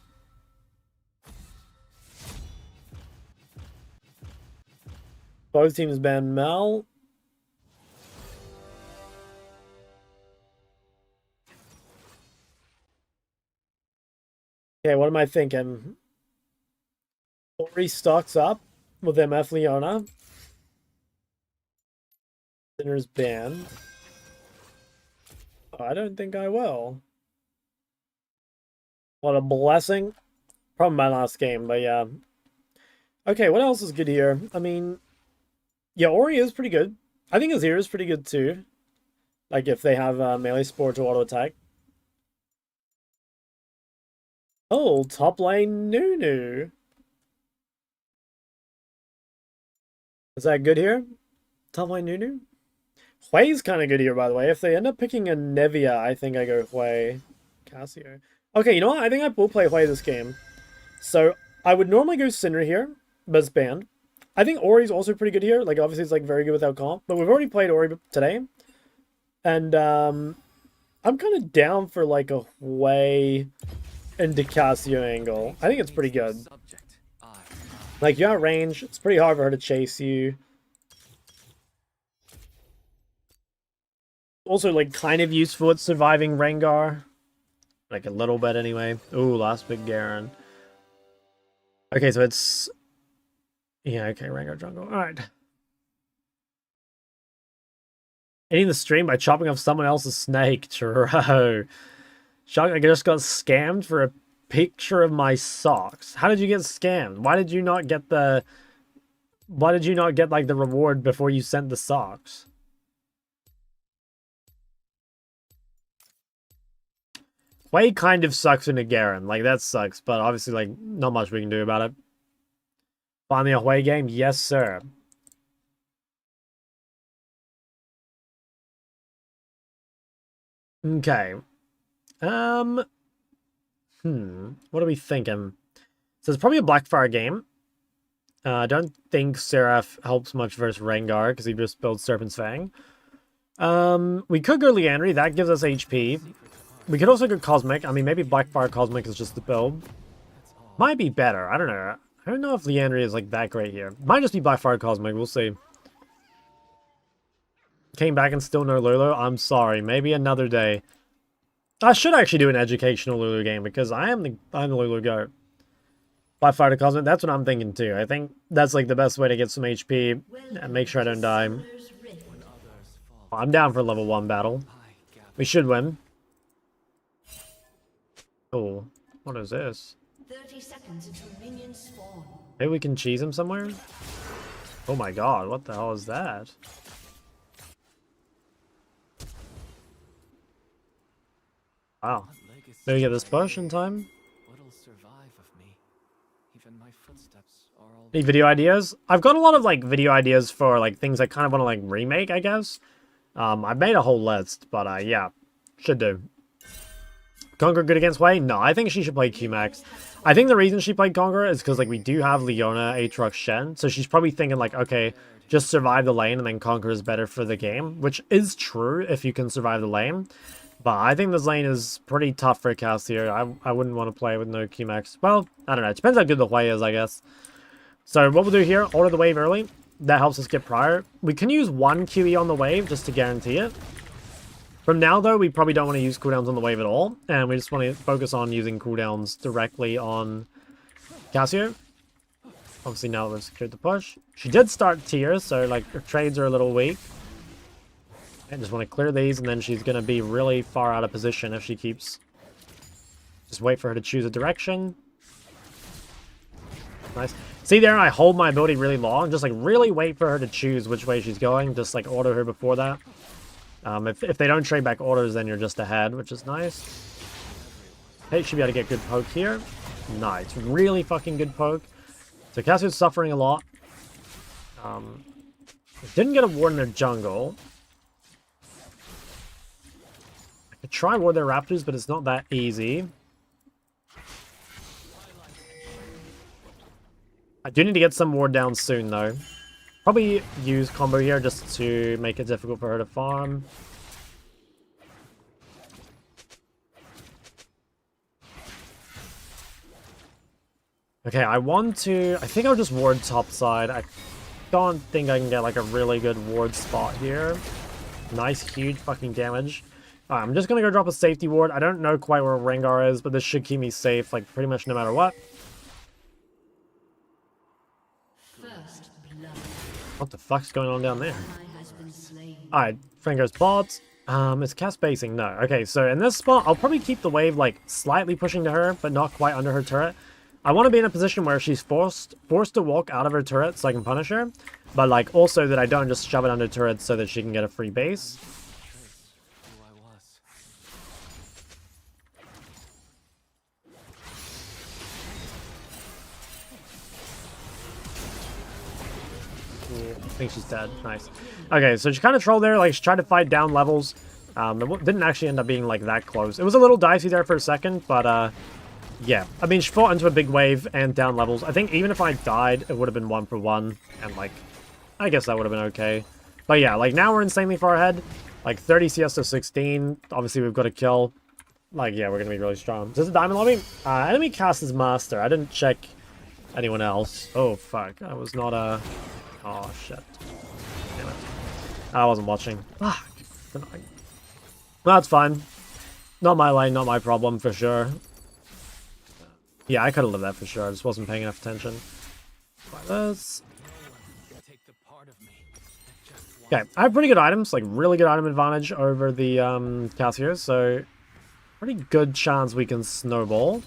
Both teams ban Mel. Okay, what am I thinking? Ahri stocks up with MF Leona. Syndra's banned. Oh, I don't think I will. What a blessing. Probably my last game, but yeah. Okay, what else is good here? I mean, yeah, Ahri is pretty good. I think Azir is pretty good too. Like if they have melee support to auto attack. Oh, top lane Nunu. Is that good here? Top lane Nunu? Hwei's kind of good here, by the way. If they end up picking a Nevia, I think I go Hwei. Cassio. Okay, you know what? I think I will play Hwei this game. So, I would normally go Syndra here, but it's banned. I think Ori's also pretty good here. Like, obviously, it's like very good without comp. But we've already played Ahri today. And, I'm kind of down for, like, a Hwei into Cassio angle. I think it's pretty good. Like, you're at range. It's pretty hard for her to chase you. Also, like, kind of useful at surviving Rengar. Like, a little bit anyway. Ooh, last big Garen. Okay, so it's... Yeah, okay, Rengar jungle. Alright. Ending the stream by chopping off someone else's snake. True. Shock, I just got scammed for a picture of my socks. How did you get scammed? Why did you not get the... Why did you not get, like, the reward before you sent the socks? Hwei kind of sucks into Garen. Like, that sucks, but obviously, like, not much we can do about it. Finally a Hwei game? Yes, sir. Okay. What are we thinking? So it's probably a Blackfire game. I don't think Seraph helps much versus Rengar, because he just builds Serpent's Fang. We could go Liandry, that gives us HP. We could also go Cosmic. I mean, maybe Blackfire Cosmic is just the build. Might be better. I don't know. I don't know if Liandry is, like, that great here. Might just be Blackfire Cosmic. We'll see. came back and still no Lulu. I'm sorry. Maybe another day. I should actually do an educational Lulu game because I'm the Lulu GOAT. By Fighter Cosmic, that's what I'm thinking too. I think that's like the best way to get some HP and make sure I don't die. I'm down for a level 1 battle. We should win. Oh, what is this? 30 seconds until minions spawn. Maybe we can cheese him somewhere? Oh my god, what the hell is that? Wow. Maybe get this push in time? Any video ideas? I've got a lot of like video ideas for like things I kind of want to like remake, I guess. I've made a whole list, but yeah, should do. Conqueror good against Hwei? No, I think she should play Q-Max. I think the reason she played Conqueror is because like we do have Leona, Aatrox, Shen, so she's probably thinking like, okay, just survive the lane and then Conqueror is better for the game, which is true if you can survive the lane. But I think this lane is pretty tough for Cass here. I wouldn't want to play with no Q-Max. Well, I don't know. It depends how good the Hwei is, I guess. So what we'll do here, order the wave early. That helps us get prior. We can use 1 QE on the wave just to guarantee it. From now, though, we probably don't want to use cooldowns on the wave at all. And we just want to focus on using cooldowns directly on Cassio. Obviously, now we've secured the push. She did start tier, so like her trades are a little weak. I just want to clear these, and then she's going to be really far out of position if she keeps... Just wait for her to choose a direction. Nice. See there, I hold my ability really long. Just like really wait for her to choose which way she's going. Just like order her before that. If they don't trade back orders, then you're just ahead, which is nice. Hey, should be able to get good poke here. Nice. Really fucking good poke. So Cassio's suffering a lot. Didn't get a ward in their jungle. I could try ward their raptors, but it's not that easy. I do need to get some ward down soon, though. Probably use combo here just to make it difficult for her to farm. Okay, I think I'll just ward top side. I don't think I can get like a really good ward spot here. Nice, huge fucking damage. I'm just gonna go drop a safety ward. I don't know quite where Rengar is, but this should keep me safe, like pretty much no matter what. What the fuck's going on down there? Alright, Rengar's bot. Is Cass basing? No. Okay, so in this spot, I'll probably keep the wave like slightly pushing to her, but not quite under her turret. I want to be in a position where she's forced to walk out of her turret so I can punish her, but like also that I don't just shove it under turret so that she can get a free base. I think she's dead. Nice. Okay, so she kind of trolled there. Like, she tried to fight down levels. It didn't actually end up being, like, that close. It was a little dicey there for a second, but, yeah. I mean, she fought into a big wave and down levels. I think even if I died, it would have been 1-for-1. And, like, I guess that would have been okay. But, yeah, like, now we're insanely far ahead. Like, 30 CS to 16. Obviously, we've got a kill. Like, yeah, we're going to be really strong. Is this a diamond lobby? Enemy cast is master. I didn't check anyone else. Oh, fuck. I was not, Oh, shit. Damn it. I wasn't watching. Fuck. That's fine. Not my lane, not my problem, for sure. Yeah, I could have lived that for sure. I just wasn't paying enough attention. Like this. Okay, I have pretty good items, like really good item advantage over the Cass here, so pretty good chance we can snowball.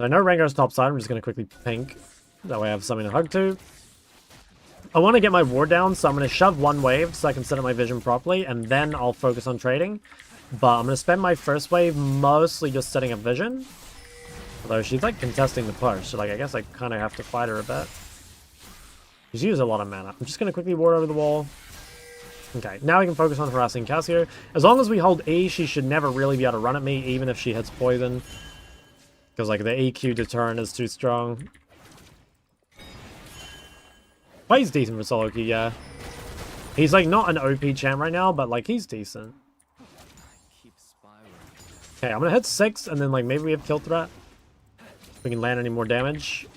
I know Rengar's top side. I'm just going to quickly pink. That way I have something to hug to. I want to get my ward down, so I'm going to shove one wave so I can set up my vision properly, and then I'll focus on trading. But I'm going to spend my first wave mostly just setting up vision. Although she's like contesting the push, so like I guess I kind of have to fight her a bit. She's used a lot of mana. I'm just going to quickly ward over the wall. Okay, now we can focus on harassing Cassio. As long as we hold E, she should never really be able to run at me, even if she hits poison. Because, like, the EQ deterrent is too strong. Well, he's decent for solo queue, yeah. He's, like, not an OP champ right now, but, like, he's decent. Okay, I'm gonna hit 6, and then, like, maybe we have kill threat. If we can land any more damage.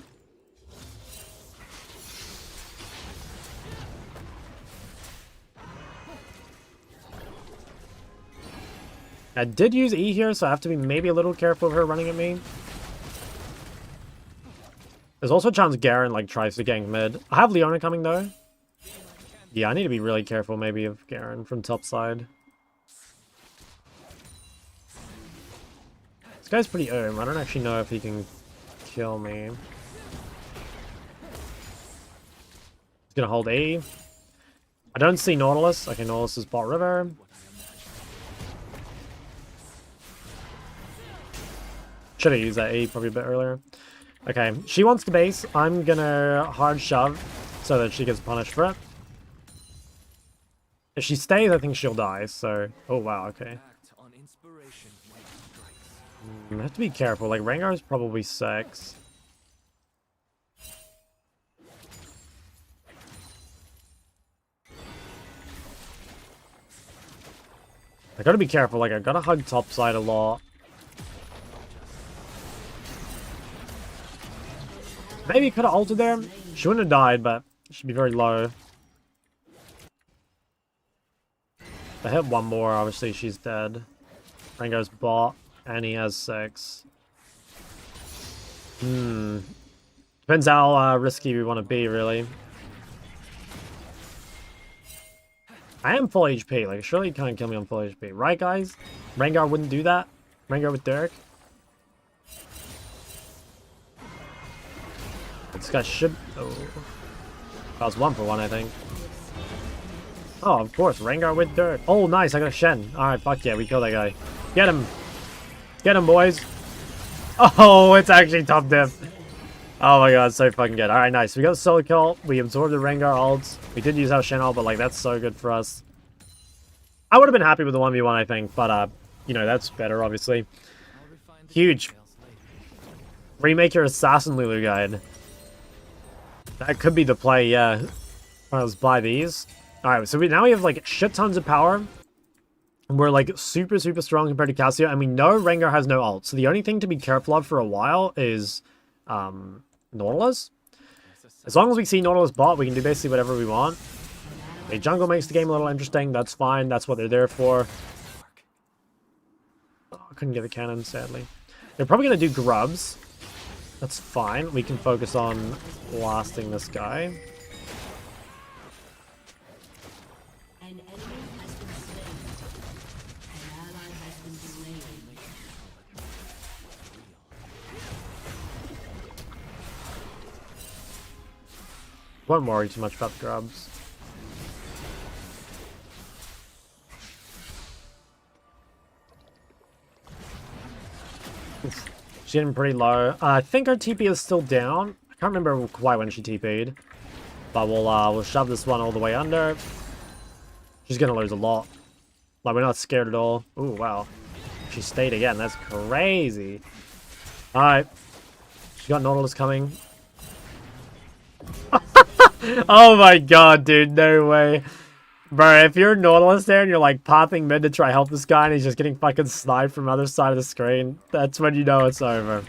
I did use E here, so I have to be maybe a little careful of her running at me. There's also a chance Garen like tries to gank mid. I have Leona coming though. Yeah, I need to be really careful maybe of Garen from top side. This guy's pretty ohm. I don't actually know if he can kill me. He's gonna hold E. I don't see Nautilus. Okay, Nautilus is bot river. Should have used that E probably a bit earlier. Okay, she wants to base. I'm gonna hard shove so that she gets punished for it. If she stays, I think she'll die, so... Oh, wow, okay. I have to be careful. Like, Rengar is probably 6. I gotta be careful. Like, I gotta hug top side a lot. Maybe could have ulted there. She wouldn't have died, but she'd be very low. If I hit one more, obviously she's dead. Rengar's bot, and he has 6. Depends how risky we want to be, really. I am full HP. Like, surely you can't kill me on full HP. Right, guys? Rengar wouldn't do that. Rengar with Dirk. This guy should... Oh. That was 1 for 1, I think. Oh, of course. Rengar with Dirk. Oh, nice. I got a Shen. Alright, fuck yeah. We killed that guy. Get him. Get him, boys. Oh, it's actually top diff. Oh my god, so fucking good. Alright, nice. We got a solo kill. We absorbed the Rengar ults. We did use our Shen ult, but like, that's so good for us. I would have been happy with the 1v1, I think. But, you know, that's better, obviously. Huge. Remake your Assassin Lulu guide. That could be the play, yeah. Let's buy these. Alright, so now we have, like, shit tons of power. We're, like, super, super strong compared to Cassio. And we know Rengar has no ult. So the only thing to be careful of for a while is, Nautilus. As long as we see Nautilus bot, we can do basically whatever we want. A jungle makes the game a little interesting. That's fine. That's what they're there for. Oh, I couldn't get a cannon, sadly. They're probably going to do grubs. That's fine. We can focus on blasting this guy. An enemy has been slain. An ally has been slain. Won't worry too much about the grubs. She's getting pretty low. I think her TP is still down. I can't remember quite when she TP'd. But we'll shove this one all the way under. She's gonna lose a lot. Like, we're not scared at all. Ooh, wow. She stayed again. That's crazy. Alright. She got Nautilus coming. Oh my god, dude. No way. Bro, if you're Nautilus there and you're like popping mid to try help this guy and he's just getting fucking sniped from the other side of the screen, that's when you know it's over.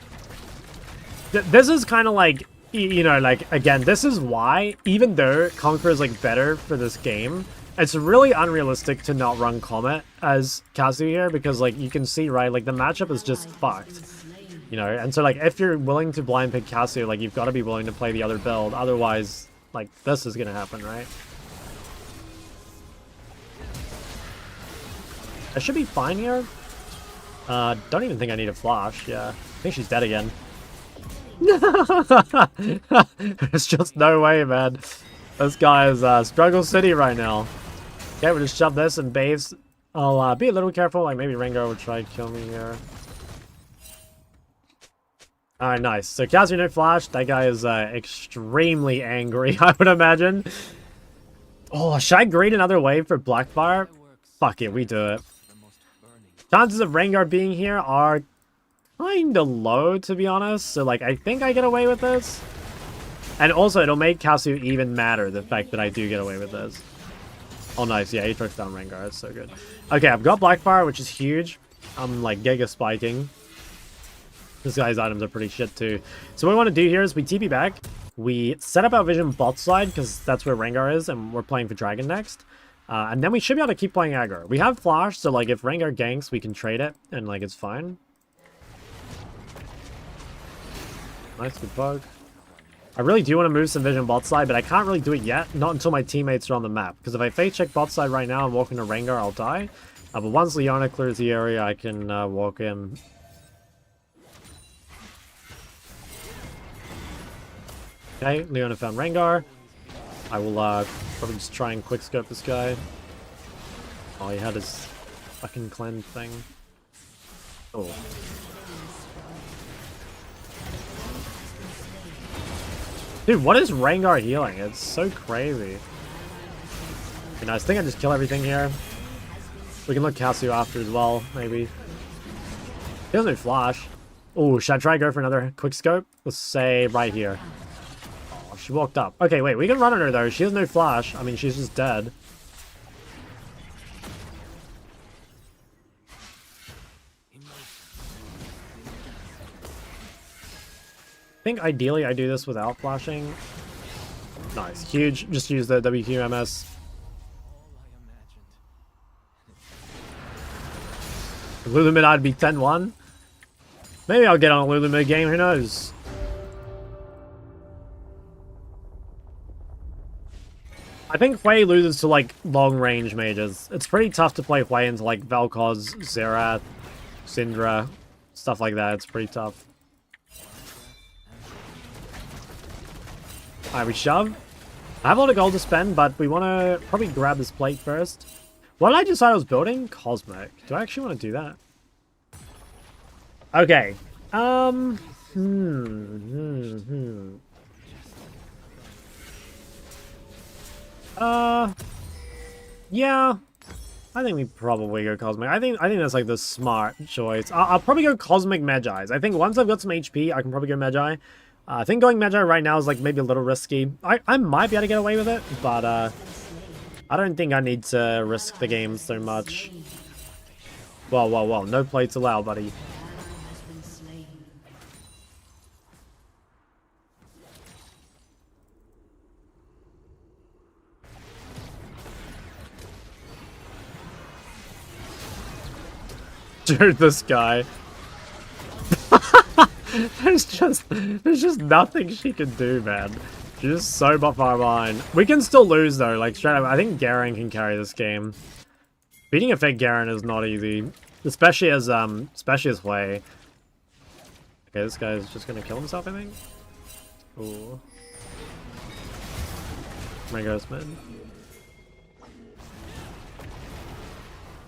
This is kind of like, you know, like, again, this is why, even though Conqueror is like better for this game, it's really unrealistic to not run Comet as Kazu here because, like, you can see, right, like, the matchup is just fucked. You know, and so, like, if you're willing to blind pick Cassiopeia, like, you've got to be willing to play the other build. Otherwise, like, this is gonna happen, right? I should be fine here. Don't even think I need a flash. Yeah, I think she's dead again. There's just no way, man. This guy is struggle city right now. Okay, we'll just shove this and base. I'll be a little careful. Like, maybe Rengar will try to kill me here. Alright, nice. So Cassie no flash. That guy is extremely angry, I would imagine. Oh, should I grade another wave for Blackfire? Fuck it, we do it. Chances of Rengar being here are kinda low, to be honest. So, like, I think I get away with this. And also, it'll make Cassio even madder, the fact that I do get away with this. Oh, nice. Yeah, he took down Rengar. That's so good. Okay, I've got Blackfire, which is huge. I'm, like, giga spiking. This guy's items are pretty shit, too. So what we want to do here is we TP back. We set up our vision bot side, because that's where Rengar is, and we're playing for Dragon next. And then we should be able to keep playing aggro. We have flash, so like if Rengar ganks, we can trade it, and like it's fine. Nice, good poke. I really do want to move some vision bot side, but I can't really do it yet. Not until my teammates are on the map. Because if I face check bot side right now and walk into Rengar, I'll die. But once Leona clears the area, I can walk in. Okay, Leona found Rengar. I will probably just try and quick scope this guy. Oh, he had his fucking cleanse thing. Oh. Dude, what is Rengar healing? It's so crazy. Okay, nice. I think I just kill everything here. We can look Cassio after as well, maybe. He has no flash. Oh, should I try to go for another quick scope? Let's say right here. Oh, she walked up. Okay, wait, we can run on her though. She has no flash. I mean, she's just dead. I think ideally I do this without flashing. Nice. Huge. Just use the WQMS. Lulu mid I'd be 10-1. Maybe I'll get on a Lulu mid game, who knows? I think Hwei loses to like long range mages. It's pretty tough to play Hwei into like Vel'Koz, Xerath, Syndra, stuff like that. It's pretty tough. Alright, we shove. I have a lot of gold to spend, but we want to probably grab this plate first. What did I decide I was building? Cosmic. Do I actually want to do that? Okay. Yeah. I think we probably go Cosmic. I think that's like the smart choice. I'll probably go Cosmic Magi's. I think once I've got some HP, I can probably go Magi. I think going Magi right now is like maybe a little risky. I might be able to get away with it, but I don't think I need to risk the game so much. Whoa, whoa, whoa. No plates allowed, buddy. Dude, this guy. There's just nothing she can do, man. She's just so far behind. We can still lose though, like straight up. I think Garen can carry this game. Beating a fake Garen is not easy, especially as Hwei. Okay, this guy's just gonna kill himself, I think. Ooh. Mango's mid.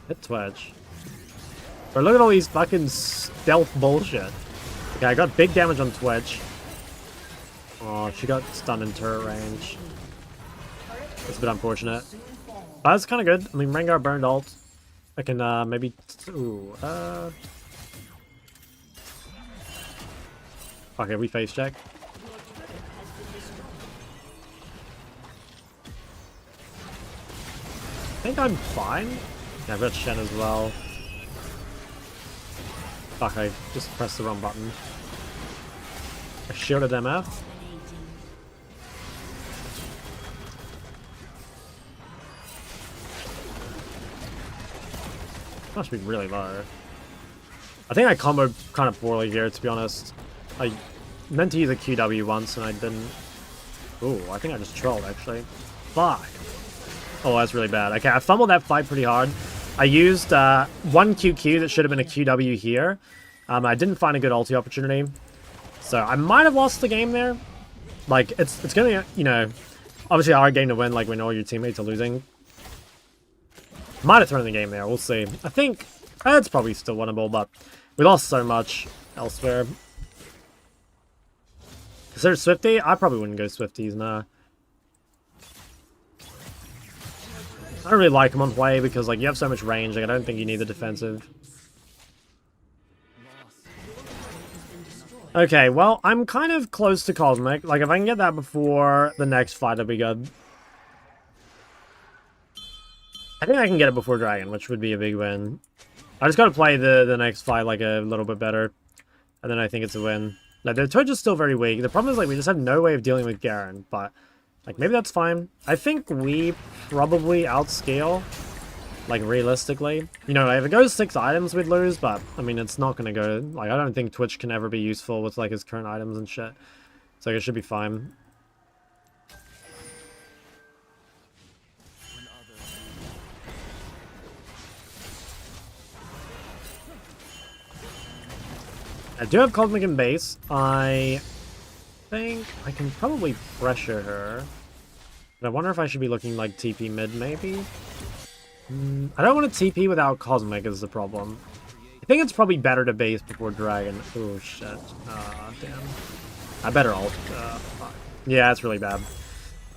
Hit Twitch. Bro, look at all these fucking stealth bullshit. Okay, I got big damage on Twitch. Oh, she got stunned in turret range. It's a bit unfortunate. But that's kind of good. I mean, Rengar burned ult. I can maybe... Ooh, okay, we face check. I think I'm fine. Yeah, I've got Shen as well. Fuck, I just pressed the wrong button. I shielded MF. Must be really low. I think I comboed kind of poorly here, to be honest. I meant to use a QW once and I didn't. Ooh, I think I just trolled actually. Fuck. Oh, that's really bad. Okay, I fumbled that fight pretty hard. I used one QQ that should have been a QW here. I didn't find a good ulti opportunity. So I might have lost the game there. Like, it's gonna be, you know, obviously a hard game to win, like when all your teammates are losing. Might have thrown the game there, we'll see. I think it's probably still winnable, but we lost so much elsewhere. Is there a Swifty? I probably wouldn't go Swifties, nah. I don't really like him on Hwei because like you have so much range, like I don't think you need the defensive. Okay, well, I'm kind of close to Cosmic. Like if I can get that before the next fight, that'd be good. I think I can get it before Dragon, which would be a big win. I just gotta play the next fight like a little bit better. And then I think it's a win. Like, the Twitch is still very weak. The problem is like we just have no way of dealing with Garen, but Like, maybe that's fine. I think we probably outscale, like, realistically. You know, if it goes 6 items, we'd lose, but, I mean, it's not gonna go... Like, I don't think Twitch can ever be useful with, like, his current items and shit. So it should be fine. I do have Cosmic in base. I think I can probably pressure her. But I wonder if I should be looking like TP mid, maybe? I don't want to TP without Cosmic is the problem. I think it's probably better to base before Dragon. Oh, shit. Damn. I better ult. Fuck. Yeah, it's really bad.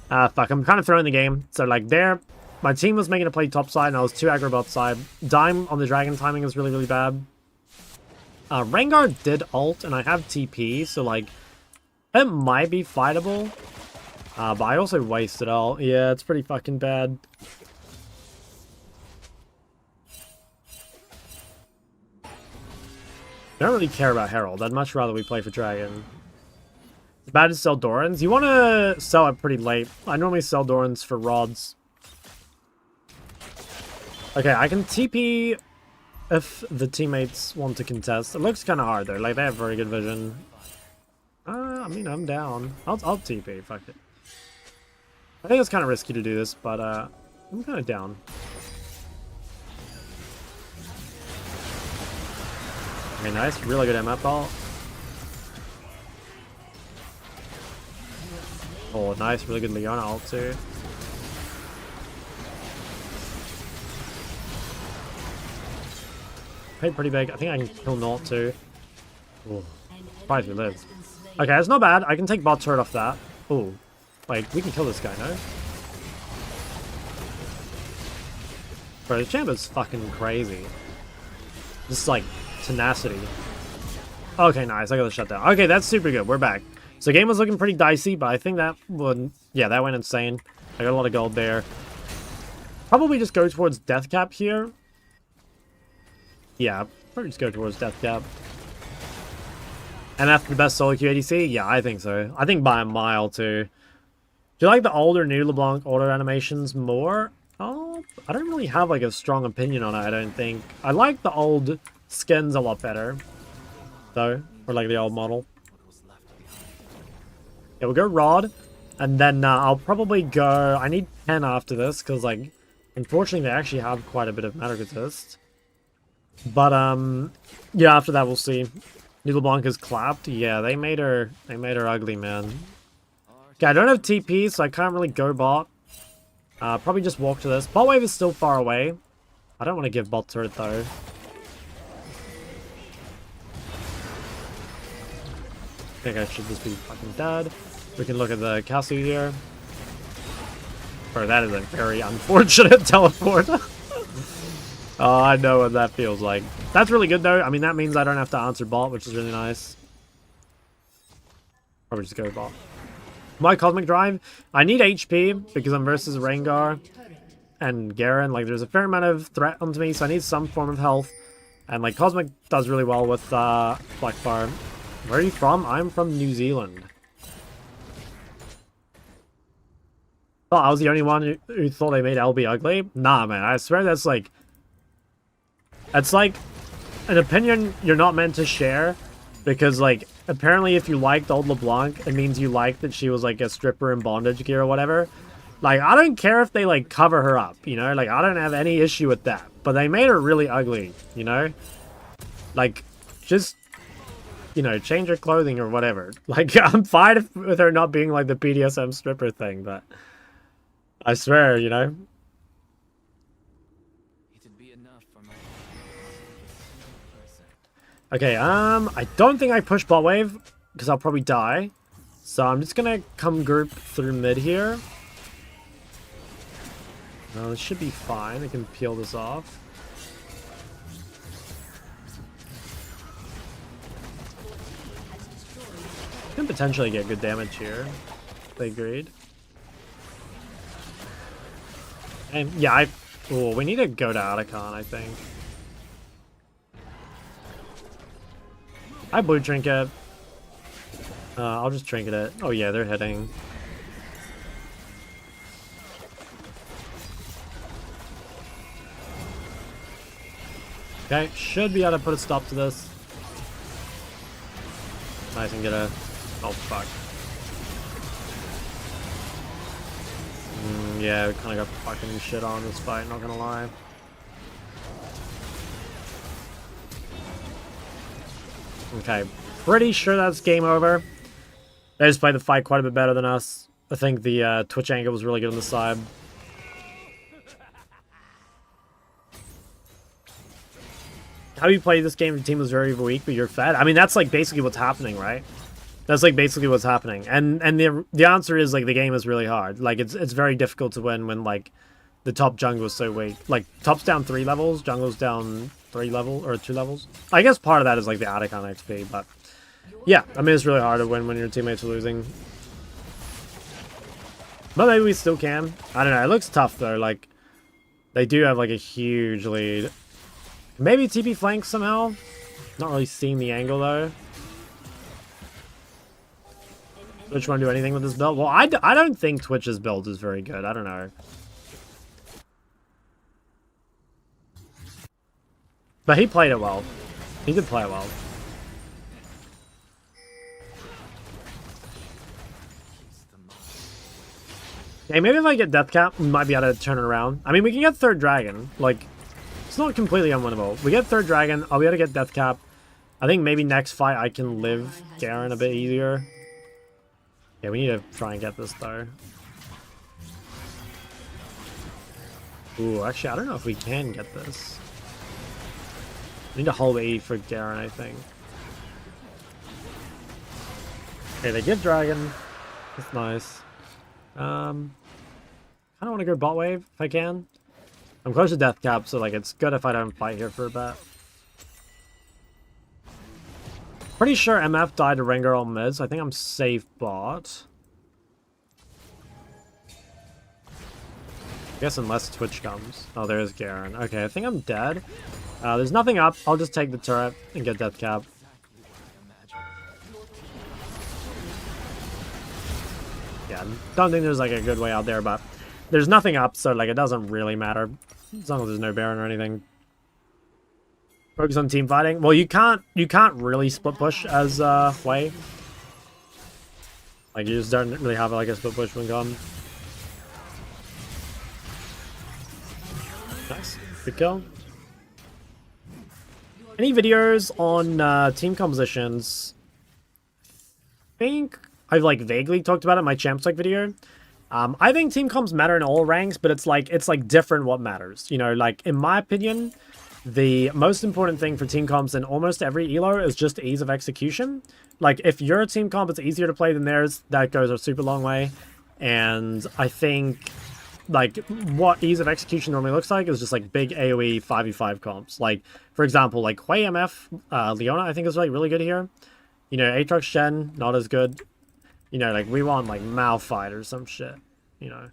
Fuck, I'm kind of throwing the game. So, like, there, my team was making a play top side, and I was too aggro bot side. Dime on the Dragon timing is really, really bad. Rengar did ult, and I have TP, so, like, it might be fightable. But I also wasted ult. Yeah, it's pretty fucking bad. I don't really care about Herald. I'd much rather we play for Dragon. It's bad to sell Dorans. You want to sell it pretty late. I normally sell Dorans for rods. Okay, I can TP if the teammates want to contest. It looks kind of hard, though. Like, they have very good vision. I mean, I'm down. I'll TP. Fuck it. I think it's kind of risky to do this, but I'm kind of down. Okay, nice. Really good MF ult. Oh, nice. Really good Leona ult, too. Paid pretty big. I think I can kill Naught, too. Oh, surprised we live. Okay, that's not bad. I can take bot turret off that. Oh, like, we can kill this guy, no? Bro, this champ is fucking crazy. Just, like, tenacity. Okay, nice. I got the shutdown. Okay, that's super good. We're back. So game was looking pretty dicey, but I think that would... Yeah, that went insane. I got a lot of gold there. Probably just go towards death cap here. Yeah, probably just go towards death cap. And after the best solo queue ADC? Yeah, I think so. I think by a mile, too. Do you like the older new LeBlanc auto animations more? Oh, I don't really have, like, a strong opinion on it, I don't think. I like the old skins a lot better, though. Or, like, the old model. Yeah, we'll go Rod. And then I'll probably go... I need 10 after this, because, like, unfortunately, they actually have quite a bit of Magic Resist. But, yeah, after that, we'll see. New LeBlanc is clapped. Yeah, they made her ugly, man. Okay, I don't have TP, so I can't really go bot. Probably just walk to this. Bot wave is still far away. I don't want to give bot turret, though. I think I should just be fucking dead. We can look at the Cassie here. Bro, that is a very unfortunate teleport. Oh, I know what that feels like. That's really good, though. I mean, that means I don't have to answer bot, which is really nice. Probably just go bot. My Cosmic Drive. I need HP because I'm versus Rengar and Garen. Like, there's a fair amount of threat onto me, so I need some form of health. And, like, Cosmic does really well with Blackfire. Where are you from? I'm from New Zealand. Oh, I was the only one who thought they made LB ugly? Nah, man. I swear that's, like... It's, like, an opinion you're not meant to share. Because, like, apparently if you liked old LeBlanc, it means you liked that she was, like, a stripper in bondage gear or whatever. Like, I don't care if they, like, cover her up, you know? Like, I don't have any issue with that. But they made her really ugly, you know? Like, just, you know, change her clothing or whatever. Like, I'm fine with her not being, like, the BDSM stripper thing, but... I swear, you know? Okay, I don't think I push bot wave, because I'll probably die. So I'm just gonna come group through mid here. This should be fine. I can peel this off. Can potentially get good damage here. They agreed. And yeah, ooh, we need to go to Atacon, I think. I blue trinket. I'll just trinket it. Oh yeah, they're hitting. Okay, should be able to put a stop to this. Nice and get a... Oh, fuck. Yeah, we kind of got fucking shit on this fight, not gonna lie. Okay, pretty sure that's game over. They just played the fight quite a bit better than us. I think the Twitch angle was really good on the side. How you play this game, your team was very weak, but you're fed? I mean, that's like basically what's happening, right? That's like basically what's happening. And the answer is like the game is really hard. Like it's very difficult to win when like the top jungle is so weak. Like top's down 3 levels, jungle's down 3 levels or 2 levels. I guess part of that is like the attic on XP, but yeah, I mean it's really hard to win when your teammates are losing. But maybe we still can. I don't know. It looks tough though. Like they do have like a huge lead. Maybe TP flank somehow. Not really seeing the angle though. Twitch won't do anything with this build. Well, I don't think Twitch's build is very good. I don't know. But he played it well. He did play it well. Okay, maybe if I get Death Cap, we might be able to turn it around. I mean, we can get third dragon. Like, it's not completely unwinnable. We get third dragon, I'll be able to get Death Cap. I think maybe next fight I can live Garen a bit easier. Yeah, we need to try and get this though. Ooh, actually, I don't know if we can get this. We need a whole E for Garen, I think. Okay, they give dragon. That's nice. I kind of want to go bot wave if I can. I'm close to death cap, so like it's good if I don't fight here for a bit. Pretty sure MF died to Rengar on mid, so I think I'm safe bot. I guess unless Twitch comes. Oh, there's Garen. Okay, I think I'm dead. There's nothing up. I'll just take the turret and get death cap. Yeah, don't think there's like a good way out there, but there's nothing up, so like it doesn't really matter as long as there's no Baron or anything. Focus on team fighting. Well, you can't really split push as Hwei. Like you just don't really have like a split push when gone. Nice, good kill. Any videos on team compositions? I think I've like vaguely talked about it in my champ psych video. I think team comps matter in all ranks, but it's like different what matters. You know, like in my opinion, the most important thing for team comps in almost every elo is just ease of execution. Like if your team comp is easier to play than theirs, that goes a super long way. And I think like what ease of execution normally looks like is just like big AoE 5v5 comps. Like for example, like Hwei MF, Leona I think is like really good here. You know, Aatrox Shen, not as good. You know, like we want like Malphite or some shit. You know,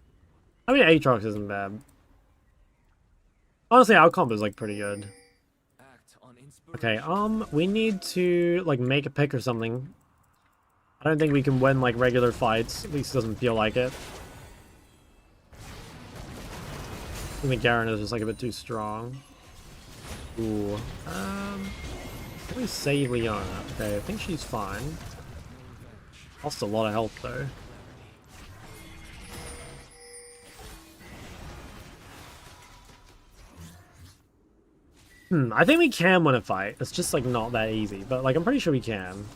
I mean Aatrox isn't bad. Honestly, our comp is like pretty good. Okay, we need to like make a pick or something. I don't think we can win like regular fights. At least it doesn't feel like it. I think Garen is just like a bit too strong. Ooh. Let me save Leona. Okay, I think she's fine. Lost a lot of health though. I think we can win a fight. It's just like not that easy, but like I'm pretty sure we can.